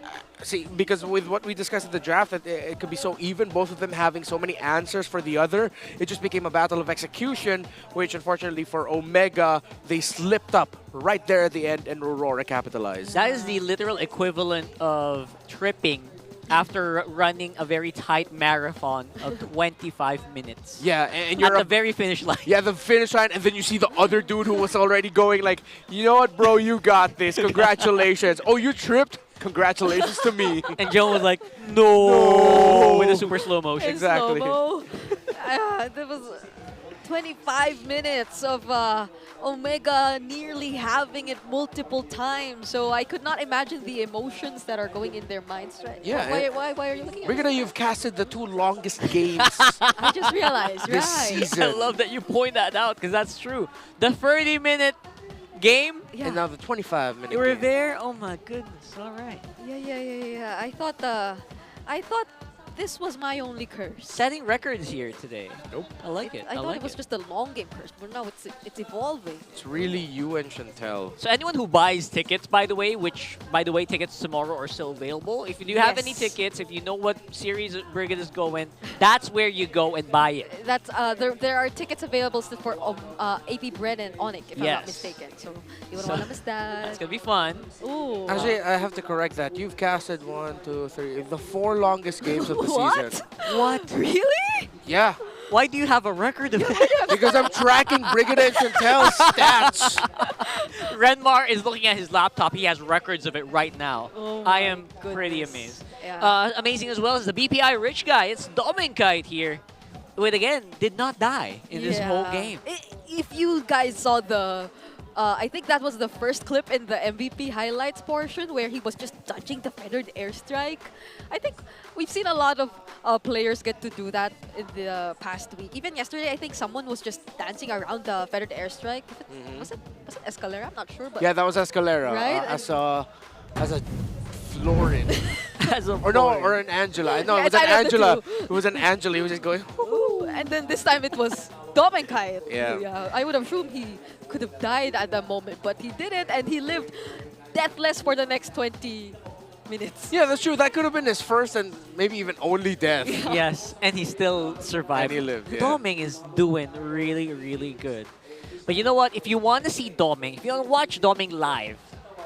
see, because with what we discussed in the draft, that it could be so even, both of them having so many answers for the other, it just became a battle of execution, which unfortunately for Omega, they slipped up right there at the end and Aurora capitalized. That is the literal equivalent of tripping after running a very tight marathon of 25 minutes. Yeah, and you're at the very finish line. Yeah, the finish line, and then you see the other dude who was already going like, you know what, bro, you got this. Congratulations. Oh, you tripped? Congratulations to me. And Joe was like, no, with a super slow motion. Exactly. There was 25 minutes of Omega nearly having it multiple times, so I could not imagine the emotions that are going in their minds. Right? Yeah. Why are you looking at Brigida, you've casted the 2 longest games I just realized, this right. season. I love that you point that out, because that's true. The 30-minute game. And now the 25-minute You were game. there? Oh my goodness, all right. Yeah. I thought this was my only curse. Setting records here today. Nope. I like it. I thought like it was just a long game curse, but now it's evolving. It's really you and Chantel. So anyone who buys tickets, by the way, which, by the way, tickets tomorrow are still available. If you do have any tickets, if you know what series Brigid is going, that's where you go and buy it. That's there are tickets available still for AP.Bren and Onic, if I'm not mistaken. So you wouldn't want to miss that. It's gonna be fun. Ooh. Actually, I have to correct that. You've casted 1, 2, 3, the 4 longest games of the What? season. What? Really? Yeah. Why do you have a record of it? Because I'm tracking Brigida and Chantel's stats. Renmar is looking at his laptop. He has records of it right now. I am pretty amazed. Yeah. Amazing as well as the BPI rich guy. It's Dominkite here. Who, again, did not die in this whole game. If you guys saw the... I think that was the first clip in the MVP highlights portion where he was just dodging the feathered airstrike. I think we've seen a lot of players get to do that in the past week. Even yesterday, I think someone was just dancing around the feathered airstrike. Was it Escalera? I'm not sure. But Yeah, that was Escalera. Right? As a Florin. or an Angela. No, it was an Angela. It was an Angela. He was just going. Ooh, and then this time it was Dominkite. Yeah. I would assume he could have died at that moment, but he didn't, and he lived deathless for the next 20 minutes. Yeah, that's true. That could have been his first and maybe even only death. Yes, and he still survived. And he lived, yeah. Doming is doing really, really good. But you know what? If you want to see Doming, if you want to watch Doming live,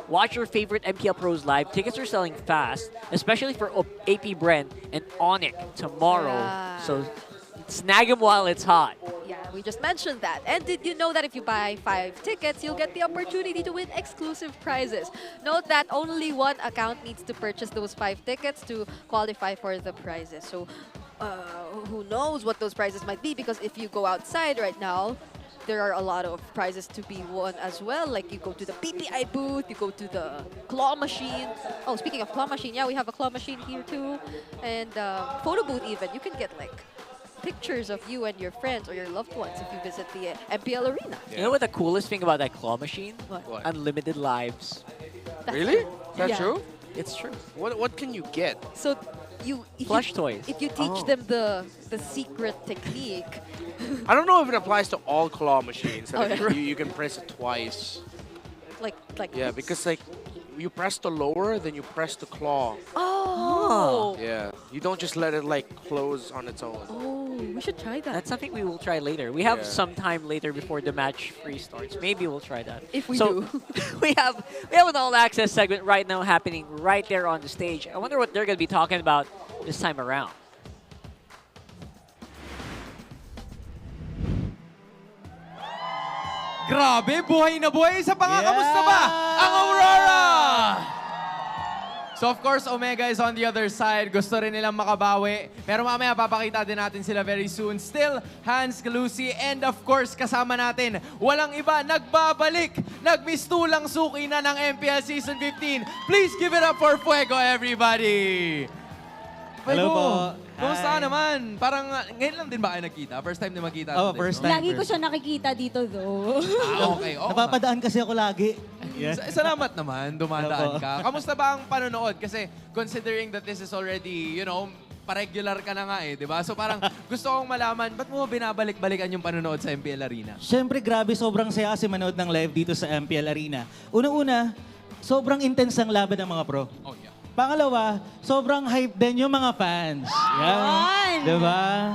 watch your favorite MPL pros live. Tickets are selling fast, especially for AP.Bren and Onic tomorrow. Yeah. So Snag him while it's hot. Yeah, we just mentioned that. And did you know that if you buy 5 tickets, you'll get the opportunity to win exclusive prizes? Note that only one account needs to purchase those 5 tickets to qualify for the prizes. So who knows what those prizes might be, because if you go outside right now, there are a lot of prizes to be won as well. Like you go to the PPI booth, you go to the claw machine. Oh, speaking of claw machine, yeah, we have a claw machine here too. And photo booth even. You can get like pictures of you and your friends or your loved ones if you visit the MPL Arena. You know what the coolest thing about that claw machine? What? Unlimited lives. Really? That's Yeah. true? It's true. What can you get? So Plush toys. If you teach them the secret technique. I don't know if it applies to all claw machines. Oh, That yeah. you can press it twice. like Yeah, because like you press the lower, then you press the claw. Oh. Yeah, you don't just let it like close on its own. Oh, we should try that. That's something we will try later. We have Yeah. some time later before the match free starts. Maybe we'll try that. If we so, do. we have an all access segment right now happening right there on the stage. I wonder what they're going to be talking about this time around. Grabe, buhay na buhay. Isa pa nga, kamusta ba? Ang Aurora! So of course, Omega is on the other side. Gusto rin nilang makabawi. Pero mamaya papakita din natin sila very soon. Still, Hans Calusi, and of course, kasama natin, walang iba, nagbabalik. Nagmistulang suki na ng MPL Season 15. Please give it up for Fuego, everybody! Hello po. Kumusta ka Hi. naman? Parang ngayon lang din ba kayo nagkita? First time din magkita? Oh, natin, first no? time. Lagi ko siya nakikita dito, though. Okay. Oo nga. Napapadaan kasi ako lagi. Salamat naman, dumadaan Opo. ka. Kamusta ba ang panonood? Kasi considering that this is already, you know, pa-regular ka na nga eh, di ba? So parang gusto kong malaman, ba't mo binabalik-balikan yung panonood sa MPL Arena? Siyempre, grabe, sobrang saya kasi manood ng live dito sa MPL Arena. Unang-una, sobrang intense ang laban ng mga pro. Oh, yeah. Pangalawa, sobrang hype din yung mga fans. Yan. Diba?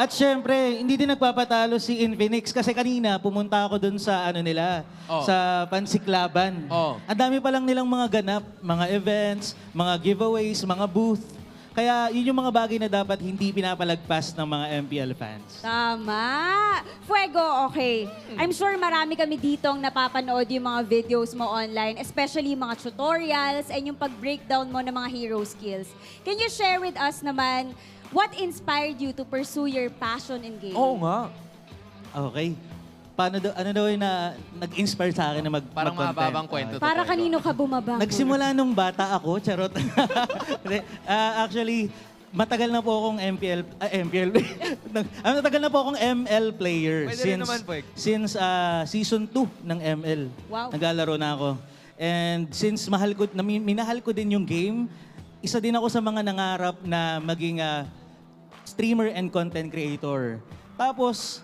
At syempre, hindi din nagpapatalo si Infinix kasi kanina pumunta ako dun sa nila, sa Pansiklaban. Ang dami pa lang nilang mga ganap, mga events, mga giveaways, mga booth. Kaya yun yung mga bagay na dapat hindi pinapalagpas ng mga MPL fans. Tama. Fuego, okay. I'm sure marami kami ditong napapanood yung mga videos mo online, especially mga tutorials and yung pag-breakdown mo ng mga hero skills. Can you share with us naman what inspired you to pursue your passion in gaming? Oo nga. Okay. Ano daw yung nag-inspire sa akin na Parang mag-content? mababang kwento. Para kanino ka bumabang? Nagsimula nung bata ako, charot. Actually, matagal na po akong matagal na po akong ML player. Pwede rin naman, Pweg. Since season 2 ng ML. Wow. Naglalaro na ako. And since minahal ko din yung game, isa din ako sa mga nangarap na maging streamer and content creator. Tapos,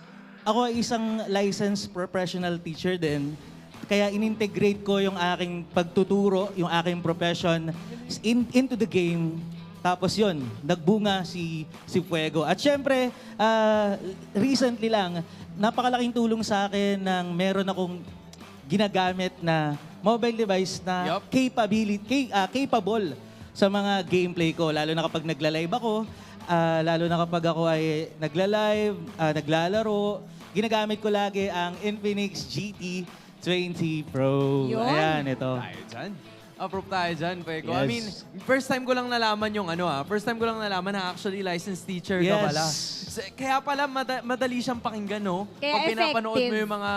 ako ay isang licensed professional teacher din. Kaya in-integrate ko yung aking pagtuturo, yung aking profession into the game. Tapos yun, nagbunga si Fuego. At syempre, recently lang, napakalaking tulong sa akin ng meron akong ginagamit na mobile device na capable sa mga gameplay ko. Lalo na kapag nagla-live ako, lalo na kapag ako ay nagla-live, naglalaro, ginagamit ko lagi ang Infinix GT20 Pro. Yun. Ayan, ito. Tayo dyan. Approve tayo dyan, Pwego. Yes. I mean, first time ko lang nalaman yung first time ko lang nalaman na actually licensed teacher ka pala. Kaya pala madali siyang pakinggan, no? Kaya Pag pinapanood mo effective. yung mga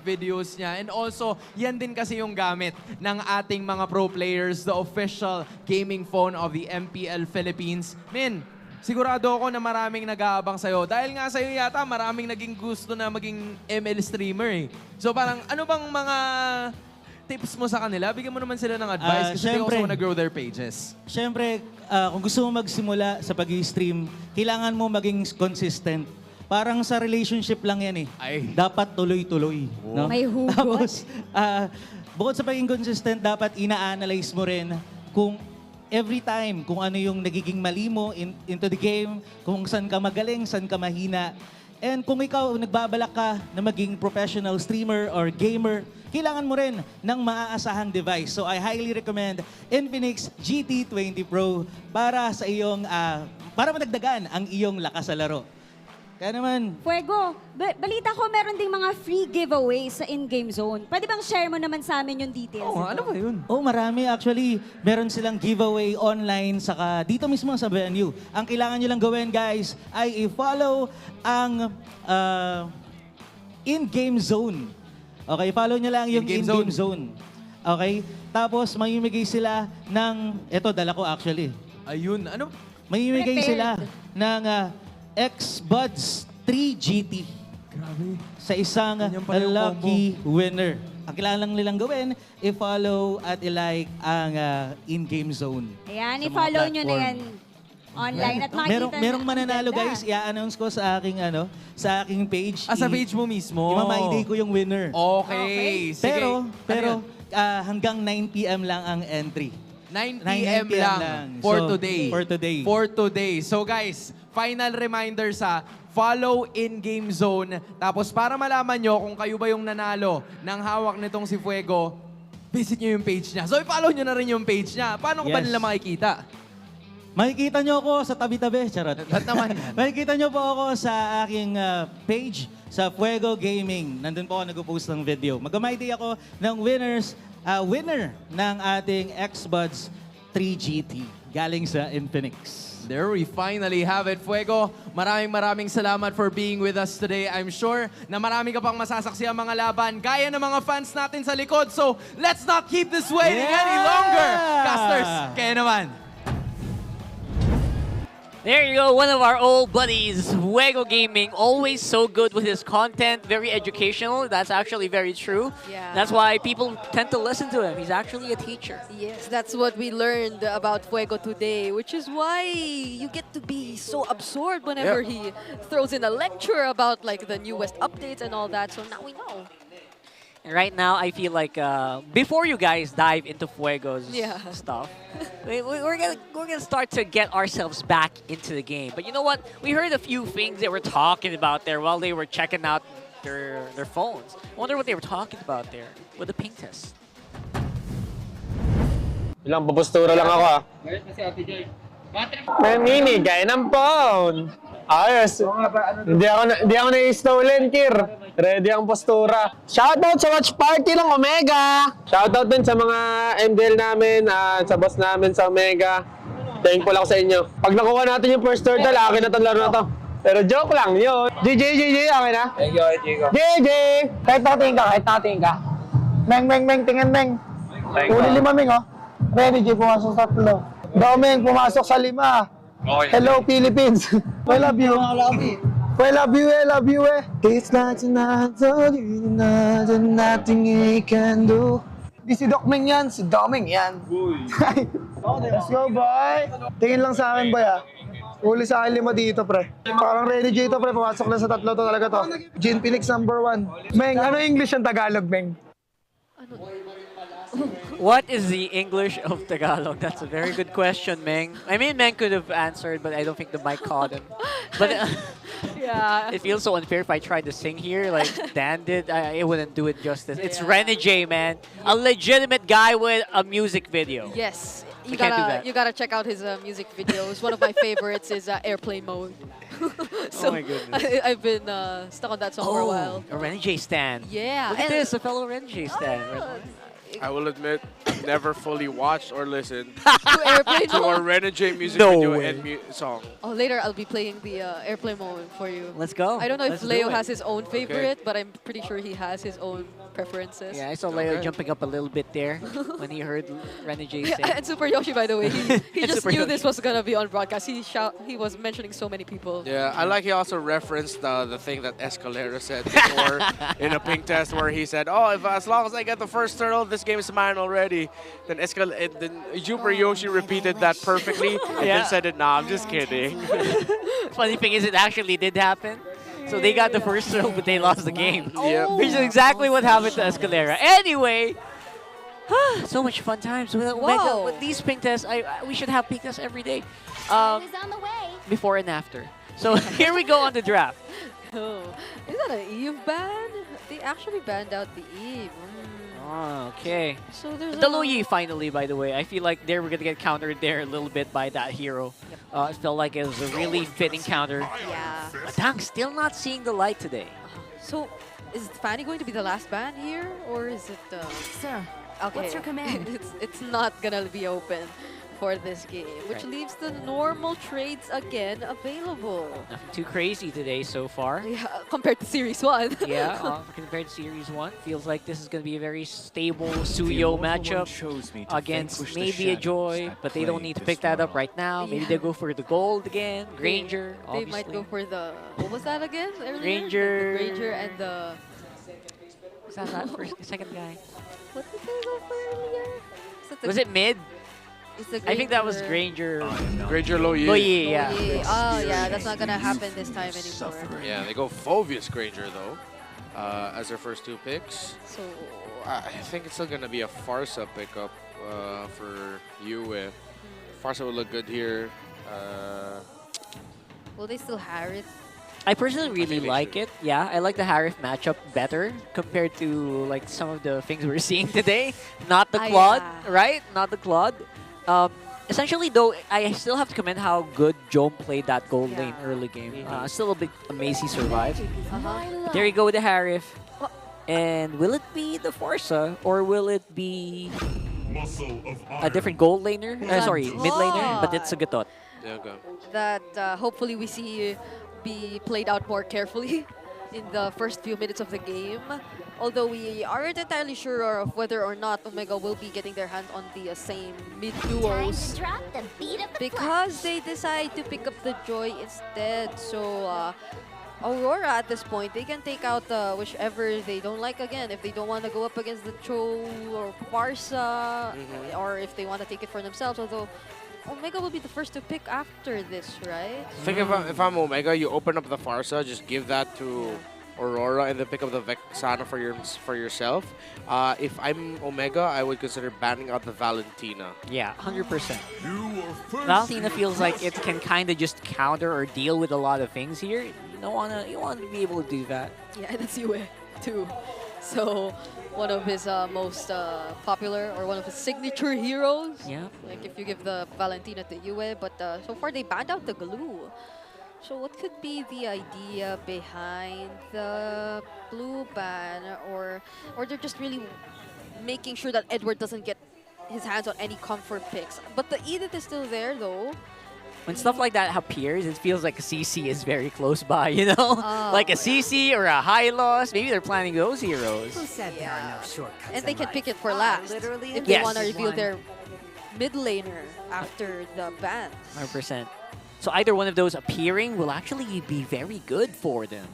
videos niya. And also, yan din kasi yung gamit ng ating mga pro players, the official gaming phone of the MPL Philippines. Men, sigurado ako na maraming nag-aabang sa'yo. Dahil nga sa'yo yata, maraming naging gusto na maging ML streamer eh. So parang, ano bang mga tips mo sa kanila? Bigyan mo naman sila ng advice kasi they also wanna grow their pages. Siyempre, kung gusto mo magsimula sa pag-stream, kailangan mo maging consistent. Parang sa relationship lang yan eh. Dapat tuloy-tuloy. No? May hugot. Tapos, bukod sa pagiging consistent, dapat ina-analyze mo rin kung every time, kung ano yung nagiging mali mo into the game, kung saan ka magaling, saan ka mahina. And kung ikaw nagbabalak ka na maging professional streamer or gamer, kailangan mo rin ng maaasahang device. So I highly recommend Infinix GT20 Pro para sa iyong para madagdagan ang iyong lakas sa laro. Kaya naman. Fuego, balita ko meron ding mga free giveaways sa in-game zone. Pwede bang share mo naman sa amin yung details? Ano ba yun? Marami actually. Meron silang giveaway online saka dito mismo sa venue. Ang kailangan nyo lang gawin guys ay i-follow ang in-game zone. Okay, follow nyo lang yung in-game zone. Okay? Tapos mamimigay sila ng, eto dala ko actually. Ayun, ano? Mamimigay sila ng X-Buds 3 GT. Grabe. Sa isang lucky winner. Ang kailangan lang nilang gawin, i-follow at i-like ang in-game zone. Ayan, sa mga i-follow nyo na platform. yan online at makikita Merong na mananalo ang ganda. guys, i-announce ko sa aking sa aking page. Sa page mo mismo? I-ma-ID ko yung winner. Okay. Sige. Pero hanggang 9 p.m. lang ang entry. 9 p.m. lang. For today. For today. So guys, final reminder sa follow in-game zone. Tapos para malaman nyo kung kayo ba yung nanalo ng hawak nitong si Fuego, visit nyo yung page niya. So i-follow nyo na rin yung page niya. Paano ko ba nila makikita? Makikita nyo ako sa tabi-tabi. Charot. naman. Makikita nyo po ako sa aking page sa Fuego Gaming. Nandun po ako nag-post ng video. Mag-ID ako ng winner ng ating X-Buds 3 GT galing sa Infinix. There we finally have it, Fuego. Maraming salamat for being with us today. I'm sure na marami ka pang masasaksi ang mga laban gaya ng mga fans natin sa likod. So, let's not keep this waiting any longer. Casters, kaya naman. There you go, one of our old buddies, Fuego Gaming, always so good with his content, very educational. That's actually very true. Yeah. That's why people tend to listen to him. He's actually a teacher. Yes, that's what we learned about Fuego today, which is why you get to be so absorbed whenever he throws in a lecture about like the newest updates and all that. So now we know. And right now, I feel like before you guys dive into Fuego's stuff, we're gonna start to get ourselves back into the game. But you know what? We heard a few things they were talking about there while they were checking out their phones. I wonder what they were talking about there with the ping test. Ilang papostura lang ako May minigay ng phone. Ayos. Hindi ako na-stolen, Kir. Ready ang postura. Shoutout sa watch party ng Omega. Shoutout din sa mga MDL namin, sa boss namin sa Omega. Thankful ako sa inyo. Pag nakuha natin yung first turtle, akin na itong laro na to. Pero joke lang yun. GG, akin na. Thank you, Chico. GG! Kahit natin ka. Meng, tingin, Meng. Uli 5, Meng, oh. Ready, G, pumasok sa 3. Domeng, pumasok sa 5. Okay. Hello, Philippines. I love you. I love you, It's not nothing you can do. Di si Doc Meng yan, si Domeng yan. Let's go, boy. Tingin lang sa akin, boy, Uli sa akin 5 dito, pre. Parang ready dito, pre. Pumasok na sa 3 to talaga to. Gin Phoenix #1. Meng, ano English ang Tagalog, Meng? What is the English of Tagalog? That's a very good question, Meng. I mean, Meng could have answered, but I don't think the mic caught him. But yeah, it feels so unfair if I tried to sing here like Dan did. It wouldn't do it justice. It's Renegade, man. A legitimate guy with a music video. Yes, You gotta check out his music videos. One of my favorites is Airplane Mode. So oh my goodness. I've been stuck on that song for a while. A Renegade stan. Yeah. Look at this, a fellow Renegade stan. I will admit, never fully watched or listened Airplane to a Mode. Renegade music video and song. Oh, later I'll be playing the Airplane Mode for you. Let's go. I don't know if Let's Leo do it. has his own favorite, but I'm pretty sure he has his own preferences. Yeah, I saw Leo jumping up a little bit there when he heard Renegade sing. And Super Yoshi, by the way, he just Super knew Yoshi. this was gonna be on broadcast. He was mentioning so many people. Yeah, I like he also referenced the thing that Escalera said before in a ping test where he said, "Oh, as long as I get the first turtle, this game is mine already." Then Super Yoshi repeated that perfectly and then said it. Nah, I'm just kidding. Funny thing is, it actually did happen. So they got the first turtle, but they lost the game. Yep. Which is exactly what happened to Escalera. Anyway, so much fun times with Omega. With these ping tests, we should have ping tests every day. Before and after. So here we go on the draft. Oh, is that an Eve ban? They actually banned out the Eve. Oh, okay. So there's the Luyi finally, by the way. I feel like they were going to get countered there a little bit by that hero. It felt like it was a really fitting counter. Yeah. Atang still not seeing the light today. So, is Fanny going to be the last ban here, or is it? Sir, okay. what's your command? it's not gonna be open for this game, which leaves the normal trades again available. Nothing too crazy today so far. Yeah, compared to Series 1. Yeah, compared to Series 1, feels like this is going to be a very stable Suyo matchup against maybe a Joy, but they don't need to pick that up right now. Maybe they go for the gold again, Granger, They might go for the, what was that again earlier? Granger. The Granger and the... Was that first, second guy? What did they go for earlier? Was it mid? I think that was Granger. Granger Loyi. Loyi, yeah. Oh, yeah, that's not gonna happen this time anymore. Yeah, they go Phobius Granger, though, as their first 2 picks. So I think it's still going to be a Farsa pickup for you. Farsa will look good here. will they still Harith? I personally really like it. Yeah, I like the Harith matchup better compared to like some of the things we're seeing today. Not the Claude, right? Not the Claude. Essentially, though, I still have to commend how good Jome played that gold lane early game. Still a bit amazing survive. But there you go with the Harith. And will it be the Forza or will it be a different gold laner? Sorry, mid laner, but it's a Gatot. Yeah, okay. That hopefully we see be played out more carefully in the first few minutes of the game. Although we aren't entirely sure of whether or not Omega will be getting their hands on the same mid duos because they decide to pick up the Joy instead. So Aurora at this point, they can take out whichever they don't like again. If they don't want to go up against the Cho or Barca, or if they want to take it for themselves. Although Omega will be the first to pick after this, right? I think if I'm Omega, you open up the Farsa, just give that to Aurora, and then pick up the Vexana for yourself. If I'm Omega, I would consider banning out the Valentina. Yeah, 100%. Valentina feels like it can kind of just counter or deal with a lot of things here. You want to be able to do that. Yeah, that's Yue too. So one of his most popular or one of his signature heroes. Yeah. Like if you give the Valentina to Yue, but so far they banned out the glue. So what could be the idea behind the blue ban, or they're just really making sure that Edward doesn't get his hands on any comfort picks? But the Edith is still there though. When stuff like that appears, it feels like a CC is very close by, you know? Like a CC or a high loss. Maybe they're planning those heroes. Who said there are no shortcuts? And they can pick it for last if they want to reveal their mid laner after the ban. 100%. So either one of those appearing will actually be very good for them.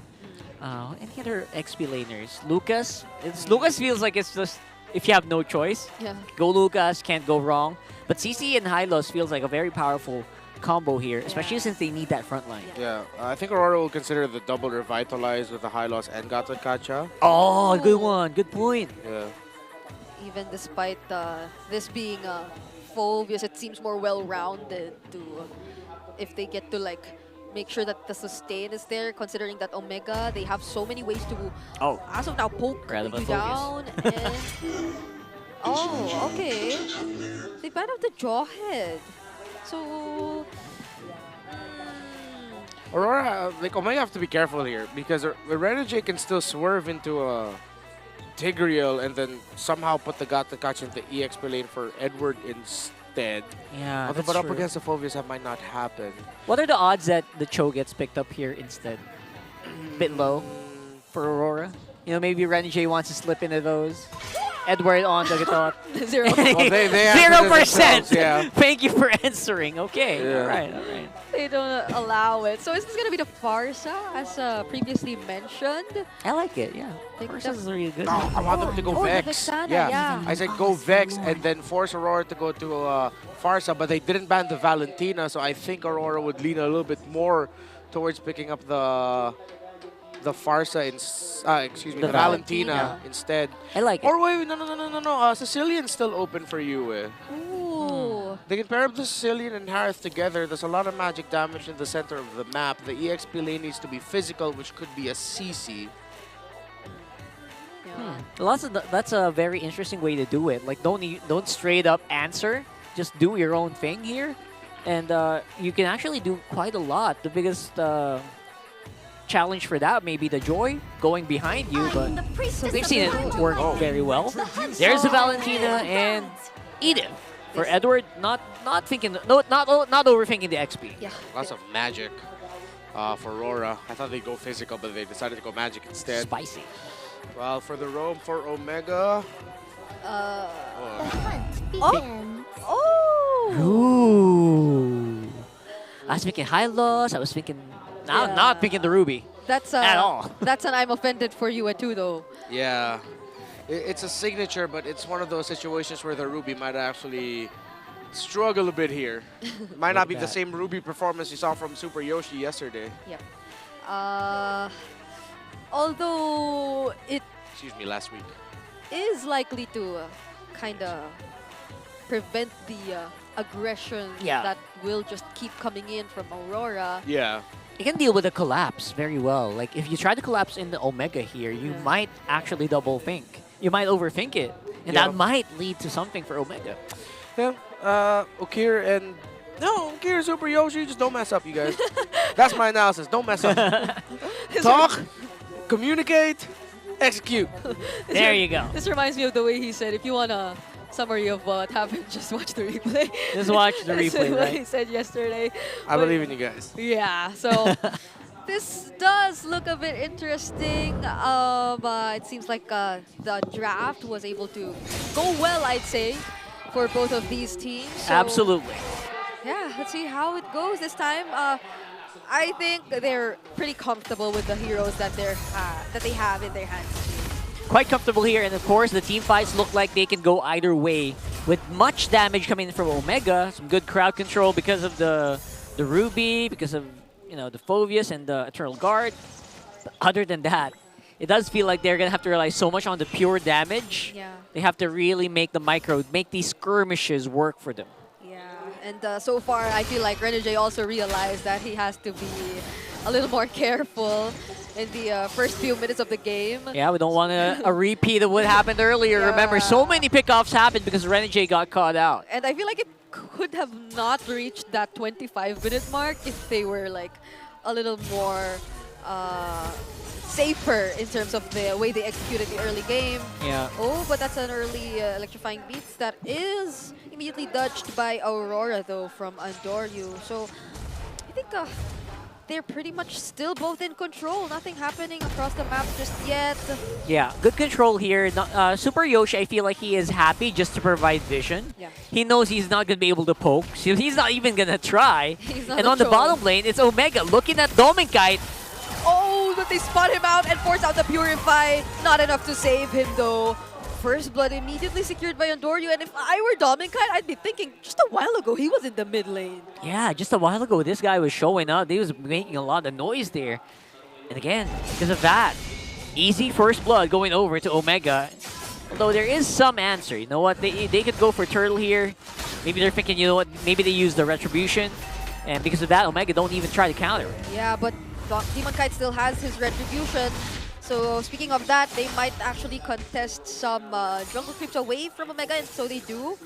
Any other XP laners? Lucas? Lucas feels like it's just, if you have no choice, go Lucas, can't go wrong. But CC and Hylos feels like a very powerful combo here, especially since they need that front line. Yeah, I think Aurora will consider the double Revitalize with the high loss and Gatot Kacha. Oh, good one. Good point. Yeah. Even despite this being Phobius, it seems more well-rounded to if they get to like make sure that the sustain is there, considering that Omega, they have so many ways to as of now poke you down. And okay. They banned out the Jawhead. So Aurora, like Omega have to be careful here because Renegade can still swerve into a Tigreal and then somehow put the Gatot Kacha into the EXP lane for Edward instead. Yeah, but up against the Phobius, that might not happen. What are the odds that the Cho gets picked up here instead? Bit low for Aurora. You know, maybe Renegade wants to slip into those. Edward on the Gatot. 0%. Well, they 0%. Yeah. Thank you for answering. Okay. Yeah. All right. They don't allow it. So is this gonna be the Farsa as previously mentioned? I like it. Yeah. Farsa is really good. No, I want them to go Vex. The Vexana, yeah. I said go Vex and then force Aurora to go to Farsa, but they didn't ban the Valentina, so I think Aurora would lean a little bit more towards picking up the Farsa, the Valentina instead. I like it. Or wait, no. Sicilian's still open for you. Ooh. They can pair up the Sicilian and Harith together. There's a lot of magic damage in the center of the map. The EXP lane needs to be physical, which could be a CC. Yeah, That's a very interesting way to do it. Like, don't straight up answer. Just do your own thing here. And you can actually do quite a lot. The biggest challenge for that may be the Joy going behind you, but they've seen it work very well. There's the Valentina and Edith. For Edward, not overthinking the XP. Yeah. Lots of magic for Aurora. I thought they'd go physical, but they decided to go magic instead. Spicy. Well, for the roam for Omega. Ooh. I was thinking high loss. I was thinking not picking the Ruby. That's at all. That's an I'm offended for you too, though. Yeah. It's a signature, but it's one of those situations where the Ruby might actually struggle a bit here. Might not be the same Ruby performance you saw from Super Yoshi yesterday. Yep. Although it Excuse me, last week. is likely to kind of prevent the aggression that will just keep coming in from Aurora. Yeah. You can deal with a collapse very well. Like, if you try to collapse in the Omega here, you might actually double think. You might overthink it, and that might lead to something for Omega. Yeah. Okir and... No, Okir, Super Yoshi, just don't mess up, you guys. That's my analysis. Don't mess up. Talk, communicate, execute. There you go. This reminds me of the way he said, if you want a summary of what happened, just watch the replay. Just watch the That's replay, what right? he said yesterday. I believe in you guys. Yeah, so this does look a bit interesting. It seems like the draft was able to go well, I'd say, for both of these teams. So, Absolutely. yeah, let's see how it goes this time. I think they're pretty comfortable with the heroes that they have in their hands. Quite comfortable here, and of course, the team fights look like they can go either way. With much damage coming in from Omega, some good crowd control because of the Ruby, because of the Phobius and the Eternal Guard. But other than that, it does feel like they're gonna have to rely so much on the pure damage. Yeah. They have to really make these skirmishes work for them. And so far, I feel like Renegade also realized that he has to be a little more careful in the first few minutes of the game. Yeah, we don't want a repeat of what happened earlier. Yeah. Remember, so many pickoffs happened because Renegade got caught out. And I feel like it could have not reached that 25-minute mark if they were like a little more safer in terms of the way they executed the early game. Yeah. Oh, but that's an early electrifying beats that is immediately dodged by Aurora, though, from Andoryu. So I think they're pretty much still both in control. Nothing happening across the map just yet. Yeah, good control here. Super Yoshi, I feel like he is happy just to provide vision. Yeah. He knows he's not going to be able to poke, so he's not even going to try. not And on the control. bottom lane, it's Omega looking at Dominkite. Oh, but they spot him out and force out the Purify. Not enough to save him, though. First blood immediately secured by Andoryu, and if I were Dominkite, I'd be thinking, just a while ago, he was in the mid lane. Yeah, just a while ago, this guy was showing up. He was making a lot of noise there. And again, because of that, easy first blood going over to Omega. Although there is some answer. You know what? They could go for Turtle here. Maybe they're thinking, you know what? Maybe they use the Retribution. And because of that, Omega don't even try to counter it. Yeah, but Demon Kite still has his Retribution. So speaking of that, they might actually contest some jungle creeps away from Omega, and so they do.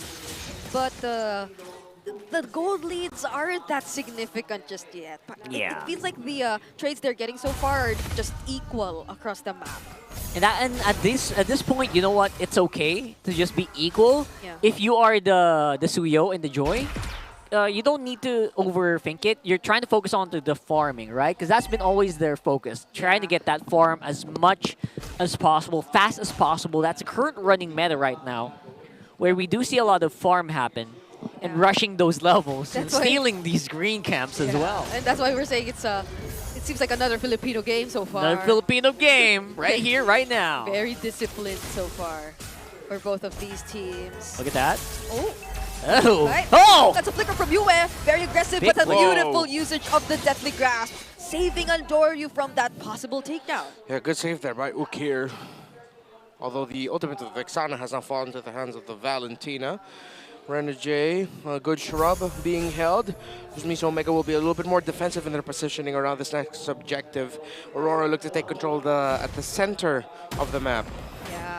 But the gold leads aren't that significant just yet. Yeah. It feels like the trades they're getting so far are just equal across the map. And at this point, you know what? It's okay to just be equal. Yeah. If you are the Suyo and the Joy, you don't need to overthink it. You're trying to focus on the farming, right? Because that's been always their focus. Trying to get that farm as much as possible, fast as possible. That's a current running meta right now, where we do see a lot of farm happen and rushing those levels and That's why- stealing these green camps as well. And that's why we're saying it seems like another Filipino game so far. Another Filipino game right here, right now. Very disciplined so far for both of these teams. Look at that. Oh. Oh. Right. Oh! That's a flicker from Yue. Very aggressive, Big but a play. beautiful usage of the Deathly Grasp, saving Andoryu from that possible takedown. Yeah, good save there by Ukir. Although the ultimate of Vexana has not fallen into the hands of the Valentina. Renegade, a good shrub being held. Which means Omega will be a little bit more defensive in their positioning around this next objective. Aurora look to take control at the center of the map. Yeah,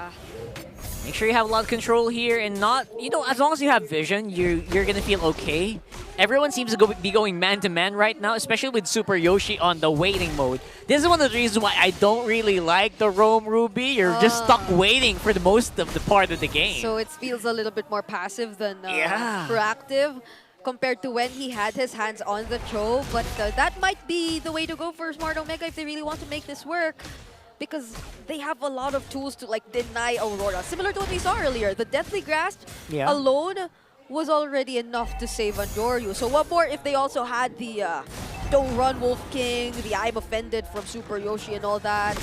Make sure you have a lot of control here and not, you know, as long as you have vision, you're gonna feel okay. Everyone seems to be going man-to-man right now, especially with Super Yoshi on the waiting mode. This is one of the reasons why I don't really like the roam Ruby. You're just stuck waiting for the most of the part of the game. So it feels a little bit more passive than Yeah. proactive compared to when he had his hands on the Cho. But that might be the way to go for Smart Omega if they really want to make this work. Because they have a lot of tools to like deny Aurora. Similar to what we saw earlier, the Deathly Grasp alone was already enough to save Andoryu. So what more if they also had the Don't Run Wolf King, the I'm Offended from Super Yoshi and all that.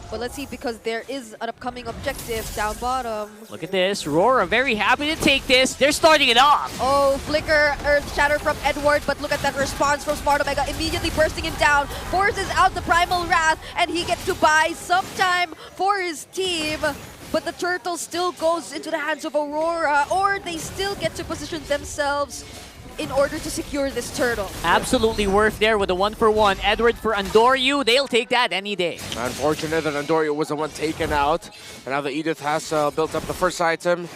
But let's see, because there is an upcoming objective down bottom. Look at this. RORA very happy to take this. They're starting it off. Oh, Flicker, Earth Shatter from Edward, but look at that response from Smart Omega, immediately bursting him down, forces out the Primal Wrath, and he gets to buy some time for his team. But the turtle still goes into the hands of Aurora, or they still get to position themselves in order to secure this turtle. Absolutely worth there with a 1-for-1. Edward for Andoryu. They'll take that any day. Unfortunate that Andoryu was the one taken out. And now the Edith has built up the first item.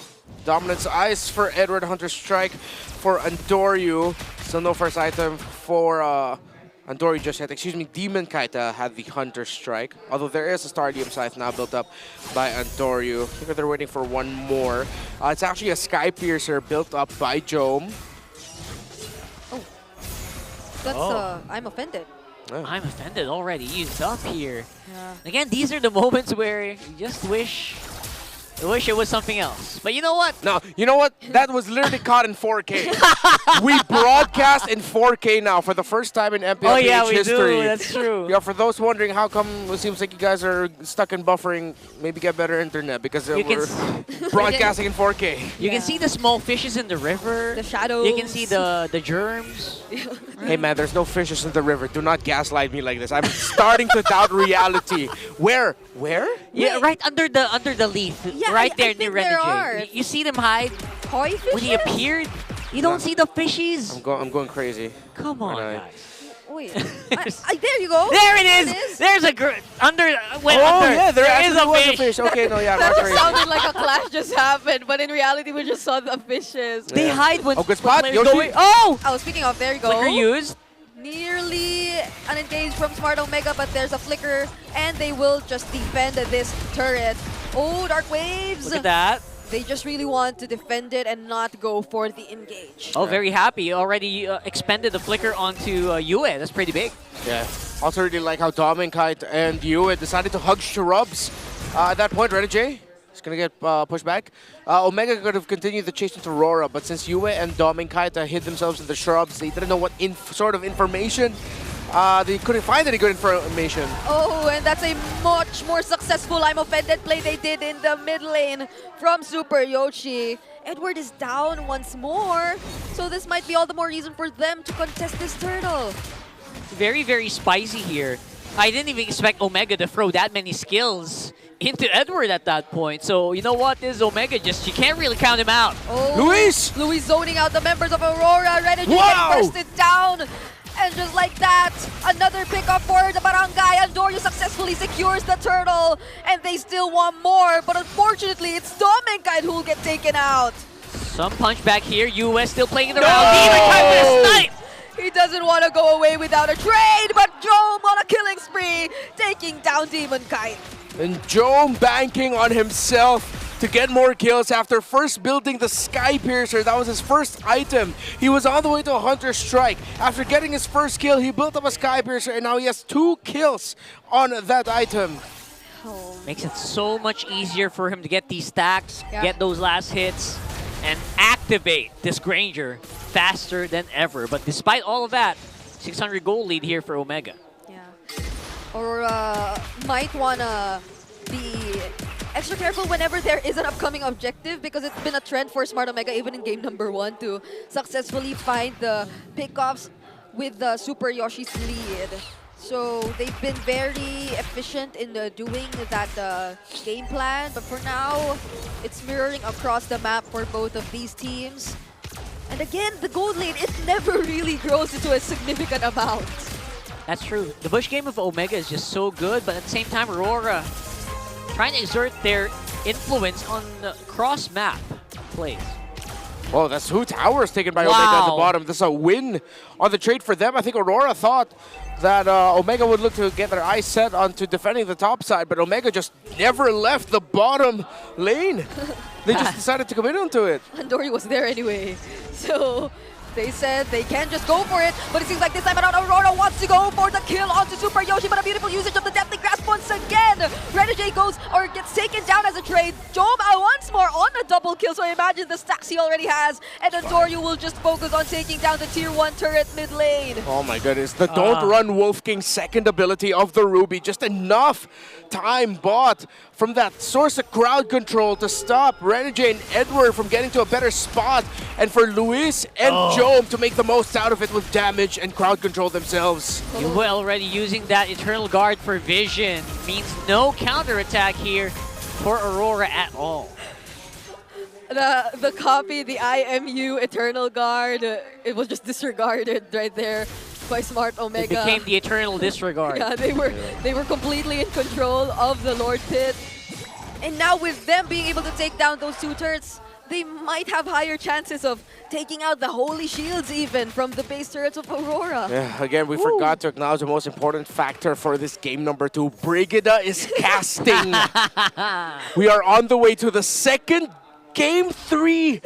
Dominance Ice for Edward, Hunter Strike for Andoryu. Still no first item for Andoryu just yet. Excuse me, Demon Kite had the Hunter Strike. Although there is a Stardium Scythe now built up by Andoryu. I think they're waiting for one more. It's actually a Sky Piercer built up by Jome. That's, I'm Offended. I'm Offended already used up here. Again, these are the moments where you just wish it was something else. But you know what? No, you know what? That was literally caught in 4K. We broadcast in 4K now for the first time in MPL PH history. Do. That's true. Yeah, for those wondering how come it seems like you guys are stuck in buffering, maybe get better internet because we're broadcasting in 4K. You can see the small fishes in the river. The shadows. You can see the germs. Hey man, there's no fishes in the river. Do not gaslight me like this. I'm starting to doubt reality. Where? Yeah, right under the leaf. Yeah, right there I near think there are. Renegade. You see them hide. Koi fishes? When he appeared, you don't see the fishies. I'm going crazy. Come on, guys. Wait, there you go. There it is. There's a under. Yeah, there is a was fish. a fish. Okay, no, yeah, not That crazy. sounded like a clash just happened, but in reality, we just saw the fishes. They hide when. good spot. players Yoshi. go in. Oh! Oh, speaking of, there you go. Flicker used. Nearly unengaged from Smart Omega, but there's a flicker, and they will just defend this turret. Oh, Dark Waves! Look at that. They just really want to defend it and not go for the engage. Oh, very happy. Already expended the flicker onto Yue. That's pretty big. Yeah. Also really like how Dominkite and Yue decided to hug Shrubs. At that point, Renegade is going to get pushed back. Omega could have continued the chase into Aurora, but since Yue and Dominkite hid themselves in the shrubs, they didn't know what sort of information. They couldn't find any good information. Oh, and that's a much more successful I'm Offended play they did in the mid lane from Super Yoshi. Edward is down once more, so this might be all the more reason for them to contest this turtle. Very, very spicy here. I didn't even expect Omega to throw that many skills into Edward at that point. So, you know what? This is Omega you can't really count him out. Oh, Luis zoning out the members of Aurora. Renegade bursted down. And just like that, another pickup for the Barangay. Andoryu successfully secures the turtle. And they still want more. But unfortunately, it's Dominkite who will get taken out. Some punch back here. US still playing it around. Demon Kite with a snipe. He doesn't want to go away without a trade. But Jome on a killing spree, taking down Demon Kite. And Jome banking on himself to get more kills after first building the Sky Piercer. That was his first item. He was on the way to a Hunter Strike. After getting his first kill, he built up a Sky Piercer, and now he has 2 kills on that item. Makes it so much easier for him to get these stacks, get those last hits, and activate this Granger faster than ever. But despite all of that, 600 gold lead here for Omega. Aurora might want to be extra careful whenever there is an upcoming objective, because it's been a trend for Smart Omega even in game number 1 to successfully find the pickoffs with the Super Yoshi's lead. So they've been very efficient in doing that game plan, but for now, it's mirroring across the map for both of these teams. And again, the gold lead, it never really grows into a significant amount. That's true. The Bush game of Omega is just so good, but at the same time, Aurora trying to exert their influence on cross-map plays. Oh, that's 2 towers taken by Omega at the Wow. bottom. This is a win on the trade for them. I think Aurora thought that Omega would look to get their eyes set onto defending the top side, but Omega just never left the bottom lane. They just decided to commit onto it. And Dory was there anyway. So they said they can just go for it, but it seems like this time around Aurora wants to go for the kill onto Super Yoshi, but a beautiful usage of the Deathly Grasp once again. Renegade goes or gets taken down as a trade. Jom once more on a double kill, so I imagine the stacks he already has, and then Doryu will just focus on taking down the tier 1 turret mid lane. Oh my goodness, the Don't Run Wolf King's second ability of the Ruby. Just enough time bought from that source of crowd control to stop Renegade and Edward from getting to a better spot, and for Luis and Jome to make the most out of it with damage and crowd control themselves. You were already using that Eternal Guard for vision. Means no counterattack here for Aurora at all. The copy, the IMU Eternal Guard, it was just disregarded right there by Smart Omega. It became the Eternal Disregard. Yeah, they were completely in control of the Lord Pit. And now with them being able to take down those 2 turrets, they might have higher chances of taking out the Holy Shields even from the base turrets of Aurora. Yeah, again, we forgot to acknowledge the most important factor for this game number 2. Brigida is casting. We are on the way to the second game 3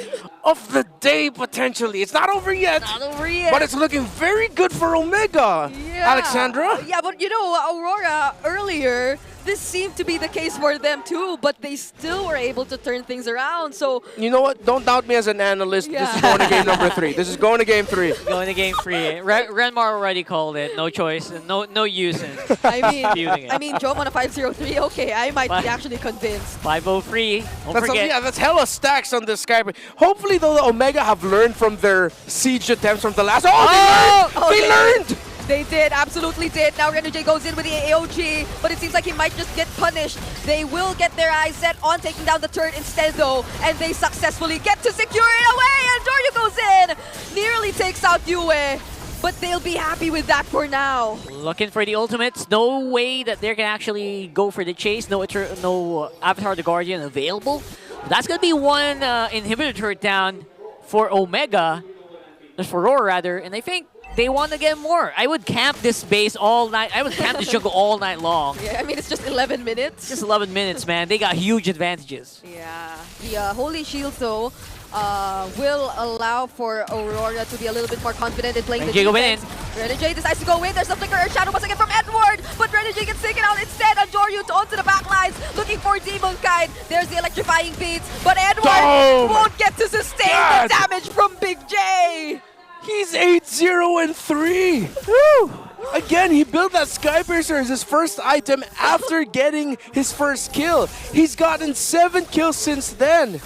of the day, potentially. It's not over yet. Not over yet. But it's looking very good for Omega. Yeah. Alexandra? Yeah, but you know, Aurora earlier, this seemed to be the case for them too, but they still were able to turn things around. So You know what? Don't doubt me as an analyst. This is going to game number 3. This is going to game 3. Going to game 3. Renmar already called it. No choice. No use in I mean, Jome on a 503. Okay, I might be actually convinced. 503. Don't forget. Yeah, that's hella stacks on this guy. Hopefully, though, the Omega have learned from their siege attempts from the last. They learned! They did, absolutely did. Now Renegade goes in with the AOG, but it seems like he might just get punished. They will get their eyes set on taking down the turret instead, though, and they successfully get to secure it away, and Doryu goes in! Nearly takes out Yue, but they'll be happy with that for now. Looking for the ultimates. No way that they can actually go for the chase. No Avatar the Guardian available. That's going to be one inhibitor turret down for Omega. For Aurora, rather. And I think they want to get more. I would camp this base all night. I would camp this jungle all night long. Yeah, I mean, it's just 11 minutes. Just 11 minutes, man. They got huge advantages. Yeah. The Holy Shield, though, will allow for Aurora to be a little bit more confident in playing Renegade the go in. defense. Renegade decides to go in. There's a flicker or shadow once again from Edward, but Renegade gets taken out instead. And Doryu onto the back lines, looking for Demon Kite. There's the electrifying beats, but Edward won't get to sustain the damage from Big J. He's 8-0-3. Woo! Again, he built that Skypiercer as his first item after getting his first kill. He's gotten 7 kills since then.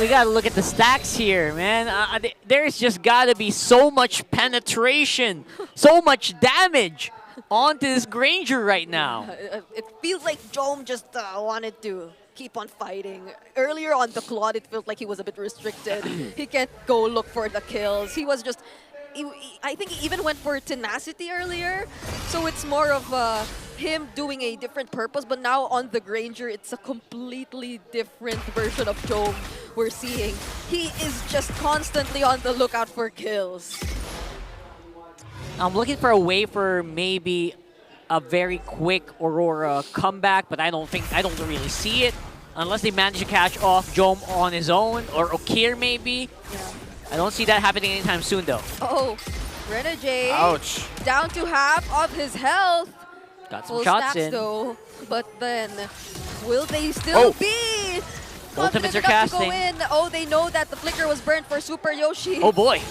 We gotta look at the stacks here, man. There's just gotta be so much penetration, so much damage onto this Granger right now. It feels like Jome just wanted to keep on fighting. Earlier on the Claude, it felt like he was a bit restricted. He can't go look for the kills. He was just... I think he even went for tenacity earlier. So it's more of him doing a different purpose. But now on the Granger, it's a completely different version of Jome we're seeing. He is just constantly on the lookout for kills. I'm looking for a way for maybe a very quick Aurora comeback, but I don't really see it unless they manage to catch off Jome on his own or Okir maybe. Yeah. I don't see that happening anytime soon though. Oh, Renegade. Ouch. Down to half of his health. Got some Full shots stacks, in. though. But then, will they still be Ultimates confident are enough to go casting. in? Oh, they know that the flicker was burnt for Super Yoshi. Oh boy.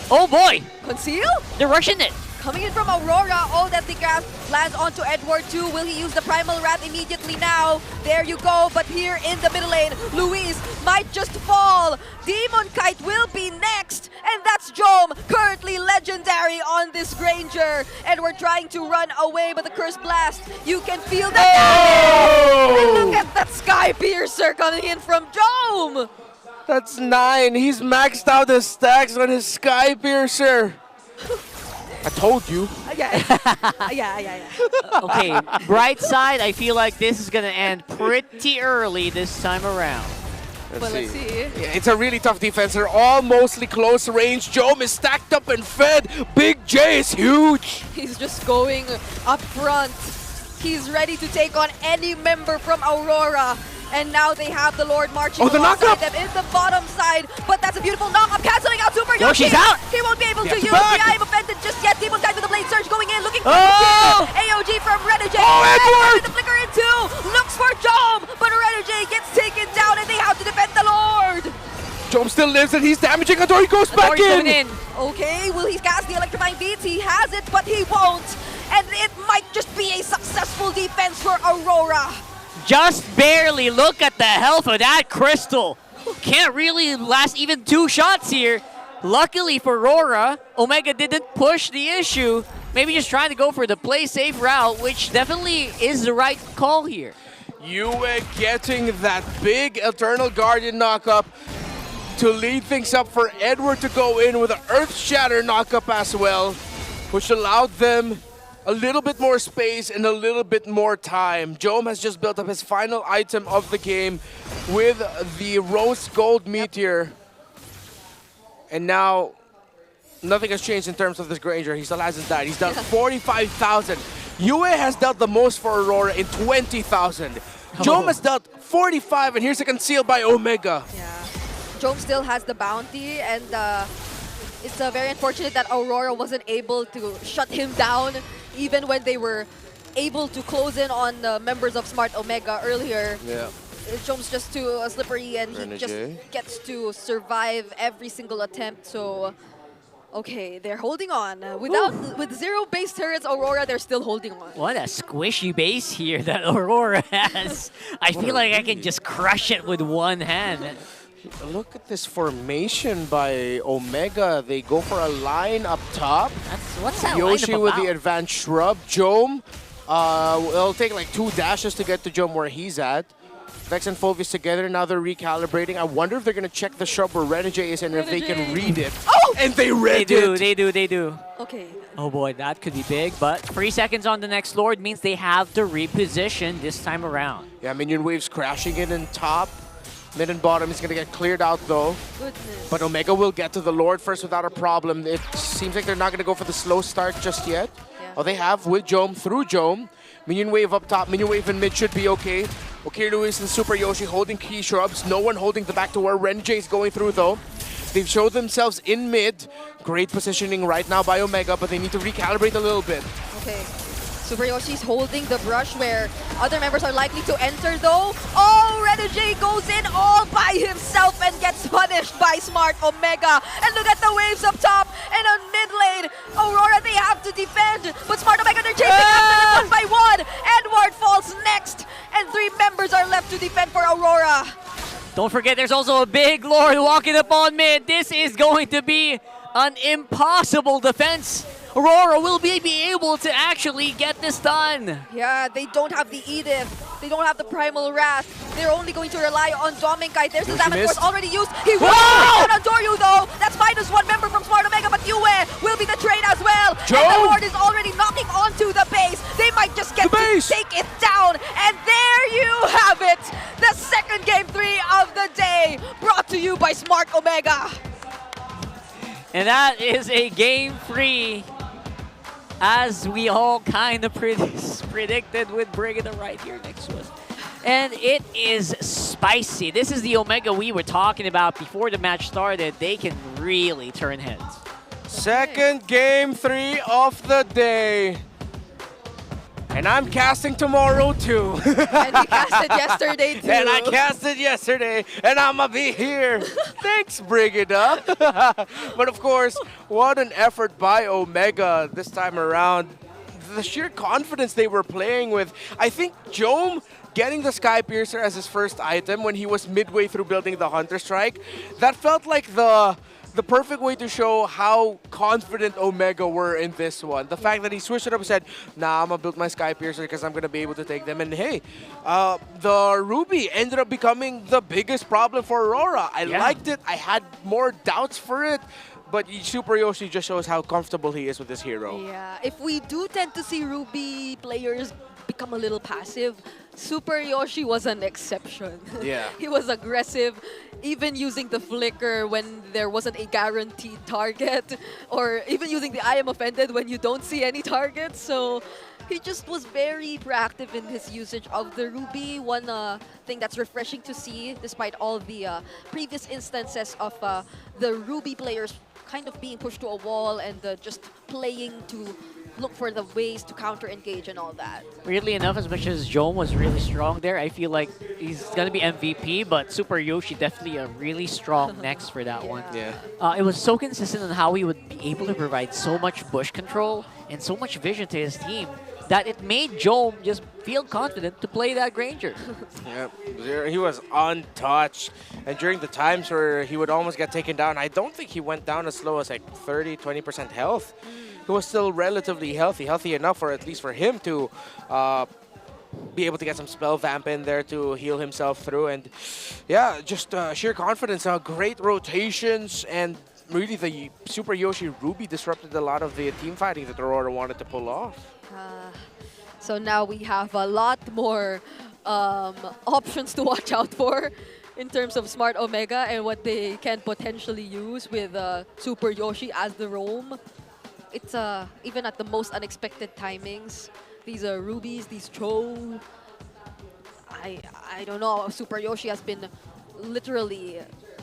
Oh boy. Conceal? They're rushing it. Coming in from Aurora, oh, that the grasp lands onto Edward too. Will he use the Primal Wrath immediately now? There you go, but here in the middle lane, Luis might just fall. Demon Kite will be next, and that's Jome, currently legendary on this Granger. And we're trying to run away, but the Curse Blast, you can feel that damage! And look at that Sky Piercer coming in from Jome! That's 9. He's maxed out his stacks on his Sky Piercer. I told you. Yeah. Okay, bright side, I feel like this is gonna end pretty early this time around. Let's see. Yeah, it's a really tough defense. They're all mostly close range. Jome is stacked up and fed. Big J is huge. He's just going up front. He's ready to take on any member from Aurora. And now they have the Lord marching the alongside knock-up! them in the bottom side. But that's a beautiful knock-up, canceling out Super Yoshi. Yoshi's out! He won't be able to Yes, use back! the Eye of Offended just yet. Demon Guide with the Blade Surge going in, looking for Oh! the kill. AOG from Renegade. Oh, Edward! The flicker in two. Looks for Jom, but Renegade gets taken down and they have to defend the Lord. Jome still lives and he's damaging Adore. He goes back Adori's coming in. Okay, will he cast the Electrifying Beats? He has it, but he won't. And it might just be a successful defense for Aurora. Just barely. Look at the health of that crystal. Can't really last even 2 shots here. Luckily for Aurora, Omega didn't push the issue. Maybe just trying to go for the play safe route, which definitely is the right call here. Yue getting that big Eternal Guardian knockup to lead things up for Edward to go in with an Earth Shatter knockup as well, which allowed them a little bit more space and a little bit more time. Jome has just built up his final item of the game with the Rose Gold Meteor. And now, nothing has changed in terms of this Granger. He still hasn't died. He's dealt 45,000. Yue has dealt the most for Aurora in 20,000. Jome has dealt 45, and here's a conceal by Omega. Yeah, Jome still has the bounty, and it's very unfortunate that Aurora wasn't able to shut him down even when they were able to close in on the members of Smart Omega earlier. Yeah. Jome's just too slippery and he just gets to survive every single attempt. So, okay, they're holding on. With 0 base turrets, Aurora, they're still holding on. What a squishy base here that Aurora has. I feel like I can just crush it with one hand. Look at this formation by Omega. They go for a line up top. What's that Yoshi lineup with about? the advanced shrub. Jome, it'll take like 2 dashes to get to Jome where he's at. Vex and Fulvius together, now they're recalibrating. I wonder if they're going to check the shop where Renegade is and if they can read it. Oh! And they read it! They do. Okay. Oh boy, that could be big, but 3 seconds on the next Lord means they have to reposition this time around. Yeah, minion waves crashing in top. Mid and bottom is going to get cleared out though. Goodness. But Omega will get to the Lord first without a problem. It seems like they're not going to go for the slow start just yet. Yeah. Oh, they have with Jome, through Jome. Minion wave up top, minion wave in mid should be okay. Okay, Luis and Super Yoshi holding key shrubs. No one holding the back to where Renjay is going through though. They've showed themselves in mid. Great positioning right now by Omega, but they need to recalibrate a little bit. Okay. Super Yoshi's holding the brush where other members are likely to enter though. Oh, Renegade goes in all by himself and gets punished by Smart Omega. And look at the waves up top and on mid lane. Aurora, they have to defend, but Smart Omega, they're chasing after them 1 by 1. Edward falls next, and 3 members are left to defend for Aurora. Don't forget, there's also a big Lord walking up on mid. This is going to be an impossible defense. Aurora will be able to actually get this done. Yeah, they don't have the Edith. They don't have the Primal Wrath. They're only going to rely on Dominkai. There's the damage force already used. He will out on Doryu though. That's -1 member from Smart Omega, but Yue will be the trade as well. Joe! And the Lord is already knocking onto the base. They might just get to take it down. And there you have it. The second game 3 of the day, brought to you by Smart Omega. And that is a game 3. As we all kind of predicted with Brigida right here next to us. And it is spicy. This is the Omega we were talking about before the match started. They can really turn heads. Second game 3 of the day. And I'm casting tomorrow too. And you casted yesterday too. And I casted yesterday, and I'ma be here. Thanks, Brigida. But of course, what an effort by Omega this time around. The sheer confidence they were playing with. I think Jome getting the Sky Piercer as his first item when he was midway through building the Hunter Strike, that felt like the perfect way to show how confident Omega were in this one. The fact that he switched it up and said, nah, I'm gonna build my Sky Piercer because I'm gonna be able to take them. And hey, the Ruby ended up becoming the biggest problem for Aurora. I liked it. I had more doubts for it. but Super Yoshi just shows how comfortable he is with this hero. Yeah, if we do tend to see Ruby players become a little passive, Super Yoshi was an exception. Yeah. He was aggressive, even using the flicker when there wasn't a guaranteed target, or even using the I am offended when you don't see any targets. So he just was very proactive in his usage of the Ruby. One thing that's refreshing to see, despite all the previous instances of the Ruby players kind of being pushed to a wall and just playing to look for the ways to counter-engage and all that. Weirdly enough, as much as Jome was really strong there, I feel like he's going to be MVP, but Super Yoshi definitely a really strong next for that one. Yeah. It was so consistent on how he would be able to provide so much bush control and so much vision to his team that it made Jome just feel confident to play that Granger. Yep, he was untouched. And during the times where he would almost get taken down, I don't think he went down as low as like 30-20% health. He was still relatively healthy enough for at least for him to be able to get some spell vamp in there to heal himself through. And yeah, just sheer confidence, great rotations, and really the Super Yoshi Ruby disrupted a lot of the team fighting that Aurora wanted to pull off. So now we have a lot more options to watch out for in terms of Smart Omega and what they can potentially use with Super Yoshi as the roam. It's even at the most unexpected timings. These are Rubies, these Cho. I don't know. Super Yoshi has been literally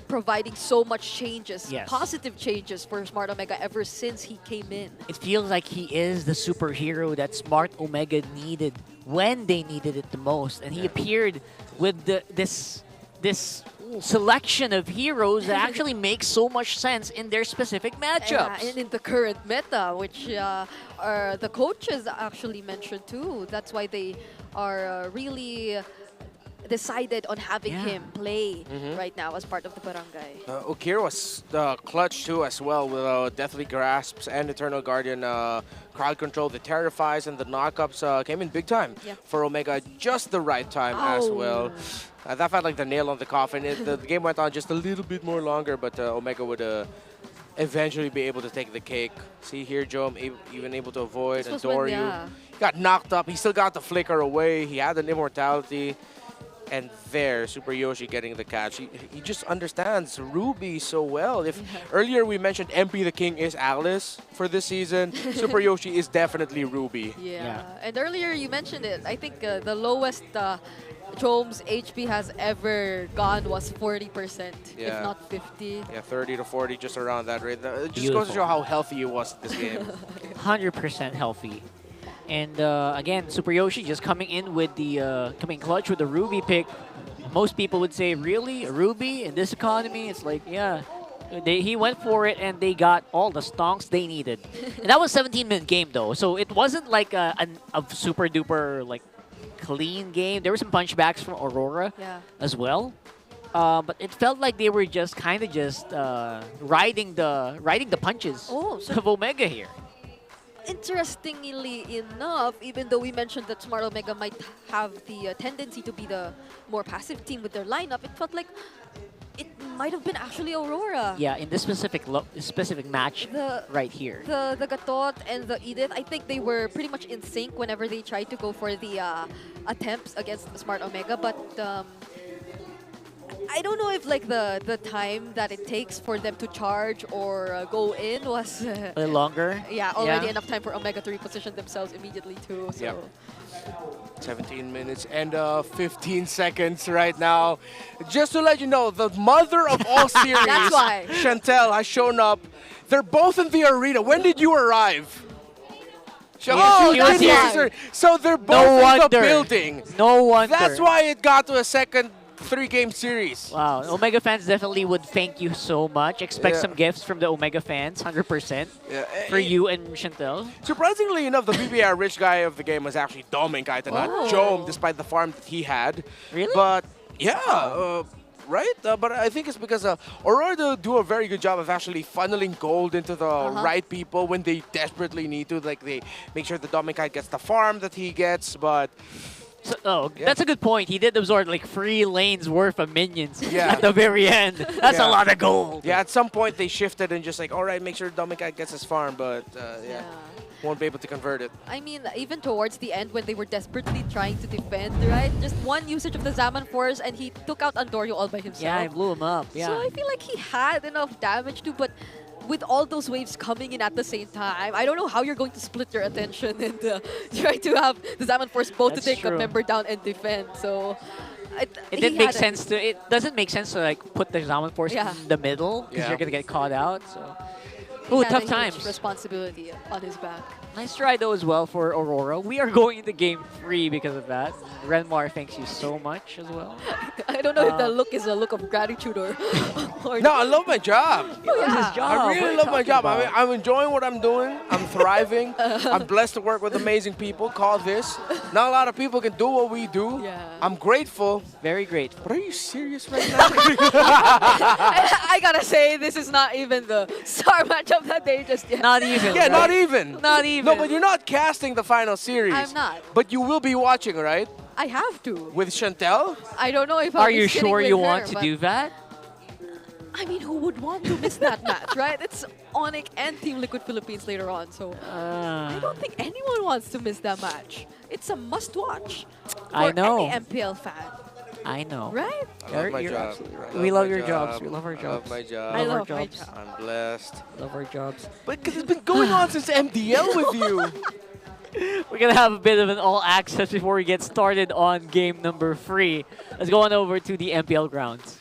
providing so much changes, positive changes for Smart Omega ever since he came in. It feels like he is the superhero that Smart Omega needed when they needed it the most. And he appeared with this selection of heroes that actually makes so much sense in their specific matchups. And in the current meta, which the coaches actually mentioned too. That's why they are really decided on having him play right now as part of the barangay. Ukir was clutch too as well with Deathly Grasps and Eternal Guardian crowd control. The Terrifies and the knockups came in big time for Omega, just the right time as well. That felt like the nail on the coffin. The game went on just a little bit more longer, but Omega would eventually be able to take the cake. See here, Jome even able to avoid and Doryu. He got knocked up. He still got the flicker away. He had an immortality. And there, Super Yoshi getting the catch. He just understands Ruby so well. If earlier we mentioned MP the King is Alice for this season, Super Yoshi is definitely Ruby. Yeah. And earlier you mentioned it. I think the lowest Jome's HP has ever gone was 40%, if not 50. Yeah, 30 to 40, just around that rate. It just goes to show how healthy he was this game. 100% healthy. And again, Super Yoshi just coming in with the coming clutch with the Ruby pick. Most people would say, really? A Ruby in this economy? It's like, yeah. He went for it and they got all the stonks they needed. And that was a 17-minute game though, so it wasn't like a super duper like clean game. There were some punchbacks from Aurora as well. But it felt like they were just kind of just riding the punches of Omega here. Interestingly enough, even though we mentioned that Smart Omega might have the tendency to be the more passive team with their lineup, it felt like it might have been actually Aurora. Yeah, in this specific match right here. The Gatot and the Edith, I think they were pretty much in sync whenever they tried to go for the attempts against the Smart Omega, but I don't know if like the time that it takes for them to charge or go in was a little longer. Yeah, already enough time for Omega to reposition themselves immediately too. So. Yep. 17 minutes and 15 seconds right now. Just to let you know, the mother of all series, That's why. Chantel, has shown up. They're both in the arena. When did you arrive? She was here. So they're both in the building. No wonder. That's why it got to a second 3-game series. Wow, Omega fans definitely would thank you so much. Expect some gifts from the Omega fans, 100%, for you and Chantel. Surprisingly enough, the PBR rich guy of the game was actually Doming Kaita, not Jome, despite the farm that he had. Really? But yeah, right? But I think it's because Aurora do a very good job of actually funneling gold into the right people when they desperately need to. Like they make sure the Doming Kite gets the farm that he gets, but So, that's a good point. He did absorb like 3 lanes worth of minions Yeah. at the very end. That's a lot of gold. Yeah, at some point they shifted and just like, all right, make sure Dominica gets his farm, but yeah, won't be able to convert it. I mean, even towards the end when they were desperately trying to defend, right? Just one usage of the Zaman Force and he took out Andorio all by himself. Yeah, he blew him up. Yeah. So I feel like he had enough damage too, but with all those waves coming in at the same time, I don't know how you're going to split your attention and try to have the Zaman Force both That's to take true. a member down and defend. So It didn't make sense to. It doesn't make sense to like put the Zaman Force Yeah. in the middle because Yeah. you're gonna get caught out. So, he ooh, had tough a huge times. responsibility on his back. Nice try though as well for Aurora. We are going into game 3 because of that. Renmar thanks you so much as well. I don't know if the look is a look of gratitude or No, I love my job. He loves his job. I What are really you love my talking job. I about? mean, I'm enjoying what I'm doing. I'm thriving. I'm blessed to work with amazing people. Call this. Not a lot of people can do what we do. Yeah. I'm grateful. Very grateful. But are you serious right now? I gotta say, this is not even the star match of the day just yet. Not even. Yeah, right? not even. Not even. No, but you're not casting the final series. I'm not. But you will be watching, right? I have to. With Chantel? I don't know if I'll Are be you sitting sure with you her, want to but- do that? I mean, who would want to miss that match, right? It's Onic and Team Liquid Philippines later on, so I don't think anyone wants to miss that match. It's a must-watch for I know. any MPL fan, I know. right? I love my You're job. absolutely right. I We love my your jobs. job. We love our I love jobs. my job. I Love our love my jobs. job. I'm blessed. Love our jobs. But because it's been going on since MDL with you. We're gonna have a bit of an all access before we get started on game number 3. Let's go on over to the MPL grounds.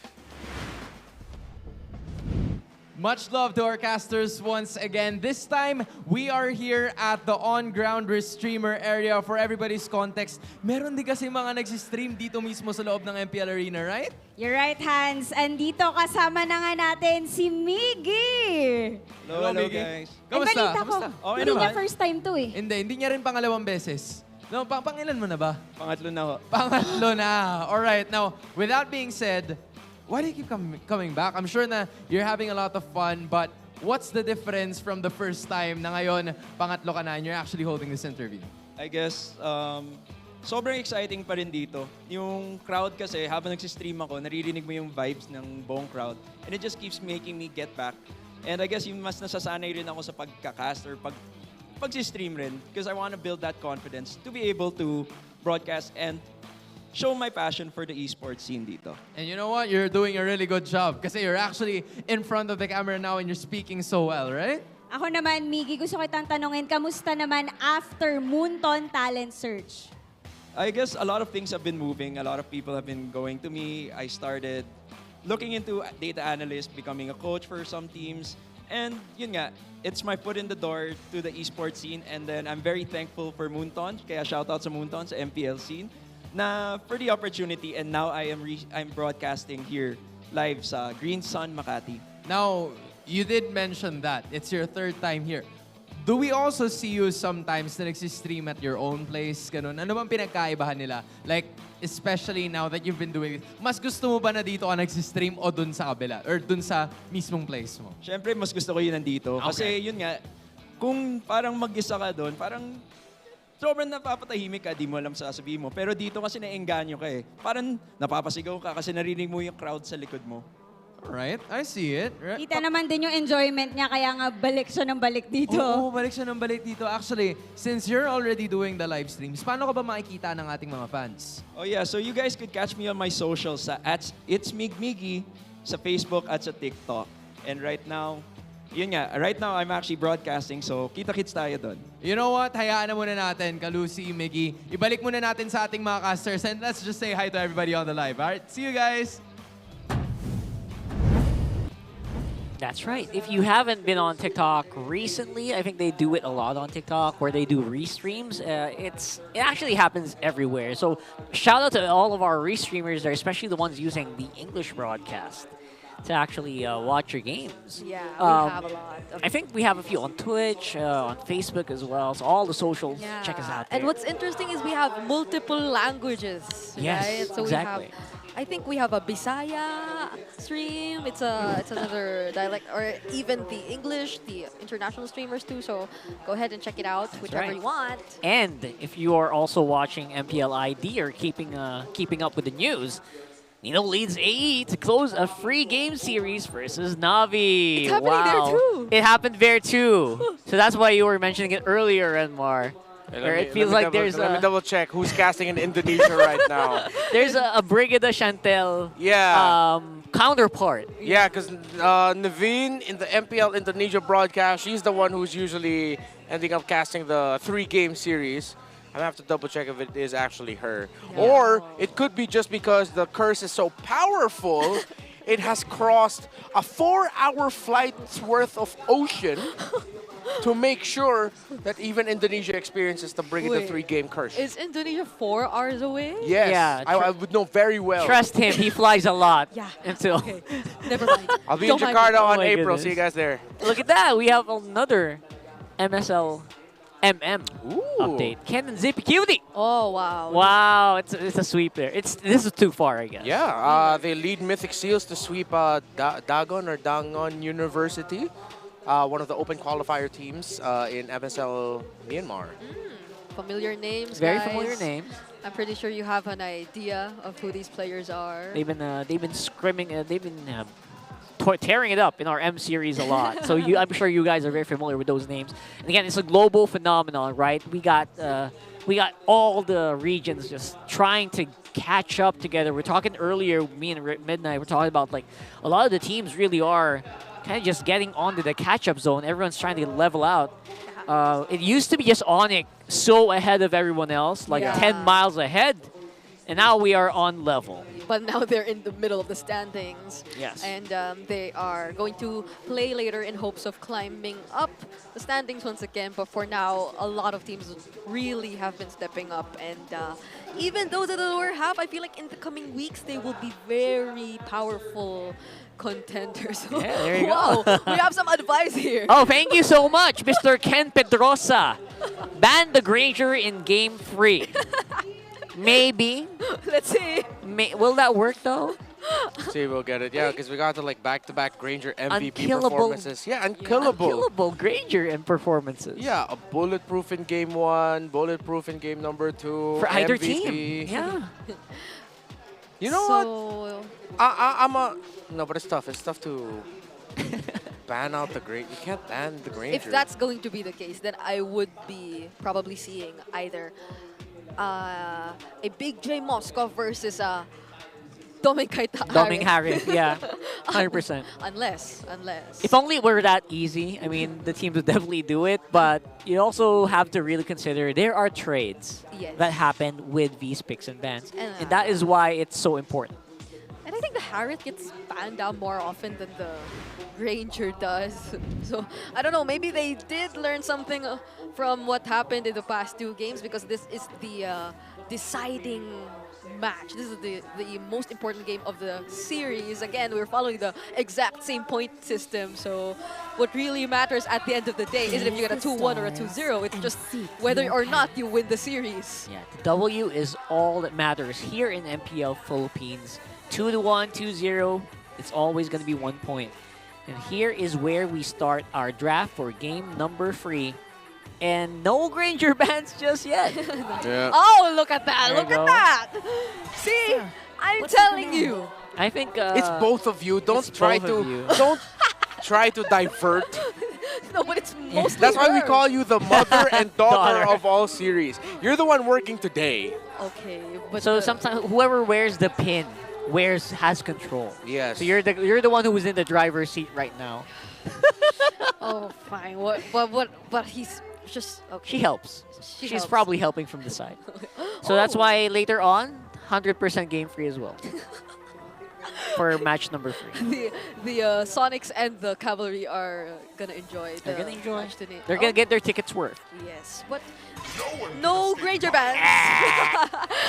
Much love to our casters once again. This time, we are here at the on-ground streamer area. For everybody's context, meron din kasi mga nagsistream dito mismo sa loob ng MPL Arena, right? You're right, Hans. Andito kasama na nga natin si Miggy. Hello, Miggy. guys. Ay, Kamusta? balita ko. Kamusta? Hindi niya first time to eh. Hindi niya rin pangalawang beses. No, pangilan mo na ba? Pangatlo na ho. Pangatlo na. All right. Now, with that being said, why do you keep coming back? I'm sure na you're having a lot of fun, but what's the difference from the first time na ngayon, pangatlo ka na and you're actually holding this interview? I guess, sobrang exciting pa rin dito. Yung crowd kasi, habang nagsistream ako, naririnig mo yung vibes ng buong crowd. And it just keeps making me get back. And I guess yung mas nasasanay rin ako sa pagkakast or pag-stream rin because I want to build that confidence to be able to broadcast and show my passion for the esports scene dito. And you know what? You're doing a really good job kasi you're actually in front of the camera now and you're speaking so well, right? Ako naman, Miggy, gusto ko itang tanongin, kamusta naman after Moonton Talent Search? I guess a lot of things have been moving. A lot of people have been going to me. I started looking into data analyst, becoming a coach for some teams. And yun nga, it's my foot in the door to the esports scene. And then I'm very thankful for Moonton. Kaya shoutout sa Moonton, sa MPL scene, na for the opportunity. And now I'm broadcasting here live sa Green Sun, Makati. Now, you did mention that. It's your third time here. Do we also see you sometimes na nagsistream at your own place? Ganun. Ano bang pinagkaibahan nila? Like, especially now that you've been doing it, mas gusto mo ba na dito ka nagsistream o dun sa kabila? Or dun sa mismong place mo? Siyempre, mas gusto ko yun nandito. Kasi yun nga, kung parang mag-isa ka doon, parang sobrang napapatahimik ka, di mo alam sasabihin mo. Pero dito kasi naengganyo ka eh. Parang napapasigaw ka kasi narinig mo yung crowd sa likod mo. Right, I see it. Right. Kita naman din yung enjoyment niya, kaya nga balik siya ng balik dito. Oo, balik siya ng balik dito. Actually, since you're already doing the live streams, paano ka ba makikita ng ating mga fans? Oh yeah, so you guys could catch me on my socials at It's Migmiggy sa Facebook at sa TikTok. And right now, yun nga, right now I'm actually broadcasting, so kita-kits tayo doon. You know what? Hayaan na muna natin, Kalusi, Miggy. Ibalik muna natin sa ating mga casters and let's just say hi to everybody on the live. Alright, see you guys! That's right. If you haven't been on TikTok recently, I think they do it a lot on TikTok where they do restreams. It actually happens everywhere. So shout out to all of our restreamers there, especially the ones using the English broadcast to actually watch your games. Yeah, we have a lot. I think we have a few on Twitch, on Facebook as well. So all the socials, check us out there. And what's interesting is we have multiple languages, Yes, right? So exactly. we have I think we have a Bisaya stream. It's another dialect, or even the English, the international streamers too. So go ahead and check it out, whichever right. you want. And if you are also watching MPL ID or keeping up with the news, Nino leads AE to close a free game series versus Navi. It's happening there too. It happened there too. So that's why you were mentioning it earlier, Enmar. Or it feels like there's Let me double check who's casting in Indonesia right now. There's a Brigida Chantel counterpart. Yeah, because Naveen in the MPL Indonesia broadcast, she's the one who's usually ending up casting the 3-game series. I have to double check if it is actually her. Or it could be just because the curse is so powerful, it has crossed a 4-hour flight's worth of ocean to make sure that even Indonesia experiences the Brigida 3-game curse. Is Indonesia 4 hours away? Yes, Yeah, I would know very well. Trust him, he flies a lot. Yeah. Until Never mind. I'll be in Jakarta on April. See you guys there. Look at that, we have another MSL update. Ken and Zippy Cutie. Oh wow. Wow, it's a sweep there. This is too far, I guess. Yeah, they lead Mythic Seals to sweep Dagon or Dangon University, one of the open qualifier teams in MSL Myanmar. Familiar names, Very guys. familiar names. I'm pretty sure you have an idea of who these players are. They've been scrimming. They've been tearing it up in our M series a lot. So I'm sure you guys are very familiar with those names. And again, it's a global phenomenon, right? We got all the regions just trying to catch up together. We're talking earlier, me and Midnight, we're talking about like a lot of the teams really are kind of just getting onto the catch-up zone. Everyone's trying to level out. It used to be just Onic so ahead of everyone else, like 10 miles ahead. And now we are on level. But now they're in the middle of the standings. Yes. And they are going to play later in hopes of climbing up the standings once again. But for now, a lot of teams really have been stepping up. And even those at the lower half, I feel like in the coming weeks, they will be very powerful contenders. Yeah, there you wow, go. we have some advice here. Oh, thank you so much, Mr. Ken Pedrosa. Ban the Granger in game 3. Maybe. Let's see. Will that work though? See, we'll get it. Yeah, because we got to like back-to-back Granger MVP Unkillable. performances. Yeah, unkillable. Unkillable Granger and performances. Yeah, a bulletproof in game 1, bulletproof in game number 2. For either MVP. team. Yeah. You know what? I'm a... No, but it's tough. It's tough to ban out the Granger. You can't ban the Granger. If that's going to be the case, then I would be probably seeing either a Big J Moscow versus Doming Harris, yeah, 100%. Unless. If only it were that easy. I mean, the teams would definitely do it, but you also have to really consider there are trades that happen with these picks and bans, and that is why it's so important. And I think the Harith gets banned out more often than the Granger does. So, I don't know, maybe they did learn something from what happened in the past 2 games, because this is the deciding match. This is the most important game of the series. Again, we're following the exact same point system. So what really matters at the end of the day isn't if you get a 2-1 or a 2-0. It's just whether or not you win the series. Yeah, the W is all that matters here in MPL Philippines. 2-1, 2-0, it's always going to be 1 point. And here is where we start our draft for game number 3. And no Granger bans just yet. Yeah. Oh, look at that. There Look you at go. that. See, I'm telling you. I think it's both of you. Don't it's try both to of you. don't try to divert. No, but it's mostly That's why we her. call you the mother and daughter of all series. You're the one working today. Okay, but so sometimes whoever wears the pin has control. Yes. So you're the one who's in the driver's seat right now. Oh, fine. But he's just okay. She helps. She She's helps. probably helping from the side. So that's why later on, 100% game free as well. For match number 3. The Sonics and the Cavalry are gonna enjoy. They're gonna enjoy. Match today. They're gonna get their tickets worth. Yes, but no Granger bans.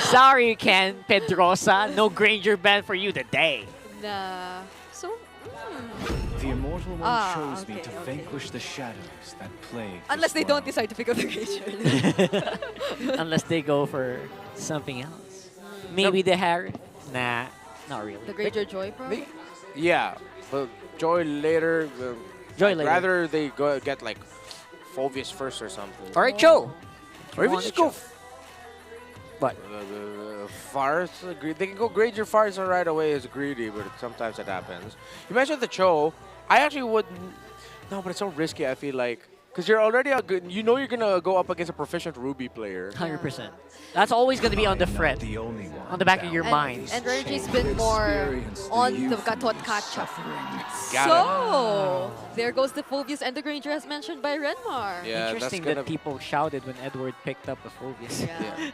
Sorry, Ken Pedrosa. No Granger ban for you today. Nah. So. The immortal one chose me okay, to okay. vanquish the shadows that plague. Unless they don't decide to pick up the Granger. Unless they go for something else. Maybe the Harris. Nah. Not really. The Greater Joy, bro? Yeah, but Joy later. Joy I'd later. rather they go get like Phobius first or something. All right, Joe. Or even just go. What? Fars. They can go grade your Fars right away as greedy, but sometimes that happens. You mentioned the Cho. I actually wouldn't. No, but it's so risky. I feel like. Because you're already a good, you know you're gonna go up against a proficient Ruby player. 100%. That's always going to be on the fret, on the back of your mind. And Reggie's been more on the Gatot Kacha. Got So, there goes the Phobius and the Granger as mentioned by Renmar. Yeah, Interesting that people shouted when Edward picked up the Phobius. Yeah.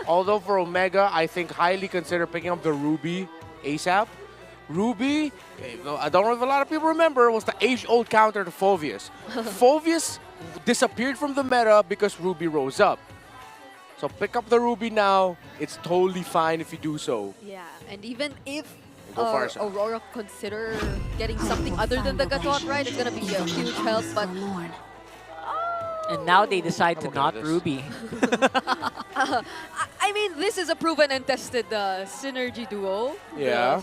Although for Omega, I think highly consider picking up the Ruby ASAP. Ruby, I don't know if a lot of people remember, was the age-old counter to Phobius. Phobius disappeared from the meta because Ruby rose up. So pick up the Ruby now. It's totally fine if you do so. Yeah, and even if Go Farsa. Aurora consider getting something other than the Gatot, right, it's going to be a huge help, but... And now they decide to not Ruby. I mean, this is a proven and tested synergy duo. Yeah.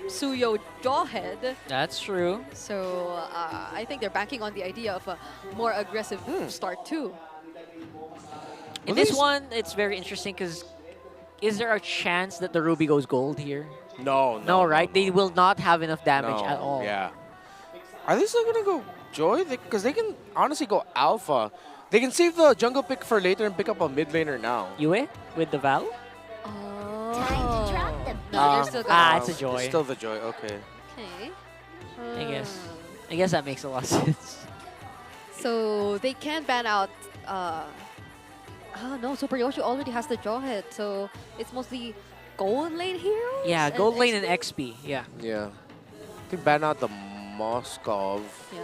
Suyo Jawhead. That's true. So I think they're banking on the idea of a more aggressive start too. In this one, it's very interesting because is there a chance that the Ruby goes gold here? No, right? They will not have enough damage No, at all. Yeah. Are they still gonna go Joy? Because they can honestly go Alpha. They can save the jungle pick for later and pick up a mid laner now. Yue with the Val? No, they're still it's a Joy. It's still the Joy, okay. Okay. I guess that makes a lot of sense. So they can ban out. No, Super Yoshi already has the Jawhead, so it's mostly gold lane heroes. Yeah, and gold lane XP? and XP. Yeah. Yeah. You can ban out the Moskov Yeah.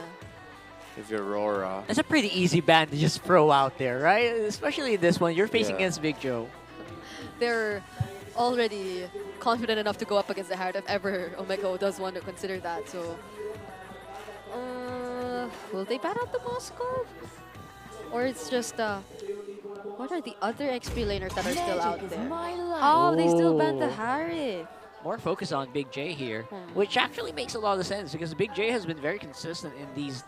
if you're Aurora. That's a pretty easy ban to just throw out there, right? Especially in this one, you're facing Yeah. against Big Joe. They're already confident enough to go up against the Heart if ever Omega does want to consider that. So, will they ban out the Moskov? Or it's just what are the other XP laners that are still out there? Oh, they still banned the Harith. More focus on Big J here, which actually makes a lot of sense because Big J has been very consistent in these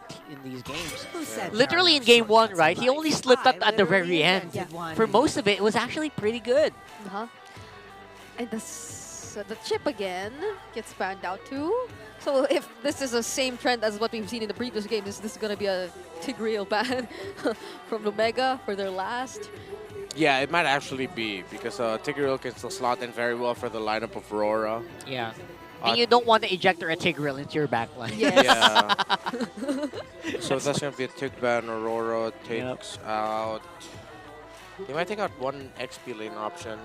games. Literally in game one, right? He only slipped up at the very end. For most of it, it was actually pretty good. And the chip again gets banned out too. So if this is the same trend as what we've seen in the previous game, this is going to be a Tigreal ban from Omega for their last. Yeah, it might actually be because Tigreal can still slot in very well for the lineup of Aurora. Yeah. And you don't want to ejector a Tigreal into your backline. Yes. Yeah. So that's going to be a Tig ban. Aurora takes out... They might take out one XP lane option.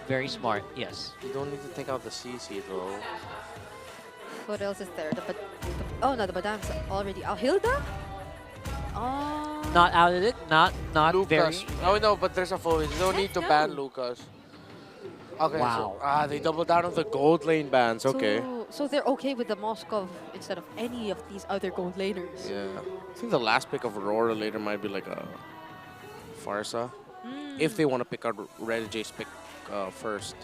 Very smart, yes. You don't need to take out the CC though. What else is there? Oh no, the Badam's already out. Hilda? Oh. Not out of it, not Lucas. very. Oh no, but there's a full. There's no need to ban Lucas. Okay, Wow. so they double down on the gold lane bans. Okay. So they're okay with the Moskov instead of any of these other gold laners. Yeah. I think the last pick of Aurora later might be like a Farsa. If they want to pick out Red J's pick first.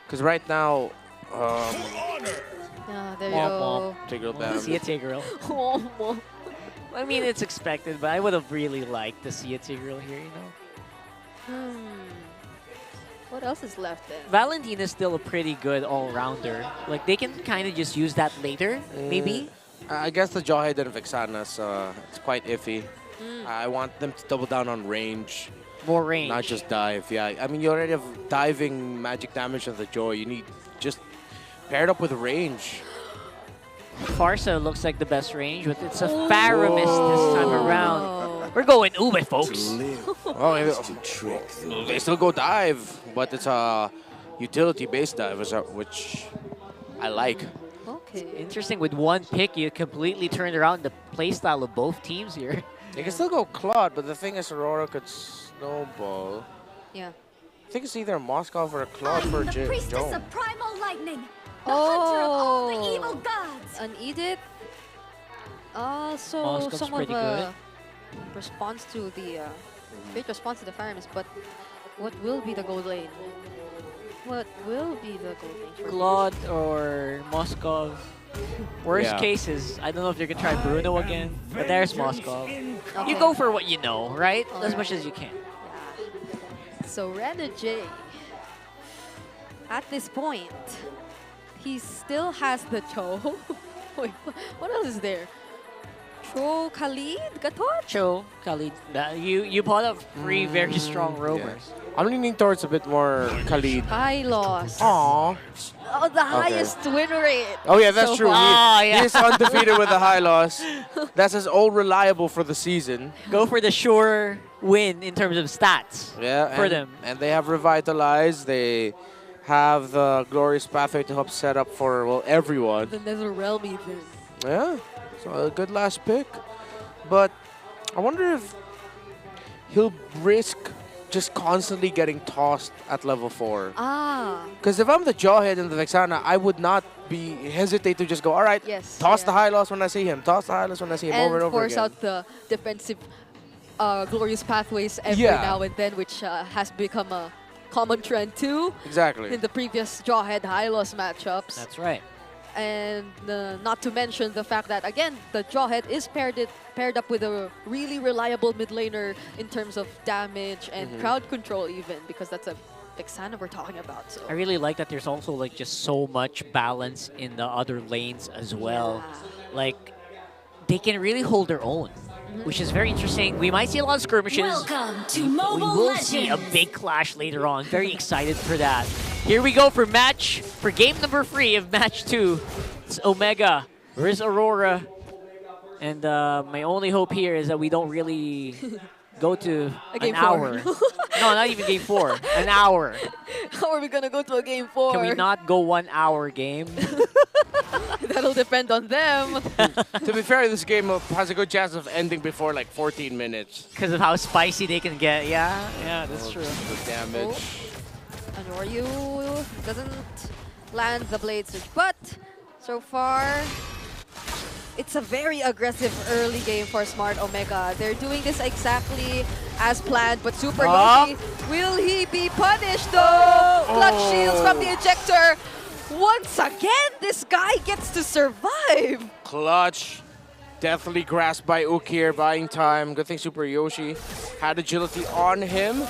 Because right now... Yeah, there you go. Tigreal ban. See a Tigreal. I mean, it's expected, but I would have really liked to see a Tigreal here, you know? What else is left then? Valentine is still a pretty good all-rounder. Like, they can kind of just use that later, maybe? I guess the Jawhead and Vexana's it's quite iffy. I want them to double down on range. More range. Not just dive, yeah. I mean, you already have diving magic damage on the Joy. You need just paired up with range. Farsa looks like the best range, but it's a Faramis this time around. We're going Ube, folks. They still go dive, but it's a utility-based dive, which I like. Okay. Interesting, with one pick, you completely turned around the playstyle of both teams here. They can still go Claude, but the thing is Aurora could snowball. Yeah. I think it's either a Moskov or a Claude for the Joan. priestess of primal lightning, the hunter of all the evil gods. An Edith. So Moscow's some of pretty good. response to the great response to the Faramis, but what will be the gold lane? What will be the golden for Claude or Moskov. Worst Yeah. cases, I don't know if they're gonna try Bruno again, but there's Moskov. You go for what you know, right? As much as you can. So Rena J, at this point, he still has the Cho. Wait, what else is there? Cho, Khalid, Gatot? Cho, Khalid. You bought up three very strong rovers. I'm leaning towards a bit more Khalid. High loss. Aww. Oh, the highest win rate. Oh yeah, that's so true. far. He is undefeated with a high loss. That's his all reliable for the season. Go for the sure win in terms of stats. Yeah, for and, them. And they have revitalized. They have the glorious pathway to help set up for, well, everyone. The Nether Realm even. Yeah, so a good last pick. But I wonder if he'll risk just constantly getting tossed at level 4. Ah. Because if I'm the Jawhead and the Vexana, I would not be hesitate to just go, all right, toss the high loss when I see him, toss the high loss when I see him, over and over force again. out the defensive glorious pathways every Yeah. now and then, which has become a common trend too. Exactly. In the previous Jawhead high loss matchups. That's right. And not to mention the fact that, again, the Jawhead is paired up with a really reliable mid laner in terms of damage and crowd control even, because that's a Vexana we're talking about. So I really like that there's also like just so much balance in the other lanes as well. Like they can really hold their own, which is very interesting. We might see a lot of skirmishes. Welcome to We Mobile will Legends. see a big clash later on. Very excited for that. Here we go for game number 3 of match 2. It's Omega versus Aurora. And my only hope here is that we don't really go to A game an hour. four. No, not even game 4. An hour. How are we gonna go to a game 4? Can we not go 1 hour game? That'll depend on them. To be fair, this game has a good chance of ending before like 14 minutes. Because of how spicy they can get. Yeah, that's true. The damage. Anoryu doesn't land the blade switch, but so far it's a very aggressive early game for Smart Omega. They're doing this exactly as planned, but Super Yoshi, will he be punished though? Clutch shields from the ejector. Once again, this guy gets to survive. Clutch. Definitely grasped by Ook here, buying time. Good thing Super Yoshi had agility on him.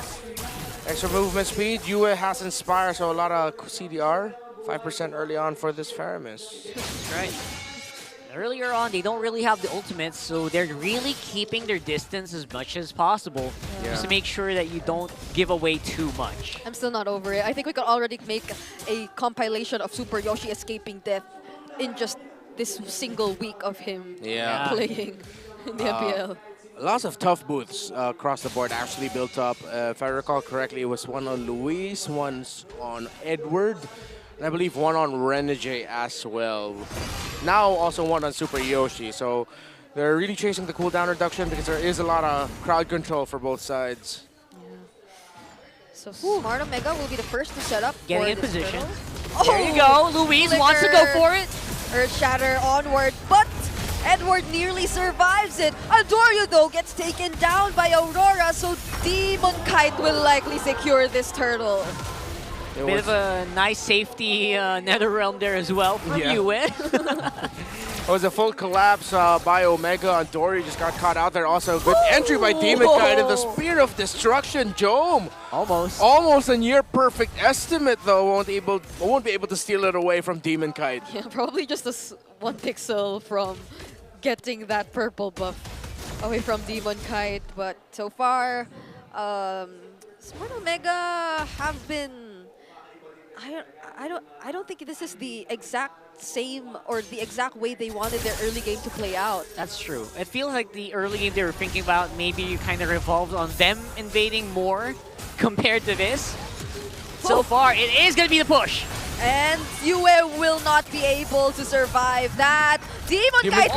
Extra movement speed. Yue has Inspire, so a lot of CDR. 5% early on for this Faramis. Right. Earlier on, they don't really have the ultimates, so they're really keeping their distance as much as possible just to make sure that you don't give away too much. I'm still not over it. I think we could already make a compilation of Super Yoshi escaping death in just this single week of him playing in the MPL. Lots of tough booths across the board actually built up. If I recall correctly, it was one on Luis, one on Edward, and I believe one on Renegade as well. Now also one on Super Yoshi. So they're really chasing the cooldown reduction because there is a lot of crowd control for both sides. So Smart Omega will be the first to set up. Getting for in this position. turtle. There you go. Luis wants to go for it. Earth Shatter onward, but Edward nearly survives it. Adoryu, though, gets taken down by Aurora, so Demon Kite will likely secure this turtle. Bit of a nice safety Nether Realm there as well from Yue. It was a full collapse by Omega on Dory. Just got caught out there. Also, good entry by Demon Kite in the Spear of Destruction. Jome. Almost a near perfect estimate, though. Won't be able to steal it away from Demon Kite. Yeah, probably just one pixel from getting that purple buff away from Demon Kite. But so far, Smart Omega have been. I don't think this is the exact same or the exact way they wanted their early game to play out. That's true. It feels like the early game they were thinking about maybe kind of revolved on them invading more compared to this. So far, it is going to be the push. And Yue will not be able to survive that. Demon Kite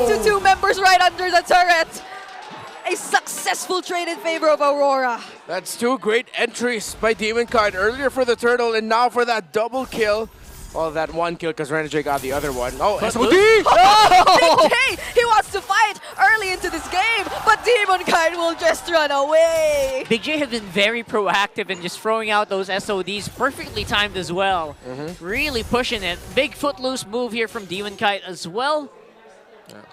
onto 2 members right under the turret. A successful trade in favor of Aurora. That's 2 great entries by Demon Kite. Earlier for the turtle and now for that double kill. Well, that 1 kill because Renegade got the other one. Oh, SOD! Oh! BK! He wants to fight early early into this game, but Demon Kite will just run away. Big J have been very proactive in just throwing out those SODs, perfectly timed as well. Really pushing it. Big footloose move here from Demon Kite as well.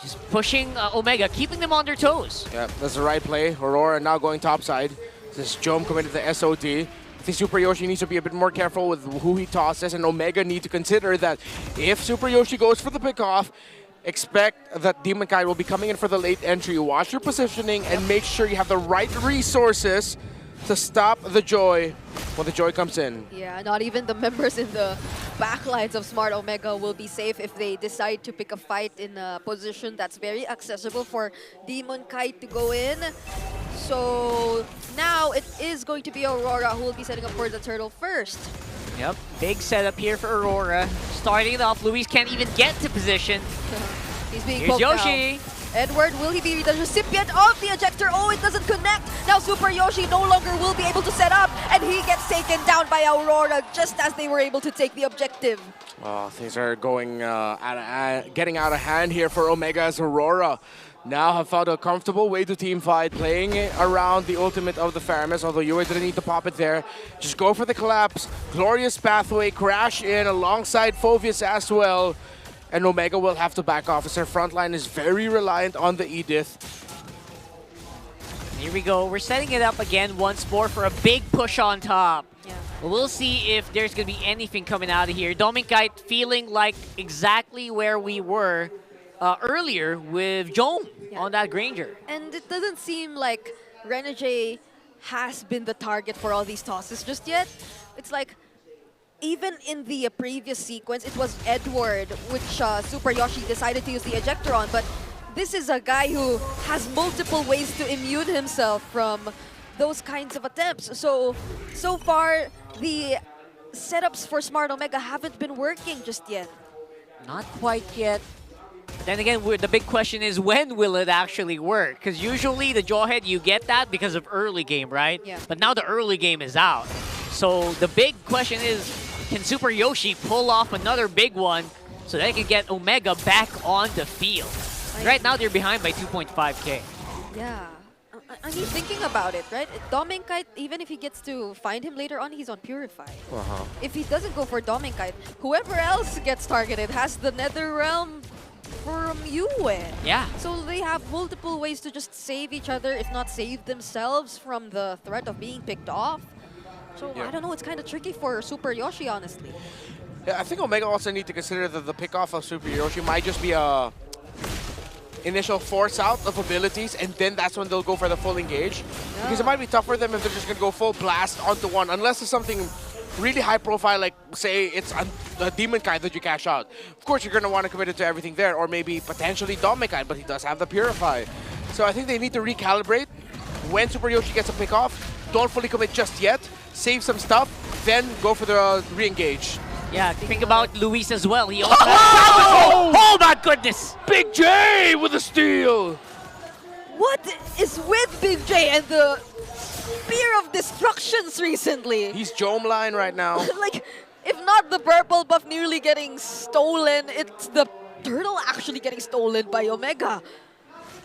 Just pushing Omega, keeping them on their toes. Yeah, that's the right play. Aurora now going topside. This Jome committed the SOD. I think Super Yoshi needs to be a bit more careful with who he tosses, and Omega need to consider that if Super Yoshi goes for the pickoff, expect that Demon Kite will be coming in for the late entry. Watch your positioning and make sure you have the right resources to stop the Joy when the Joy comes in. Yeah, not even the members in the backlines of Smart Omega will be safe if they decide to pick a fight in a position that's very accessible for Demon Kite to go in. So now it is going to be Aurora who will be setting up for the turtle first. Yep, big setup here for Aurora. Starting it off, Luis can't even get to position. He's being Here's poked Yoshi. out. Edward, will he be the recipient of the ejector? Oh, it doesn't connect. Now Super Yoshi no longer will be able to set up, and he gets taken down by Aurora just as they were able to take the objective. Oh, things are going getting out of hand here for Omega as Aurora now have found a comfortable way to team fight, playing around the ultimate of the Faramis, although Yue didn't need to pop it there. Just go for the collapse, glorious pathway, crash in alongside Phoveus as well. And Omega will have to back off as their front line is very reliant on the Edith. Here we go. We're setting it up again once more for a big push on top. Yeah. We'll see if there's going to be anything coming out of here. Demon Kite feeling like exactly where we were earlier with Jome on that Granger. And it doesn't seem like Renegade has been the target for all these tosses just yet. It's like, even in the previous sequence, it was Edward, which Super Yoshi decided to use the ejector on, but this is a guy who has multiple ways to immune himself from those kinds of attempts. So far, the setups for Smart Omega haven't been working just yet. Not quite yet. But then again, the big question is, when will it actually work? Because usually the Jawhead, you get that because of early game, right? Yeah. But now the early game is out. So the big question is, can Super Yoshi pull off another big one so they can get Omega back on the field? Right now, they're behind by 2.5K. Yeah. I mean, thinking about it, right? Demon Kite, even if he gets to find him later on, he's on Purify. If he doesn't go for Demon Kite, whoever else gets targeted has the Nether Realm from Yue. Yeah. So they have multiple ways to just save each other, if not save themselves from the threat of being picked off. So I don't know, it's kind of tricky for Super Yoshi, honestly. Yeah, I think Omega also need to consider that the pickoff of Super Yoshi might just be a initial force out of abilities, and then that's when they'll go for the full engage. Yeah. Because it might be tough for them if they're just going to go full blast onto one, unless it's something really high profile, like say it's a Demon Kite that you cash out. Of course, you're going to want to commit it to everything there, or maybe potentially Demon Kite, but he does have the Purify. So I think they need to recalibrate when Super Yoshi gets a pick off. Don't fully commit just yet. Save some stuff, then go for the re-engage. Yeah, think about Luis as well. He also oh my goodness! Big J with a steal! What is with Big J and the Spear of Destructions recently? He's Jome line right now. Like, if not the purple buff nearly getting stolen, it's the turtle actually getting stolen by Omega.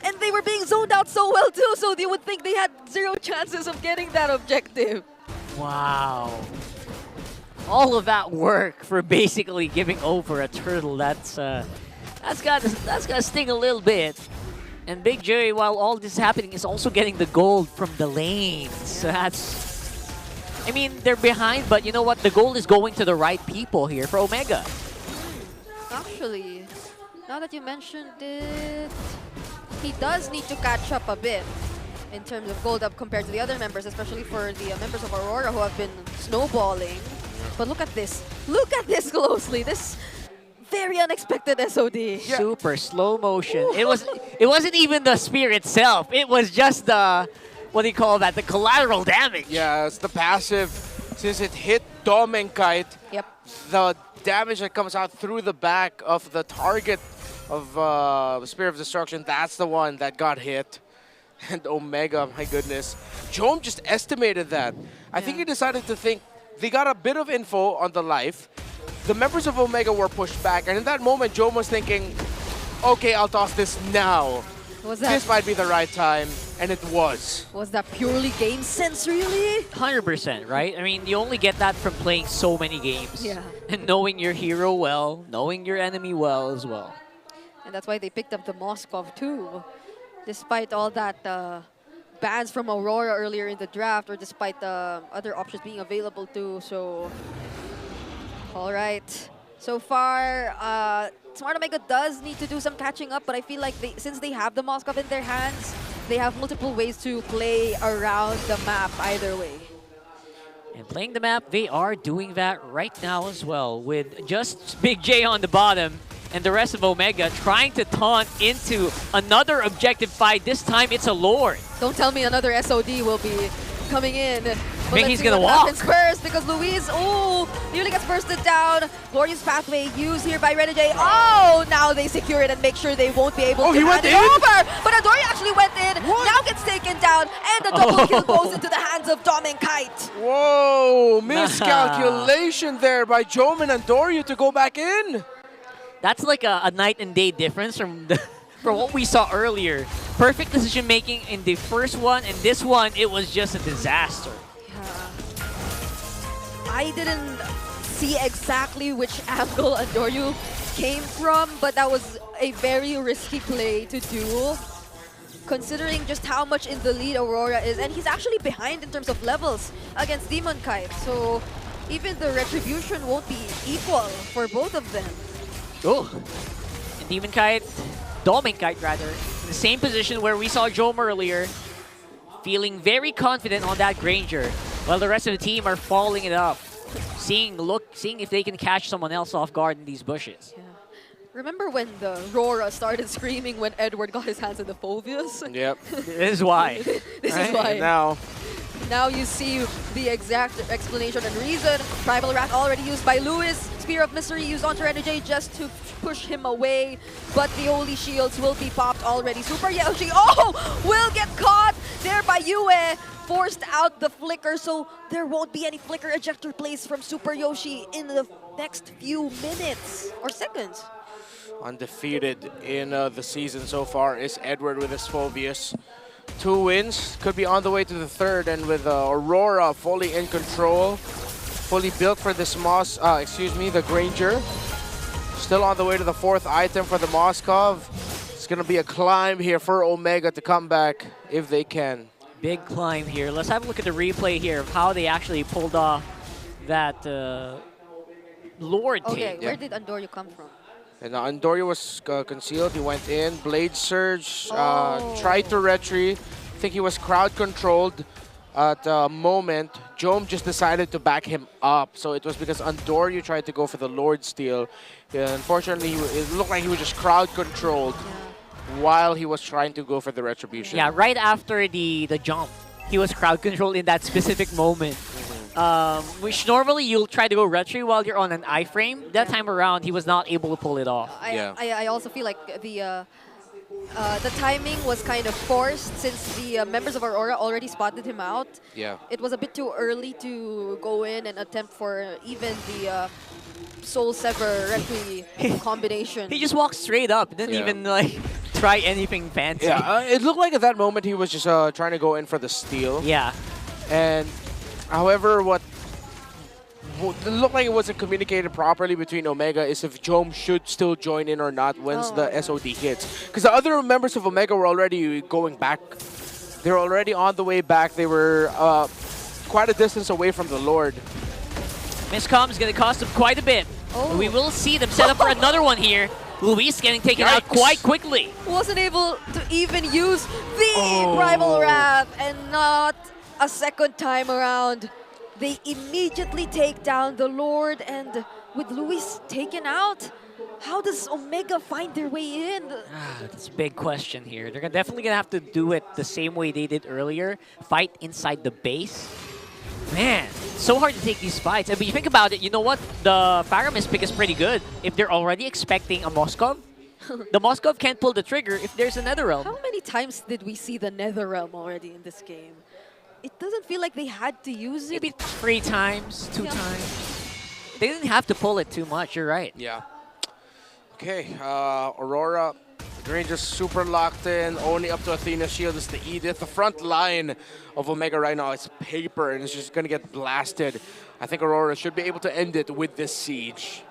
And they were being zoned out so well too, so you would think they had zero chances of getting that objective. Wow. All of that work for basically giving over a turtle, that's gotta sting a little bit. And Big J, while all this is happening, is also getting the gold from the lanes. So that's, I mean, they're behind, but you know what? The gold is going to the right people here for Omega. Actually, now that you mentioned it, he does need to catch up a bit in terms of gold up compared to the other members, especially for the members of Aurora who have been snowballing. But look at this. Look at this closely. This very unexpected SOD. Yeah. Super slow motion. Ooh. It wasn't even the spear itself. It was just the, what do you call that? The collateral damage. Yeah, it's the passive. Since it hit Demon Kite, the damage that comes out through the back of the target of Spear of Destruction, that's the one that got hit. And Omega, my goodness. Jome just estimated that. I think he decided to think they got a bit of info on the life. The members of Omega were pushed back, and in that moment, Jome was thinking, okay, I'll toss this now. Was that, this might be the right time, and it was. was that purely game sense, really? 100%, right? I mean, you only get that from playing so many games. Yeah. And knowing your hero well, knowing your enemy well as well. And that's why they picked up the Moskov too. Despite all that bans from Aurora earlier in the draft, or despite the other options being available too. So, all right. So far, Smart Omega does need to do some catching up, but I feel like since they have the Moskov in their hands, they have multiple ways to play around the map either way. And playing the map, they are doing that right now as well, with just Big J on the bottom and the rest of Omega trying to taunt into another objective fight. This time it's a Lord. Don't tell me another SOD will be coming in. I think he's gonna walk. First, because Luis, nearly gets bursted down. Glorious pathway used here by Renegade. Oh, now they secure it and make sure they won't be able to hand it over. But Adori actually went in, now gets taken down, and the double kill goes into the hands of Dom and Kite. Whoa, miscalculation there by Joman and Doryu to go back in. That's like a night and day difference from from what we saw earlier. Perfect decision making in the first one, and this one, it was just a disaster. I didn't see exactly which angle Adoryu came from, but that was a very risky play to do, considering just how much in the lead Aurora is. And he's actually behind in terms of levels against Demon Kite, so even the retribution won't be equal for both of them. Oh, and Demon Kite, Doming Kite rather, in the same position where we saw Jom earlier, feeling very confident on that Granger, while the rest of the team are following it up, seeing if they can catch someone else off guard in these bushes. Yeah. Remember when the RORA started screaming when Edward got his hands on the Phobius? Yep. This is why. This is why. And now you see the exact explanation and reason. Primal Wrath already used by Lewis. Spear of Mystery used onto Renegade just to push him away. But the Holy Shields will be popped already. Super Yoshi, will get caught there by Yue. Forced out the flicker, so there won't be any flicker ejector plays from Super Yoshi in the next few minutes or seconds. Undefeated in the season so far is Edward with his Phobius. 2 wins, could be on the way to the 3rd, and with Aurora fully in control, fully built for this the Granger. Still on the way to the 4th item for the Moskov. It's gonna be a climb here for Omega to come back if they can. Big climb here. Let's have a look at the replay here of how they actually pulled off that Lord take. Okay, where did Andoryu come from? And Andoryu was concealed. He went in. Blade Surge tried to retry. I think he was crowd controlled at the moment. Jom just decided to back him up. So it was because Andoryu tried to go for the Lord Steal. Unfortunately, it looked like he was just crowd controlled while he was trying to go for the Retribution. Yeah, right after the jump, he was crowd controlled in that specific moment. Which normally you'll try to go retry while you're on an iframe. That time around, he was not able to pull it off. I also feel like the timing was kind of forced since the members of Aurora already spotted him out. Yeah. It was a bit too early to go in and attempt for even the Soul Sever Retry combination. He just walked straight up, didn't even like try anything fancy. Yeah, it looked like at that moment he was just trying to go in for the steal. Yeah. And however, what it looked like it wasn't communicated properly between Omega is if Jom should still join in or not once the SOD hits. Because the other members of Omega were already going back. They were already on the way back. They were quite a distance away from the Lord. Miscom is going to cost them quite a bit. We will see them set up for another one here. Luis getting taken out quite quickly. Wasn't able to even use the Primal Wrath, and not a second time around. They immediately take down the Lord, and with Luis taken out, how does Omega find their way in? That's a big question here. They're definitely going to have to do it the same way they did earlier. Fight inside the base. Man, so hard to take these fights. But you think about it, you know what? The Faramis pick is pretty good. If they're already expecting a Moskov, the Moskov can't pull the trigger if there's a Netherrealm. How many times did we see the Netherrealm already in this game? It doesn't feel like they had to use it. Maybe 3 times, 2 times. They didn't have to pull it too much, you're right. Yeah. Okay, Aurora Granger super locked in, only up to Athena's shield is the Edith. The front line of Omega right now is paper and it's just gonna get blasted. I think Aurora should be able to end it with this siege.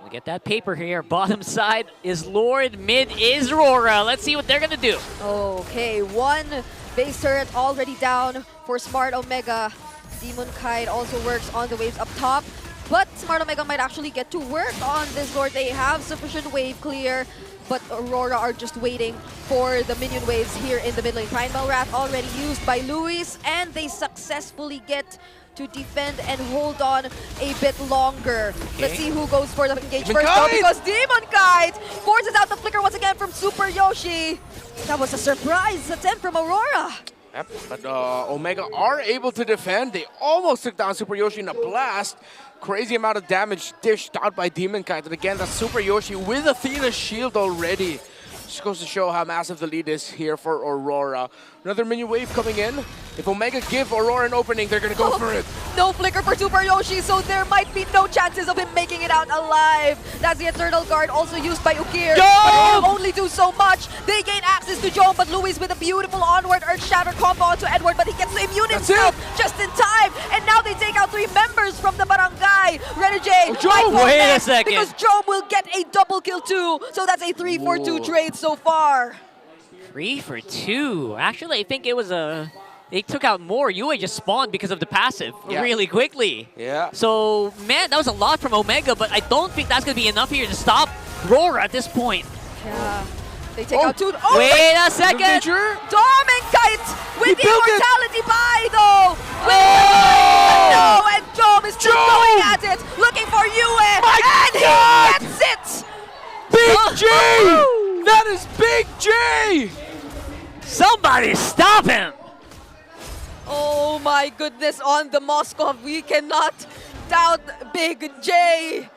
We get that paper here. Bottom side is Lord, mid is Aurora. Let's see what they're gonna do. Okay, one base turret already down for Smart Omega. Demon Kite also works on the waves up top. But Smart Omega might actually get to work on this Lord. They have sufficient wave clear, but Aurora are just waiting for the minion waves here in the mid lane. Primal Wrath already used by Luis, and they successfully get to defend and hold on a bit longer. Let's see who goes for the engage Demon first, though, Kite! because Demon Kite forces out the flicker once again from Super Yoshi. That was a surprise attempt from Aurora. Yep, but Omega are able to defend. They almost took down Super Yoshi in a blast. Crazy amount of damage dished out by Demon Kite. And again, that's Super Yoshi with Athena's shield already. Just goes to show how massive the lead is here for Aurora. Another minion wave coming in. If Omega give Aurora an opening, they're gonna go for it. No flicker for Super Yoshi, so there might be no chances of him making it out alive. That's the Eternal Guard also used by Ukir. But it will only do so much. They gain access to Jome, but Luis with a beautiful onward Earth Shatter combo onto Edward, but he gets to immune himself just in time. And now they take out 3 members from the barangay. Renegade, Wait a second. because Jome will get a double kill too. So that's a 3-4-2 trade so far. 3 for 2. Actually, I think it was a... They took out more. Yue just spawned because of the passive really quickly. Yeah. So, man, that was a lot from Omega, but I don't think that's going to be enough here to stop RORA at this point. Yeah. They take out 2. Oh, wait a second. Dormant Kite with the immortality buy, though. No, and Jome is still going at it, looking for Yue, and he gets it. Big J! That is Big J! Somebody stop him! Oh my goodness, on the Moskov, we cannot doubt Big J.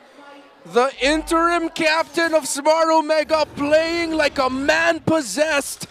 The interim captain of Smart Omega playing like a man possessed.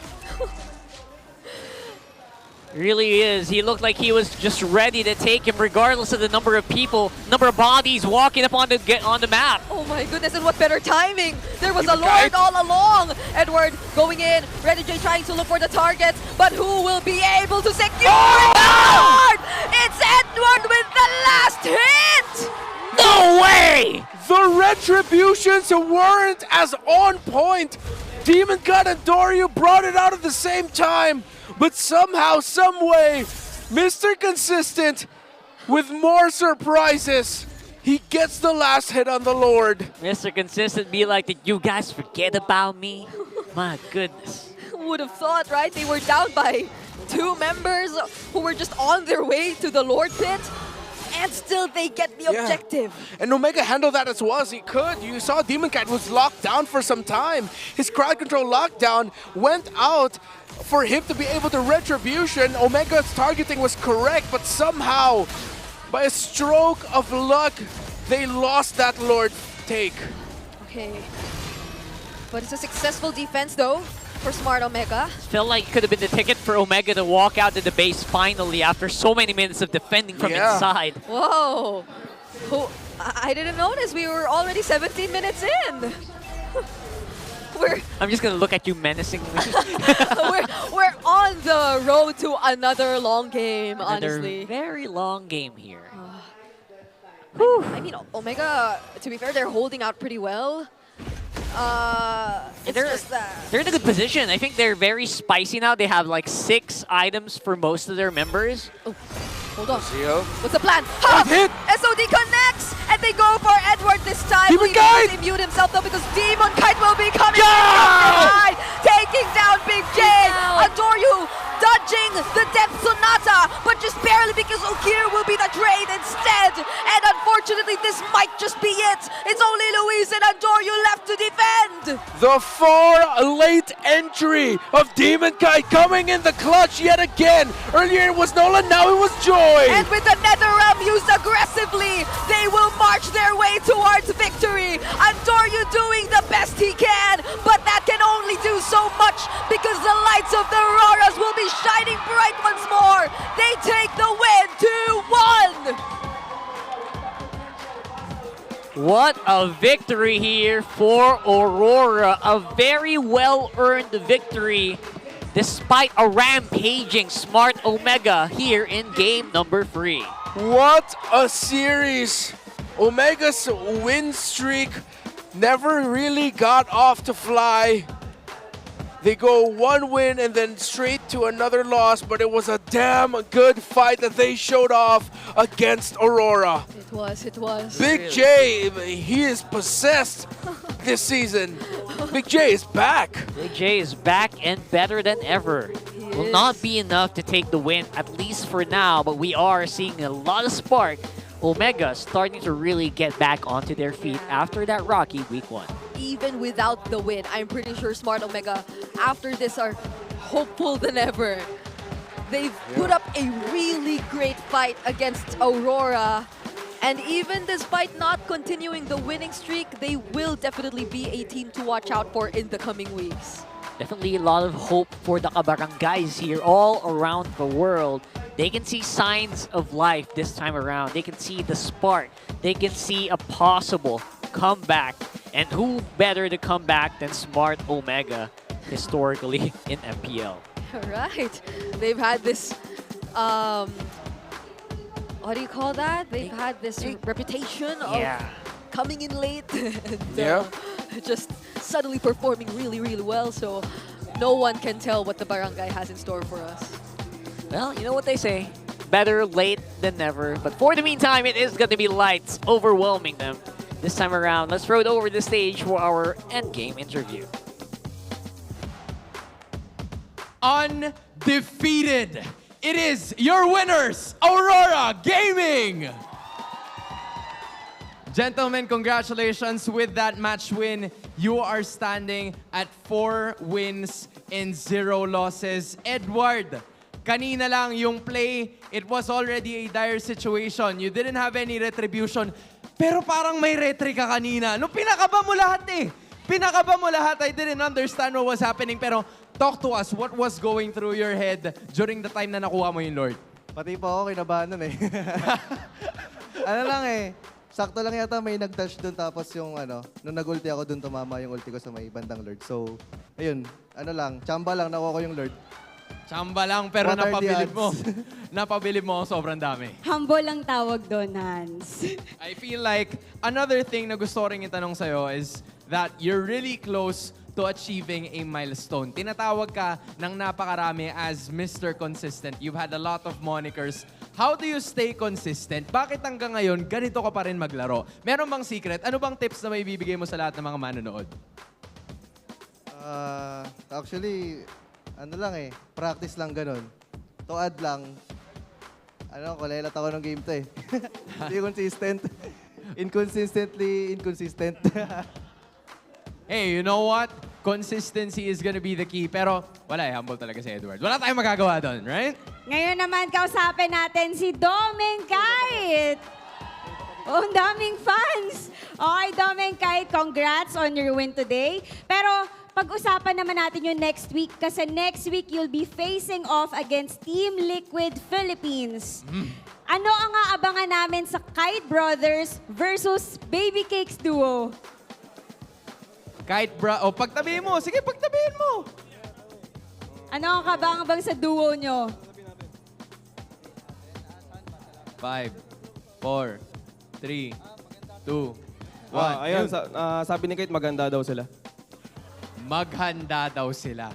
Really is. He looked like he was just ready to take him regardless of the number of people, number of bodies walking up on the map. Oh my goodness, and what better timing. There was a Lord all along. Edward going in, Renegade trying to look for the target, but who will be able to secure the Lord? It's Edward with the last hit! No way! The retributions weren't as on point. Demon Kite and Doryu brought it out at the same time. But somehow, someway, Mr. Consistent with more surprises. He gets the last hit on the Lord. Mr. Consistent be like, did you guys forget about me? My goodness. Who would have thought, right? They were down by 2 members who were just on their way to the Lord pit. And still they get the objective. And Omega handled that as well as he could. You saw Demon Kite was locked down for some time. His crowd control lockdown went out for him to be able to retribution. Omega's targeting was correct, but somehow, by a stroke of luck, they lost that Lord take. Okay. But it's a successful defense though for Smart Omega. Felt like it could have been the ticket for Omega to walk out to the base finally after so many minutes of defending from inside. Whoa. I didn't notice. We were already 17 minutes in. I'm just going to look at you menacingly. we're on the road to another long game, honestly. Very long game here. I mean, Omega, to be fair, they're holding out pretty well. It's just that. They're in a good position. I think they're very spicy now. They have like 6 items for most of their members. Oh, hold on. What's the plan? Hit! SOD connects, and they go for Edward this time. Demon Kite! He immune himself though because Demon Kite will be coming in, taking down Big J. Adore you, dodging the Death Sonata, but just barely because Ukir will be the trade instead. And unfortunately, this might just be it. It's only Luis and Adore you left to defend. The far late entry of Demon Kite coming in the clutch yet again. Earlier it was Nolan, now it was Joy. And with the NetherRealm used aggressively, they will march their way towards victory. Adore you doing the best he can, but that can only do so much because the lights of the Auroras will be shining bright once more. They take the win 2-1. What a victory here for Aurora. A very well-earned victory despite a rampaging Smart Omega here in game number 3. What a series! Omega's win streak never really got off to fly. They go one win and then straight to another loss, but it was a damn good fight that they showed off against Aurora. It was. Big J, he is possessed this season. Big J is back. Big J is back and better than ever. Will not be enough to take the win, at least for now, but we are seeing a lot of spark. Omega starting to really get back onto their feet after that rocky week 1. Even without the win, I'm pretty sure Smart Omega, after this, are hopeful than ever. They've put up a really great fight against Aurora. And even despite not continuing the winning streak, they will definitely be a team to watch out for in the coming weeks. Definitely a lot of hope for the kabarangays here all around the world. They can see signs of life this time around. They can see the spark. They can see a possible comeback. And who better to come back than Smart Omega historically in MPL? Right. They've had this, what do you call that? They've had this reputation of coming in late and just suddenly performing really, really well. So no one can tell what the barangay has in store for us. Well, you know what they say. Better late than never. But for the meantime, it is going to be lights overwhelming them. This time around, let's throw it over the stage for our endgame interview. Undefeated. It is your winners, Aurora Gaming. Gentlemen, congratulations with that match win. You are standing at 4 wins and 0 losses. Edward, kanina lang yung play, it was already a dire situation. You didn't have any retribution. Pero parang may retry ka kanina. No, pinakaba mo lahat eh. Pinakaba mo lahat. I didn't understand what was happening. Pero talk to us, what was going through your head during the time na nakuha mo yung Lord? Pati pa ako kinabahan nun eh. Ano lang eh, sakto lang yata may nag-touch doon tapos yung nung nag-ulti ako doon tumama yung ulti ko sa may bandang Lord. So, ayun, tsamba lang nakuha ko yung Lord. Tsamba lang, pero napabilib mo. Napabilib mo sobrang dami. Humble lang tawag doon, Hans. I feel like another thing na gusto rin itanong sa'yo is that you're really close to achieving a milestone. Tinatawag ka ng napakarami as Mr. Consistent. You've had a lot of monikers. How do you stay consistent? Bakit hanggang ngayon, ganito ka pa rin maglaro? Meron bang secret? Ano bang tips na may bibigay mo sa lahat ng mga manonood? Actually, practice lang ganun. Tuad lang. Kulelat ako ng game to eh. Hindi consistent. Inconsistently inconsistent. Hey, you know what? Consistency is gonna be the key. Pero wala humble talaga si Edward. Wala tayong magagawa doon, right? Ngayon naman, kausapin natin si Domeng Kite. Oh, ang daming fans. Okay, Domeng Kite, congrats on your win today. Pero pag-usapan naman natin yung next week kasi next week you'll be facing off against Team Liquid Philippines. Ano ang aabangan namin sa Kite Brothers versus Baby Cakes Duo? Pagtabihin mo. Sige, pagtabihin mo. Ano ang kabang-abang sa duo nyo? 5, 4, 3, 2, 1. Ayun, sabi ni Kate, maganda daw sila. Maghanda daw sila.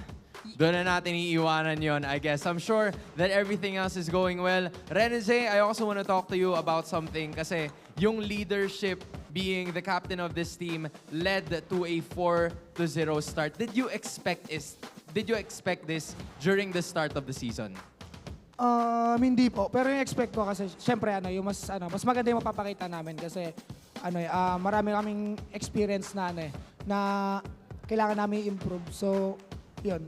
Doon na natin iiwanan yon, I guess. I'm sure that everything else is going well. Renze, I also want to talk to you about something kasi yung leadership being the captain of this team led to a 4-0 start. Did you expect this during the start of the season? Hindi po. Pero yung expect ko kasi syempre yung mas maganda yung mapapakita namin kasi marami kaming experience na na kailangan namin i-improve. So, yun.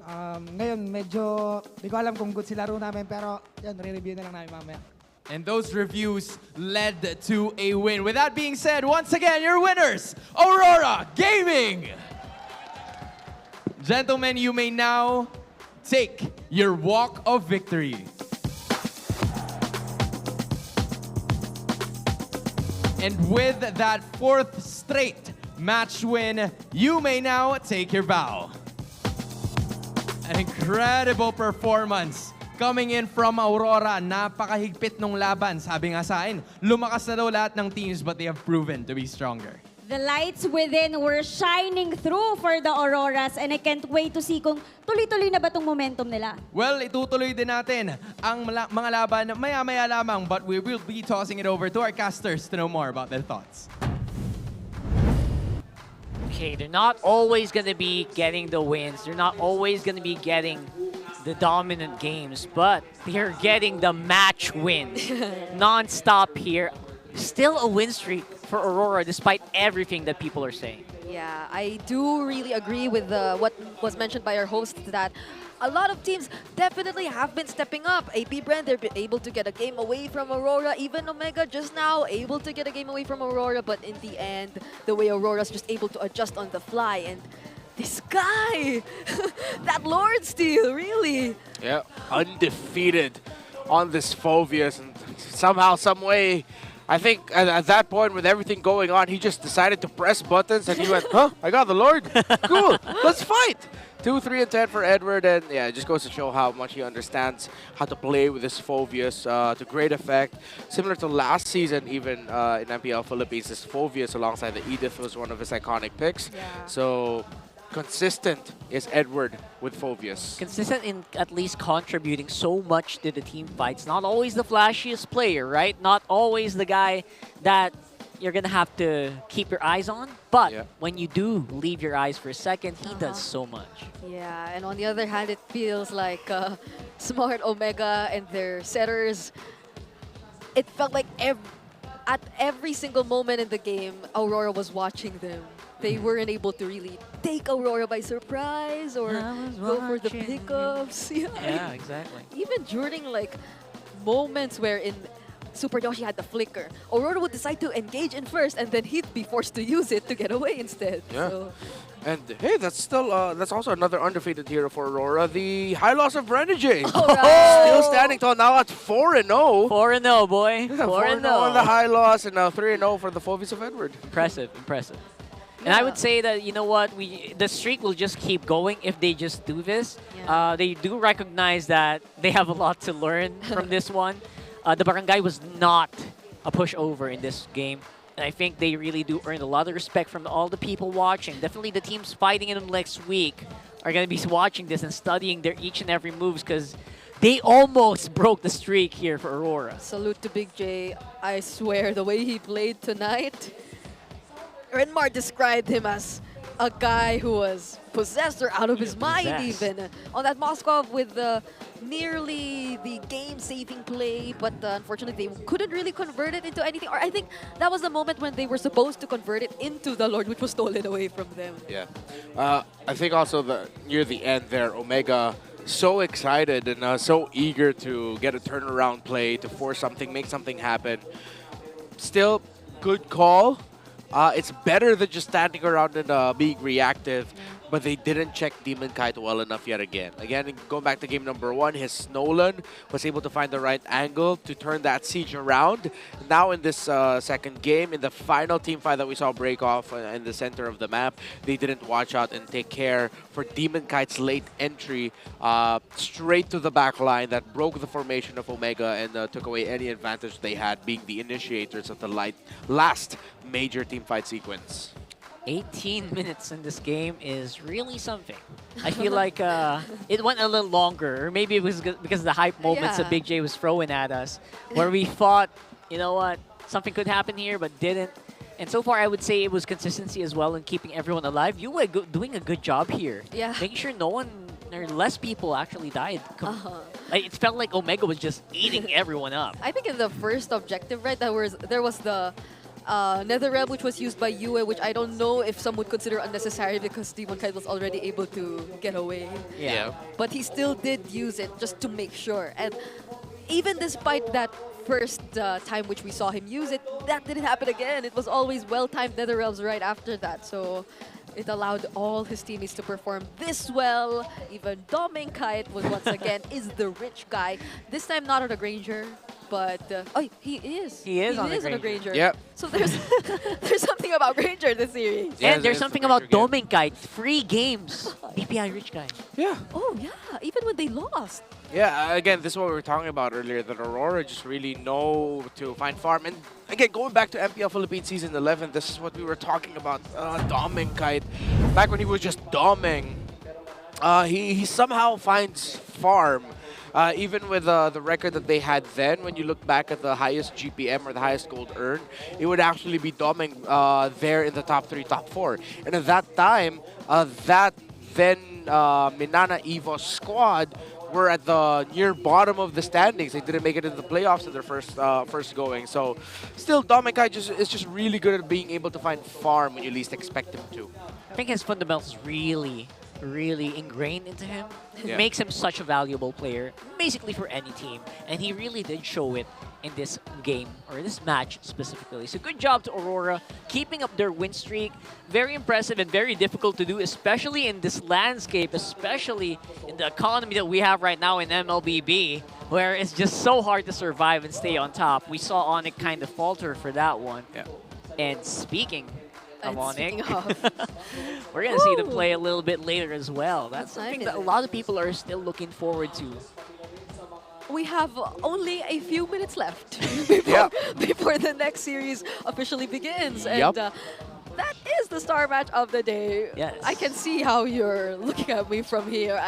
Ngayon, medyo, di ko alam kung good sila laro namin, pero yun, re-review na lang namin mamaya. And those reviews led to a win. With that being said, once again, your winners, Aurora Gaming! Gentlemen, you may now take your walk of victory. And with that 4th straight match win. You may now take your bow. An incredible performance coming in from Aurora. Napakahigpit nung laban. Sabi nga sa akin, lumakas na daw lahat ng teams but they have proven to be stronger. The lights within were shining through for the Auroras and I can't wait to see kung tuloy-tuloy na ba tong momentum nila. Well, itutuloy din natin ang mga laban maya-maya lamang but we will be tossing it over to our casters to know more about their thoughts. Okay, they're not always going to be getting the wins. They're not always going to be getting the dominant games, but they're getting the match wins non-stop here. Still a win streak for Aurora despite everything that people are saying. Yeah, I do really agree with what was mentioned by our host that a lot of teams definitely have been stepping up. AP.Bren, they've been able to get a game away from Aurora. Even Omega just now able to get a game away from Aurora. But in the end, the way Aurora's just able to adjust on the fly. And this guy, that Lord Steal, really. Yeah, undefeated on this Phoveus. And somehow, some way, I think at that point with everything going on, he just decided to press buttons and he went, huh, I got the Lord? Cool, let's fight. 2, 3, and 10 for Edward, and yeah, it just goes to show how much he understands how to play with this Phoveus to great effect. Similar to last season, even in MPL Philippines, this Phoveus alongside the Edith was one of his iconic picks. Yeah. So consistent is Edward with Phoveus. Consistent in at least contributing so much to the team fights. Not always the flashiest player, right? Not always the guy that you're going to have to keep your eyes on. But when you do leave your eyes for a second, he does so much. Yeah, and on the other hand, it feels like Smart, Omega, and their setters, it felt like at every single moment in the game, Aurora was watching them. They weren't able to really take Aurora by surprise or go for the pickups. Yeah, exactly. Even during like moments where in Super Yoshi had the flicker, Aurora would decide to engage in first and then he'd be forced to use it to get away instead. Yeah. So. And hey, that's still that's also another undefeated hero for Aurora. The high loss of Renegade. Still standing tall now at 4-0. 4-0, boy. 4-0 on the high loss and now 3-0 for the Phoveus of Edward. Impressive, impressive. And I would say that, you know what, the streak will just keep going if they just do this. They do recognize that they have a lot to learn from this one. The Barangay was not a pushover in this game. And I think they really do earn a lot of respect from all the people watching. Definitely the teams fighting in them next week are going to be watching this and studying their each and every moves because they almost broke the streak here for Aurora. Salute to Big J. I swear, the way he played tonight, Renmar described him as a guy who was possessed or out of his mind even. On that Moskov with nearly the game-saving play, but unfortunately they couldn't really convert it into anything. Or I think that was the moment when they were supposed to convert it into the Lord, which was stolen away from them. Yeah. I think also near the end there, Omega so excited and so eager to get a turnaround play, to force something, make something happen. Still, good call. It's better than just standing around and being reactive, but they didn't check Demon Kite well enough yet again. Again, going back to game number 1, his Snowland was able to find the right angle to turn that siege around. Now in this second game, in the final team fight that we saw break off in the center of the map, they didn't watch out and take care for Demon Kite's late entry straight to the back line that broke the formation of Omega and took away any advantage they had, being the initiators of the last major team fight sequence. 18 minutes in this game is really something. I feel like it went a little longer, or maybe it was because of the hype moments that Big J was throwing at us, where we thought, you know what, something could happen here, but didn't. And so far, I would say it was consistency as well in keeping everyone alive. You were doing a good job here. Yeah. Making sure no one, or less people actually died. Like, it felt like Omega was just eating everyone up. I think in the first objective, right, there was the Netherrealm, which was used by Yue, which I don't know if some would consider unnecessary because Demon Kite was already able to get away. Yeah. But he still did use it just to make sure. And even despite that first time which we saw him use it, that didn't happen again. It was always well-timed Netherrealms right after that. So it allowed all his teammates to perform this well. Even Doming Kite was once again is the rich guy. This time not on a Granger. But oh, he is. He is on a a Granger. Granger. Yep. So there's there's something about Granger this series. And there's something about Doming Kite. 3 games. DPI Rich Guy. Yeah. Oh yeah, even when they lost. Yeah, again, this is what we were talking about earlier, that Aurora just really know to find farm. And again, going back to MPL Philippines Season 11, this is what we were talking about, Doming Kite. Back when he was just doming, he somehow finds farm. Even with the record that they had then, when you look back at the highest GPM or the highest gold earned, it would actually be doming there in the top 3, top 4. And at that time, that then Minana Evo squad were at the near bottom of the standings. They didn't make it into the playoffs in their first going. So still, Doming Kite is just really good at being able to find farm when you least expect him to. I think his fundamentals really ingrained into him. It Yeah. makes him such a valuable player, basically for any team. And he really did show it in this game, or this match specifically. So good job to Aurora, keeping up their win streak. Very impressive and very difficult to do, especially in this landscape, especially in the economy that we have right now in MLBB, where it's just so hard to survive and stay on top. We saw Onic kind of falter for that one. Yeah. And speaking of Onic, Speaking of, we're going to see them play a little bit later as well. That's something that a Excited. lot of people are still looking forward to. we have only a few minutes left Yeah. before the next series officially begins. And Yup. that is the star match of the day. Yes. I can see how you're looking at me from here.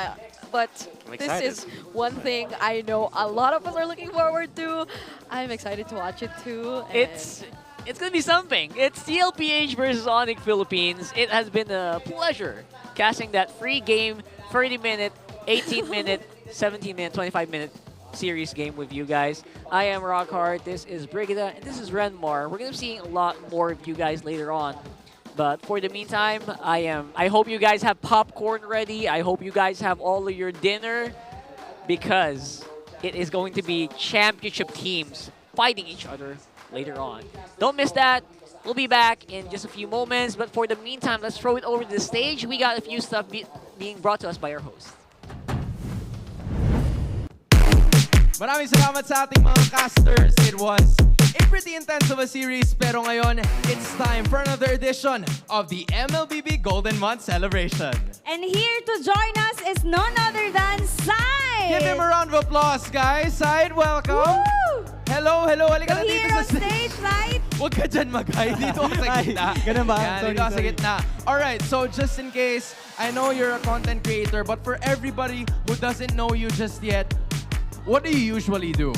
But I'm this excited. is one thing I know a lot of us are looking forward to. I'm excited to watch it too. and- It's going to be something. It's TLPH versus Onic Philippines. It has been a pleasure casting that free game, 30-minute, 18-minute, 17-minute, 25-minute series game with you guys. I am Rockhart, this is Brigida, and this is Renmar. We're going to be seeing a lot more of you guys later on. But for the meantime, I hope you guys have popcorn ready. I hope you guys have all of your dinner, because it is going to be championship teams fighting each other later on. Don't miss that. We'll be back in just a few moments. But for the meantime, let's throw it over to the stage. We got a few stuff being brought to us by our host. Maraming salamat sa ating mga casters. It was a pretty intense of a series, pero ngayon, it's time for another edition of the MLBB Golden Month Celebration. And here to join us is none other than Sai! Give him a round of applause, guys. Side, welcome. Woo! Hello, hello. Halika The na dito hero sa stage, right? Huwag ka dyan mag-hide. Dito ka sa gitna. Ganun ba? Yan, dito ka sa gitna. Alright, so just in case, I know you're a content creator, but for everybody who doesn't know you just yet, what do you usually do?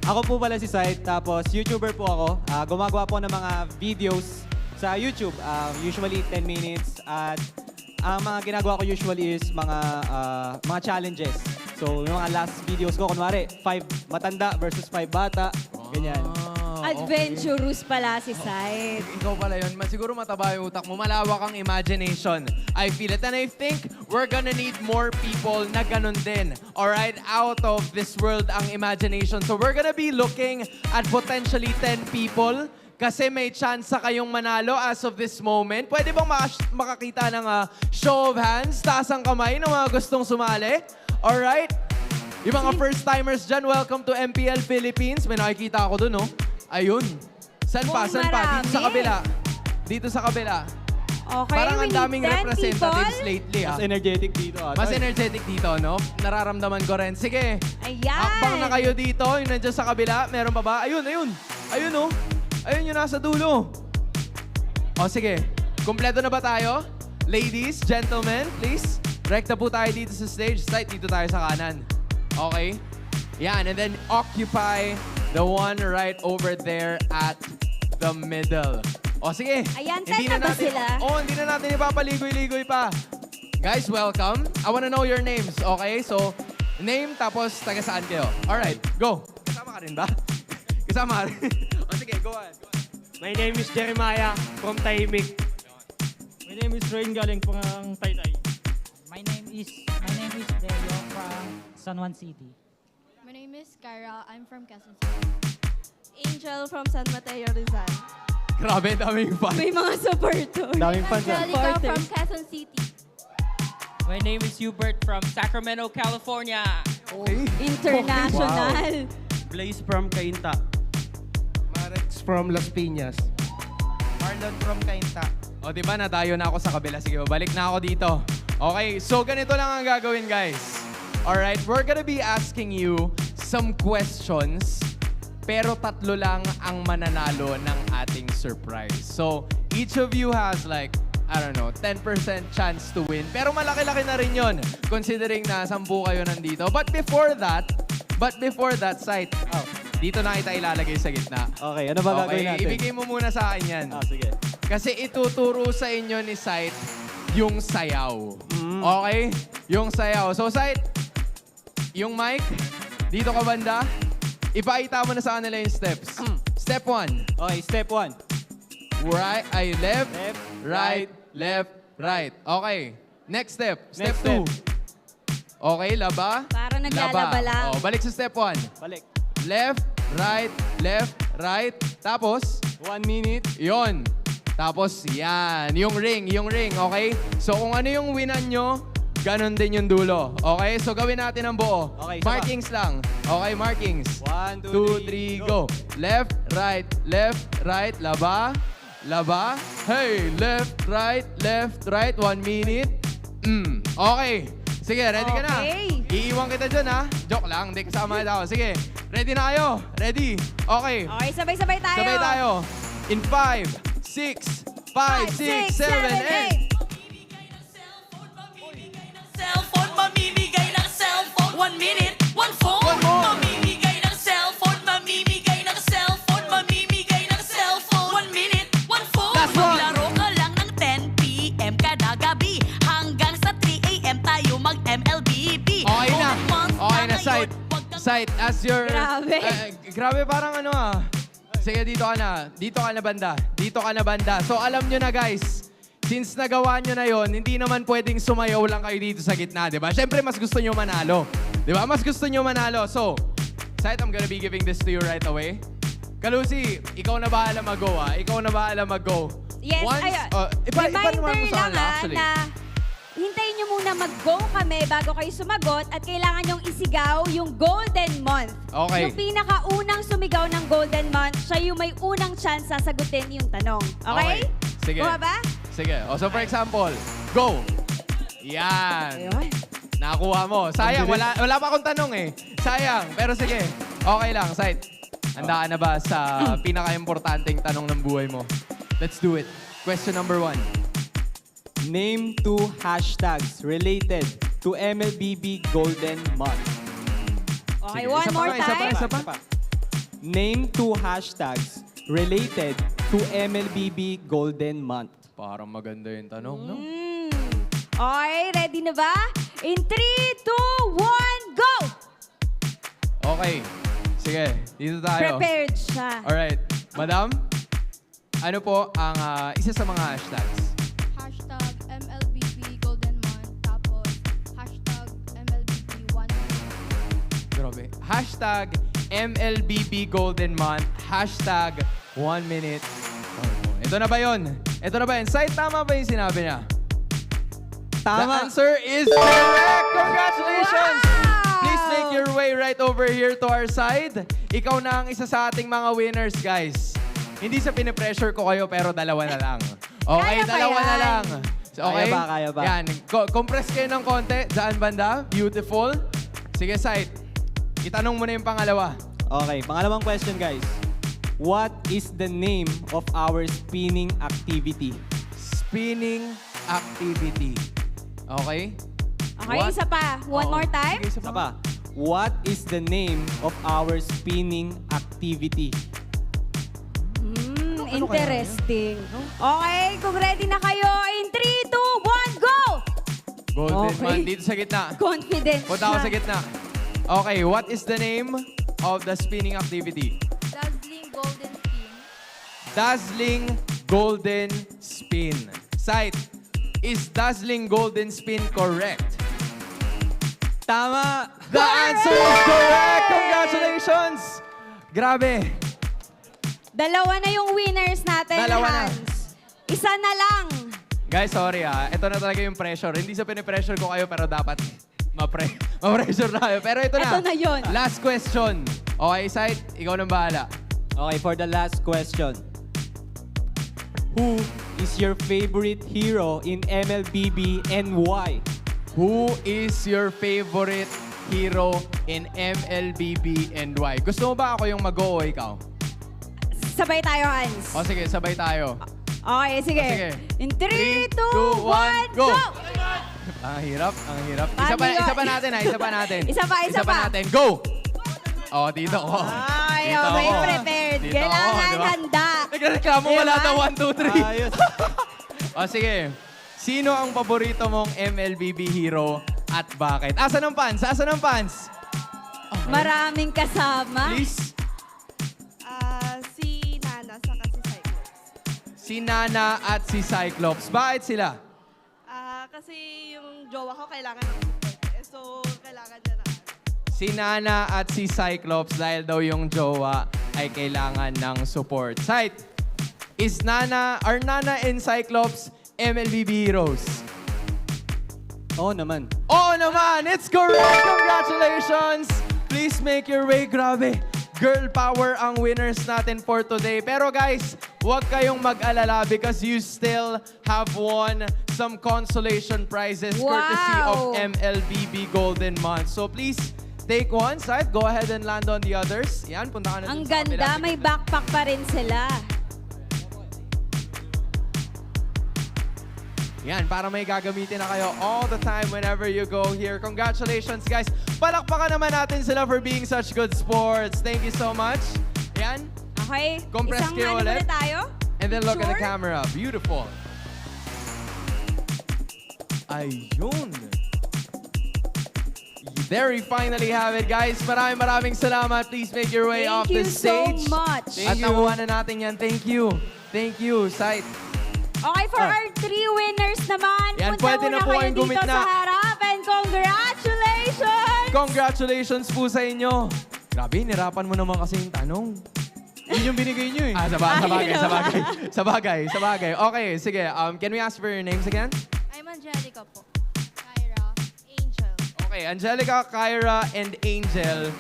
Ako po pala si Said, tapos YouTuber po ako. Gumagawa po ng mga videos sa YouTube, usually 10 minutes. At ang mga ginagawa ko usually is mga challenges. So yung mga last videos ko, kunwari, 5 matanda versus 5 bata, ganyan. Adventurous pala si Sai. Ikaw pala yun. Siguro mataba yung utak mo. Malawak ang imagination. I feel it. And I think we're gonna need more people na ganun din. Alright? Out of this world ang imagination. So we're gonna be looking at potentially 10 people. Kasi may chance sa kayong manalo as of this moment. Pwede bang makakita ng show of hands? Taas ang kamay ng mga gustong sumali? Alright? Yung mga first-timers dyan, welcome to MPL Philippines. May nakikita ako dun, no? Ayun. Saan pa? Saan pa? Dito sa kabila. Dito sa kabila. Okay, Parang we ang need daming 10 representatives people. lately, Mas energetic dito. Mas energetic dito, no? Nararamdaman ko rin. Sige. Ayan. Akbang na kayo dito. Yung nandiyan sa kabila. Meron pa ba? Ayun, ayun. Ayun, oh. Ayun yung nasa dulo. O, sige. Kompleto na ba tayo? Ladies, gentlemen, please. Rekta po tayo dito sa stage. Side, dito tayo sa kanan. Okay? Yan, and then occupy the one right over there at the middle. O, sige. Ayan, ten na ba sila? Hindi na natin ipapaligoy-ligoy pa. Guys, welcome. I wanna know your names, okay? So, name, tapos taga saan kayo. Alright, go. Kasama ka rin ba? Kasama ka rin. O, sige, go on. My name is Jeremiah from Tahimik. My name is Rain galing from Taytay. My name is Deo from San Juan City. My name is Kyra. I'm from Quezon City. Angel from San Mateo Rizal. Grabe, daming fun. May mga supporters. Daming fans. Angelica from Quezon City. My name is Hubert from Sacramento, California. Okay. International. Blaze from Cainta. Marex from Las Piñas. Marlon from Cainta. O, di ba nadayo na ako sa kabila? Sige, balik na ako dito. Okay, so ganito lang ang gagawin, guys. Alright, we're gonna be asking you some questions, pero 3 lang ang mananalo ng ating surprise. So, each of you has like, I don't know, 10% chance to win. Pero malaki-laki na rin yun, considering na 10 kayo nandito. But before that, Sight, dito na kita ilalagay sa gitna. Okay, ano ba gagawin natin? Ibigay mo muna sa akin yan. Sige. Kasi ituturo sa inyo ni Sight yung sayaw. Okay? Yung sayaw. So, Sight, yung mic, dito ka banda. Ipakita mo na sa kanila yung steps. Step 1. Okay, step 1. Right, left, right, left, right. Okay. Next step. Step 2. Okay, laba. Para naglalaba lang. Oh, balik sa step 1. Balik. Left, right. Tapos? 1 minute. Yon. Tapos, yan. Yung ring, okay? So, kung ano yung winan nyo, ganun din yung dulo. Okay? So, gawin natin ang buo. Okay, markings lang. Okay, markings. 1, 2, 3, go. Left, right, laba. Hey, left, right. 1 minute. Okay. Sige, ready ka na? Okay. Iiwan kita dyan, ha? Joke lang, hindi kasama ako. Sige, ready na kayo? Ready? Okay. Okay, sabay-sabay tayo. Sabay tayo. In 5, 6, 5, 6, 7, 8. Cellphone, mamimigay ng cellphone. 1 minute, 1 phone. Mamimigay ng cellphone, mamimigay ng cellphone, mamimigay ng cellphone. 1 minute, 1 phone. Maglaro ka lang ng 10 p.m. kada gabi. Hanggang sa 3 a.m. tayo mag-MLBB. Okay na, Sight, as your... Grabe. Grabe, parang ano Sige, dito ka na banda. So, alam nyo na, guys, since nagawa nyo na yon, hindi naman pwedeng sumayaw lang kayo dito sa gitna, di ba? Siyempre, mas gusto nyo manalo. Di ba? Mas gusto nyo manalo. So, Sight, I'm gonna be giving this to you right away. Kalusi, ikaw na bahala mag-go. Yes, reminder lang na hintayin nyo muna mag-go kami bago kayo sumagot at kailangan nyong isigaw yung Golden Month. Okay. Yung pinakaunang sumigaw ng Golden Month, siya yung may unang chance sasagutin yung tanong. Okay? Sige. Kuha ba? Sige. So, for example, go. Yan. Nakuha mo. Sayang, wala pa akong tanong eh. Sayang. Pero sige. Okay lang, Sight. Handa ka na ba sa pinaka-importanting tanong ng buhay mo? Let's do it. Question number 1. Name 2 hashtags related to MLBB Golden Month. Okay, one more time. Isa pa. Name 2 hashtags related to MLBB Golden Month. Parang maganda yung tanong, no? Okay, ready na ba? In 3, 2, 1, go! Okay. Sige, dito tayo. Prepared siya. Alright. Madam, ano po ang isa sa mga hashtags? Hashtag MLBB Golden Month. Tapos, hashtag MLBB 1 minute. Grabe. Hashtag MLBB Golden Month. Hashtag 1 minute. Ito na ba yun? Sight, tama ba yung sinabi niya? Tama. The answer is correct! Congratulations! Please make your way right over here to our side. Ikaw na ang isa sa ating mga winners, guys. Hindi sa pinipressure ko kayo, pero dalawa na lang. Okay, Kaya pa dalawa na yan. lang. Okay? Kaya ba? Yan, compress kayo ng konti. Daan banda? Beautiful. Sige, Sight. Itanong mo na yung pangalawa. Okay, pangalawang question, guys. What is the name of our spinning activity? Spinning activity. Okay? Okay, isa pa. One more time. Sige, isa Isa pa. What is the name of our spinning activity? Interesting. Okay, kung ready na kayo, in 3, 2, 1, go! Golden Okay. Month. Dito sa gitna. Confidence Punta ako siya. sa gitna. Okay, what is the name of the spinning activity? Dazzling Golden Spin. Dazzling Golden Spin. Sight, is Dazzling Golden Spin correct? Tama! The answer is correct! Congratulations! Grabe. Dalawa na yung winners natin, Dalawa na. Hans. Isa na lang. Guys, sorry Ito na talaga yung pressure. Hindi sa pinipressure ko kayo, pero dapat Ma-pressure tayo. Pero ito na. Ito na yun. Last question. Okay, Sight, ikaw nang bahala. Okay, for the last question. Who is your favorite hero in MLBB and why? Who is your favorite hero in MLBB and why? Gusto mo ba ako yung mag-go o ikaw? Sabay tayo, Hans. O sige, sabay tayo. Okay, sige. O, sige. In 3, 2, 1, 2, 1, go! go! Ang hirap, ang hirap. Paano Isa yun? pa natin ha, isa pa natin. Isa pa. natin, go! O, dito ko. Ay, Dito okay, ako. prepared. Dito Kailangan ako, diba? handa. Nagreklamo Diba? wala daw 1, 2, 3. Ayos. O sige, sino ang paborito mong MLBB hero at bakit? Asan ang fans? Asan ang fans? Maraming kasama. Please. Si Nana saka si Cyclops. Si Nana at si Cyclops. Bakit sila? Kasi yung jowa ko kailangan ng support. So, kailangan niya na. Si Nana at si Cyclops dahil daw yung jowa ay kailangan ng support. Sight, is Nana and Cyclops MLBB heroes? Oo naman. Oo naman! It's correct! Congratulations! Please make your way. Grabe. Girl power ang winners natin for today. Pero guys, huwag kayong mag-alala because you still have won some consolation prizes courtesy of MLBB Golden Month. So please, take one side. Go ahead and land on the others. Yan, punta ka na Ang dun sa ganda, kabila. may backpack pa rin sila. Yan, para may gagamitin na kayo all the time whenever you go here. Congratulations, guys. Palakpakan naman natin sila for being such good sports. Thank you so much. Yan. Okay, Compress isang kayo ano ulit. muna tayo? And then look at the Sure? camera. Beautiful. Ayun. There we finally have it, guys. Maraming salamat. Please make your way off the stage. Thank you so much. At nakuha na natin yan. Thank you. Thank you, Sight. Okay, for our 3 winners naman, Yan, punta pwede muna na po kayo kayong dito gumit na. sa harap. And congratulations! Congratulations po sa inyo. Grabe, nirapan mo naman kasi yung tanong. Yun yung binigay nyo eh. Sa bagay. Okay, sige. Can we ask for your names again? I'm Angelica po. Kyra, Angel. Okay, Angelica, Kyra, and Angel.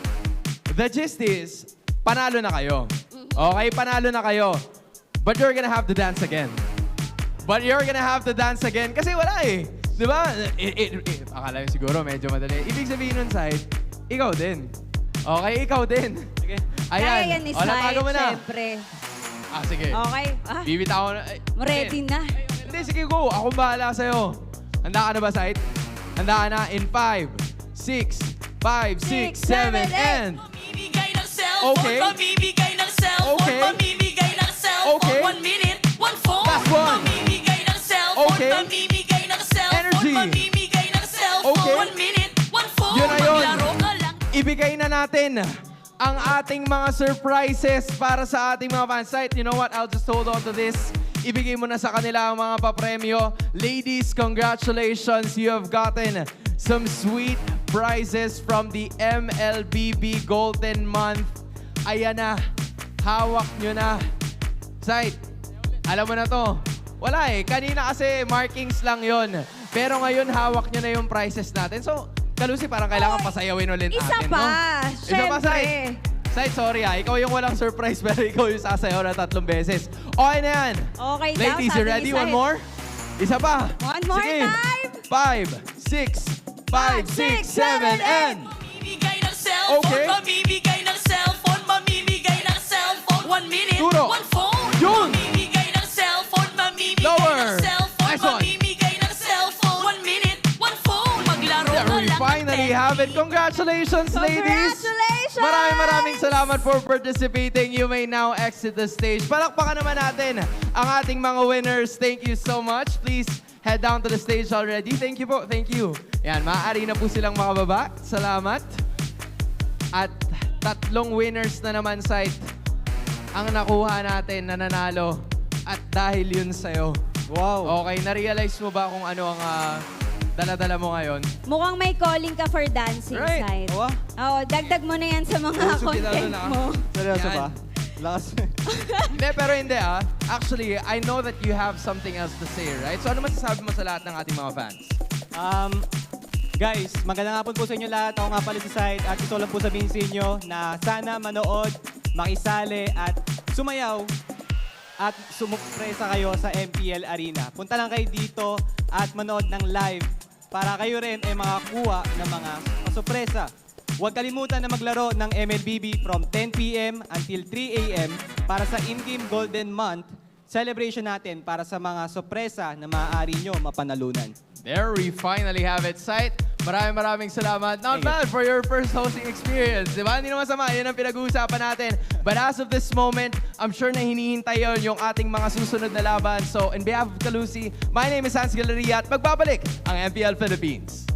The gist is, panalo na kayo. Okay, panalo na kayo. But you're gonna have to dance again. Kasi wala eh. Di ba? Akala nyo siguro medyo madali. Ibig sabihin nun, Side, ikaw din. Okay, ikaw din. Okay. Ayan. Kaya yan ni O, natago mo Sai, na. syempre. Sige. Okay. Bibitaw ko na. Ready na. Hindi, sige, go. Akong bahala sa'yo. Handa ka na ba, Side? Handa ka na in 5, 6, 5, 6, 7, and... Mamimigay ng cellphone, Okay. mamimigay ng cellphone, Okay. mamimigay ng cellphone. Okay. 1 minute, 1 phone. Last one. Mamimigay ng cellphone, Okay. mamimigay ng cellphone, Energy. mamimigay ng cellphone. Okay. 1 minute, 1 phone. Yun na yun. Maglaro ka lang. Ibigay na natin ang ating mga surprises para sa ating mga fans. Site, you know what? I'll just hold on to this. Ibigay mo na sa kanila ang mga papremyo. Ladies, congratulations. You have gotten some sweet prizes from the MLBB Golden Month. Ayan na. Hawak nyo na. Site, alam mo na to. Wala eh. Kanina kasi markings lang yon. Pero ngayon, hawak nyo na yung prizes natin. So, Kalusi, parang kailangan pasayawin ulit Isa natin, pa. no? Isa pa, Syempre. Side, sorry Ikaw yung walang surprise, pero ikaw yung sasayaw na 3 beses. Okay na yan. Okay daw, Ladies, you sabi ni ready? Sai. One more? Isa pa. One more Sige. time. 5, 6, 7, and... Mamimigay ng cellphone, Okay. mamimigay ng cellphone, mamimigay ng cellphone. 1 minute, Turo. 1 phone. Yun. Mamimigay ng cellphone, mamimigay Lower. ng cellphone, Nice one. mamimigay ng cellphone. 1 minute, 1 phone. Maglaro There ka we lang. finally have it. Congratulations, ladies! Congratulations! Maraming salamat for participating. You may now exit the stage. Palakpakan naman natin ang ating mga winners. Thank you so much. Please head down to the stage already. Thank you po. Thank you. Yan, maaari na po silang makababa. Salamat. At 3 winners na naman, Site, ang nakuha natin na nanalo. At dahil yun sa'yo. Wow. Okay, na-realize mo ba kung ano ang dala-dala mo ngayon? Mukhang may calling ka for dancing, Right. Side. Oo. Oo, dagdag mo na yan sa mga content mo. Seryoso Yan. ba? Lakas. Hindi, pero hindi Actually, I know that you have something else to say, right? So ano masasabi mo sa lahat ng ating mga fans? Guys, magandang hapon po sa inyo lahat. Ako nga pala si Said at gusto ko lang po sabihin sa inyo na sana manood, makisali at sumayaw at sumupresa kayo sa MPL Arena. Punta lang kayo dito at manood ng live para kayo rin ay makakuha ng mga sorpresa. Huwag kalimutan na maglaro ng MLBB from 10 p.m. until 3 a.m. para sa in-game Golden Month celebration natin para sa mga sorpresa na maaari nyo mapanalunan. There we finally have it, Sight. Maraming salamat. Not bad for your first hosting experience. Diba? Hindi naman sama. Yan ang pinag-uusapan natin. But as of this moment, I'm sure na hinihintay yun yung ating mga susunod na laban. So, in behalf of Calusi, my name is Hans Galleria at magbabalik ang MPL Philippines.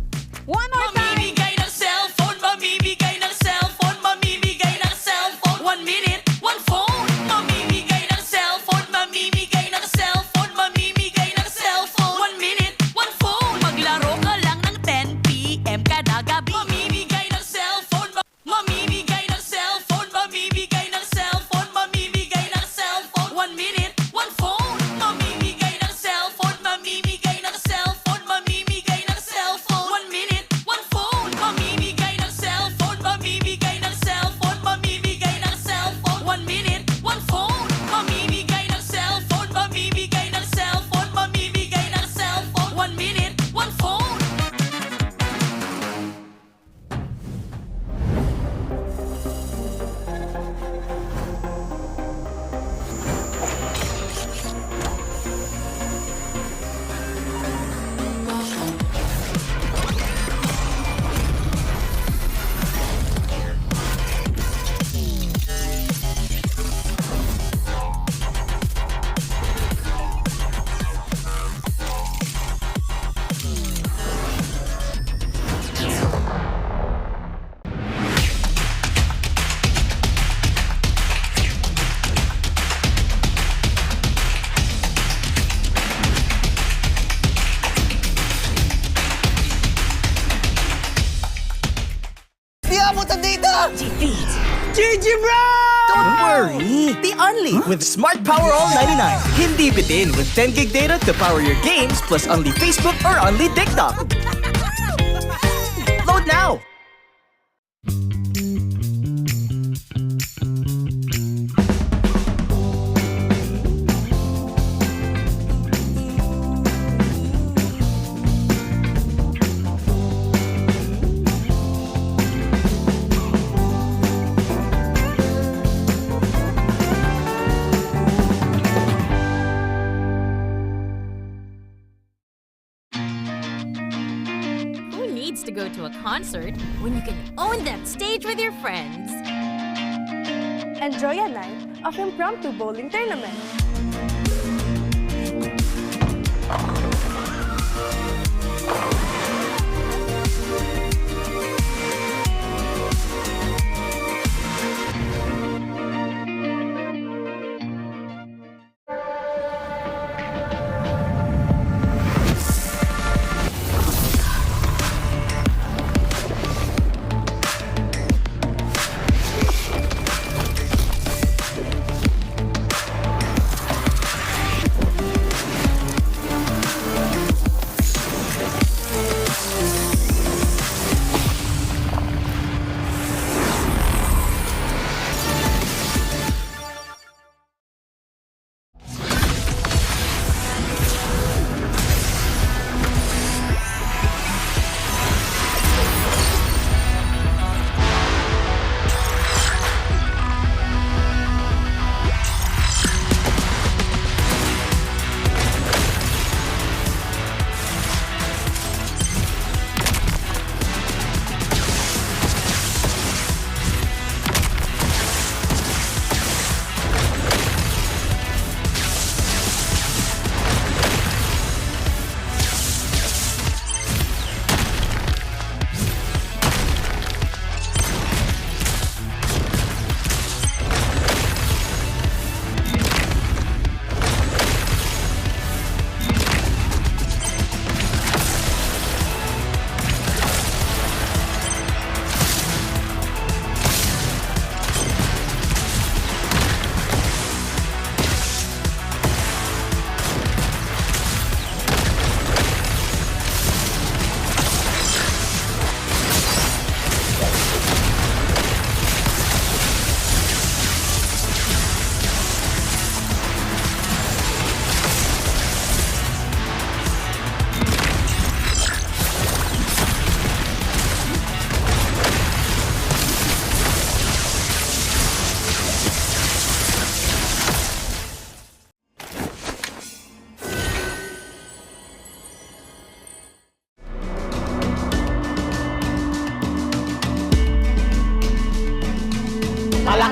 One more time! Mamimigay ng cellphone, mamimigay ng cellphone, mamimigay ng cellphone. 1 minute, 1 phone. Mamimigay ng cellphone, mamimigay ng cellphone, mamimigay ng cellphone. 1 minute, 1 phone. Maglaro ka lang ng 10 p.m. kada gabi. Mamimigay ng cellphone, mamimigay ng cellphone, mamimigay ng cellphone, mamimigay ng cellphone. 1 minute, 1 phone. Mamimigay ng cellphone, mamimigay ng cellphone, mamimigay ng cellphone. 1 minute, 1 phone. Mamimigay ng cellphone, mamimigay ng cellphone, mamimigay ng cellphone. 1 minute, 1 phone. Mamimigay ng cellphone, mamimigay ng cellphone, mamimigay ng cellphone. 1 minute, 1 phone. Di abot ang data! Defeat! TWIS! Don't worry! Be only with Smart Power All 99. Hindi bitin with 10 gig data to power your games plus only Facebook or only TikTok. Load now! Who needs to go to a concert when you can own that stage with your friends? Enjoy a night of impromptu bowling tournament.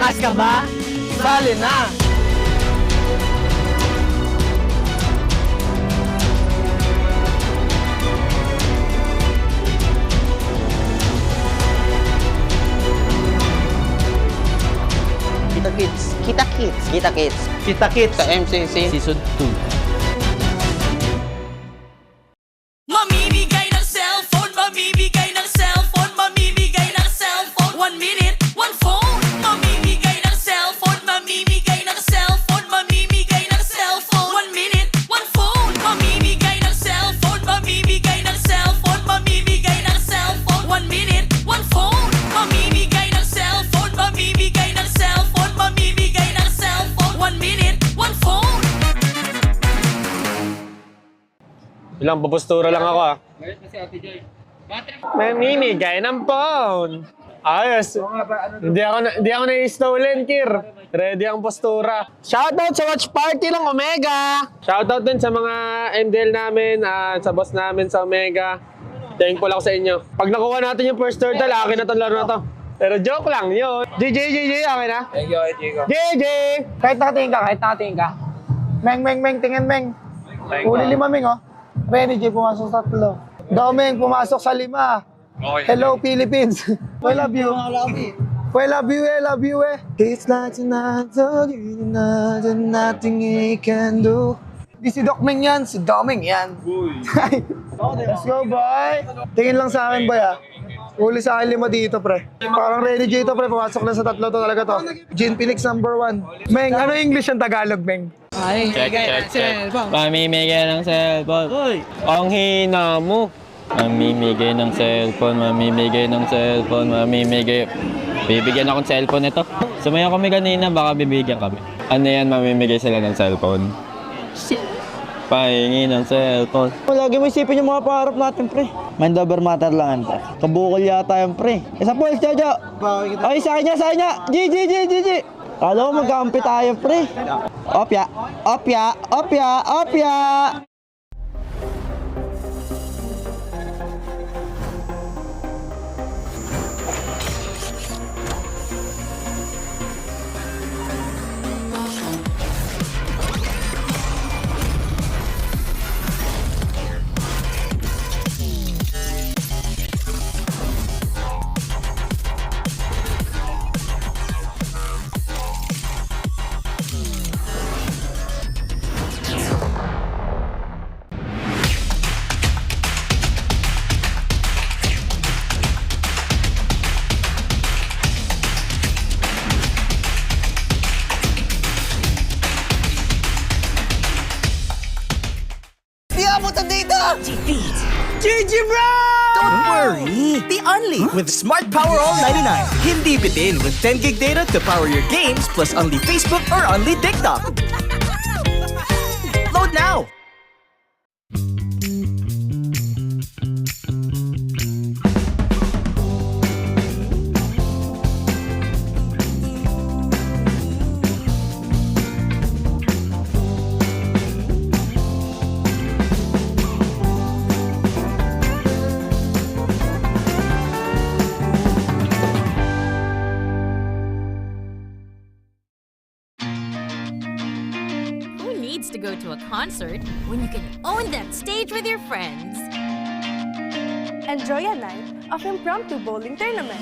Malakas ka ba? Sali na! Kita Kids. Kita Kids. Kita Kids. Kita Kids. Sa MCC Season 2. Mamimigay ng cellphone, mamimigay ng cellphone, mamimigay ng cellphone. 1 minute, 1 phone. Mamimigay ng cellphone, mamimigay ng cellphone, mamimigay ng cellphone. 1 minute, 1 phone. Mamimigay ng cellphone, mamimigay ng cellphone, mamimigay ng cellphone. 1 minute, 1 phone. Mamimigay ng cellphone, mamimigay ng cellphone, mamimigay ng cellphone. 1 minute, 1 phone. Ilang papostura lang ako ah. Mamimigay ng phone. Ayos. Hindi ako na-stolen, Kir. Ready ang postura. Shoutout sa watch party ng Omega. Shoutout din sa mga MDL namin, sa boss namin sa Omega. Thankful ako sa inyo. Pag nakuha natin yung first turtle, akin na itong laro na to. Pero joke lang yun. GG, akin na. Thank you, Chico. GG! Kahit nakatingin ka. Meng, tingin, Meng. Uli 5, Meng, oh. Renny J pumasok sa 3. Domeng pumasok sa 5. Hello, Philippines. I love you. I love you. It's like nothing he can do. Di si Dokmeng yan, si Domeng yan. Let's go, boy. Tingin lang sa akin, boy, ah. Uli sa akin 5 dito, pre. Parang Renny J to, pre. Pumasok lang sa 3 to talaga to. Gin Phoenix number 1. Meng, ano English ang Tagalog, Meng? Check. Mamimigay ng cellphone. Ang hina mo. Mamimigay ng cellphone, mamimigay ng cellphone, mamimigay. Bibigyan akong cellphone ito. Sumayaw kami kanina, baka bibigyan kami. Ano yan, mamimigay sila ng cellphone? Pahingi ng cellphone. Lagi mo isipin yung mga pangarap natin, pre. Mind over matter lang, pre. Kabukol yata yung pre. Isa po, Jojo. Ay, sa kanya. GG. Kala mo magkampi tayo, pre. Opya. Defeat TWIS! Don't worry! The Only with Smart Power All 99. Hindi bitin with 10 gig data to power your games plus only Facebook or only TikTok. Load now! To go to a concert when you can own that stage with your friends. Enjoy a night of impromptu bowling tournament.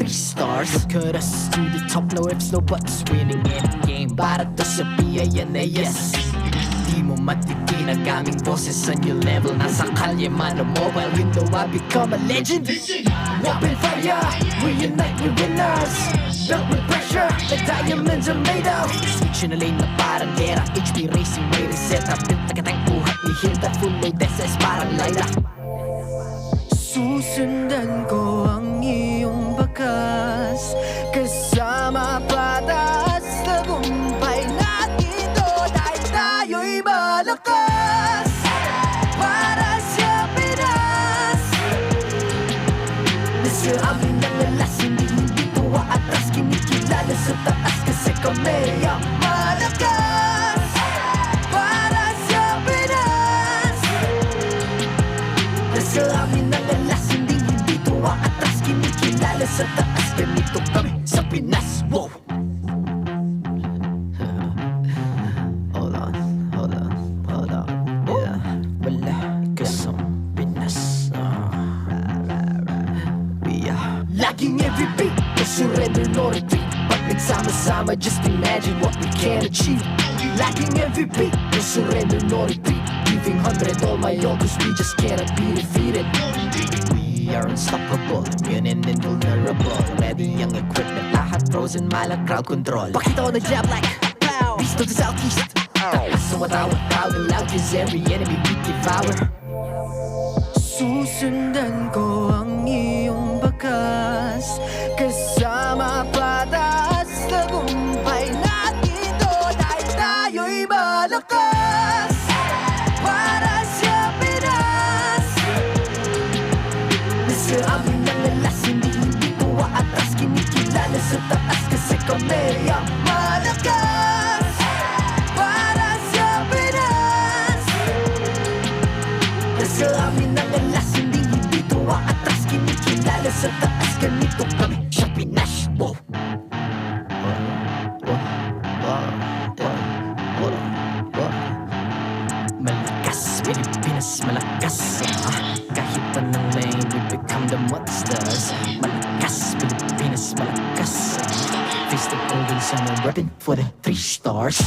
3 stars. Look at us to the top, no ifs, no buts. Winning any game, para to sa PINAS. Di mo matikin ang aming boses sa new level. Nasa kalye man o mobile, you know I become a legend. Open fire, we unite, we winners. Built with pressure, the diamonds are made of. Switch na lane na parang gera, HP racing, may reset up. Built agad ang buhat ni Hilda, full load SS parang Lyra. Susundan ko ang iyong bakas, kasama patas, tagumpay natin ito dahil tayo'y malakas. Para sa Pinas, nasa amin ang alas, hindi tuwa atras, kinikilala sa taas kasi kami ang malakas. Para sa Pinas, nasa amin ang alas, hindi tuwa atras, kinikilala sa taas, ganito kami sa Pinas. Wow! Hold on, yeah. Wala ka sa Pinas. Laging every beat, no surrender, no retreat. Pag nagsama-sama, just imagine what we can achieve. Laging every beat, no surrender, no retreat. Giving 100 all my all, cause we just cannot be defeated. We are unstoppable, immune and invulnerable. Ready ang equipment, lahat frozen, malang crowd control. Pakita ko na jab like pow, east to the southeast. So without proud and loud, cause every enemy we devour. Susundan ko ang iyong bakas, kasama patas, tagumpay natin ito dahil tayo'y malakas. Para sa Pinas, nasa amin ang alas, hindi tuwa atras, kinikilala sa taas kasi kami ang malakas. Para sa Pinas, nasa amin ang alas, hindi tuwa atras, kinikilala sa taas, ganito kami sa Pinas. Wow! Malakas, Pilipinas, malakas. Kahit anong lane, we become the monsters. Malakas, Pilipinas, malakas. Face the golden sun and repping for the 3 stars.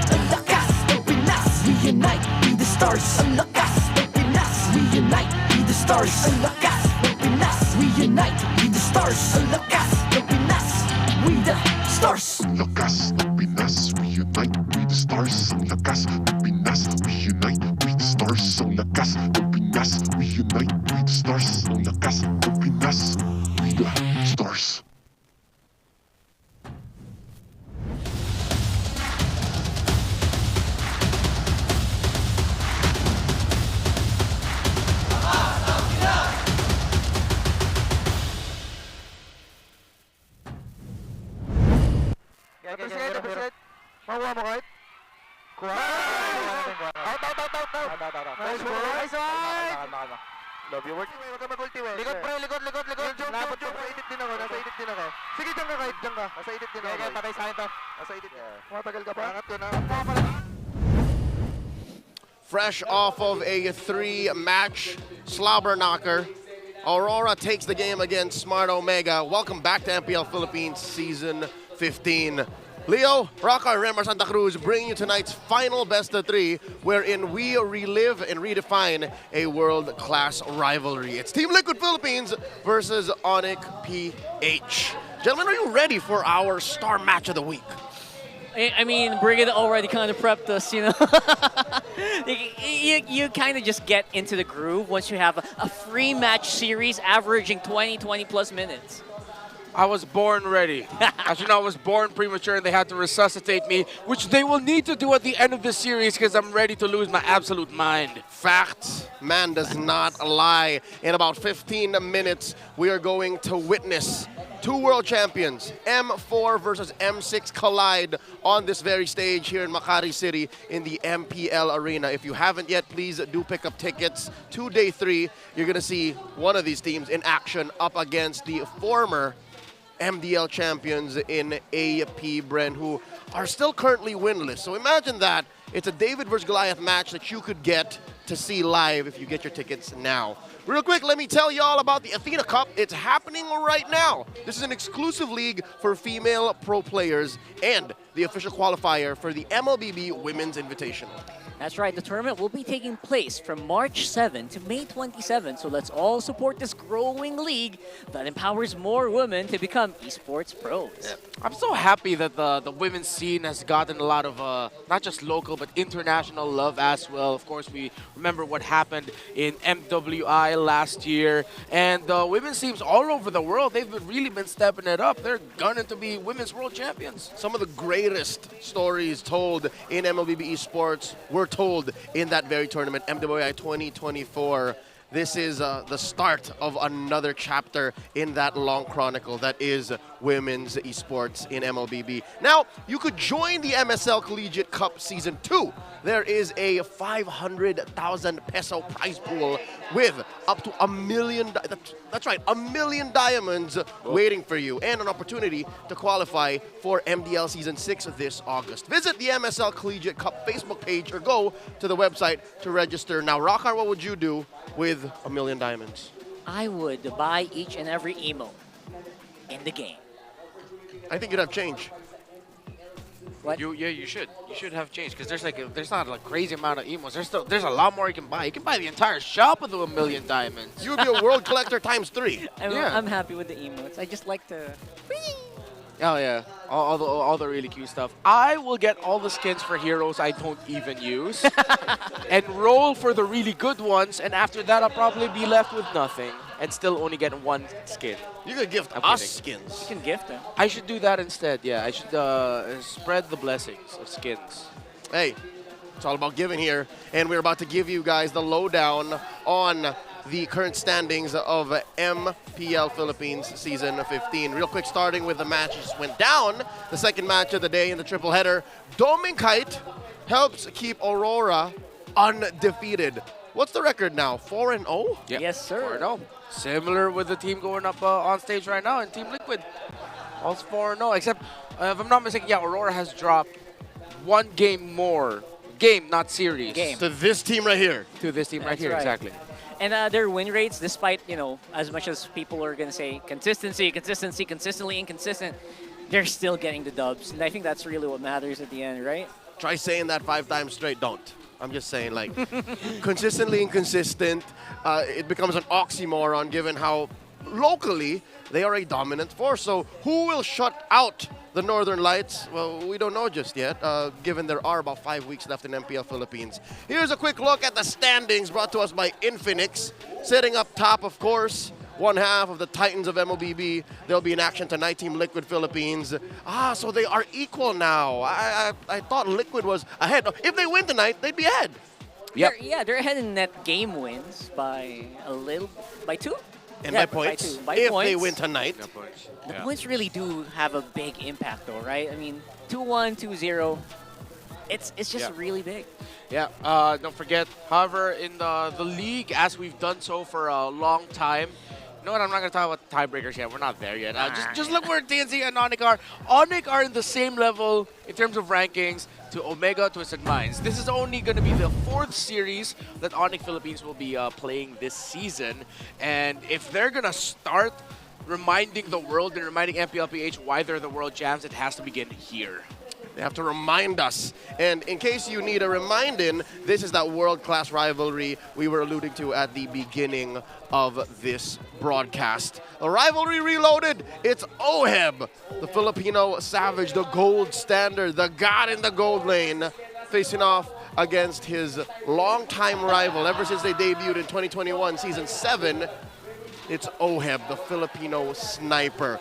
Ang lakas ng Pinas, we unite, be the stars. Ang lakas ng Pinas, we unite, be the stars. Ang lakas ng Pinas, we unite, be the stars. Ang lakas ng Pinas, we the stars. Ang lakas ng Pinas, we unite, we the stars. Ang lakas ng Pinas, we unite, we the stars. Ang lakas ng Pinas, we unite, we the stars. Ang lakas ng Pinas, we the stars. Makuha mo kahit? Kuha! Out! Nice one! Love your work. Huwag ka mag-ulti, we. Likod, pre. Likod. Jump. Nasa itit din ako. Sige, dyan ka kahit. Nasa itit din ako. Kaya patay sa akin to. Nasa itit. Matagal ka pa? Angat ko na. Fresh off of a 3-match slobber knocker, Aurora takes the game against Smart Omega. Welcome back to MPL Philippines Season 15. Leo, Rocker, Remar Santa Cruz bring you tonight's final best of 3, wherein we relive and redefine a world-class rivalry. It's Team Liquid Philippines versus Onic PH. Gentlemen, are you ready for our star match of the week? I mean, Brigida already kind of prepped us, you know. you kind of just get into the groove once you have a free match series averaging 20 plus minutes. I was born ready. As you know, I was born premature and they had to resuscitate me, which they will need to do at the end of this series because I'm ready to lose my absolute mind. Fact, man does not lie. In about 15 minutes, we are going to witness 2 world champions, M4 versus M6, collide on this very stage here in Makati City in the MPL Arena. If you haven't yet, please do pick up tickets to Day 3. You're going to see one of these teams in action up against the former MDL champions in AP.Bren who are still currently winless. So imagine that. It's a David versus Goliath match that you could get to see live if you get your tickets now. Real quick, let me tell you all about the Athena Cup. It's happening right now. This is an exclusive league for female pro players and the official qualifier for the MLBB Women's Invitational. That's right, the tournament will be taking place from March 7 to May 27, so let's all support this growing league that empowers more women to become esports pros. Yeah. I'm so happy that the women's scene has gotten a lot of not just local but international love as well. Of course, we remember what happened in MWI last year, and the women's teams all over the world, they've really been stepping it up. They're gunning to be women's world champions. Some of the greatest stories told in MLBB esports were told in that very tournament, MWI 2024. This is the start of another chapter in that long chronicle that is women's esports in MLBB. Now, you could join the MSL Collegiate Cup Season 2. There is a 500,000 peso prize pool with up to $1 million. That's right, $1 million diamonds waiting for you, and an opportunity to qualify for MDL Season 6 this August. Visit the MSL Collegiate Cup Facebook page or go to the website to register. Now, Rockar, what would you do with $1 million diamonds? I would buy each and every emote in the game. I think you'd have change. What? You should. You should have change because there's not a crazy amount of emotes. There's a lot more you can buy. You can buy the entire shop with $1 million diamonds. You would be a world collector times 3. I'm happy with the emotes. I just like to. Oh yeah, all the really cute stuff. I will get all the skins for heroes I don't even use, and roll for the really good ones. And after that, I'll probably be left with nothing, and still only get one skin. You could gift us skins. You can gift them. I should do that instead. Yeah, I should spread the blessings of skins. Hey, it's all about giving here, and we're about to give you guys the lowdown on the current standings of MPL Philippines Season 15. Real quick, starting with the match that just went down, the second match of the day in the triple header. Domingkite helps keep Aurora undefeated. What's the record now? 4-0? Yeah. Yes, sir. 4-0. Similar with the team going up on stage right now in Team Liquid. Also 4-0, except if I'm not mistaken, yeah, Aurora has dropped one game more. Game, not series. Game. To this team right here. To this team right That's here, right. exactly. And their win rates, despite, as much as people are going to say consistently inconsistent, they're still getting the dubs. And I think that's really what matters at the end, right? Try saying that 5 times straight. Don't. I'm just saying, like, consistently inconsistent. It becomes an oxymoron given how locally they are a dominant force. So who will shut out the Northern Lights? Well, we don't know just yet, given there are about 5 weeks left in MPL Philippines. Here's a quick look at the standings brought to us by Infinix. Sitting up top, of course, one half of the Titans of MLBB. They'll be in action tonight, Team Liquid Philippines. So they are equal now. I thought Liquid was ahead. If they win tonight, they'd be ahead. Yep. They're ahead in net game wins by 2? And Yeah, by points, by if points. they win tonight. The points really do have a big impact, though, right? I mean, 2-1, 2-0. It's just really big. Yeah, don't forget, however, in the league, as we've done so for a long time, you know what, I'm not going to talk about tiebreakers yet. We're not there yet. Just look where TNC and Onic are. Onic are in the same level in terms of rankings to Omega Twisted Minds. This is only going to be the 4th series that Onic Philippines will be playing this season. And if they're going to start reminding the world and reminding MPL PH why they're the world champs, it has to begin here. They have to remind us. And in case you need a reminding, this is that world-class rivalry we were alluding to at the beginning of this broadcast. A rivalry reloaded. It's OHEB, the Filipino savage, the gold standard, the god in the gold lane, facing off against his longtime rival ever since they debuted in 2021, Season 7. It's OHEB, the Filipino sniper.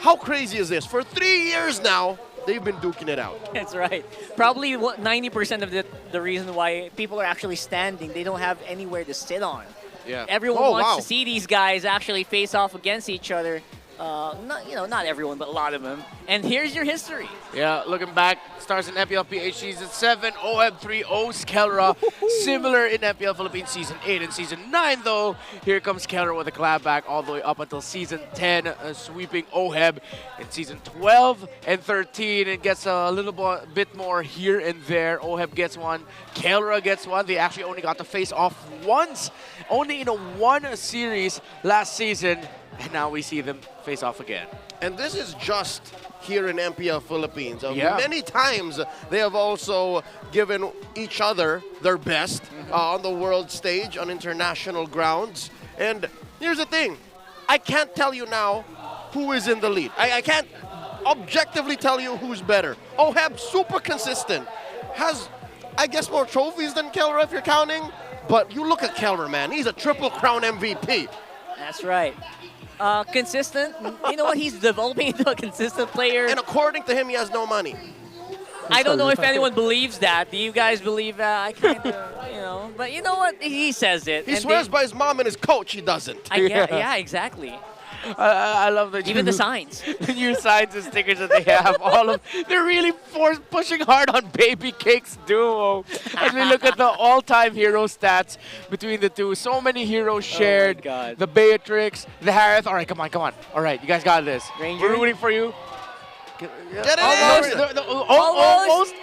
How crazy is this? For 3 years now, they've been duking it out. That's right. Probably 90% of the reason why people are actually standing, they don't have anywhere to sit on. Yeah. Everyone wants to see these guys actually face off against each other. Not everyone, but a lot of them. And here's your history. Yeah, looking back, stars in MPL PH Season 7, OHEB 3-0's Kelra. Similar in MPL Philippines Season 8 and Season 9, though. Here comes Kelra with a clapback all the way up until Season 10, sweeping OHEB in Season 12 and 13. It gets a little bit more here and there. OHEB gets one, Kelra gets one. They actually only got to face off once, only in a one series last season. And now we see them face off again. And this is just here in MPL Philippines. Yeah. Many times they have also given each other their best on the world stage, on international grounds. And here's the thing. I can't tell you now who is in the lead. I can't objectively tell you who's better. OHEB, super consistent. Has, I guess, more trophies than Kelra if you're counting. But you look at Kelra, man. He's a Triple Crown MVP. That's right. Consistent. You know what? He's developing into a consistent player. And according to him, he has no money. I don't know if anyone believes that. Do you guys believe that? I kind of, But you know what? He says it. He swears by his mom and his coach he doesn't. Yeah, exactly. I love the Even the signs. The new signs and stickers that they have. They're really pushing hard on Baby Cake's duo. As we look at the all-time hero stats between the two, so many heroes shared. Oh my God. The Beatrix, the Harith. All right, come on. All right, you guys got this. Ranger? We're rooting for you. Get it Almost.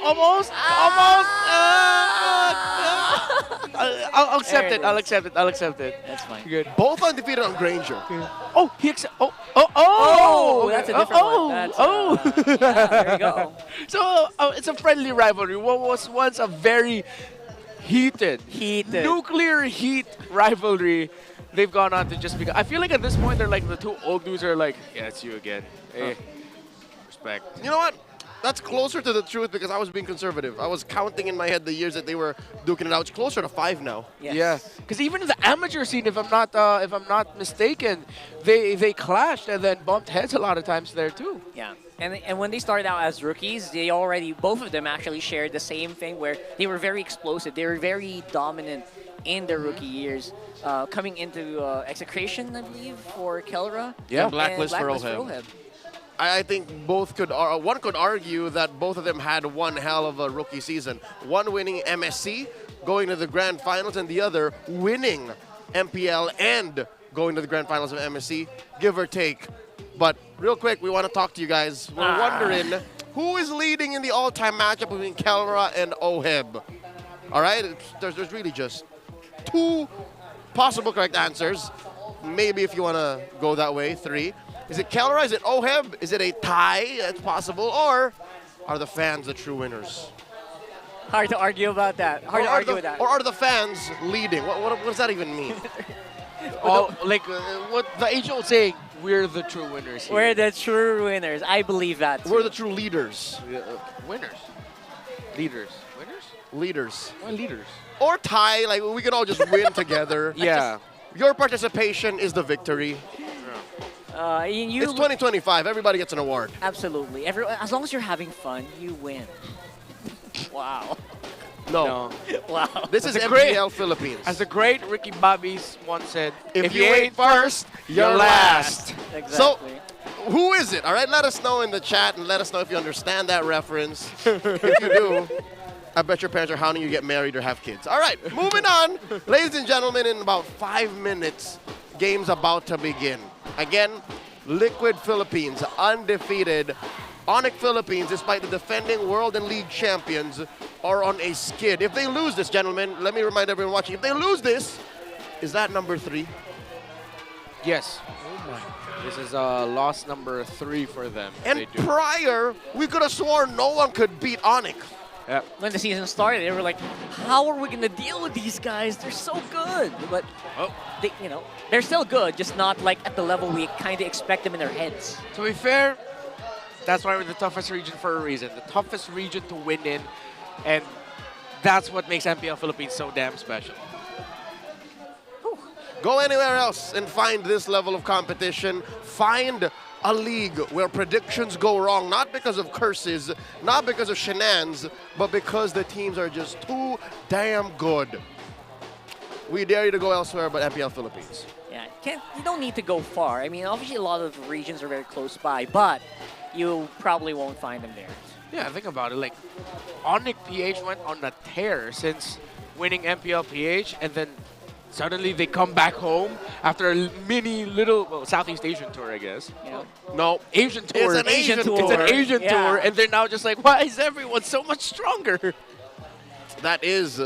I'll accept it. I'll accept it. That's fine. Good. Both undefeated on Granger. Oh, he Oh, that's a different one. That's, there you go. So it's a friendly rivalry. What was once a very heated, nuclear heat rivalry, they've gone on to just become. I feel like at this point they're like the two old dudes are like, yeah, it's you again. Hey, respect. You know what? That's closer to the truth because I was being conservative. I was counting in my head the years that they were duking it out. It's closer to 5 now. Yes. Yeah, because even in the amateur scene, if I'm not mistaken, they clashed and then bumped heads a lot of times there too. Yeah, and when they started out as rookies, both of them actually shared the same thing where they were very explosive. They were very dominant in their rookie years. Coming into Execration, I believe, for Kelra. Yeah, Blacklist for Blacklist OHEB. I think one could argue that both of them had one hell of a rookie season. One winning MSC, going to the grand finals, and the other winning MPL and going to the grand finals of MSC, give or take. But real quick, we want to talk to you guys. We're wondering who is leading in the all-time matchup between Kelra and OHEB. All right, there's really just 2 possible correct answers. Maybe if you want to go that way, 3. Is it Kelra? Is it OHEB? Is it a tie? That's possible. Or are the fans the true winners? Hard to argue about that. Hard to argue with that. Or are the fans leading? What does that even mean? What the age-old saying, we're the true winners here. We're the true winners. I believe that too. We're the true leaders. Winners. Leaders. Winners? Leaders. Why leaders? Or tie, like we can all just win together. Yeah. Your participation is the victory. It's 2025. Everybody gets an award. Absolutely. As long as you're having fun, you win. Wow. No. Wow. This is MPL Philippines. As the great Ricky Bobbies once said, if you ain't first, you're last. Exactly. So, who is it? All right, let us know in the chat and let us know if you understand that reference. If you do, I bet your parents are hounding you to get married or have kids. All right, moving on. Ladies and gentlemen, in about 5 minutes, game's about to begin. Again, Liquid Philippines, undefeated. Onic Philippines, despite the defending world and league champions, are on a skid. If they lose this, gentlemen, let me remind everyone watching, if they lose this, is that number 3? Yes. This is loss number 3 for them. And prior, we could have sworn no one could beat Onic. Yeah. When the season started, they were like, how are we going to deal with these guys? They're so good. But, they're still good, just not like at the level we kind of expect them in their heads. To be fair, that's why we're the toughest region for a reason. The toughest region to win in. And that's what makes MPL Philippines so damn special. Go anywhere else and find this level of competition. Find a league where predictions go wrong, not because of curses, not because of shenanigans, but because the teams are just too damn good. we dare you to go elsewhere but MPL Philippines. Yeah, you don't need to go far. I mean, obviously a lot of regions are very close by, but you probably won't find them there. Yeah, think about it. Like, Onic PH went on a tear since winning MPL PH, and then suddenly they come back home after a little Southeast Asian tour, I guess. Yeah. No, Asian tour. It's an Asian tour. It's an Asian Yeah. tour, and they're now just like, why is everyone so much stronger? That is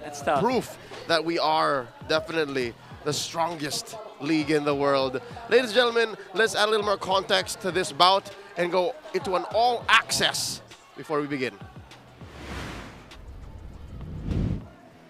That's tough. proof that we are definitely the strongest league in the world. Ladies and gentlemen, let's add a little more context to this bout and go into an all-access before we begin.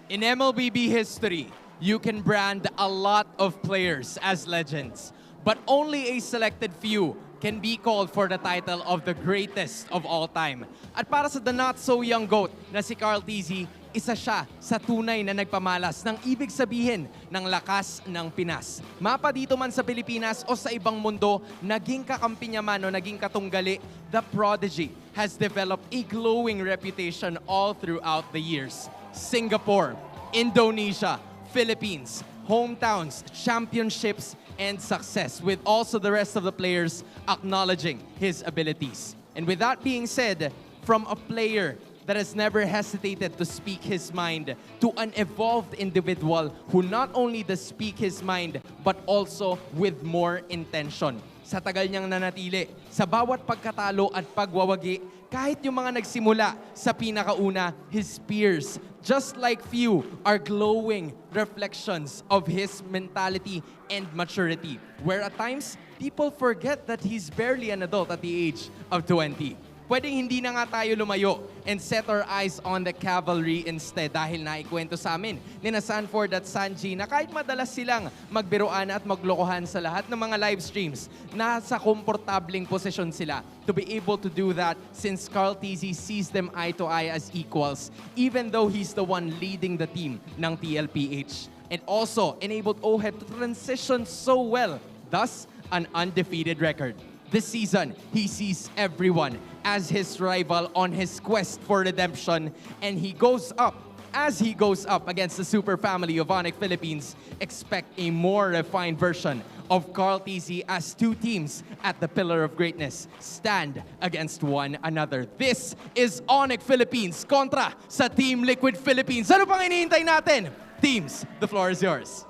In MLBB history, you can brand a lot of players as legends, but only a selected few can be called for the title of the greatest of all time. At para sa the not-so-young GOAT na si Carl Tizzy, isa siya sa tunay na nagpamalas ng ibig sabihin ng lakas ng Pinas. Mapa dito man sa Pilipinas o sa ibang mundo, naging kakampi niya man o naging katunggali, the Prodigy has developed a glowing reputation all throughout the years. Singapore, Indonesia, Philippines, hometowns, championships, and success, with also the rest of the players acknowledging his abilities. And with that being said, from a player that has never hesitated to speak his mind to an evolved individual who not only does speak his mind but also with more intention. Sa tagal niyang nanatili, sa bawat pagkatalo at pagwawagi, kahit yung mga nagsimula sa pinakauna, his peers, just like few, are glowing reflections of his mentality and maturity. Where at times, people forget that he's barely an adult at the age of 20. Pwedeng hindi na nga tayo lumayo and set our eyes on the cavalry instead dahil naikwento sa amin ni na Sanford at Sanji na kahit madalas silang magbiruan at maglokohan sa lahat ng mga live streams, nasa komportabling posisyon sila to be able to do that since Carl Tizzy sees them eye to eye as equals even though he's the one leading the team ng TLPH. And also enabled OHED to transition so well, thus an undefeated record. This season, he sees everyone as his rival on his quest for redemption, and as he goes up against the super family of Onic Philippines, expect a more refined version of Carl Tizzy as two teams at the Pillar of Greatness stand against one another. This is Onic Philippines kontra sa Team Liquid Philippines. Ano pang hinihintay natin? Teams, the floor is yours.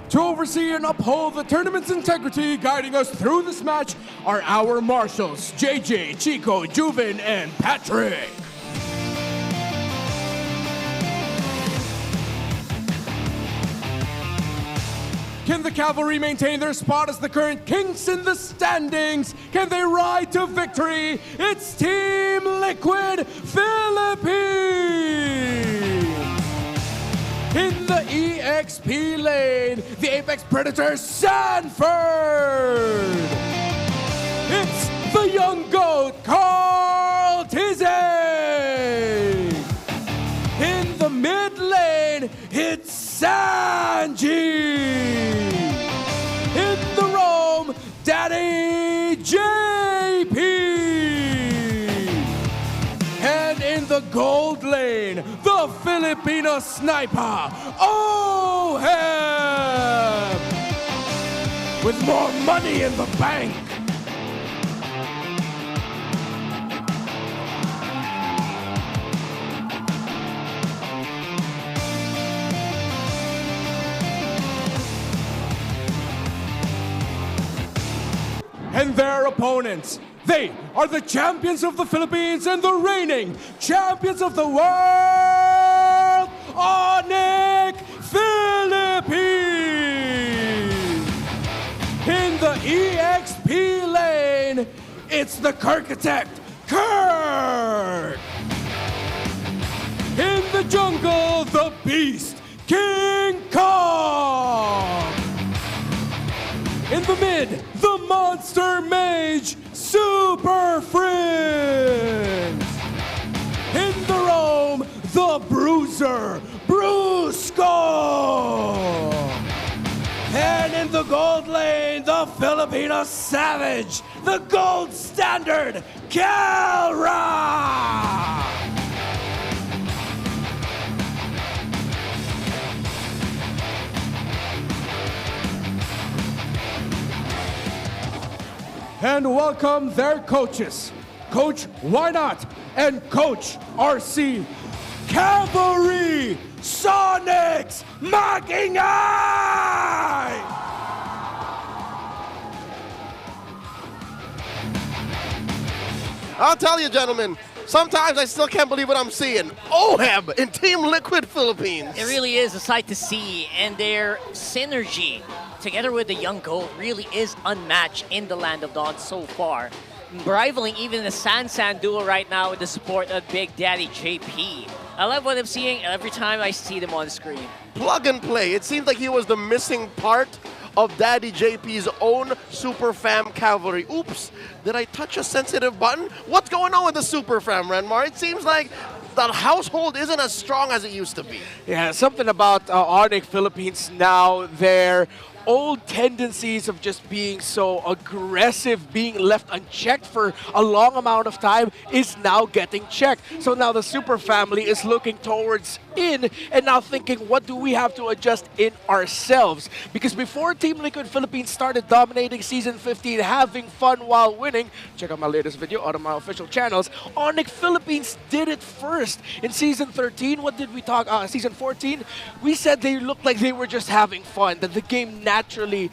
To oversee and uphold the tournament's integrity, guiding us through this match are our marshals, JJ, Chico, Juven, and Patrick. Can the cavalry maintain their spot as the current kings in the standings? Can they ride to victory? It's Team Liquid Philippines! In the EXP lane, the Apex Predator Sanford! It's the young GOAT, Carl Tizzy! In the mid lane, it's Sanji! In the roam, Daddy JP! And in the gold lane, the Filipino sniper, OHED! With more money in the bank. And their opponents, they are the champions of the Philippines and the reigning champions of the world, Onic Philippines! In the EXP lane, it's the Kirkitect, Kirk! In the jungle, the beast, King Kong! In the mid, the monster mage, Super Friends! In the roam, the bruiser, Brusco! And in the gold lane, the Filipino savage, the gold standard, Kelra! and welcome their coaches, Coach Why Not and Coach RC Cavalry Sonics Maingay! I'll tell you, gentlemen, sometimes I still can't believe what I'm seeing. OHEB in Team Liquid Philippines. It really is a sight to see, and their synergy together with the young goat really is unmatched in the Land of Dawn so far, rivaling even the San duo right now with the support of Big Daddy JP. I love what I'm seeing every time I see them on screen. Plug and play. It seems like he was the missing part of Daddy JP's own Super Fam Cavalry. Oops, did I touch a sensitive button? What's going on with the Super Fam, Renmar? It seems like the household isn't as strong as it used to be. Yeah, something about Onic Philippines now, their old tendencies of just being so aggressive, being left unchecked for a long amount of time is now getting checked. So now the Super Family is looking towards in and now thinking, what do we have to adjust in ourselves? Because before Team Liquid Philippines started dominating Season 15, having fun while winning, check out my latest video on my official channels, Onic Philippines did it first. In Season 13, what did we talk, Season 14, we said they looked like they were just having fun, that the game naturally,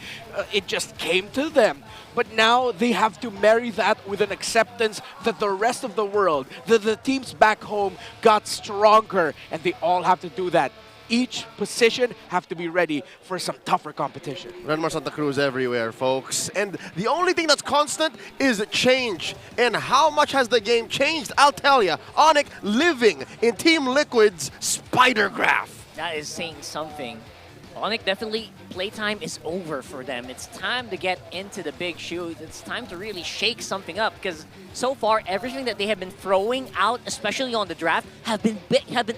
it just came to them. But now they have to marry that with an acceptance that the rest of the world, the teams back home got stronger, and they all have to do that. Each position have to be ready for some tougher competition. Renmar Santa Cruz everywhere, folks. And the only thing that's constant is change. And how much has the game changed? I'll tell you, Onic living in Team Liquid's Spider Graph. That is saying something. Onic definitely, playtime is over for them. It's time to get into the big shoes. It's time to really shake something up, because so far everything that they have been throwing out, especially on the draft, have been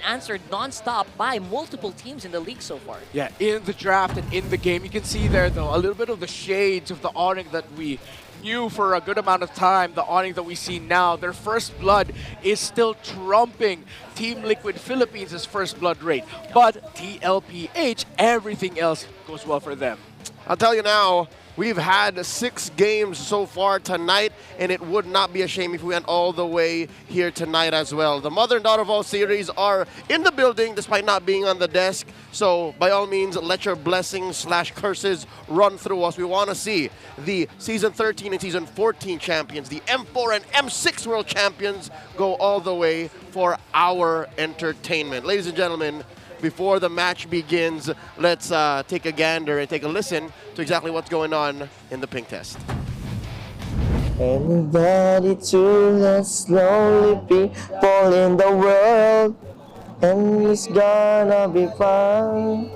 answered non-stop by multiple teams in the league so far. Yeah, in the draft and in the game, you can see there though a little bit of the shades of the Onic that we knew for a good amount of time, the Onic that we see now. Their first blood is still trumping Team Liquid Philippines' first blood rate. But TLPH, everything else goes well for them. I'll tell you now, we've had 6 games so far tonight, and it would not be a shame if we went all the way here tonight as well. The mother and daughter of all series are in the building despite not being on the desk. So by all means, let your blessings / curses run through us. We want to see the Season 13 and Season 14 champions, the M4 and M6 world champions, go all the way for our entertainment. Ladies and gentlemen, before the match begins, let's take a gander and take a listen to exactly what's going on in the pink test. Anybody to less lonely people in the world, and it's gonna be fun.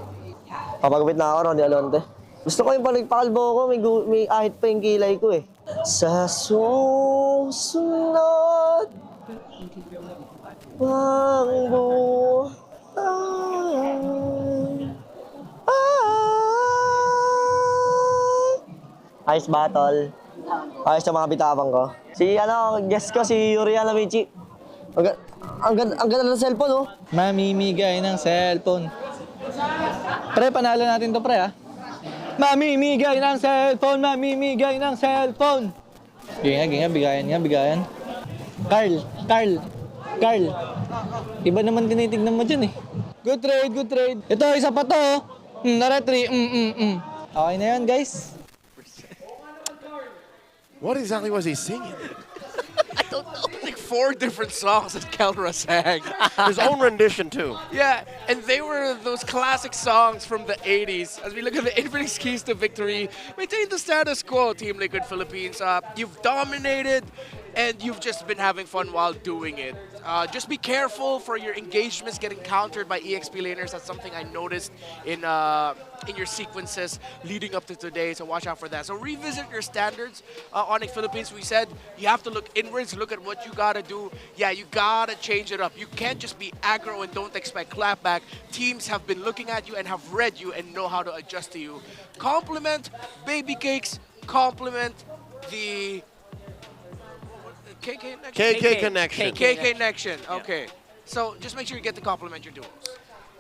Papagupit na ako, Ronnie Alonte. Gusto ko yung pagkalbo ko, may ahit pa yung kilay ko eh. Sa susunod, pang Ice battle. Ayos sa mga bitawan ko. Si guest ko, si Uriana Michi. Ang ganda ng cellphone, oh. Mamimigay ng cellphone. Pre, panalo natin to, pre, ha? Mamimigay ng cellphone, mamimigay ng cellphone. Ginga, bigayan. Carl. Iba naman tinitignan mo dyan, eh. Good trade. Ito, isa pa to, oh. Naretry, Okay na yan, guys. What exactly was he singing? I don't know. Like 4 different songs that Kelra sang. His own rendition too. Yeah, and they were those classic songs from the 80s. As we look at the Infinix Keys to Victory, maintain the status quo, Team Liquid Philippines. You've dominated, and you've just been having fun while doing it. Just be careful for your engagements getting countered by EXP laners. That's something I noticed in your sequences leading up to today, so watch out for that. So revisit your standards. Onic Philippines, we said you have to look inwards, look at what you gotta do. Yeah, you gotta change it up. You can't just be aggro and don't expect clapback. Teams have been looking at you and have read you and know how to adjust to you. Compliment Baby Cakes, compliment the KK Connection. KK Connection. Okay. So just make sure you get the compliment you're doing.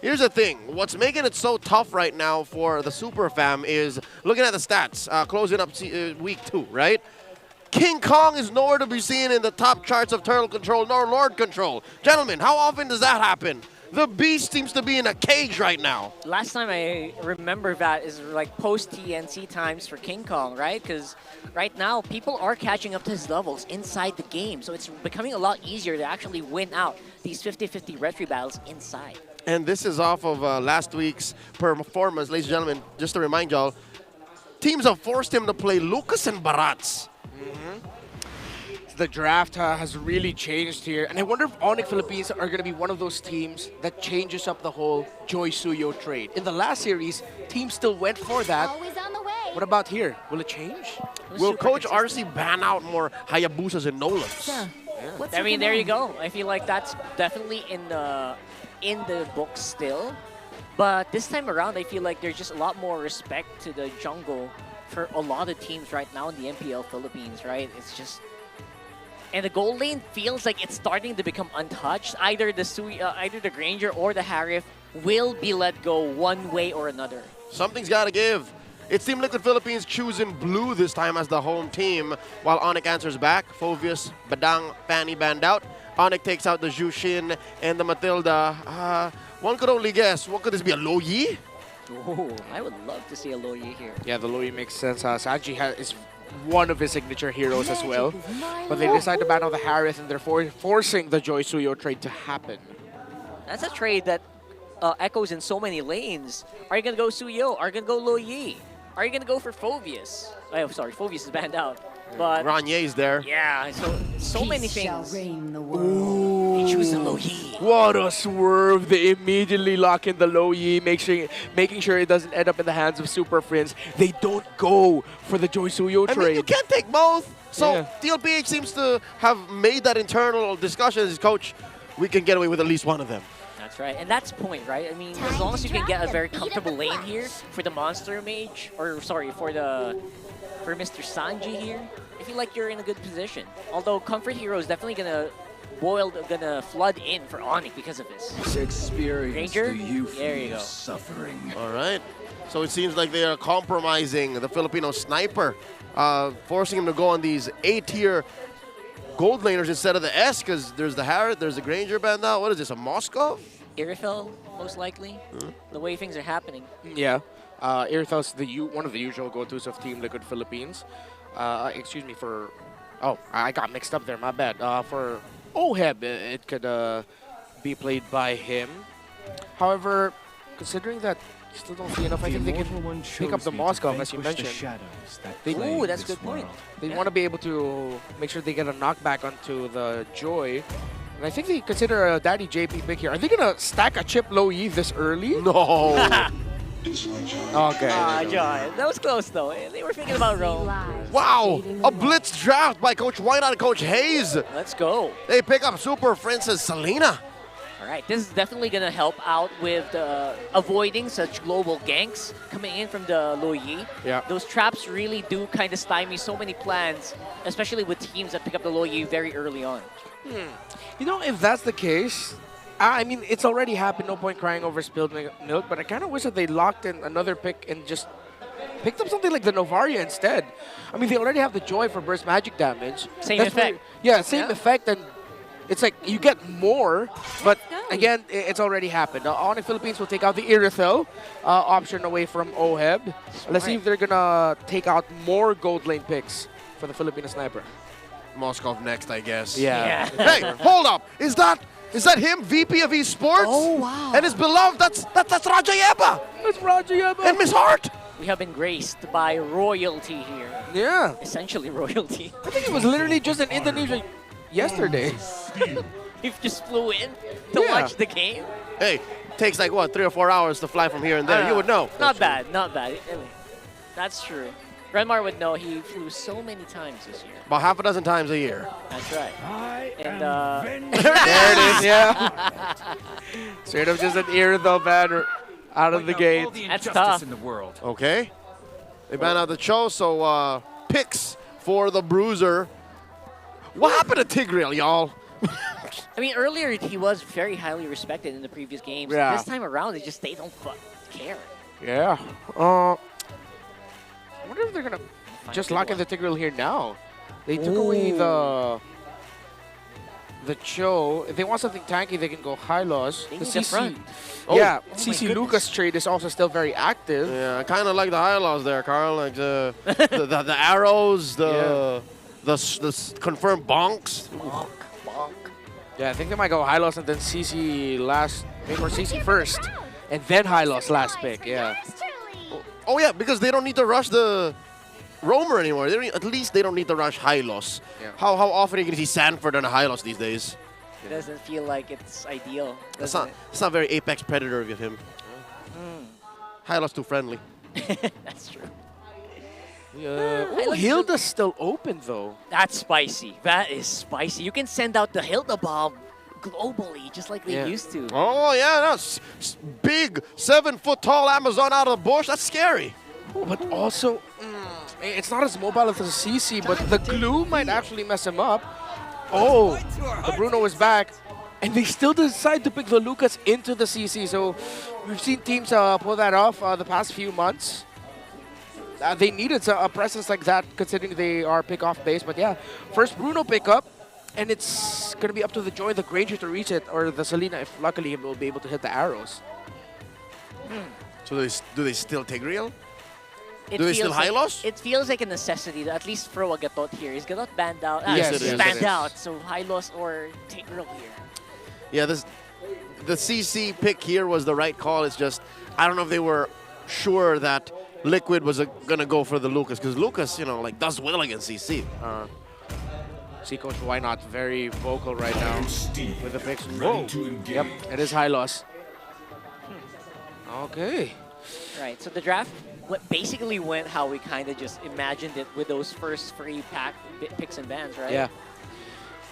Here's the thing. What's making it so tough right now for the Super Fam is looking at the stats, closing up week 2, right? King Kong is nowhere to be seen in the top charts of Turtle Control nor Lord Control. Gentlemen, how often does that happen? The beast seems to be in a cage right now. Last time I remember that is like post-TNC times for King Kong, right? Because right now, people are catching up to his levels inside the game. So it's becoming a lot easier to actually win out these 50-50 retry battles inside. And this is off of last week's performance. Ladies and gentlemen, just to remind y'all, teams have forced him to play Lucas and Barats. The draft has really changed here, and I wonder if Onic Philippines are going to be one of those teams that changes up the whole Joy Suyo trade. In the last series, teams still went for that. Always on the way. What about here? Will it change? Will Coach RC ban out more Hayabusas and Nolans? Yeah. I mean, there you go. I feel like that's definitely in the book still. But this time around, I feel like there's just a lot more respect to the jungle for a lot of teams right now in the MPL Philippines, right? It's just... And the gold lane feels like it's starting to become untouched. Either the Granger or the Harif will be let go one way or another. Something's got to give. It's Team Liquid Philippines choosing blue this time as the home team, while Onic answers back. Phovius, Badang, Fanny banned out. Onic takes out the Jushin and the Matilda. One could only guess. What could this be, a Lo Yi? Oh, I would love to see a Lo Yi here. Yeah, the Lo Yi makes sense. Sanji is one of his signature heroes as well. But they decide to ban out the Harith, and they're forcing the Joy Suyo trade to happen. That's a trade that echoes in so many lanes. Are you going to go Suyo? Are you going to go Lo Yi? Are you going to go for Phovius? Oh, sorry, Phovius is banned out. But Ranier's there. Yeah, so many things. Ooh. They choose the Lo Yi. What a swerve. They immediately lock in the Lo Yi, making sure it doesn't end up in the hands of Super Friends. They don't go for the Joy Suyo trade. I mean, you can't take both. So Yeah. TLPH seems to have made that internal discussion as coach. We can get away with at least one of them. That's right, and that's the point, right? I mean, as long as you can get a very comfortable lane here for the Monster Mage, or sorry, for Mr. Sanji here, I feel like you're in a good position. Although Comfort Hero is definitely gonna flood in for Onic because of this. Experience Ranger? the youth There you go. suffering. All right. So it seems like they are compromising the Filipino sniper, forcing him to go on these A-tier gold laners instead of the S, because there's the Harriet, there's the Granger band now. What is this, a Moskov? Irifel, most likely, the way things are happening. Yeah. Irithel's one of the usual go-tos of Team Liquid Philippines. Excuse me for... Oh, I got mixed up there. My bad. For Oheb, it could be played by him. However, considering that you still don't see enough, I think they can pick up the Moskov, as you mentioned. Ooh, that's a good point. They want to be able to make sure they get a knockback onto the Joy. And I think they consider a Daddy JP pick here. Are they going to stack a chip Lo Yi this early? No. Okay. John, that was close though. They were thinking about Rome. Wow, a blitz draft by Coach White and Coach Hayes. Let's go. They pick up Super Princess Selena. All right, this is definitely going to help out with avoiding such global ganks coming in from the Lo Yi. Yeah. Those traps really do kind of stymie so many plans, especially with teams that pick up the Lo Yi very early on. You know, if that's the case, I mean, it's already happened. No point crying over spilled milk. But I kind of wish that they locked in another pick and just picked up something like the Novaria instead. I mean, they already have the Joy for burst magic damage. Same effect. Same effect. And it's like you get more. But again, it's already happened. Onic Philippines will take out the Irithel option away from Oheb. Let's see if they're going to take out more gold lane picks for the Filipino sniper. Moskov next, I guess. Yeah. Hey, hold up. Is that him, VP of Esports? Oh, wow. And his beloved, that's Raja Yeba. That's Raja Yeba. And Miss Hart. We have been graced by royalty here. Yeah. Essentially royalty. I think it was literally just in Indonesia yesterday. You just flew in to watch the game? Hey, takes like what, 3 or 4 hours to fly from here and there. You would know. Not bad, not bad. I mean, that's true. Renmar would know. He flew so many times this year. About half a dozen times a year. That's right. And there it is, yeah. Straight up just an Irithel banner out of the gate. That's tough. In the world. Okay. They ban out the Cho, so picks for the Bruiser. What happened to Tigreal, y'all? I mean, earlier he was very highly respected in the previous games. Yeah. This time around, they don't care. Yeah. I wonder if they're going to just lock in the Tigreal here now. They took away the Cho. If they want something tanky, they can go high loss. They The need the front. Yeah, Oh my CC goodness. Lucas trade is also still very active. Yeah, I kind of like the high lows there, Carl. Like the arrows, the confirmed bonks. Yeah, I think they might go high loss and then CC last, or CC first, and then high loss last pick. Yeah. Oh yeah, because they don't need to rush the roamer anymore. At least they don't need to rush high loss. Yeah. How often are you gonna see Sanford on a high loss these days? It doesn't feel like it's ideal. It's doesn't not very Apex Predator of him. High loss too friendly. it? That's true. Oh, Hilda's still open though. That's spicy. That is spicy. You can send out the Hilda bomb globally, just like they used to. Oh yeah, that's big 7-foot tall Amazon out of the bush. That's scary. But also, it's not as mobile as the CC, but the glue might actually mess him up. Oh, the Bruno is back. And they still decide to pick the Lucas into the CC. So we've seen teams pull that off the past few months. They needed a presence like that considering they are pick off base. But yeah, first Bruno pick up. And it's going to be up to the Joy, the Granger to reach it, or the Selena if luckily he will be able to hit the arrows. So do they still take real? It Do they still feels high like, loss? It feels like a necessity to at least throw a Gatot here. He's Gatot banned out. Yes, it is. Banned out, so high loss or take real here. Yeah, the CC pick here was the right call. It's just, I don't know if they were sure that Liquid was going to go for the Lucas, because Lucas, like does well against CC. See, Coach, why not? Very vocal right now with the picks. Whoa. Yep, it is high loss. Okay. Right, so the draft basically went how we kind of just imagined it with those first free picks and bans, right? Yeah.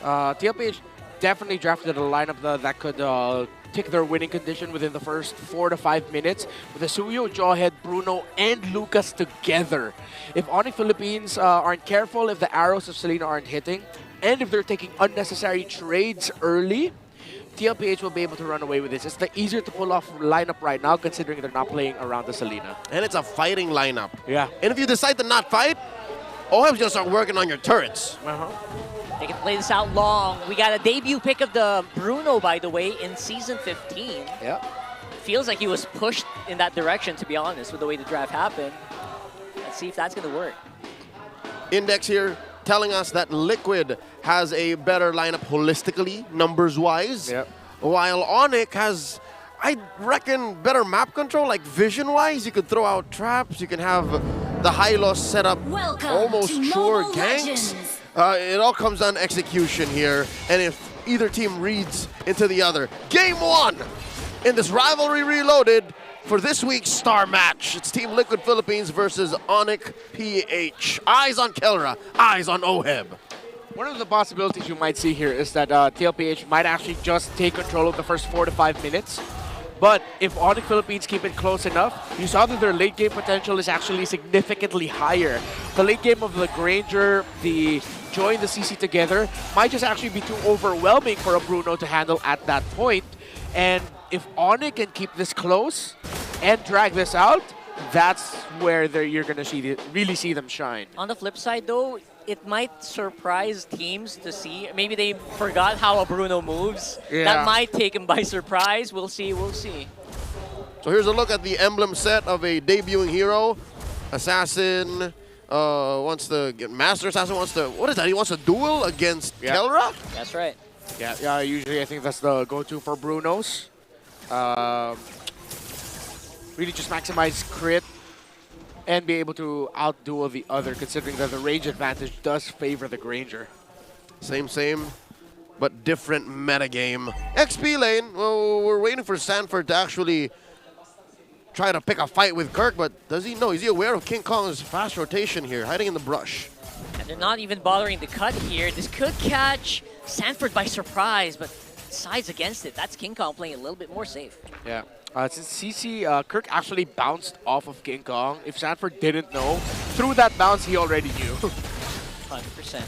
TLPH definitely drafted a lineup that could tick their winning condition within the first 4 to 5 minutes with the Suyo, Jawhead, Bruno, and Lucas together. If Onic Philippines aren't careful, if the arrows of Selena aren't hitting, and if they're taking unnecessary trades early, TLPH will be able to run away with this. It's the easier to pull off lineup right now considering they're not playing around the Selena. And it's a fighting lineup. Yeah. And if you decide to not fight, OHEB's going to start working on your turrets. They can play this out long. We got a debut pick of the Bruno, by the way, in Season 15. Yeah. Feels like he was pushed in that direction, to be honest, with the way the draft happened. Let's see if that's going to work. Index here telling us that Liquid has a better lineup holistically, numbers-wise, while Onic has, I reckon, better map control, like vision-wise. You could throw out traps, you can have the high loss set up, almost sure ganks. It all comes down to execution here, and if either team reads into the other. Game 1 in this Rivalry Reloaded for this week's star match. It's Team Liquid Philippines versus Onic PH. Eyes on Kelra, eyes on OHEB. One of the possibilities you might see here is that TLPH might actually just take control of the first 4 to 5 minutes. But if Onic Philippines keep it close enough, you saw that their late game potential is actually significantly higher. The late game of the Granger, the Joy, and the CC together might just actually be too overwhelming for a Bruno to handle at that point. And if Onic can keep this close and drag this out, that's where you're going to really see them shine. On the flip side, though, it might surprise teams to see. Maybe they forgot how a Bruno moves. Yeah. That might take him by surprise. We'll see, we'll see. So here's a look at the emblem set of a debuting hero. Assassin wants to get Master Assassin wants to, what is that? He wants a duel against Kelra? That's right. Yeah, usually I think that's the go-to for Brunos. Really just maximize crit and be able to outduel the other, considering that the range advantage does favor the Granger. Same, but different metagame. XP lane, well, we're waiting for Sanford to actually try to pick a fight with Kirk, but does he know? Is he aware of King Kong's fast rotation here, hiding in the brush? And they're not even bothering to cut here. This could catch Sanford by surprise, but sides against it. That's King Kong playing a little bit more safe. Yeah. Since CC, Kirk actually bounced off of King Kong. If Sanford didn't know, through that bounce, he already knew. 100%.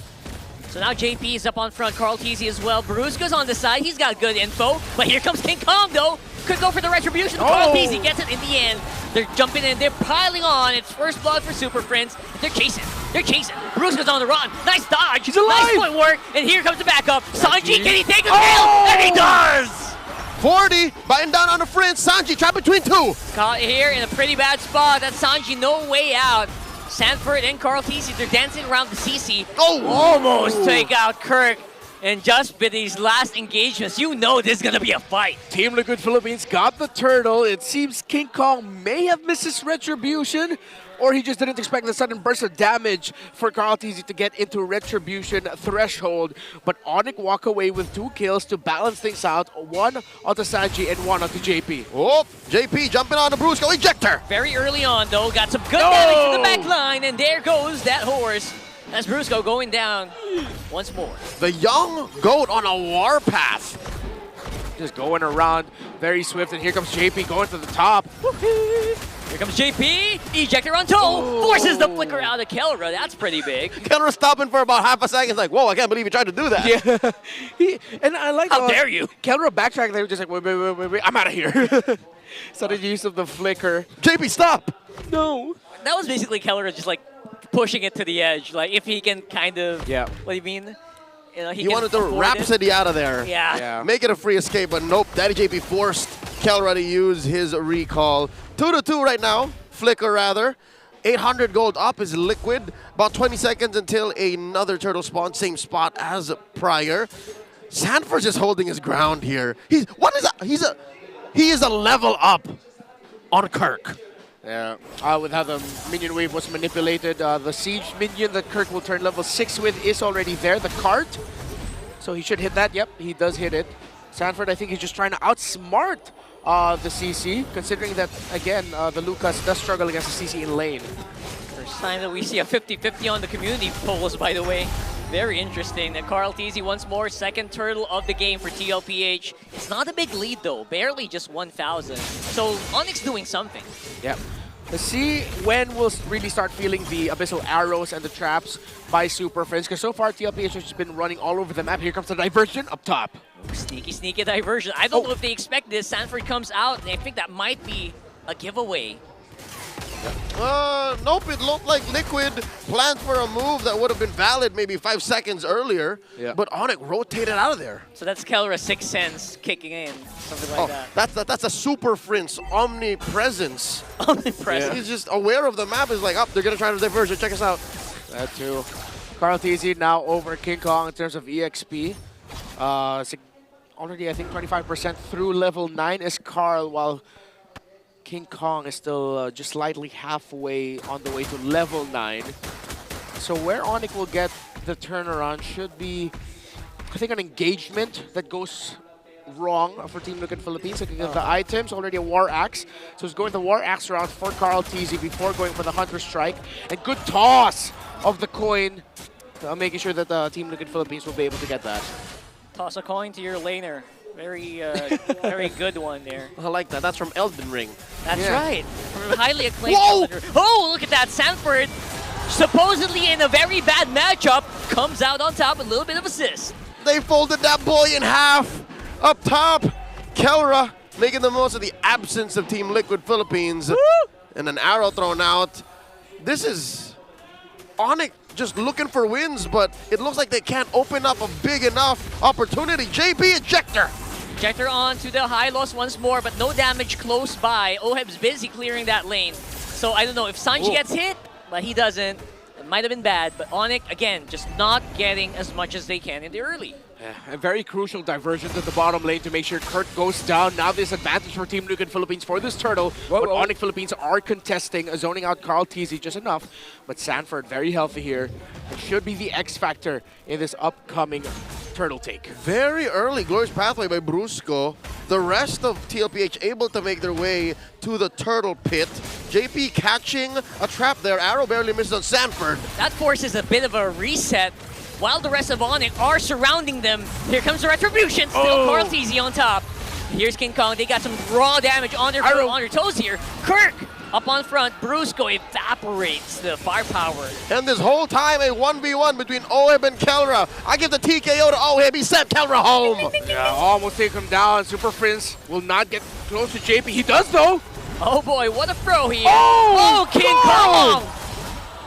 So now JP is up on front, Carl Teasy as well. Brusca's on the side, he's got good info. But here comes King Kong though. Could go for the retribution. Carl Teasy gets it in the end. They're jumping in, they're piling on. It's first blood for Super Friends. They're chasing. They're chasing. Brusco's on the run. Nice dodge. He's alive. Nice footwork. And here comes the backup. Sanji, can he take a kill? And he does! 40, biting down on the fringe. Sanji trapped between two. Caught here in a pretty bad spot. That's Sanji, no way out. Sanford and Carl TC, they're dancing around the CC. Oh! Almost take out Kirk. And just with these last engagements, you know this is gonna be a fight. Team Liquid Philippines got the turtle. It seems King Kong may have missed his retribution, or he just didn't expect the sudden burst of damage for Carl TZ to get into retribution threshold. But Onic walk away with 2 kills to balance things out. 1 onto Sanji and 1 onto JP. Oh, JP jumping on the Brusco ejector. Very early on though, got some good damage to the back line, and there goes that horse. That's Brusco going down once more. The young goat on a warpath. Just going around very swift, and here comes JP going to the top. Here comes JP, ejector on toe, forces the flicker out of Kelra. That's pretty big. Kelra stopping for about half a second. It's like, whoa, I can't believe he tried to do that. Yeah, and I like how dare you? Kelra backtracked. They were just like, wait, I'm out of here. Started use of the flicker. JP, stop! No. That was basically Kelra just like pushing it to the edge. Like if he can kind of, yeah. What do you mean? You know, He wanted to Rhapsody out of there. Yeah. Make it a free escape, but nope. Daddy JP forced Kelra to use his recall. 2-2 right now. Flicker, rather. 800 gold up is Liquid. About 20 seconds until another turtle spawn. Same spot as prior. Sanford's just holding his ground here. He is a level up on Kirk. Yeah, with how the minion wave was manipulated, the siege minion that Kirk will turn level 6 with is already there, the cart. So he should hit that. Yep, he does hit it. Sanford, I think he's just trying to outsmart the CC, considering that, again, the Lucas does struggle against the CC in lane. First time that we see a 50-50 on the community polls, by the way. Very interesting. And Carl TZ once more, second turtle of the game for TLPH. It's not a big lead though, barely just 1,000. So Onyx doing something. Yep. Let's see when we'll really start feeling the abyssal arrows and the traps by Super Friends, because so far TLPH has just been running all over the map. Here comes the diversion up top. Sneaky diversion. I don't know if they expect this. Sanford comes out, and I think that might be a giveaway. Nope, it looked like Liquid planned for a move that would have been valid maybe 5 seconds earlier, but Onic rotated out of there. So that's Kelra's Sixth Sense kicking in, something like that. That's a Super Friends omnipresence. Omnipresence. He's just aware of the map. Is like, they're going to try to diversion. Check us out. That too. Carl TZ now over King Kong in terms of EXP. Already, I think, 25% through level 9 is Carl, while King Kong is still just slightly halfway on the way to level 9. So where Onic will get the turnaround should be, I think, an engagement that goes wrong for Team Liquid Philippines. Looking at the items, already a War Axe. So he's going the War Axe round for Carl TZ before going for the Hunter Strike. And good toss of the coin, making sure that Team Liquid Philippines will be able to get that. Toss a coin to your laner. Very, very good one there. I like that. That's from Elden Ring. That's right. From a highly acclaimed Elden Ring. Oh, look at that. Sanford, supposedly in a very bad matchup, comes out on top with a little bit of assist. They folded that boy in half. Up top, Kelra making the most of the absence of Team Liquid Philippines. Woo! And an arrow thrown out. This is Onic just looking for wins, but it looks like they can't open up a big enough opportunity. JP ejector. Ejector on to the high loss once more, but no damage close by. Oheb's busy clearing that lane. So I don't know if Sanji gets hit, but he doesn't. It might have been bad, but Onic, again, just not getting as much as they can in the early. Yeah, a very crucial diversion to the bottom lane to make sure Kurt goes down. Now there's advantage for Team Liquid Philippines for this turtle. But Onic Philippines are contesting, zoning out Carl TZ just enough. But Sanford very healthy here. It should be the X factor in this upcoming turtle take. Very early Glorious Pathway by Brusco. The rest of TLPH able to make their way to the turtle pit. JP catching a trap there. Arrow barely misses on Sanford. That forces a bit of a reset. While the rest of Onic are surrounding them, here comes the retribution. Still Carl TZ on top. Here's King Kong. They got some raw damage on their toes here. Kirk up on front. Brusco evaporates the firepower. And this whole time, a 1v1 between Oheb and Kelra. I give the TKO to Oheb. He sent Kelra home. Yeah, almost take him down. Super Prince will not get close to JP. He does, though. Oh, boy. What a throw here. Oh, King Kong.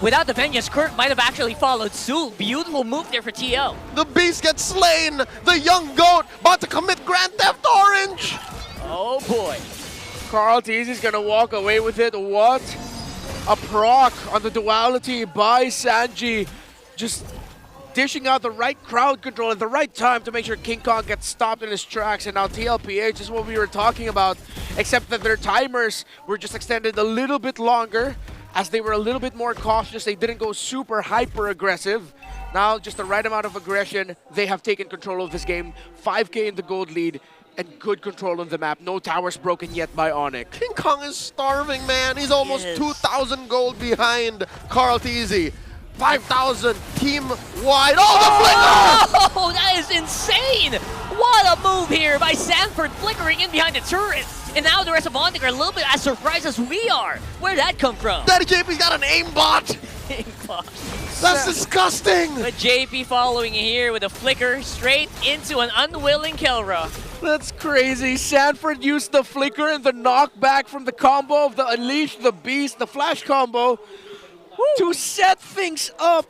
Without the vengeance, Kirk might have actually followed suit. Beautiful move there for TL. The beast gets slain. The young goat about to commit Grand Theft Orange. Oh boy. Carl Teasy's gonna walk away with it. What a proc on the duality by Sanji. Just dishing out the right crowd control at the right time to make sure King Kong gets stopped in his tracks. And now TLPH is what we were talking about, except that their timers were just extended a little bit longer as they were a little bit more cautious. They didn't go super hyper aggressive. Now just the right amount of aggression. They have taken control of this game. 5K in the gold lead and good control on the map. No towers broken yet by Onic. King Kong is starving, man. He's almost 2,000 gold behind Carl Teasy. 5,000 team-wide. Oh, the flicker! Oh, that is insane! What a move here by Sanford, flickering in behind the turret. And now the rest of Onic are a little bit as surprised as we are. Where did that come from? Daddy JP's got an aimbot! That's disgusting! But JP following here with a flicker straight into an unwilling Kelra. That's crazy. Sanford used the flicker and the knockback from the combo of the Unleash the Beast, the flash combo, to set things up.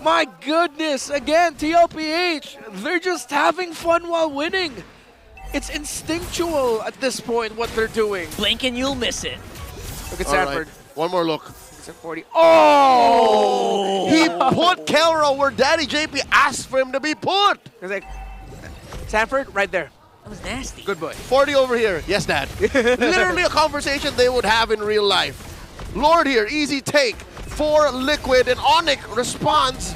My goodness, again, TLPH, they're just having fun while winning. It's instinctual at this point what they're doing. Blink and you'll miss it. Look at All Sanford. right. One more look. It's at 40. Oh! He put Kelra where Daddy JP asked for him to be put. It's like, Sanford, right there. That was nasty. Good boy. 40 over here. Yes, Dad. Literally a conversation they would have in real life. Lord here, easy take for Liquid, and Onic responds,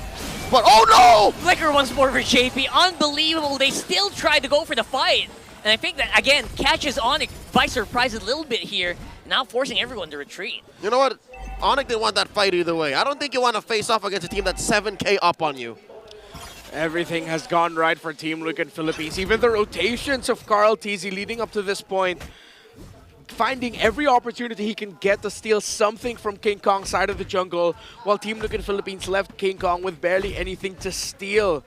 but oh no! Flicker once more for JP. Unbelievable. They still tried to go for the fight. And I think that, again, catches Onic by surprise a little bit here, now forcing everyone to retreat. You know what? Onic didn't want that fight either way. I don't think you want to face off against a team that's 7K up on you. Everything has gone right for Team Onic Philippines. Even the rotations of Carl Teasy leading up to this point, finding every opportunity he can get to steal something from King Kong's side of the jungle, while Team Onic Philippines left King Kong with barely anything to steal.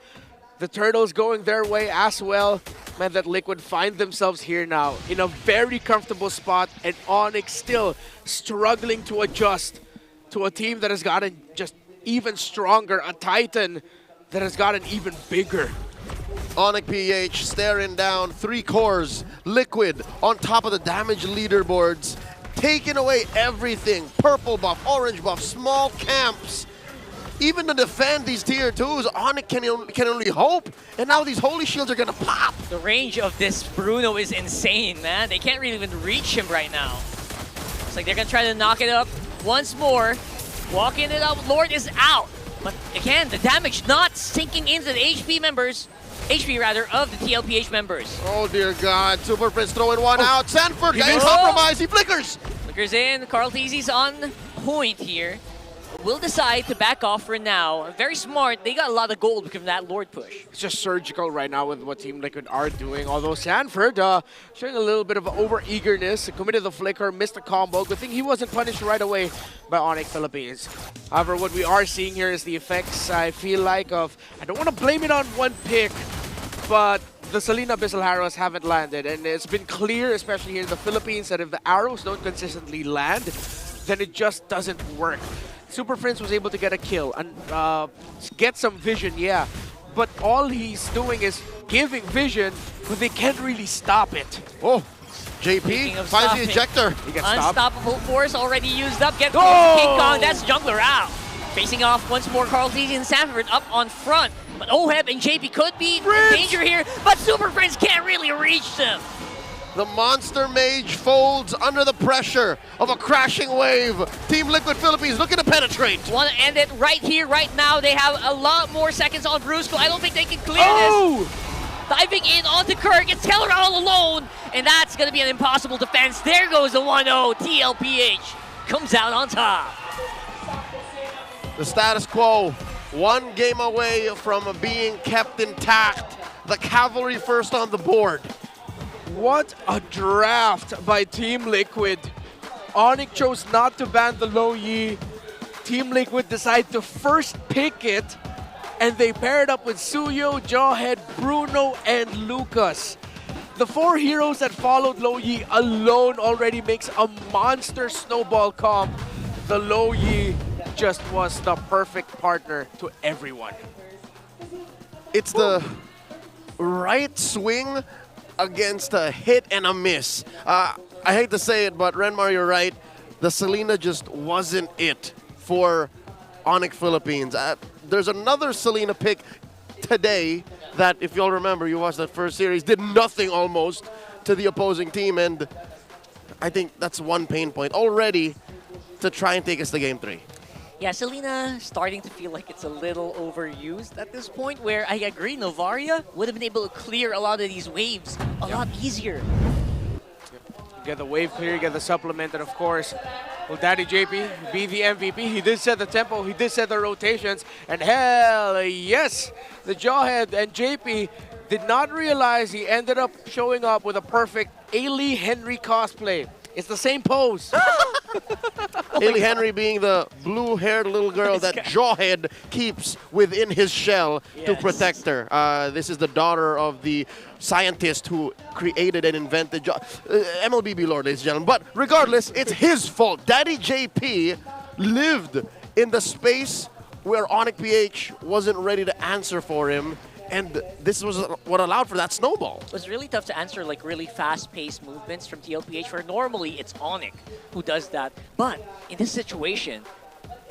The Turtles going their way as well meant that Liquid find themselves here now in a very comfortable spot, and Onic still struggling to adjust to a team that has gotten just even stronger, a Titan that has gotten even bigger. Onic PH staring down 3 cores. Liquid on top of the damage leaderboards, taking away everything. Purple buff, orange buff, small camps. Even to defend these tier 2s, Onic can only hope. And now these holy shields are gonna pop. The range of this Bruno is insane, man. They can't really even reach him right now. It's like they're gonna try to knock it up once more. Walking it up, Lord is out. But again, the damage not sinking into the HP rather, of the TLPH members. Oh dear God, Super Prince throwing one out. Sanford getting compromised, he flickers. Flickers in, Carl Teasy's on point here. Will decide to back off for now. Very smart, they got a lot of gold from that Lord push. It's just surgical right now with what Team Liquid are doing. Although Sanford showing a little bit of over-eagerness, committed the flicker, missed the combo. Good thing he wasn't punished right away by Onic Philippines. However, what we are seeing here is the effects, I feel like, of, I don't want to blame it on one pick, but the Selena Abyssal arrows haven't landed. And it's been clear, especially here in the Philippines, that if the arrows don't consistently land, then it just doesn't work. Super Prince was able to get a kill and get some vision, yeah. But all he's doing is giving vision, but they can't really stop it. Oh, JP finds the ejector. He gets stopped. Unstoppable force already used up. Get King Kong, that's jungler out. Facing off once more, Carl Teasy and Sanford up on front. But Oheb and JP could be in danger here, but Super Prince can't really reach them. The Monster Mage folds under the pressure of a crashing wave. Team Liquid Philippines looking to penetrate. Want to end it right here, right now. They have a lot more seconds on Brusco. I don't think they can clear this. Diving in onto Kirk. It's Keller all alone. And that's going to be an impossible defense. There goes the 1-0. TLPH comes out on top. The status quo, 1 game away from being kept intact. The cavalry first on the board. What a draft by Team Liquid. Onic chose not to ban the low Yi. Team Liquid decided to first pick it, and they paired up with Suyo, Jawhead, Bruno, and Lucas. The 4 heroes that followed low Yi alone already makes a monster snowball comp. The low Yi just was the perfect partner to everyone. It's the right swing against a hit and a miss. I hate to say it, but Renmar, you're right. The Selena just wasn't it for Onic Philippines. There's another Selena pick today that, if you'll remember, you watched that first series, did nothing almost to the opposing team, and I think that's one pain point already to try and take us to Game 3. Yeah, Selena starting to feel like it's a little overused at this point, where I agree, Novaria would have been able to clear a lot of these waves a lot easier. Get the wave clear, get the supplement, and of course, will Daddy JP be the MVP? He did set the tempo, he did set the rotations, and hell yes, the Jawhead and JP did not realize he ended up showing up with a perfect Ailey Henry cosplay. It's the same pose. Ailey Henry being the blue-haired little girl that Jawhead keeps within his shell to protect her. This is the daughter of the scientist who created and invented MLBB lore, ladies and gentlemen. But regardless, it's his fault. Daddy JP lived in the space where Onic PH wasn't ready to answer for him, and this was what allowed for that snowball. It was really tough to answer like really fast-paced movements from TLPH, where normally it's Onic who does that. But in this situation,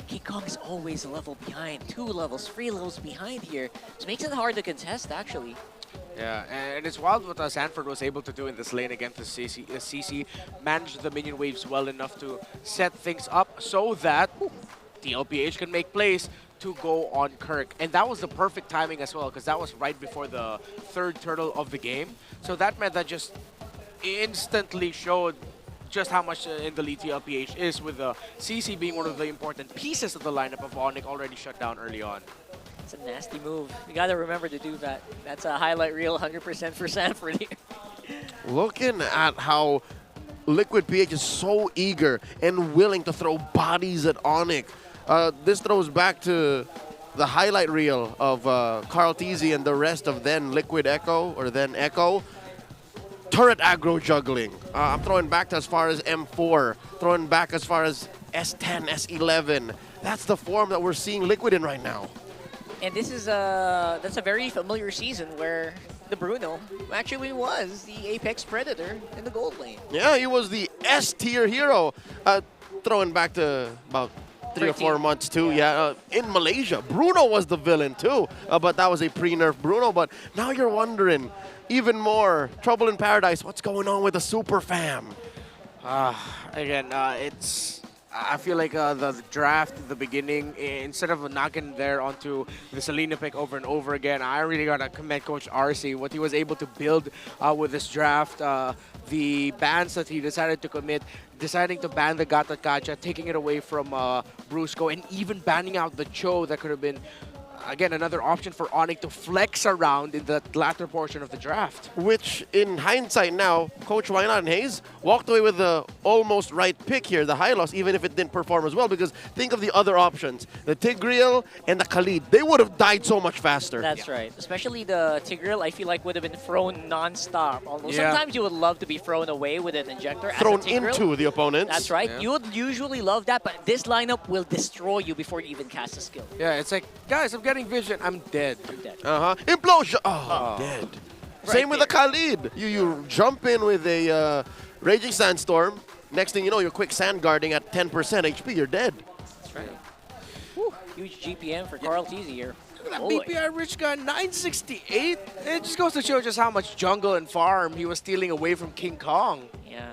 King Kong is always a level behind, 2 levels, 3 levels behind here. So it makes it hard to contest, actually. Yeah, and it's wild what Sanford was able to do in this lane against the CC. Managed the minion waves well enough to set things up so that TLPH can make plays to go on Kirk. And that was the perfect timing as well, because that was right before the 3rd turtle of the game. So that meant that just instantly showed just how much in the lead TLPH is, with the CC being one of the important pieces of the lineup of Onic already shut down early on. It's a nasty move. You gotta remember to do that. That's a highlight reel 100% for Sanford here. Looking at how Liquid PH is so eager and willing to throw bodies at Onic. This throws back to the highlight reel of Carl Teasy and the rest of then Liquid Echo, or then Echo. Turret aggro juggling. I'm throwing back to as far as M4, throwing back as far as S10, S11. That's the form that we're seeing Liquid in right now. And this is that's a very familiar season where the Bruno actually was the Apex Predator in the gold lane. Yeah, he was the S-tier hero. Throwing back to about 3 or 4 months too. Yeah, in Malaysia, Bruno was the villain too. But that was a pre-nerf Bruno. But now you're wondering even more. Trouble in Paradise. What's going on with the Super Fam? Again, I feel like the draft at the beginning, instead of knocking there onto the Selena pick over and over again, I really got to commend Coach RC, what he was able to build with this draft. The bans that he decided to commit, deciding to ban the Gata Kacha, taking it away from Brusco, and even banning out the Cho that could have been, again, another option for Onic to flex around in the latter portion of the draft. Which, in hindsight now, Coach Wynot and Hayes walked away with the almost right pick here, the high loss, even if it didn't perform as well, because think of the other options. The Tigreal and the Khalid, they would have died so much faster. That's right. Especially the Tigreal, I feel like would have been thrown non-stop. Although Yeah. sometimes you would love to be thrown away with an injector. Thrown as a Tigreal. into the opponents. That's right. Yeah. You would usually love that, but this lineup will destroy you before you even cast a skill. Yeah, it's like, guys, I'm getting vision. I'm dead. Implosion. Oh, dead. Same with the Khalid. You jump in with a Raging Sandstorm. Next thing you know, you're quick sand guarding at 10% HP. You're dead. That's right. Whew, huge GPM for Carl Teasy here. That Boy. BPI Rich got 968. It just goes to show just how much jungle and farm he was stealing away from King Kong. Yeah.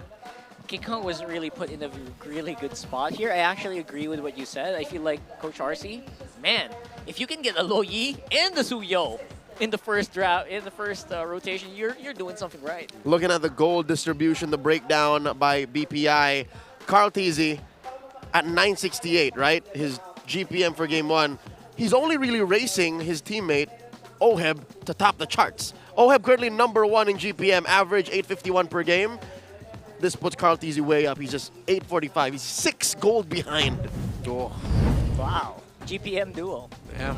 King Kong was really put in a really good spot here. I actually agree with what you said. I feel like Coach RC, man, if you can get a Lo Yi and the Suyo in the first draft, in the first rotation, you're doing something right. Looking at the gold distribution, the breakdown by BPI, Carl Teasy at 968, right? His GPM for game 1. He's only really racing his teammate, Oheb, to top the charts. Oheb currently #1 in GPM, average 851 per game. This puts Carl Teasy way up. He's just 845. He's 6 gold behind. Oh. Wow. GPM duo. Yeah.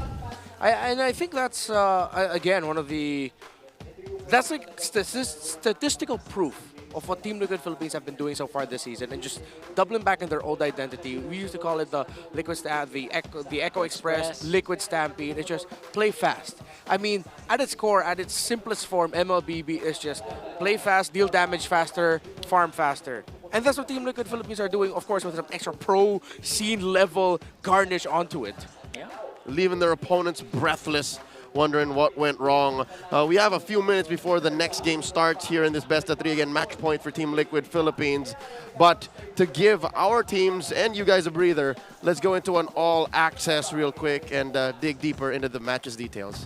And I think that's, again, one of the... That's like statistical proof of what Team Liquid Philippines have been doing so far this season and just doubling back in their old identity. We used to call it the the Echo Express, Liquid Stampede. It's just play fast. I mean, at its core, at its simplest form, MLBB is just play fast, deal damage faster, farm faster. And that's what Team Liquid Philippines are doing, of course, with some extra pro scene level garnish onto it. Leaving their opponents breathless, wondering what went wrong. We have a few minutes before the next game starts here in this best of 3. Again, match point for Team Liquid Philippines. But to give our teams and you guys a breather, let's go into an all access real quick and dig deeper into the match's details.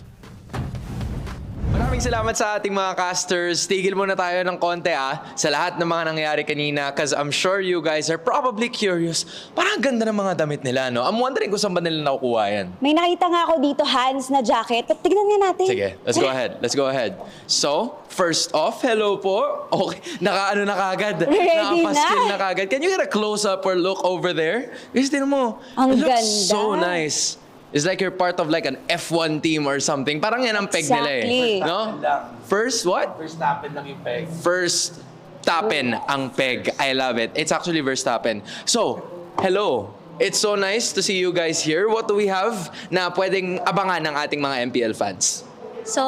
Maraming salamat sa ating mga casters. Tigil muna tayo ng konti sa lahat ng mga nangyari kanina because I'm sure you guys are probably curious. Parang ganda ng mga damit nila, no? I'm wondering kung saan ba nila nakukuha yan. May nakita nga ako dito, Hans, na jacket. Tignan nga natin. Sige, let's go ahead. Let's go ahead. So, first off, hello po. Okay, naka-ano na kagad. Ready Naka-paskill na. na kagad. Can you get a close-up or look over there? Guys, tinan mo. Ang It looks ganda. so nice. It's like you're part of like an F1 team or something. Parang yan ang peg nila Exactly. No? First what? Verstappen lang yung peg. First tappen ang peg. I love it. It's actually Verstappen. So, hello. It's so nice to see you guys here. What do we have na pwedeng abangan ng ating mga MPL fans? So,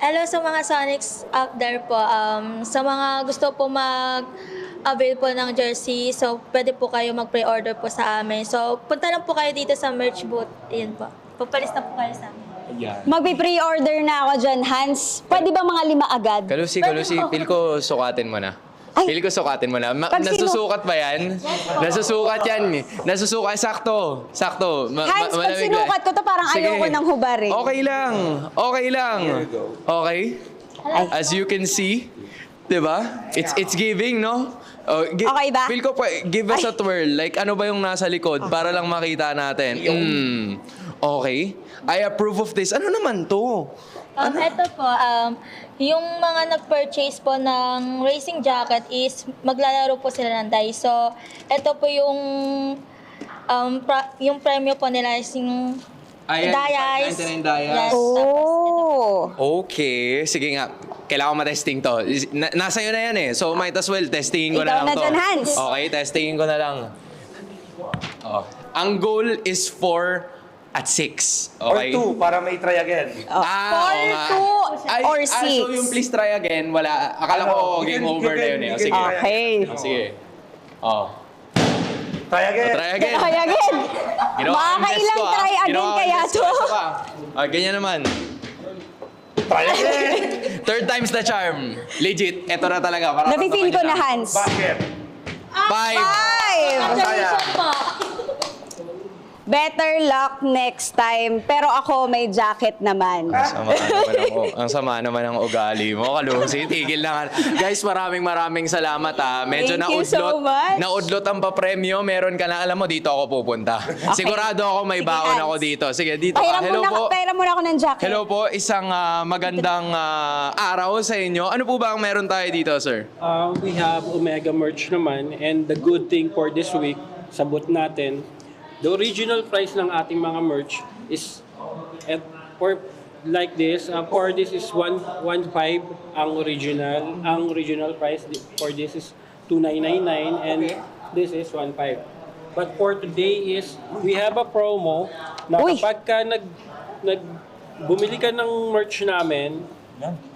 hello sa mga Sonics out there po. Sa mga gusto po mag-avail po ng jersey, so pwede po kayo mag-pre-order po sa amin. So, punta lang po kayo dito sa merch booth. Ayan po. Papalis na po kayo sa amin. Magpi-pre-order na ako dyan, Hans. Pwede ba mga 5 agad? Kalusi, feel ko sukatin mo na. Feel ko sukatin mo na. Pag sino- Nasusukat ba yan? Nasusukat yan. Nasusukat. Sakto. Sakto. Hans, pag Malamig sinukat ko to, parang Sige. ayoko ng hubad eh. Okay lang. Okay lang. Okay? As you can see, diba? It's giving, no? Okay ba? Feel ko pa, give us a twirl. Like, ano ba yung nasa likod para lang makita natin. Okay. I approve of this. Ano naman to? Ito po, yung mga nag-purchase po ng racing jacket is maglalaro po sila ng dice. So, ito po yung yung premyo po nila is yung dice. 99 dice. Yes. Okay. Sige nga. Kailangan ko matesting to. Nasa iyo na yan eh. So might as well, testingin ko Ikaw na lang na to. dyan, Hans. Okay, testingin ko na lang. Ang goal is 4 at 6. Okay? Or 2, para may try again. oo nga. 4, 2, or 6. So yung please try again, wala. Akala ko game over na yun eh. O, sige. Okay. O, sige. Try again. Try again. Try again. Ginawa ko yung best Makakailang ko, try again Ginawa ko yung kaya best ko. to. Isa pa. Ganyan naman. Try again. Third time's the charm. Legit. Eto na talaga. Para Nafe-feel ko na, Hans. Bakit? 5. Congratulations po. Better luck next time. Pero ako may jacket naman. Ang sama naman ang ugali mo. Kalusi, tigil na nga. Guys, maraming salamat Medyo Thank you so much. naudlot ang papremyo. Meron ka na, alam mo, dito ako pupunta. Sigurado ako may Sige, baon Hans. ako dito. Sige, dito ka. Hello po. Pahiram muna ako ng jacket. Hello po, isang magandang araw sa inyo. Ano po ba ang meron tayo dito, sir? We have Omega merch naman, and the good thing for this week, sa booth natin, the original price ng ating mga merch is for like this. For this is 115 ang original. Ang original price for this is 2999 and this is 15. But for today is we have a promo na kapag ka bumili ka ng merch namin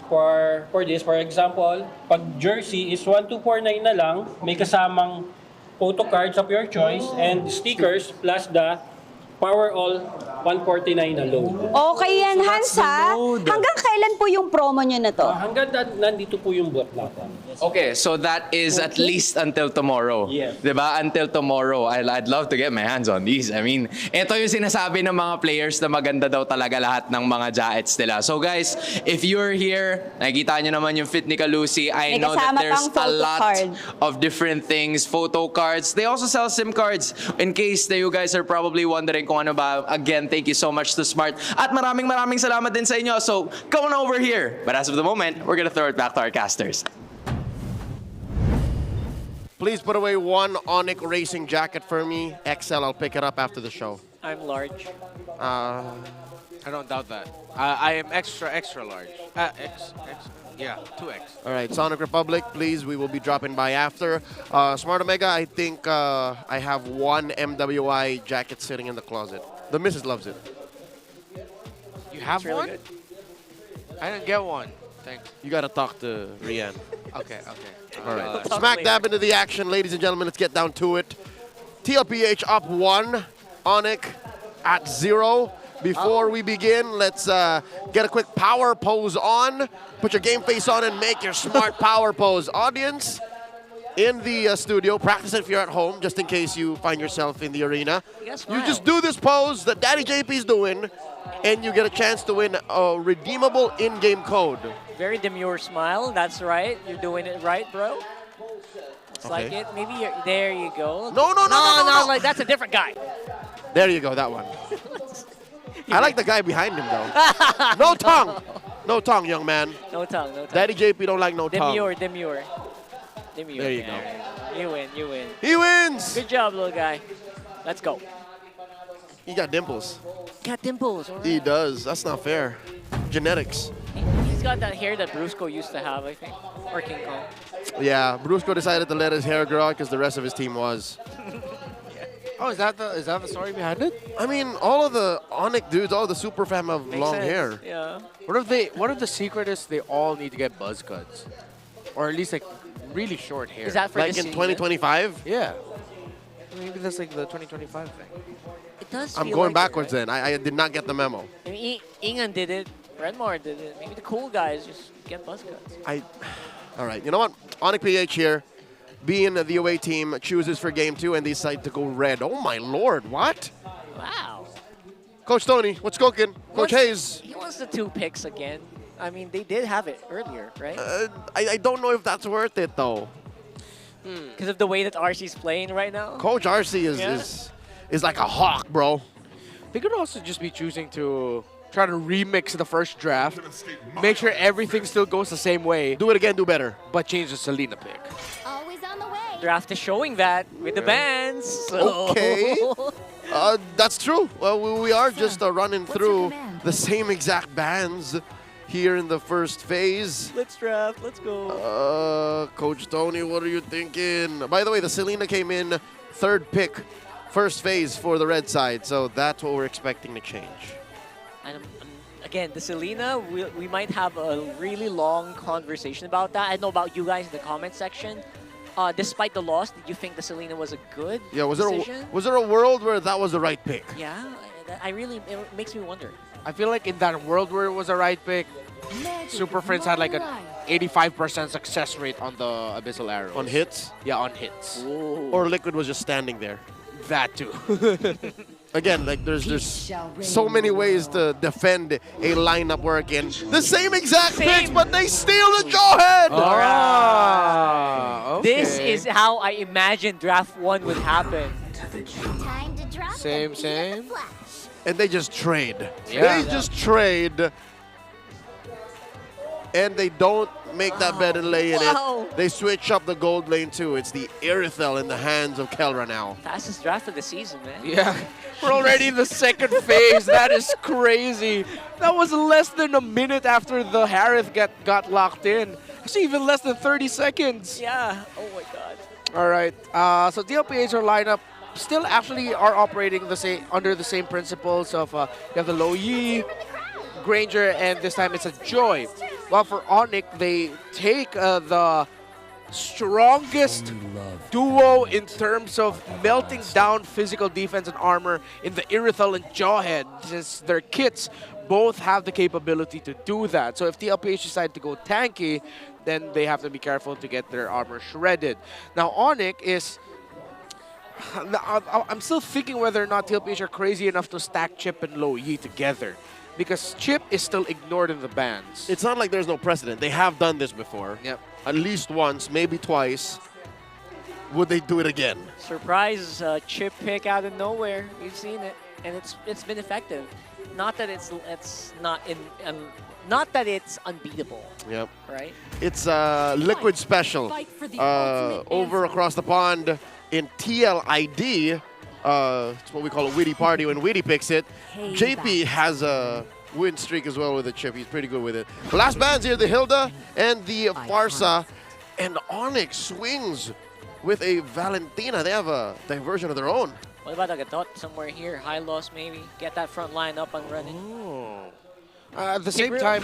for this, for example, pag jersey is 1249 na lang, may kasamang photo cards of your choice and stickers plus the Power All 149 na load. Okay yan, Hans, ha? Hanggang kailan po yung promo nyo na to? Hanggang nandito po yung bot natin. Okay, so that is at least until tomorrow. Yes. Diba? Until tomorrow. I'd love to get my hands on these. I mean, ito yung sinasabi ng mga players na maganda daw talaga lahat ng mga jackets nila. So guys, if you're here, nakikita nyo naman yung fit ni Kalusi. I May know that kasama there's pang a photo lot card. of different things. Photo cards. They also sell SIM cards. In case that you guys are probably wondering kung ano ba. Again, thank you so much to Smart. At maraming salamat din sa inyo. So, come on over here. But as of the moment, we're gonna throw it back to our casters. Please put away one Onic racing jacket for me. XL, I'll pick it up after the show. I'm large. I don't doubt that. I am extra large. Yeah, 2x. All right, Sonic Republic, please. We will be dropping by after. Smart Omega, I think I have one MWI jacket sitting in the closet. The missus loves it. You have really one? good. I didn't get one. Thanks. You got to talk to Rian. Okay. All right. Talk Smack later. dab into the action, ladies and gentlemen. Let's get down to it. TLPH up 1. Onic at 0. Before we begin, let's get a quick power pose on. Put your game face on and make your smart power pose. Audience in the studio, practice it if you're at home, just in case you find yourself in the arena. You just do this pose that Daddy JP's doing, and you get a chance to win a redeemable in-game code. Very demure smile. That's right. You're doing it right, bro. It's like it. Maybe you're, there you go. No. Like that's a different guy. There you go, that one. I like the guy behind him, though. No tongue. No tongue, young man. No tongue. Daddy JP don't like no tongue. Demure. There you go. You win. He wins! Good job, little guy. Let's go. He got dimples. Got dimples. All He right. does. That's not fair. Genetics. He's got that hair that Brusco used to have, I think. Or King Kong. Yeah, Brusco decided to let his hair grow out because the rest of his team was. Oh, is that the story behind it? I mean, all of the Onic dudes, all of the super fam have Makes long sense. hair. Yeah. What if the secret is they all need to get buzz cuts? Or at least like really short hair. Is that for Like this in season? 2025? Yeah. Maybe that's like the 2025 thing. It does I'm feel going like backwards it, right? then. I did not get the memo. I mean, Ingan did it. Renmar did it. Maybe the cool guys just get buzz cuts. All right, you know what? Onic PH here, being the away team, chooses for game 2 and they decide to go red. Oh my lord, what? Wow. Coach Tony, what's cooking? Coach Hayes. He wants the 2 picks again. I mean, they did have it earlier, right? I don't know if that's worth it though. Because of the way that RC's playing right now. Coach RC is like a hawk, bro. They could also just be choosing to try to remix the first draft, make sure everything still goes the same way. Do it again, do better. But change the Selena pick. Always on the way. Draft is showing that with the bands. So. Okay. That's true. Well, we are just running through the same exact bands here in the first phase. Let's draft. Let's go. Coach Tony, what are you thinking? By the way, the Selena came in 3rd pick, first phase for the red side. So that's what we're expecting to change. And again, the Selena, we might have a really long conversation about that. I don't know about you guys in the comment section. Despite the loss, did you think the Selena was a good decision? Was there a world where that was the right pick? Yeah, it makes me wonder. I feel like in that world where it was a right pick, Super Friends had like an 85% success rate on the Abyssal Arrows. On hits? Yeah, on hits. Ooh. Or Liquid was just standing there? That too. Again, like there's so many ways to defend a lineup working. The same exact picks, but they steal the Jawhead! Okay. This is how I imagined Draft 1 would happen. Time to drop Same. And they just trade. Yeah. They just trade. And they don't make that bet and lay in it. They switch up the gold lane too. It's the Irithel in the hands of Kelra now. Fastest draft of the season, man. Yeah. We're already in the 2nd phase. That is crazy. That was less than a minute after the Harith got locked in. Actually, even less than 30 seconds. Yeah. Oh my god. All right. So TLPH, our lineup, still actually are operating under the same principles of you have the Lo Yi, Granger, and this time it's a Joy. While for Onic, they take the strongest duo in terms of melting down physical defense and armor in the Irithel and Jawhead, since their kits both have the capability to do that. So if TLPH decide to go tanky, then they have to be careful to get their armor shredded. Now Onic is... I'm still thinking whether or not TLPH are crazy enough to stack Chip and Lo Yi together, because Chip is still ignored in the bans. It's not like there's no precedent. They have done this before. Yep. At least once, maybe twice. Would they do it again? Surprise chip pick out of nowhere. We've seen it, and it's been effective. Not that it's not that it's unbeatable. Yep. Right. It's Liquid Special over across the pond in TLID. It's what we call a Witty Party when Witty picks it. JP has a win streak as well with the chip. He's pretty good with it. The last bands here, the Hilda and the Farsa. And Onic swings with a Valentina. They have a diversion of their own. What about Agatot somewhere here? High loss maybe? Get that front line up and running. At the same time,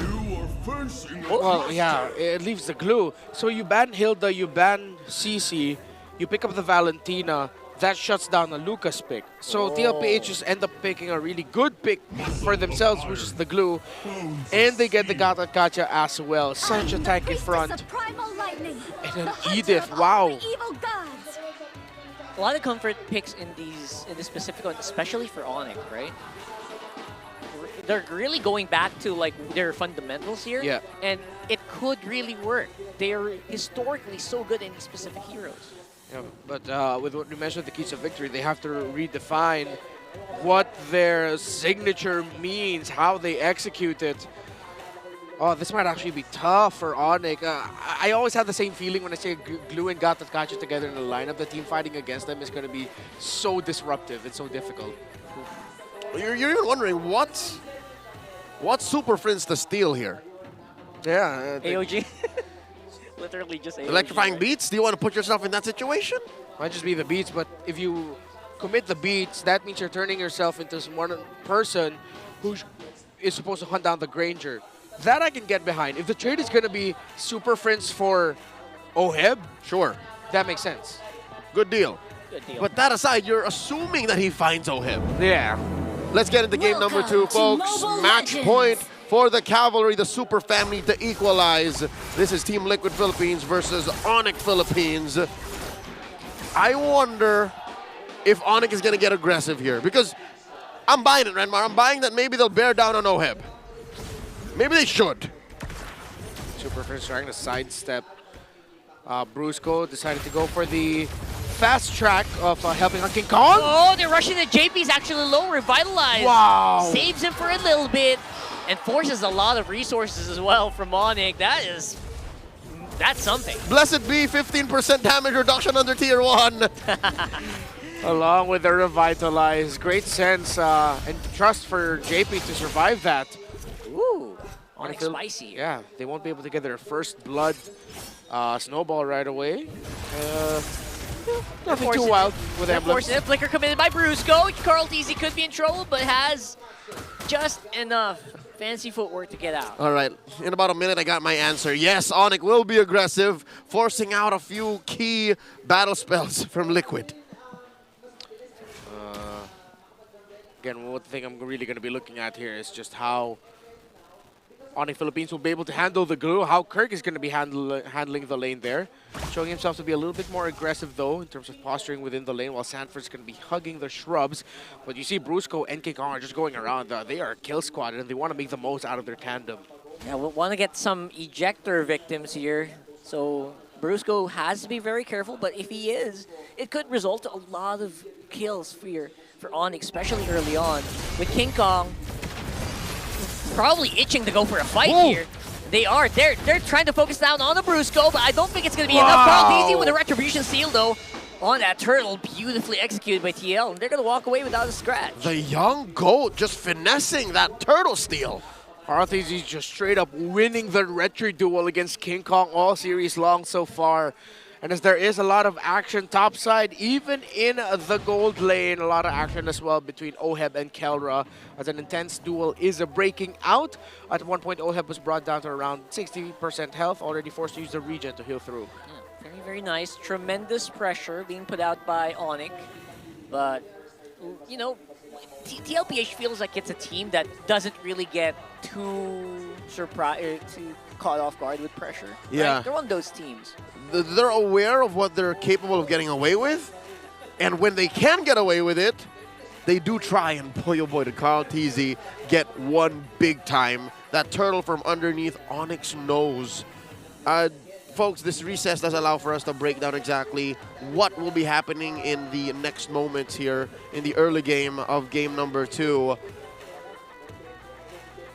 well, yeah, it leaves the glue. So you ban Hilda, you ban CC, you pick up the Valentina, that shuts down a Lucas pick. So TLPH just end up picking a really good pick for themselves, which is the glue. And they get the Gata Kacha as well. Such a tanky front. And then Edith, wow. A lot of comfort picks in this specific one, especially for Onic, right? They're really going back to like their fundamentals here, Yeah. and it could really work. They're historically so good in specific heroes. Yeah, but with what you mentioned, the keys of victory, they have to redefine what their signature means, how they execute it. Oh, this might actually be tough for Onic. I always have the same feeling when I say Glue and Gata Kacha together in the lineup. The team fighting against them is going to be so disruptive and so difficult. You're even wondering what Super Friends to steal here. Yeah. AOG. Literally just AOG. Electrifying beats? Do you want to put yourself in that situation? Might just be the beats, but if you commit the beats, that means you're turning yourself into one person who is supposed to hunt down the Granger. That I can get behind. If the trade is going to be Super Friends for Oheb, sure. That makes sense. Good deal. Good deal. But that aside, you're assuming that he finds Oheb. Yeah. Let's get into game number 2, folks. Match point for the Cavalry, the Super Family to equalize. This is Team Liquid Philippines versus Onic Philippines. I wonder if Onic is going to get aggressive here, because I'm buying it, Renmar. I'm buying that maybe they'll bear down on Oheb. Maybe they should. Super Friends trying to sidestep. Brusco decided to go for the fast track of helping on King Kong. Oh, they're rushing the JP's actually low, revitalized. Wow. Saves him for a little bit and forces a lot of resources as well from Onic. That's something. Blessed be 15% damage reduction under tier 1. Along with the revitalize. Great sense and trust for JP to survive that. Ooh, Onic spicy. Yeah, they won't be able to get their first blood snowball right away. Nothing too wild with emblems. Flicker committed by Brusco. Carl TZ could be in trouble, but has just enough fancy footwork to get out. All right, in about a minute, I got my answer. Yes, Onic will be aggressive, forcing out a few key battle spells from Liquid. Again, one thing I'm really going to be looking at here is just how Onic Philippines will be able to handle the glue, how Kirk is going to be handling the lane there. Showing himself to be a little bit more aggressive, though, in terms of posturing within the lane, while Sanford's going to be hugging the shrubs. But you see Brusco and King Kong are just going around. They are a kill squad, and they want to make the most out of their tandem. Yeah, we want to get some ejector victims here. So Brusco has to be very careful, but if he is, it could result to a lot of kills for Onic, especially early on. With King Kong probably itching to go for a fight here. They're trying to focus down on the Brusco, but I don't think it's going to be enough. Carl TZ with a Retribution Seal, though, on that turtle, beautifully executed by TL, and they're going to walk away without a scratch. The young GOAT just finessing that turtle steal. Carl TZ just straight up winning the Retri duel against King Kong all series long so far. And as there is a lot of action topside, even in the gold lane, a lot of action as well between Oheb and Kelra, as an intense duel is breaking out. At one point, Oheb was brought down to around 60% health, already forced to use the regen to heal through. Very, very nice. Tremendous pressure being put out by Onic. But, you know, TLPH feels like it's a team that doesn't really get too caught off guard with pressure. Yeah. Right? They're one of those teams. They're aware of what they're capable of getting away with, and when they can get away with it, they do try, and boy, oh boy, did Carl TZ get one big time. That turtle from underneath Onyx's nose. Folks, this recess does allow for us to break down exactly what will be happening in the next moments here in the early game of game number 2.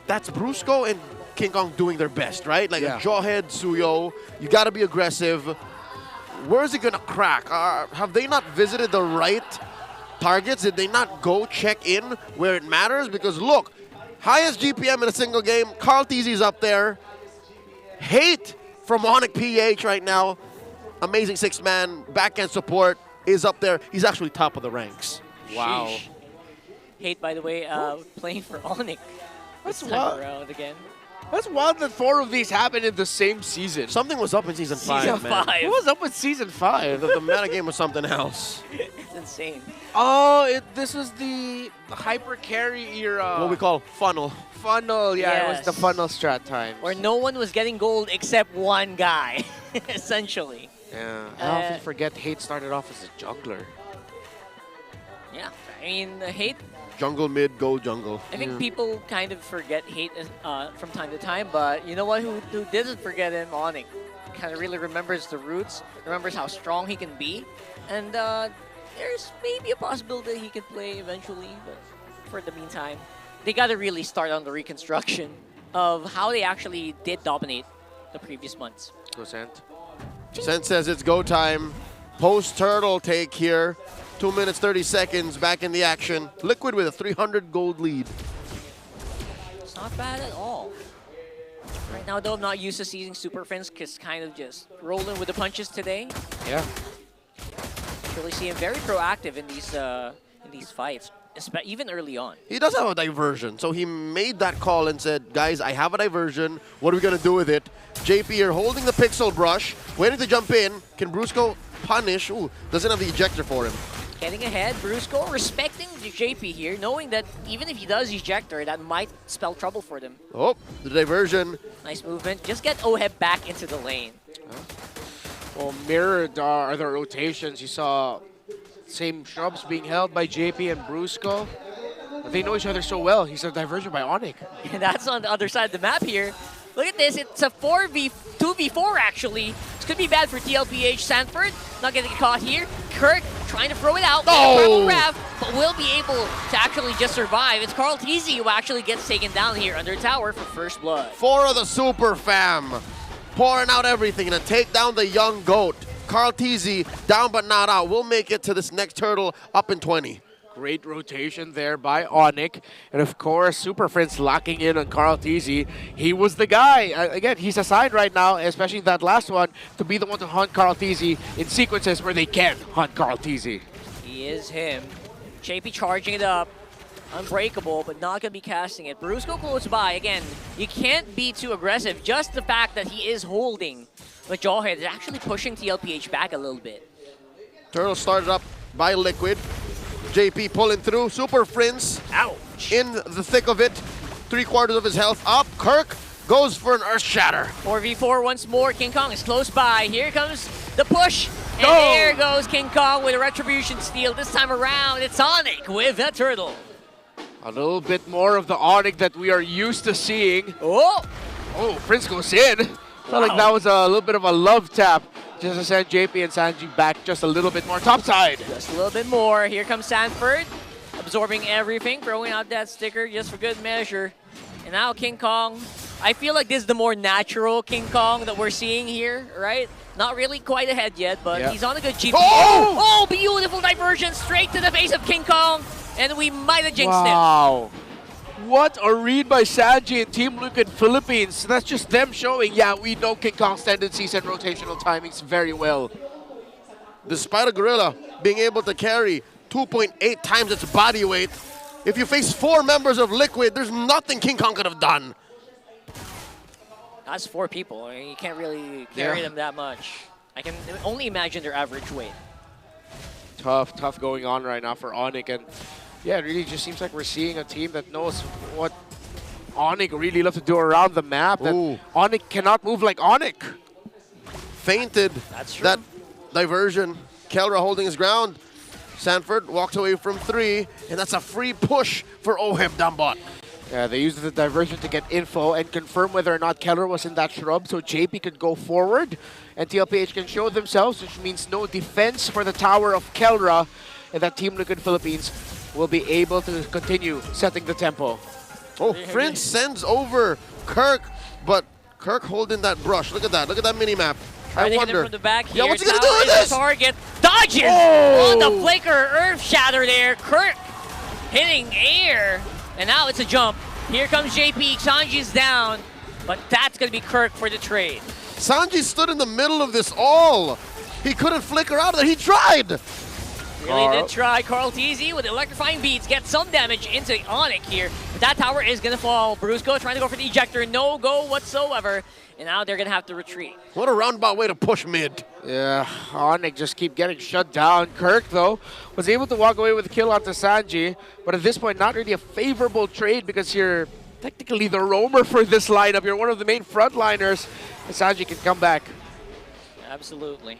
That's Brusco and King Kong doing their best, right? Like a jawhead, Suyo. You got to be aggressive. Where is it going to crack? Have they not visited the right targets? Did they not go check in where it matters? Because look, Highest GPM in a single game. Carl Teasy's up there. Hate from Onic PH right now. Amazing six-man backhand support is up there. He's actually top of the ranks. Wow. Sheesh. Hate, by the way, playing for Onic. That's this wild. time around again. That's wild that 4 of these happened in the same season. Something was up in Season 5, Season man. 5. What was up with Season 5? The meta game was something else. It's insane. Oh, this was the hyper carry era. What we call funnel. Funnel, yeah, it was the Yes. funnel strat time. Where no one was getting gold except one guy, essentially. Yeah, I often forget Hate started off as a jungler. Yeah, I mean, Hate, Jungle mid, go jungle. I think people kind of forget Hate from time to time, but you know what? Who didn't forget him? Onic. Kind of really remembers the roots, remembers how strong he can be, and there's maybe a possibility he can play eventually, but for the meantime, they got to really start on the reconstruction of how they actually did dominate the previous months. Go Sent. Sent says it's go time. Post-turtle take here. 2 minutes, 30 seconds back in the action. Liquid with a 300 gold lead. It's not bad at all. Right now, though, I'm not used to seeing Super Friends because kind of just rolling with the punches today. Yeah. Really see him very proactive in these fights, even early on. He does have a diversion, so he made that call and said, guys, I have a diversion. What are we going to do with it? JP here holding the pixel brush, waiting to jump in. Can Brusco punish? Ooh, doesn't have the ejector for him. Getting ahead, Brusco respecting the JP here, knowing that even if he does ejector, that might spell trouble for them. Oh, the diversion. Nice movement. Just get Oheb back into the lane. Well, mirrored are the rotations. You saw same shrubs being held by JP and Brusco. They know each other so well. He's a diversion by Onic. And that's on the other side of the map here. Look at this. It's a 2v4 actually. This could be bad for TLPH. Sanford not getting caught here. Kirk trying to throw it out. Oh! But will be able to actually just survive. It's Carl Teasy who actually gets taken down here under tower for first blood. 4 of the super fam. Pouring out everything to take down the young GOAT. Carl Teasy down but not out. We'll make it to this next turtle up in 20. Great rotation there by Onic. And of course, Super Friends locking in on Carl Teasy. He was the guy. Again, he's assigned right now, especially that last one, to be the one to hunt Carl Teasy in sequences where they can hunt Carl Teasy. He is him. JP charging it up. Unbreakable, but not going to be casting it. Brusco close by. Again, you can't be too aggressive. Just the fact that he is holding the Jawhead is actually pushing TLPH back a little bit. Turtle started up by Liquid. JP pulling through. Super Friends. Ouch. In the thick of it. 3/4 of his health up. Kirk goes for an Earth Shatter. 4v4 once more. King Kong is close by. Here comes the push. And Go! there goes King Kong with a Retribution steal. This time around, it's Onic with a turtle. A little bit more of the Onic that we are used to seeing. Oh! Oh, Prince goes in. Felt like that was a little bit of a love tap. Just to send JP and Sanji back just a little bit more topside. Just a little bit more. Here comes Sanford, absorbing everything, throwing out that sticker just for good measure. And now King Kong. I feel like this is the more natural King Kong that we're seeing here, right? Not really quite ahead yet, but he's on a good GP. Oh, beautiful diversion straight to the face of King Kong. And we might have jinxed it. Wow. What a read by Sanji and Team Liquid Philippines. That's just them showing, yeah, we know King Kong's tendencies and rotational timings very well. Despite a gorilla being able to carry 2.8 times its body weight, if you face 4 members of Liquid, there's nothing King Kong could have done. That's 4 people. I mean, you can't really carry them that much. I can only imagine their average weight. Tough going on right now for Onic. And yeah, it really just seems like we're seeing a team that knows what Onic really loves to do around the map. That Onic cannot move like Onic. Fainted. That's true. That diversion. Kelra holding his ground. Sanford walks away from 3, and that's a free push for Oheb down bot. Yeah, they used the diversion to get info and confirm whether or not Keller was in that shrub, so JP could go forward and TLPH can show themselves, which means no defense for the tower of Kelra, and that Team Liquid Philippines will be able to continue setting the tempo. Oh, Prince sends over Kirk, but Kirk holding that brush. Look at that. Look at that mini-map. I wonder. From the back here. Yeah, what's he going to do with Tower is this? the target. Dodges on the flicker. Earth Shatter there. Kirk hitting air. And now it's a jump. Here comes JP. Sanji's down, but that's going to be Kirk for the trade. Sanji stood in the middle of this all. He couldn't flicker out of there. He tried. Really did try. Carl TZ with electrifying beats gets some damage into Onic here. But that tower is going to fall. Brusco trying to go for the ejector. No go whatsoever. And now they're going to have to retreat. What a roundabout way to push mid. Yeah, Onic just keep getting shut down. Kirk, though, was able to walk away with a kill onto Sanji. But at this point, not really a favorable trade because you're technically the roamer for this lineup. You're one of the main frontliners. And Sanji can come back. Absolutely.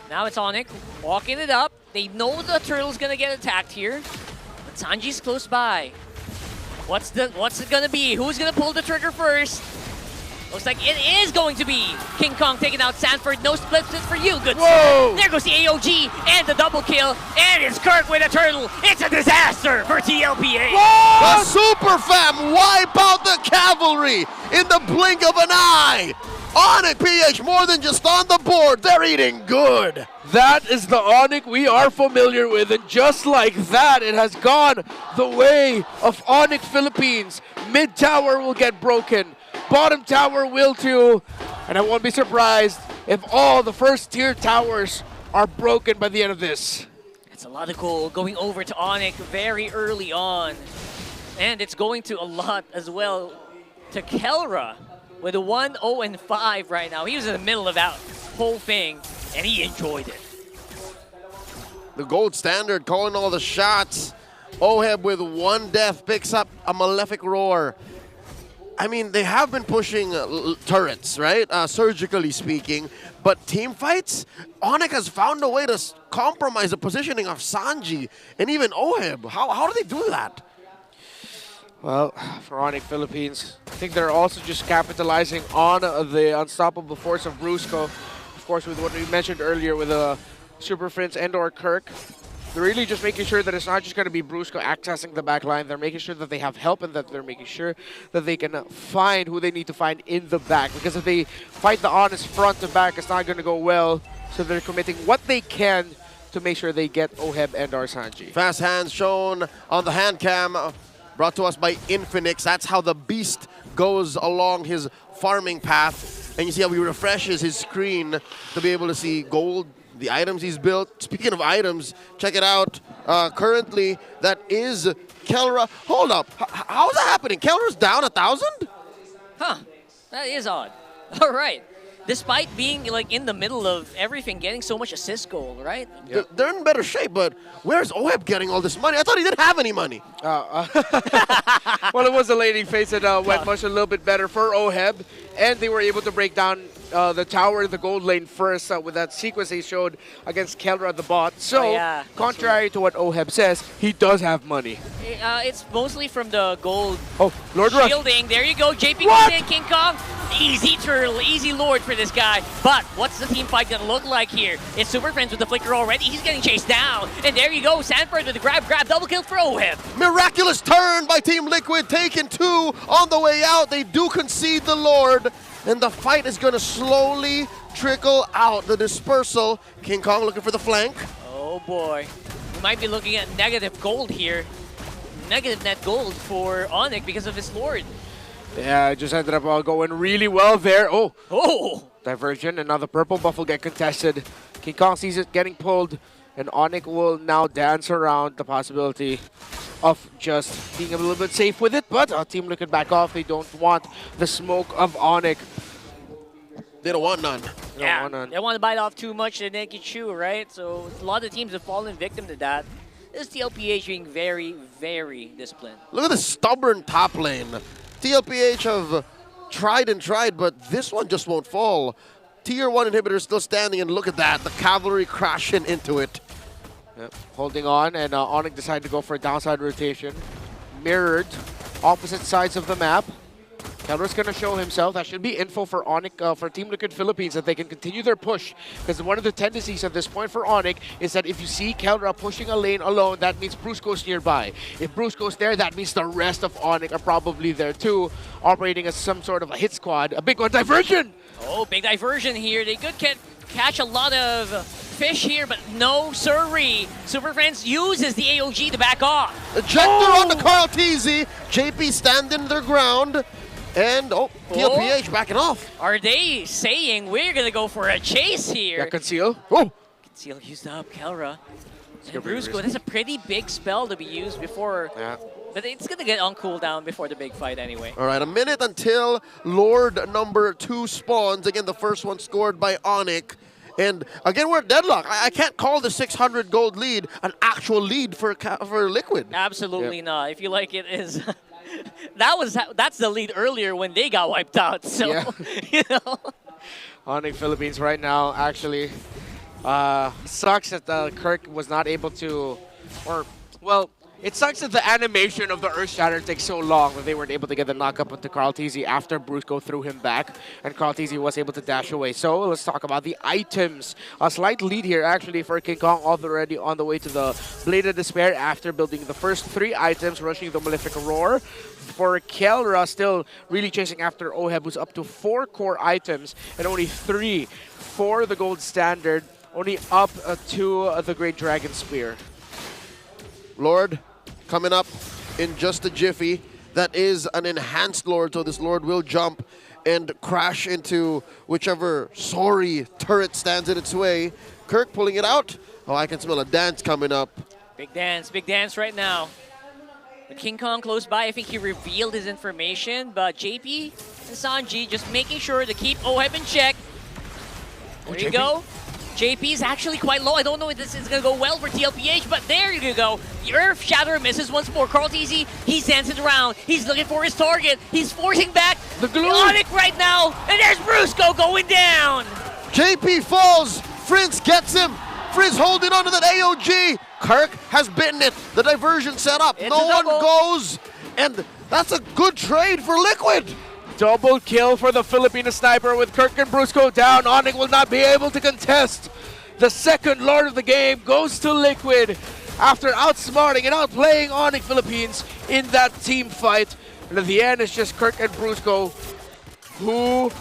Now it's Onic walking it up. They know the turtle's gonna get attacked here, but Sanji's close by. What's it gonna be? Who's gonna pull the trigger first? Looks like it is going to be King Kong taking out Sanford. No split for you, good sir. There goes the AOG and the double kill, and it's Kirk with a turtle. It's a disaster for TLPH. The Super Fam wipe out the cavalry in the blink of an eye. Onic PH more than just on the board, they're eating good. That is the Onic we are familiar with, and just like that, it has gone the way of Onic Philippines. Mid tower will get broken, bottom tower will too, and I won't be surprised if all the first tier towers are broken by the end of this. It's a lot of gold going over to Onic very early on, and it's going to a lot as well to Kelra. With a 1-0-5 right now. He was in the middle of that whole thing, and he enjoyed it. The gold standard calling all the shots. Oheb with one death picks up a malefic roar. I mean, they have been pushing turrets, right? Surgically speaking. But team fights, Onic has found a way to compromise the positioning of Sanji and even Oheb. How do they do that? Well, for Onic Philippines, I think they're also just capitalizing on the unstoppable force of Brusco. Of course, with what we mentioned earlier with Super Prince and/or Kirk, they're really just making sure that it's not just going to be Brusco accessing the back line. They're making sure that they have help and that they're making sure that they can find who they need to find in the back. Because if they fight the honest front to back, it's not going to go well. So they're committing what they can to make sure they get Oheb and/or Sanji. Fast hands shown on the hand cam. Brought to us by Infinix. That's how the beast goes along his farming path. And you see how he refreshes his screen to be able to see gold, the items he's built. Speaking of items, check it out. Currently, that is Kelra. Hold up. How is that happening? Kelra's down 1,000? Huh. That is odd. All right. Despite being like in the middle of everything, getting so much assist goal, right? Yep. They're in better shape, but where's Oheb getting all this money? I thought he didn't have any money. Well, it was a laning phase that went much a little bit better for Oheb, and they were able to break down the tower in the gold lane first with that sequence they showed against Kelra the bot. So, contrary to what Oheb says, he does have money. It's mostly from the gold Lord Rush. shielding. There you go. JP comes in. King Kong. Easy turtle, easy lord for this guy. But what's the team fight gonna look like here? It's Super Friends with the flicker already. He's getting chased down. And there you go. Sanford with the grab, double kill for Oheb. Miraculous turn by Team Liquid, taking 2 on the way out. They do concede the Lord, and the fight is going to slowly trickle out. The dispersal. King Kong looking for the flank. Oh boy. We might be looking at negative gold here. Negative net gold for Onic because of his Lord. Yeah, it just ended up going really well there. Oh! Diversion, and now the purple buff will get contested. King Kong sees it getting pulled, and Onic will now dance around the possibility of just being a little bit safe with it, but Team Liquid back off. They don't want the smoke of Onic. They don't want none. They don't want to bite off too much and they can chew, right? So a lot of teams have fallen victim to that. This TLPH being very, very disciplined. Look at the stubborn top lane. TLPH have tried and tried, but this one just won't fall. Tier 1 inhibitor still standing, and look at that. The cavalry crashing into it. Yep. Holding on, and Onic decided to go for a downside rotation. Mirrored, opposite sides of the map. Kelra's going to show himself. That should be info for Onic, for Team Liquid Philippines, that they can continue their push. Because one of the tendencies at this point for Onic is that if you see Kelra pushing a lane alone, that means Brusco's nearby. If Brusco's there, that means the rest of Onic are probably there too, operating as some sort of a hit squad. A big one, diversion! Oh, big diversion here. They could catch a lot of fish here, but no sirree. Super Friends uses the AOG to back off. Ejector on the Carl TZ. JP standing their ground. And, TLPH backing off. Are they saying we're going to go for a chase here? Yeah, conceal. Conceal used up, Kelra. And Brusco, that's a pretty big spell to be used before. Yeah. But it's going to get on cooldown before the big fight anyway. All right, a minute until Lord number 2 spawns. Again, the first one scored by Onic. And again, we're at deadlock. I can't call the 600 gold lead an actual lead for Liquid. Absolutely not. If you like it is... that's the lead earlier when they got wiped out. So, you know. Onic Philippines right now actually sucks that Kirk was not able to, it sucks that the animation of the Earth Shatter takes so long that they weren't able to get the knock-up onto Carl TZ after Brusco threw him back, and Carl TZ was able to dash away. So let's talk about the items. A slight lead here actually for King Kong, already on the way to the Blade of Despair after building the first 3 items, rushing the Malefic Roar. For Kelra, still really chasing after Oheb, who's up to 4 core items and only 3 for the gold standard, only up to the Great Dragon Spear. Lord coming up in just a jiffy. That is an enhanced Lord, so this Lord will jump and crash into whichever sorry turret stands in its way. Kirk pulling it out. Oh, I can smell a dance coming up. Big dance right now. The King Kong close by, I think he revealed his information, but JP and Sanji just making sure to keep Oheb in check. There you go. JP is actually quite low. I don't know if this is going to go well for TLPH, but there you go. The Earth Shatter misses once more. Carl TZ, he's dancing around. He's looking for his target. He's forcing back the Onic right now. And there's Brusco going down. JP falls. Frizz gets him. Frizz holding on to that AOG. Kirk has bitten it. The diversion set up. No one goes. And that's a good trade for Liquid. Double kill for the Filipino sniper with Kirk and Brusco down. Onic will not be able to contest. The second Lord of the game goes to Liquid after outsmarting and outplaying Onic Philippines in that team fight. And at the end, it's just Kirk and Brusco who,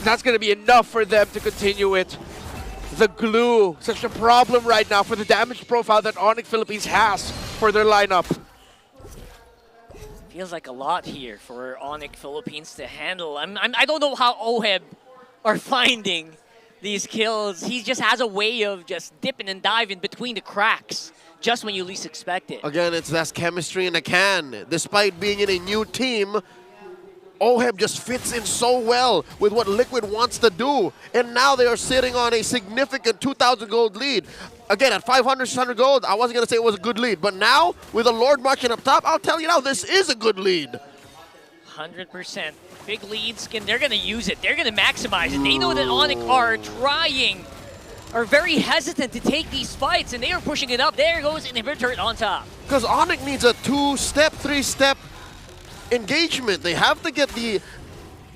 that's going to be enough for them to continue it. The glue, such a problem right now for the damage profile that Onic Philippines has for their lineup. Feels like a lot here for Onic Philippines to handle. I don't know how Oheb are finding these kills. He just has a way of just dipping and diving between the cracks just when you least expect it. Again, that's chemistry in a can. Despite being in a new team, Oheb just fits in so well with what Liquid wants to do. And now they are sitting on a significant 2,000 gold lead. Again, at 500, 600 gold, I wasn't going to say it was a good lead. But now, with the Lord marching up top, I'll tell you now, this is a good lead. 100%. Big leads, they're going to use it. They're going to maximize it. They know that Onic are very hesitant to take these fights, and they are pushing it up. There goes Inhibitor on top. Because Onic needs a 2-step, 3-step engagement. They have to get the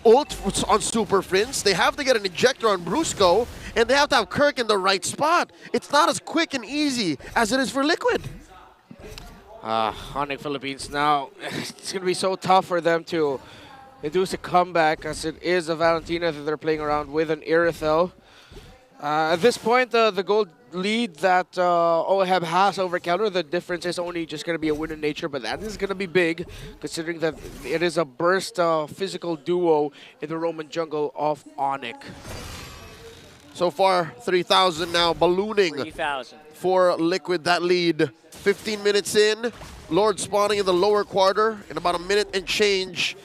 ult on Super Friends, they have to get an ejector on Brusco, and they have to have Kirk in the right spot. It's not as quick and easy as it is for Liquid. Onic Philippines now, it's going to be so tough for them to induce a comeback, as it is a Valentina that they're playing around with, an Irithel. At this point, the gold lead that Oheb has over Kelra, the difference is only just going to be a win in nature, but that is going to be big, considering that it is a burst physical duo in the Roman jungle of Onic. So far, 3,000 now, ballooning 3,000 for Liquid, that lead. 15 minutes in, Lord spawning in the lower quarter in about a minute and change.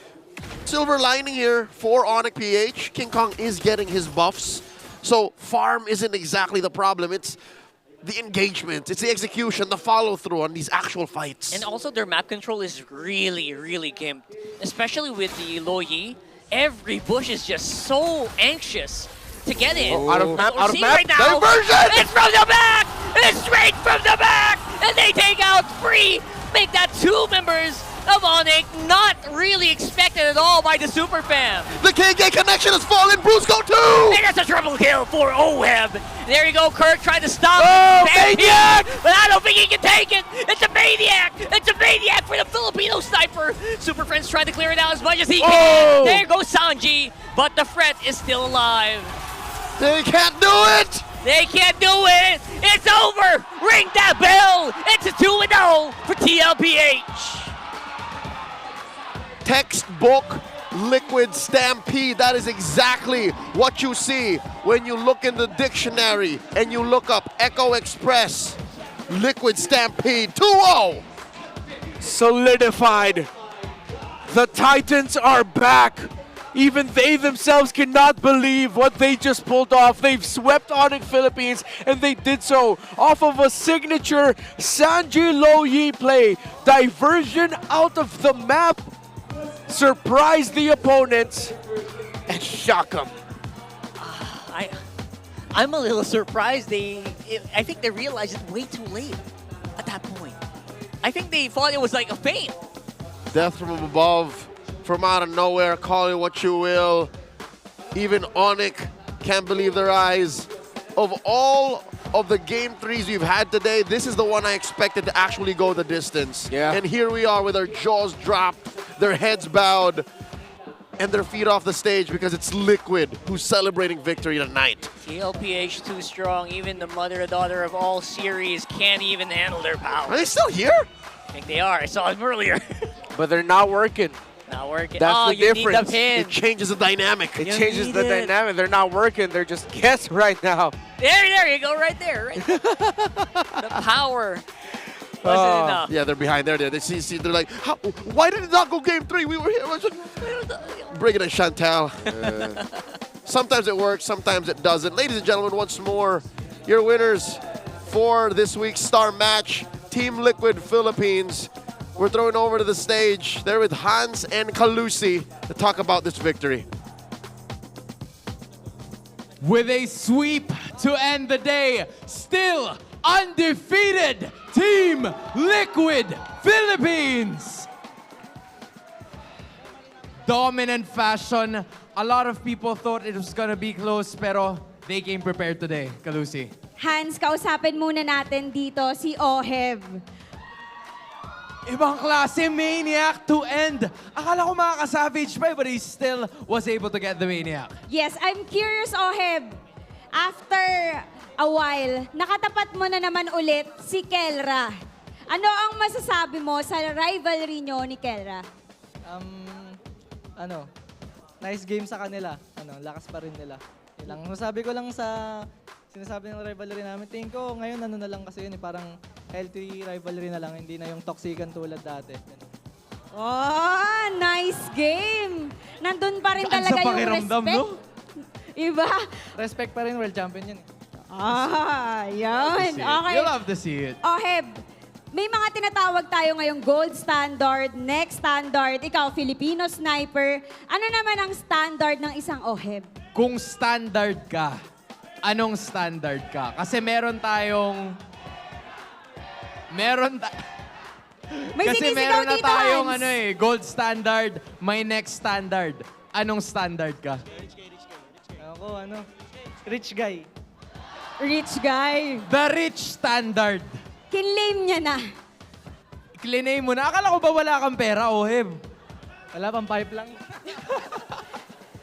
Silver lining here for Onic PH. King Kong is getting his buffs. So farm isn't exactly the problem. It's the engagement, it's the execution, the follow-through on these actual fights. And also their map control is really, really gimped. Especially with the Loyi. Every bush is just so anxious to get in. Oh, out of map, out of map. Right now, diversion! It's from the back! It's straight from the back! And they take out 3, make that 2 members of Onic, not really expected at all by the Super Fam. The KK connection has fallen, Brusco too! And it's a triple kill for Oheb. There you go, Kirk trying to stop Maniac! but I don't think he can take it. It's a Maniac! It's a Maniac for the Filipino sniper. Super Friends trying to clear it out as much as he can. There goes Sanji, but the Fret is still alive. They can't do it! They can't do it. It's over. Ring that bell. It's a 2-0 for TLPH. Textbook liquid stampede. That is exactly what you see when you look in the dictionary and you look up Echo Express liquid stampede 2-0. Solidified. The Titans are back. Even they themselves cannot believe what they just pulled off. They've swept Onic Philippines, and they did so off of a signature Sanji Loyi play. Diversion out of the map, surprise the opponents, and shock them. I'm a little surprised. I think they realized it way too late at that point. I think they thought it was like a feint. Death from above, from out of nowhere, call it what you will. Even Onic can't believe their eyes. Of all of the game threes we've had today, this is the one I expected to actually go the distance. Yeah. And here we are with our jaws dropped, their heads bowed, and their feet off the stage because it's Liquid who's celebrating victory tonight. TLPH too strong. Even the mother and daughter of all series can't even handle their power. Are they still here? I think they are. I saw them earlier. But they're not working. Not working. That's the you difference. Need the pin. It changes the dynamic. It changes the dynamic. They're not working. They're just guess right now. There you go, right there. Right there. The power wasn't enough. Yeah, they're behind there. They see they're like, why did it not go game 3? We were here. Bring it in, Chantal. Sometimes it works, sometimes it doesn't. Ladies and gentlemen, once more, your winners for this week's star match, Team Liquid Philippines. We're throwing over to the stage. They're with Hans and Kalusi to talk about this victory. With a sweep to end the day, still undefeated, Team Liquid Philippines. Dominant fashion. A lot of people thought it was gonna be close, pero they came prepared today, Kalusi. Hans, kausapin muna natin dito si Oheb. Ibang klase, Maniac to end. Akala ko makaka-savage pa, but he still was able to get the Maniac. Yes, I'm curious, Oheb. After a while, nakatapat mo na naman ulit si Kelra. Ano ang masasabi mo sa rivalry nyo ni Kelra? Nice game sa kanila. Lakas pa rin nila. Yun lang. Masabi ko lang sa sinasabi ng rivalry namin, tingin ko ngayon na lang kasi yun, parang healthy rivalry na lang, hindi na yung toxican tulad dati. Oh, nice game! Nandun pa rin talaga yung respect. No? Iba? Respect pa rin, world champion yun. Yun. Okay. You'll love to see it. Heb, may mga tinatawag tayo ngayong gold standard, next standard. Ikaw, Filipino sniper. Ano naman ang standard ng isang Oheb? Kung standard ka, anong standard ka? Kasi meron tayong... May Kasi sinisigaw meron na dito, tayong Hans. gold standard, may next standard. Anong standard ka? Ako, rich guy. Rich guy. The rich standard. Kinlame niya na. Klinay mo na. Akala ko ba wala kang pera, Oheb? Wala, pang pipe lang.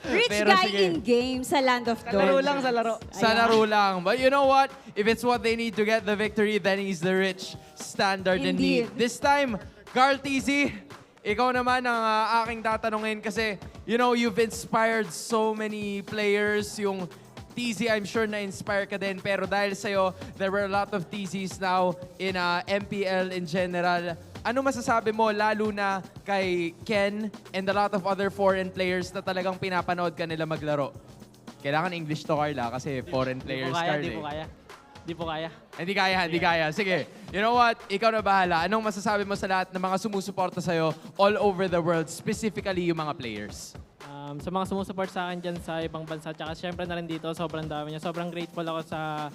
Rich Pero guy sige. in game sa Land of Sa laro Dawn. lang, sa laro. Sa laro lang. But you know what? If it's what they need to get the victory, then he's the rich standard indeed. Indeed. This time, Carl TZ, ikaw naman ang aking tatanungin kasi, you know, you've inspired so many players. Yung TZ, I'm sure na-inspire ka din. Pero dahil sa'yo, there were a lot of TZs now in MPL in general. Ano masasabi mo, lalo na kay Ken and a lot of other foreign players na talagang pinapanood ka nila maglaro? Kailangan English to, Carla, kasi foreign players, Carla. Di po kaya. Hindi kaya. Sige, you know what? Ikaw na bahala. Anong masasabi mo sa lahat ng mga sumusuporta sa'yo all over the world, specifically yung mga players? Sa mga sumusuport sa akin dyan sa ibang bansa, tsaka syempre na rin dito, sobrang dami niya. Sobrang grateful ako sa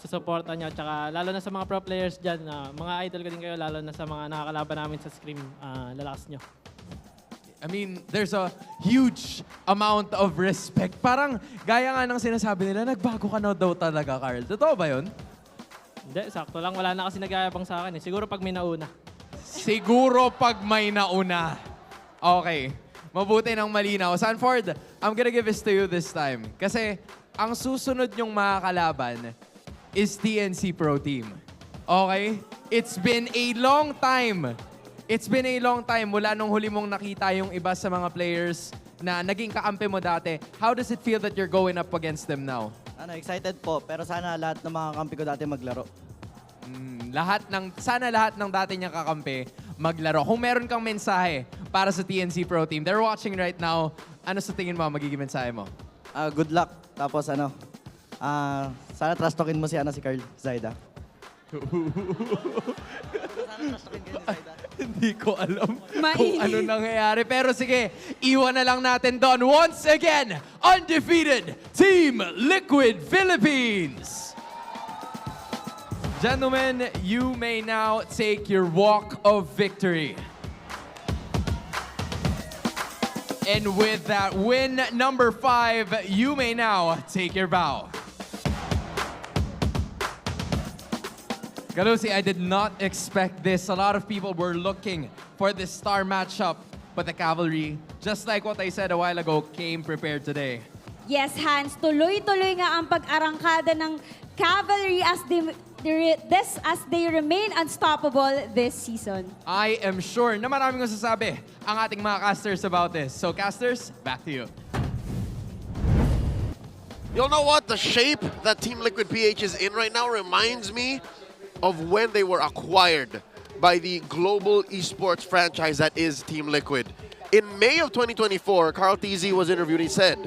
suporta niya, tsaka lalo na sa mga pro players dyan, mga idol ko din kayo, lalo na sa mga nakakalaban namin sa scrim, lalakas nyo. I mean, there's a huge amount of respect. Parang gaya nga ng sinasabi nila, nagbago ka na daw talaga, Carl. Totoo ba yun? Hindi, sakto lang. Wala na kasi nag-aabang sa akin. Siguro pag may nauna. Siguro pag may nauna. Okay. Mabuti ng malinaw. Sanford, I'm gonna give this to you this time. Kasi ang susunod nyong mga kalaban is TNC Pro Team. Okay? It's been a long time. It's been a long time mula nung huli mong nakita yung iba sa mga players na naging kakampi mo dati. How does it feel that you're going up against them now? Excited po, pero sana lahat ng mga kampi ko dati maglaro. Sana lahat ng dati niyang kakampi maglaro. Kung meron kang mensahe para sa TNC Pro Team, they're watching right now, ano sa tingin mo magiging mensahe mo? Good luck. Tapos sana trust talkin mo si Carl Zaida. Hindi ko alam kung ano nangyayari. Pero sige, iwan na lang natin doon. Once again, undefeated Team Liquid Philippines. Gentlemen, you may now take your walk of victory. And with that win number 5, you may now take your bow. Galusi, I did not expect this. A lot of people were looking for this star matchup, but the Cavalry, just like what I said a while ago, came prepared today. Yes, Hans, tuloy-tuloy nga ang pag-arangkada ng Cavalry as they remain unstoppable this season. I am sure na maraming masasabi ang ating mga casters about this. So casters, back to you. You'll know what? The shape that Team Liquid PH is in right now reminds me of when they were acquired by the global esports franchise that is Team Liquid. In May of 2024, Carl TZ was interviewed. He said,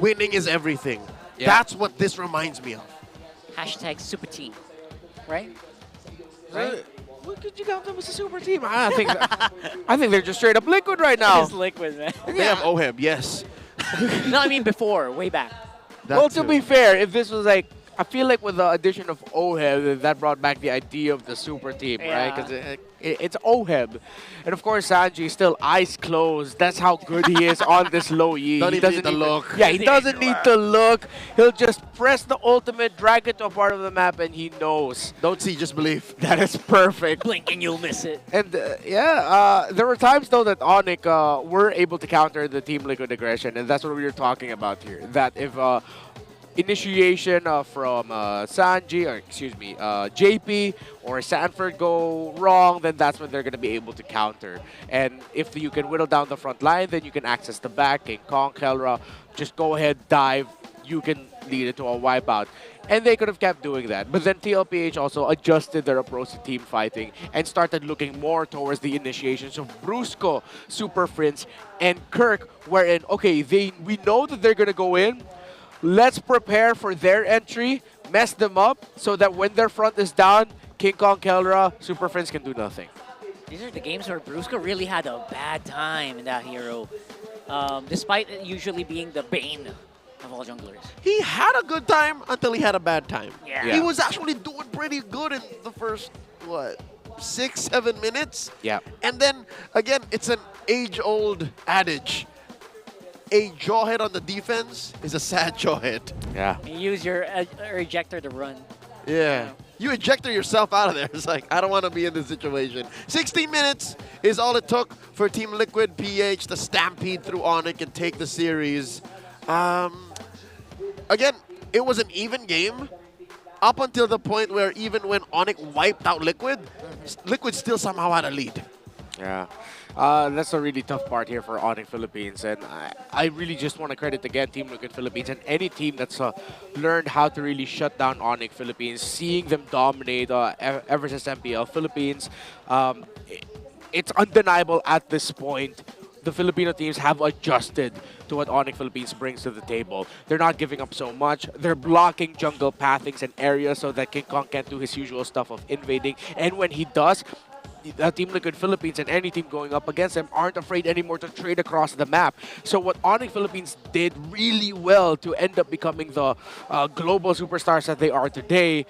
winning is everything. Yeah. That's what this reminds me of. Hashtag super team, right? What could you count them as a super team? I think they're just straight up Liquid right now. It's Liquid, man. They have OHEB, yes. No, I mean before, way back. Well, to be fair, if this was like, I feel like with the addition of OHEB, that brought back the idea of the super team, right? Because it's OHEB. And of course, Sanji still eyes closed. That's how good he is on this low E. Don't He even doesn't need to look. Yeah, he doesn't need to look. He'll just press the ultimate, drag it to a part of the map, and he knows. Don't see, just believe. That is perfect. Blink and you'll miss it. And there were times though that Onic were able to counter the Team Liquid aggression, and that's what we were talking about here. That if initiation from Sanji, or excuse me, JP or Sanford go wrong, then that's when they're going to be able to counter. And if you can whittle down the front line, then you can access the back. King Kong, Kelra, just go ahead, dive. You can lead it to a wipeout. And they could have kept doing that. But then TLPH also adjusted their approach to team fighting and started looking more towards the initiations of Brusco, Super Prince, and Kirk, wherein, okay, we know that they're going to go in. Let's prepare for their entry, mess them up, so that when their front is down, King Kong, Kelra, Super Friends can do nothing. These are the games where Brusco really had a bad time in that hero, despite it usually being the bane of all junglers. He had a good time until he had a bad time. Yeah. He was actually doing pretty good in the first, 6-7 minutes? Yeah. And then, again, it's an age-old adage. A jawhead on the defense is a sad jawhead. Yeah. You use your ejector to run. Yeah. You ejector yourself out of there. It's like, I don't want to be in this situation. 16 minutes is all it took for Team Liquid PH to stampede through Onic and take the series. Again, it was an even game up until the point where even when Onic wiped out Liquid, Liquid still somehow had a lead. Yeah. That's a really tough part here for Onic Philippines, and I really just want to credit again Team Liquid Philippines and any team that's learned how to really shut down Onic Philippines, seeing them dominate ever since MPL Philippines. It's undeniable at this point. The Filipino teams have adjusted to what Onic Philippines brings to the table. They're not giving up so much. They're blocking jungle pathings and areas so that King Kong can't do his usual stuff of invading, and when he does, Team Liquid Philippines and any team going up against them aren't afraid anymore to trade across the map. So what Onic Philippines did really well to end up becoming the global superstars that they are today,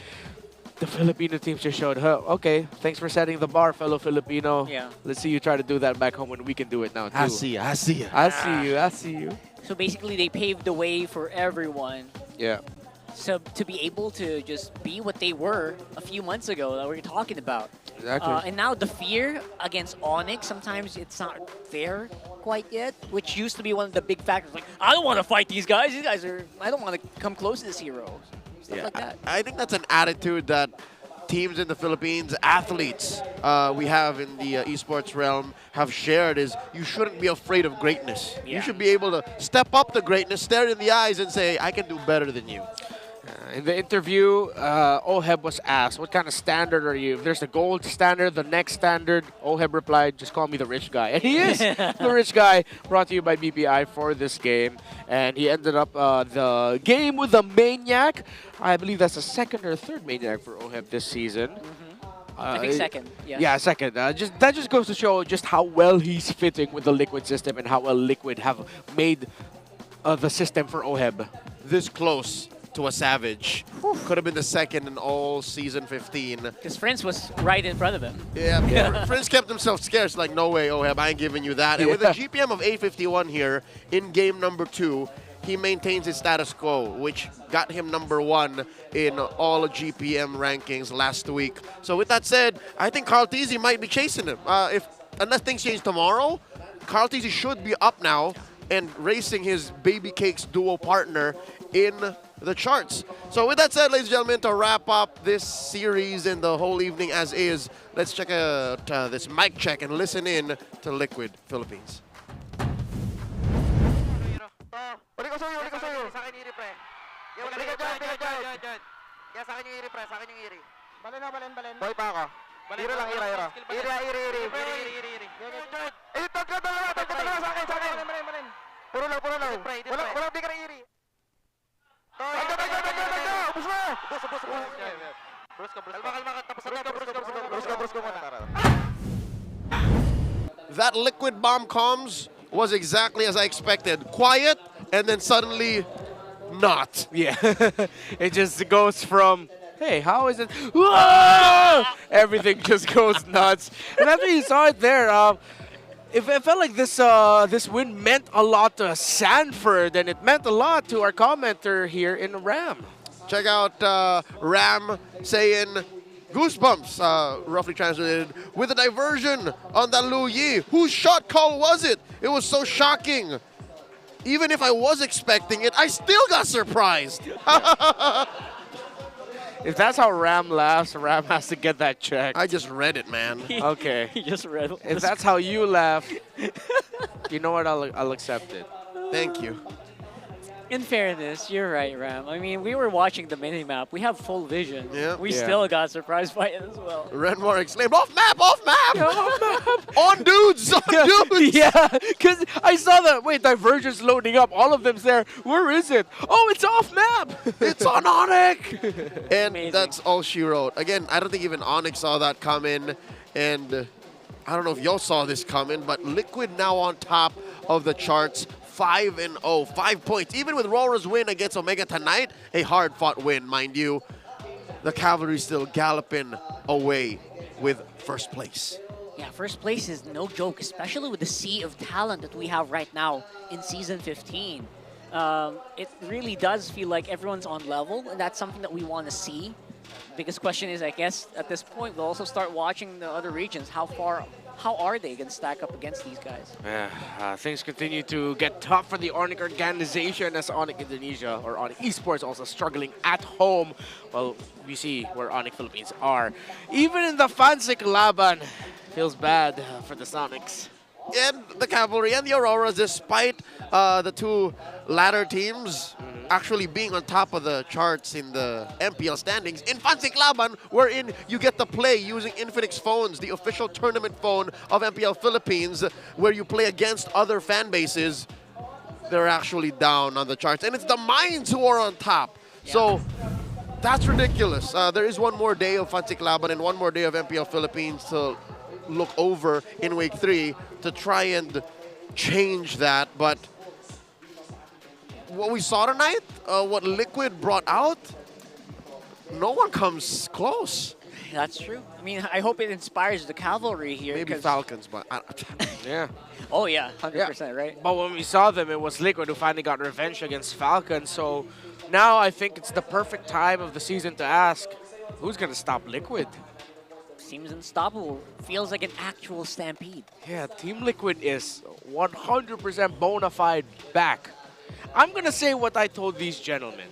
the Filipino teams just showed, okay, thanks for setting the bar, fellow Filipino. Yeah. Let's see you try to do that back home when we can do it now, too. I see you. I see you. So basically, they paved the way for everyone. Yeah. So to be able to just be what they were a few months ago that we were talking about. Exactly. And now the fear against Onyx, sometimes it's not there quite yet, which used to be one of the big factors. Like, I don't want to fight these guys. These guys are, I don't want to come close to this hero. Stuff like that. I think that's an attitude that teams in the Philippines, athletes we have in the esports realm have shared is you shouldn't be afraid of greatness. You should be able to step up to greatness, stare it in the eyes and say, I can do better than you. In the interview, Oheb was asked, what kind of standard are you? If there's the gold standard, the next standard, Oheb replied, just call me the rich guy. And he is the rich guy, brought to you by BPI for this game. And he ended up the game with a Maniac. I believe that's the second or third Maniac for Oheb this season. I think second, yes. Yeah, second. That just goes to show just how well he's fitting with the Liquid system and how well Liquid have made the system for Oheb. This close to a Savage. Could have been the second in all season 15. Because Prince was right in front of him. Yeah, Prince kept himself scarce. Like, no way, Oheb, I ain't giving you that. And with a GPM of 851 here in game number 2, he maintains his status quo, which got him #1 in all GPM rankings last week. So with that said, I think Carl Tizzy might be chasing him. Unless things change tomorrow, Carl Tizzy should be up now and racing his Baby Cakes duo partner in the charts. So with that said, ladies and gentlemen, to wrap up this series and the whole evening as is, let's check out this mic check and listen in to Liquid Philippines. Uli ko sa'yo. Sa akin yung iri-pre. Bigyan dyan. Sa akin yung iri-pre, sa akin yung iri. Balen. Boy pa ako. Iri lang, iri. Iri. Eh, tag ka dalawa sa akin. Puro lang. Walang bigyan ng iri. Tag ka. Ubus na. Bruce ka. Kalma ka. Tapos na. Bruce ka muna. That liquid bomb comes was exactly as I expected. Quiet, and then suddenly not. Yeah, it just goes from, hey, how is it? Whoa! Everything just goes nuts. And after you saw it there, it felt like this win meant a lot to Sanford, and it meant a lot to our commenter here in Ram. Check out Ram saying, goosebumps, roughly translated, with a diversion on that Lu Yi. Whose shot call was it? It was so shocking. Even if I was expecting it, I still got surprised. If that's how Ram laughs, Ram has to get that checked. I just read it, man. Okay. He just read it. If that's how you laugh, you know what? I'll accept it. Thank you. In fairness, you're right, Ram. I mean, we were watching the mini-map. We have full vision. Yeah. We still got surprised by it as well. Renmar exclaimed, off map! On dudes! Yeah, because I saw that, wait, Divergence loading up. All of them's there. Where is it? Oh, it's off map! It's on Onic! And that's all she wrote. Again, I don't think even Onic saw that coming. And I don't know if y'all saw this coming, but Liquid now on top of the charts. 5-0, 5 points. Even with RORA's win against Omega tonight, a hard-fought win, mind you, the Cavalry still galloping away with first place. Yeah, first place is no joke, especially with the sea of talent that we have right now in Season 15. It really does feel like everyone's on level, and that's something that we want to see. Biggest question is, I guess, at this point, we'll also start watching the other regions. How are they going to stack up against these guys? Yeah, things continue to get tough for the Onic organization as Onic Indonesia or Onic Esports also struggling at home. Well, we see where Onic Philippines are. Even in the Fansik Laban, feels bad for the Sonics. And the Cavalry and the Auroras, despite the two latter teams actually being on top of the charts in the MPL standings, in Fansik Laban, wherein you get to play using Infinix phones, the official tournament phone of MPL Philippines, where you play against other fan bases, they're actually down on the charts. And it's the Minds who are on top. Yeah. So that's ridiculous. There is one more day of Fansik Laban and one more day of MPL Philippines to look over in week 3 to try and change that. But what we saw tonight, what Liquid brought out, no one comes close. That's true. I mean, I hope it inspires the Cavalry here. Maybe Falcons, but yeah. Oh yeah, 100%, right? But when we saw them, it was Liquid who finally got revenge against Falcons. So now I think it's the perfect time of the season to ask, who's going to stop Liquid? seems unstoppable. Feels like an actual stampede. Yeah, Team Liquid is 100% bona fide back. I'm gonna say what I told these gentlemen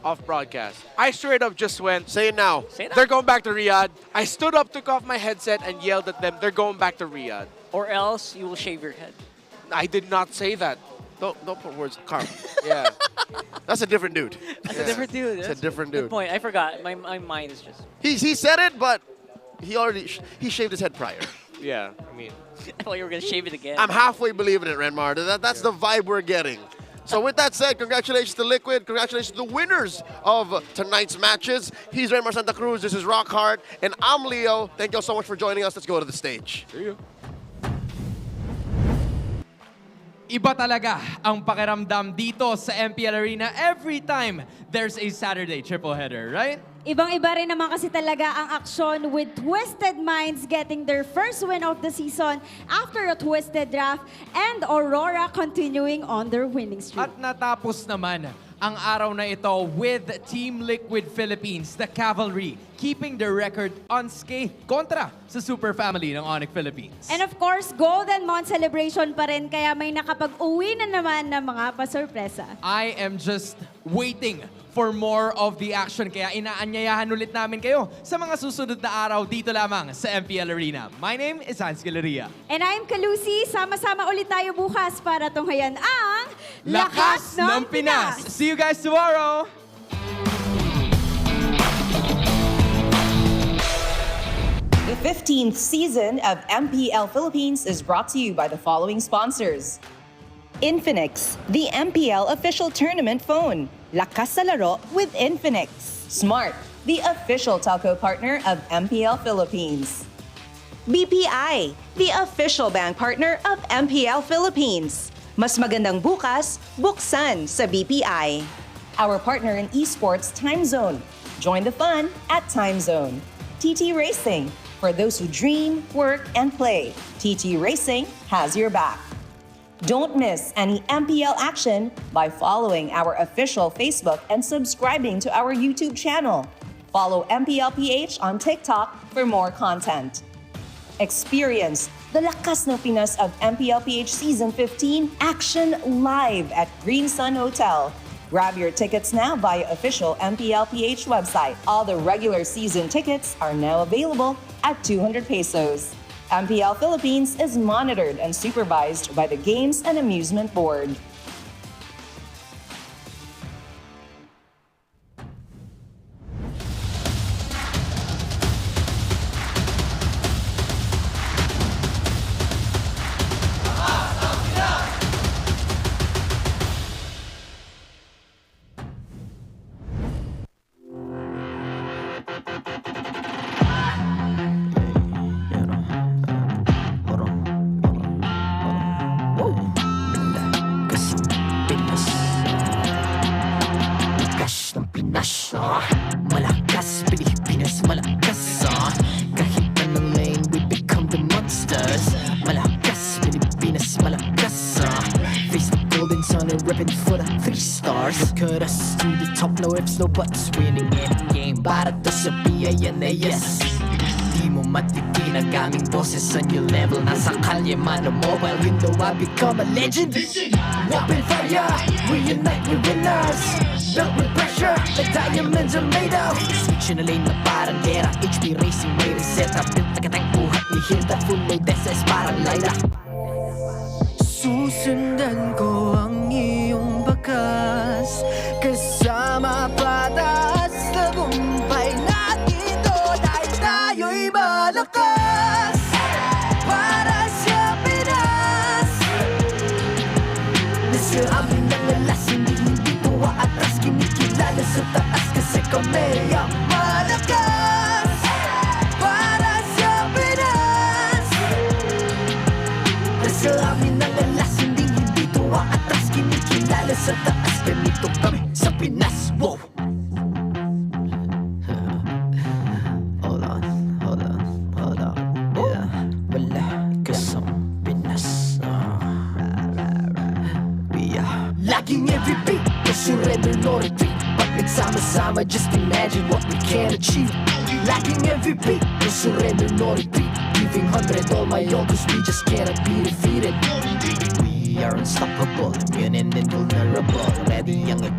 off broadcast. I straight up just went, say it now. Say that. They're going back to Riyadh. I stood up, took off my headset, and yelled at them, they're going back to Riyadh. Or else you will shave your head. I did not say that. Don't put words. Carl. Yeah. That's a different dude. That's a different dude. It's That's a different dude. Good point. I forgot. My mind is just... He said it, but he already he shaved his head prior. Yeah, I mean... I thought you were going to shave it again. I'm halfway believing it, Renmar. That's the vibe we're getting. So with that said, congratulations to Liquid. Congratulations to the winners of tonight's matches. He's Renmar Santa Cruz. This is Rockhart. And I'm Leo. Thank you all so much for joining us. Let's go to the stage. See you. Iba talaga ang pakiramdam dito sa MPL Arena every time there's a Saturday triple header, right? Ibang-iba rin naman kasi talaga ang aksyon with Twisted Minds getting their first win of the season after a twisted draft and Aurora continuing on their winning streak. At natapos naman ang araw na ito with Team Liquid Philippines, the Cavalry, keeping their record unscathed kontra sa super family ng Onic Philippines. And of course, Golden Month celebration pa rin kaya may nakapag-uwi na naman ng mga pasurpresa. I am just waiting for more of the action. Kaya inaanyayahan ulit namin kayo sa mga susunod na araw dito lamang sa MPL Arena. My name is Hans Galeria. And I'm Kalusi. Sama-sama ulit tayo bukas para tunghayan ang Lakas ng Pinas! See you guys tomorrow! The 15th season of MPL Philippines is brought to you by the following sponsors. Infinix, the MPL official tournament phone. Lakas sa laro with Infinix. Smart, the official telco partner of MPL Philippines. BPI, the official bank partner of MPL Philippines. Mas magandang bukas, buksan sa BPI. Our partner in esports, Time Zone. Join the fun at Time Zone. TT Racing, for those who dream, work, and play. TT Racing has your back. Don't miss any MPL action by following our official Facebook and subscribing to our YouTube channel. Follow MPL PH on TikTok for more content. Experience the Lakas ng Pinas of MPL PH Season 15 action live at Green Sun Hotel. Grab your tickets now via official MPL PH website. All the regular season tickets are now available at 200 pesos. MPL Philippines is monitored and supervised by the Games and Amusement Board. Malakas, Pilipinas, malakas Kahit anong lane, we become the monsters Malakas, Pilipinas, malakas Face the golden sun and repping for the 3 stars Look at us, to the top, no ifs, no buts Winning any game, para to sa PIN na yes Di mo matitin ang aming boses sa new level Nasa kalye man o mobile window, I become a legend Open fire, reunite with winners Built with pressure, like diamonds are made of Switch na lane na parang gera HP Racing, may reset up Built like ang buhat ni Hilda Full load SS parang Laila Susundan ko ang iyong bakas Kasama patas Tagumpay natin ito Dahil tayo'y malakas Para sa Pinas Nasa amin ang alas Hindi tuwa atras Kinikilala sa taas Kasi kami ang malakas Para sa Pinas Nasa amin ang alas Hindi tuwa atras Kinikilala sa taas Ganito kami sa Pinas Wow! Hold on Yeah, wala kasang Pinas We are Laging every beat No surrender, no retreat Pag Nagsama-sama, just imagine what we can achieve. Lacking MVP, no surrender, no retreat. Giving 100 all my all, cause we just cannot be defeated. We are unstoppable, immune and invulnerable. Ready, young, equipped.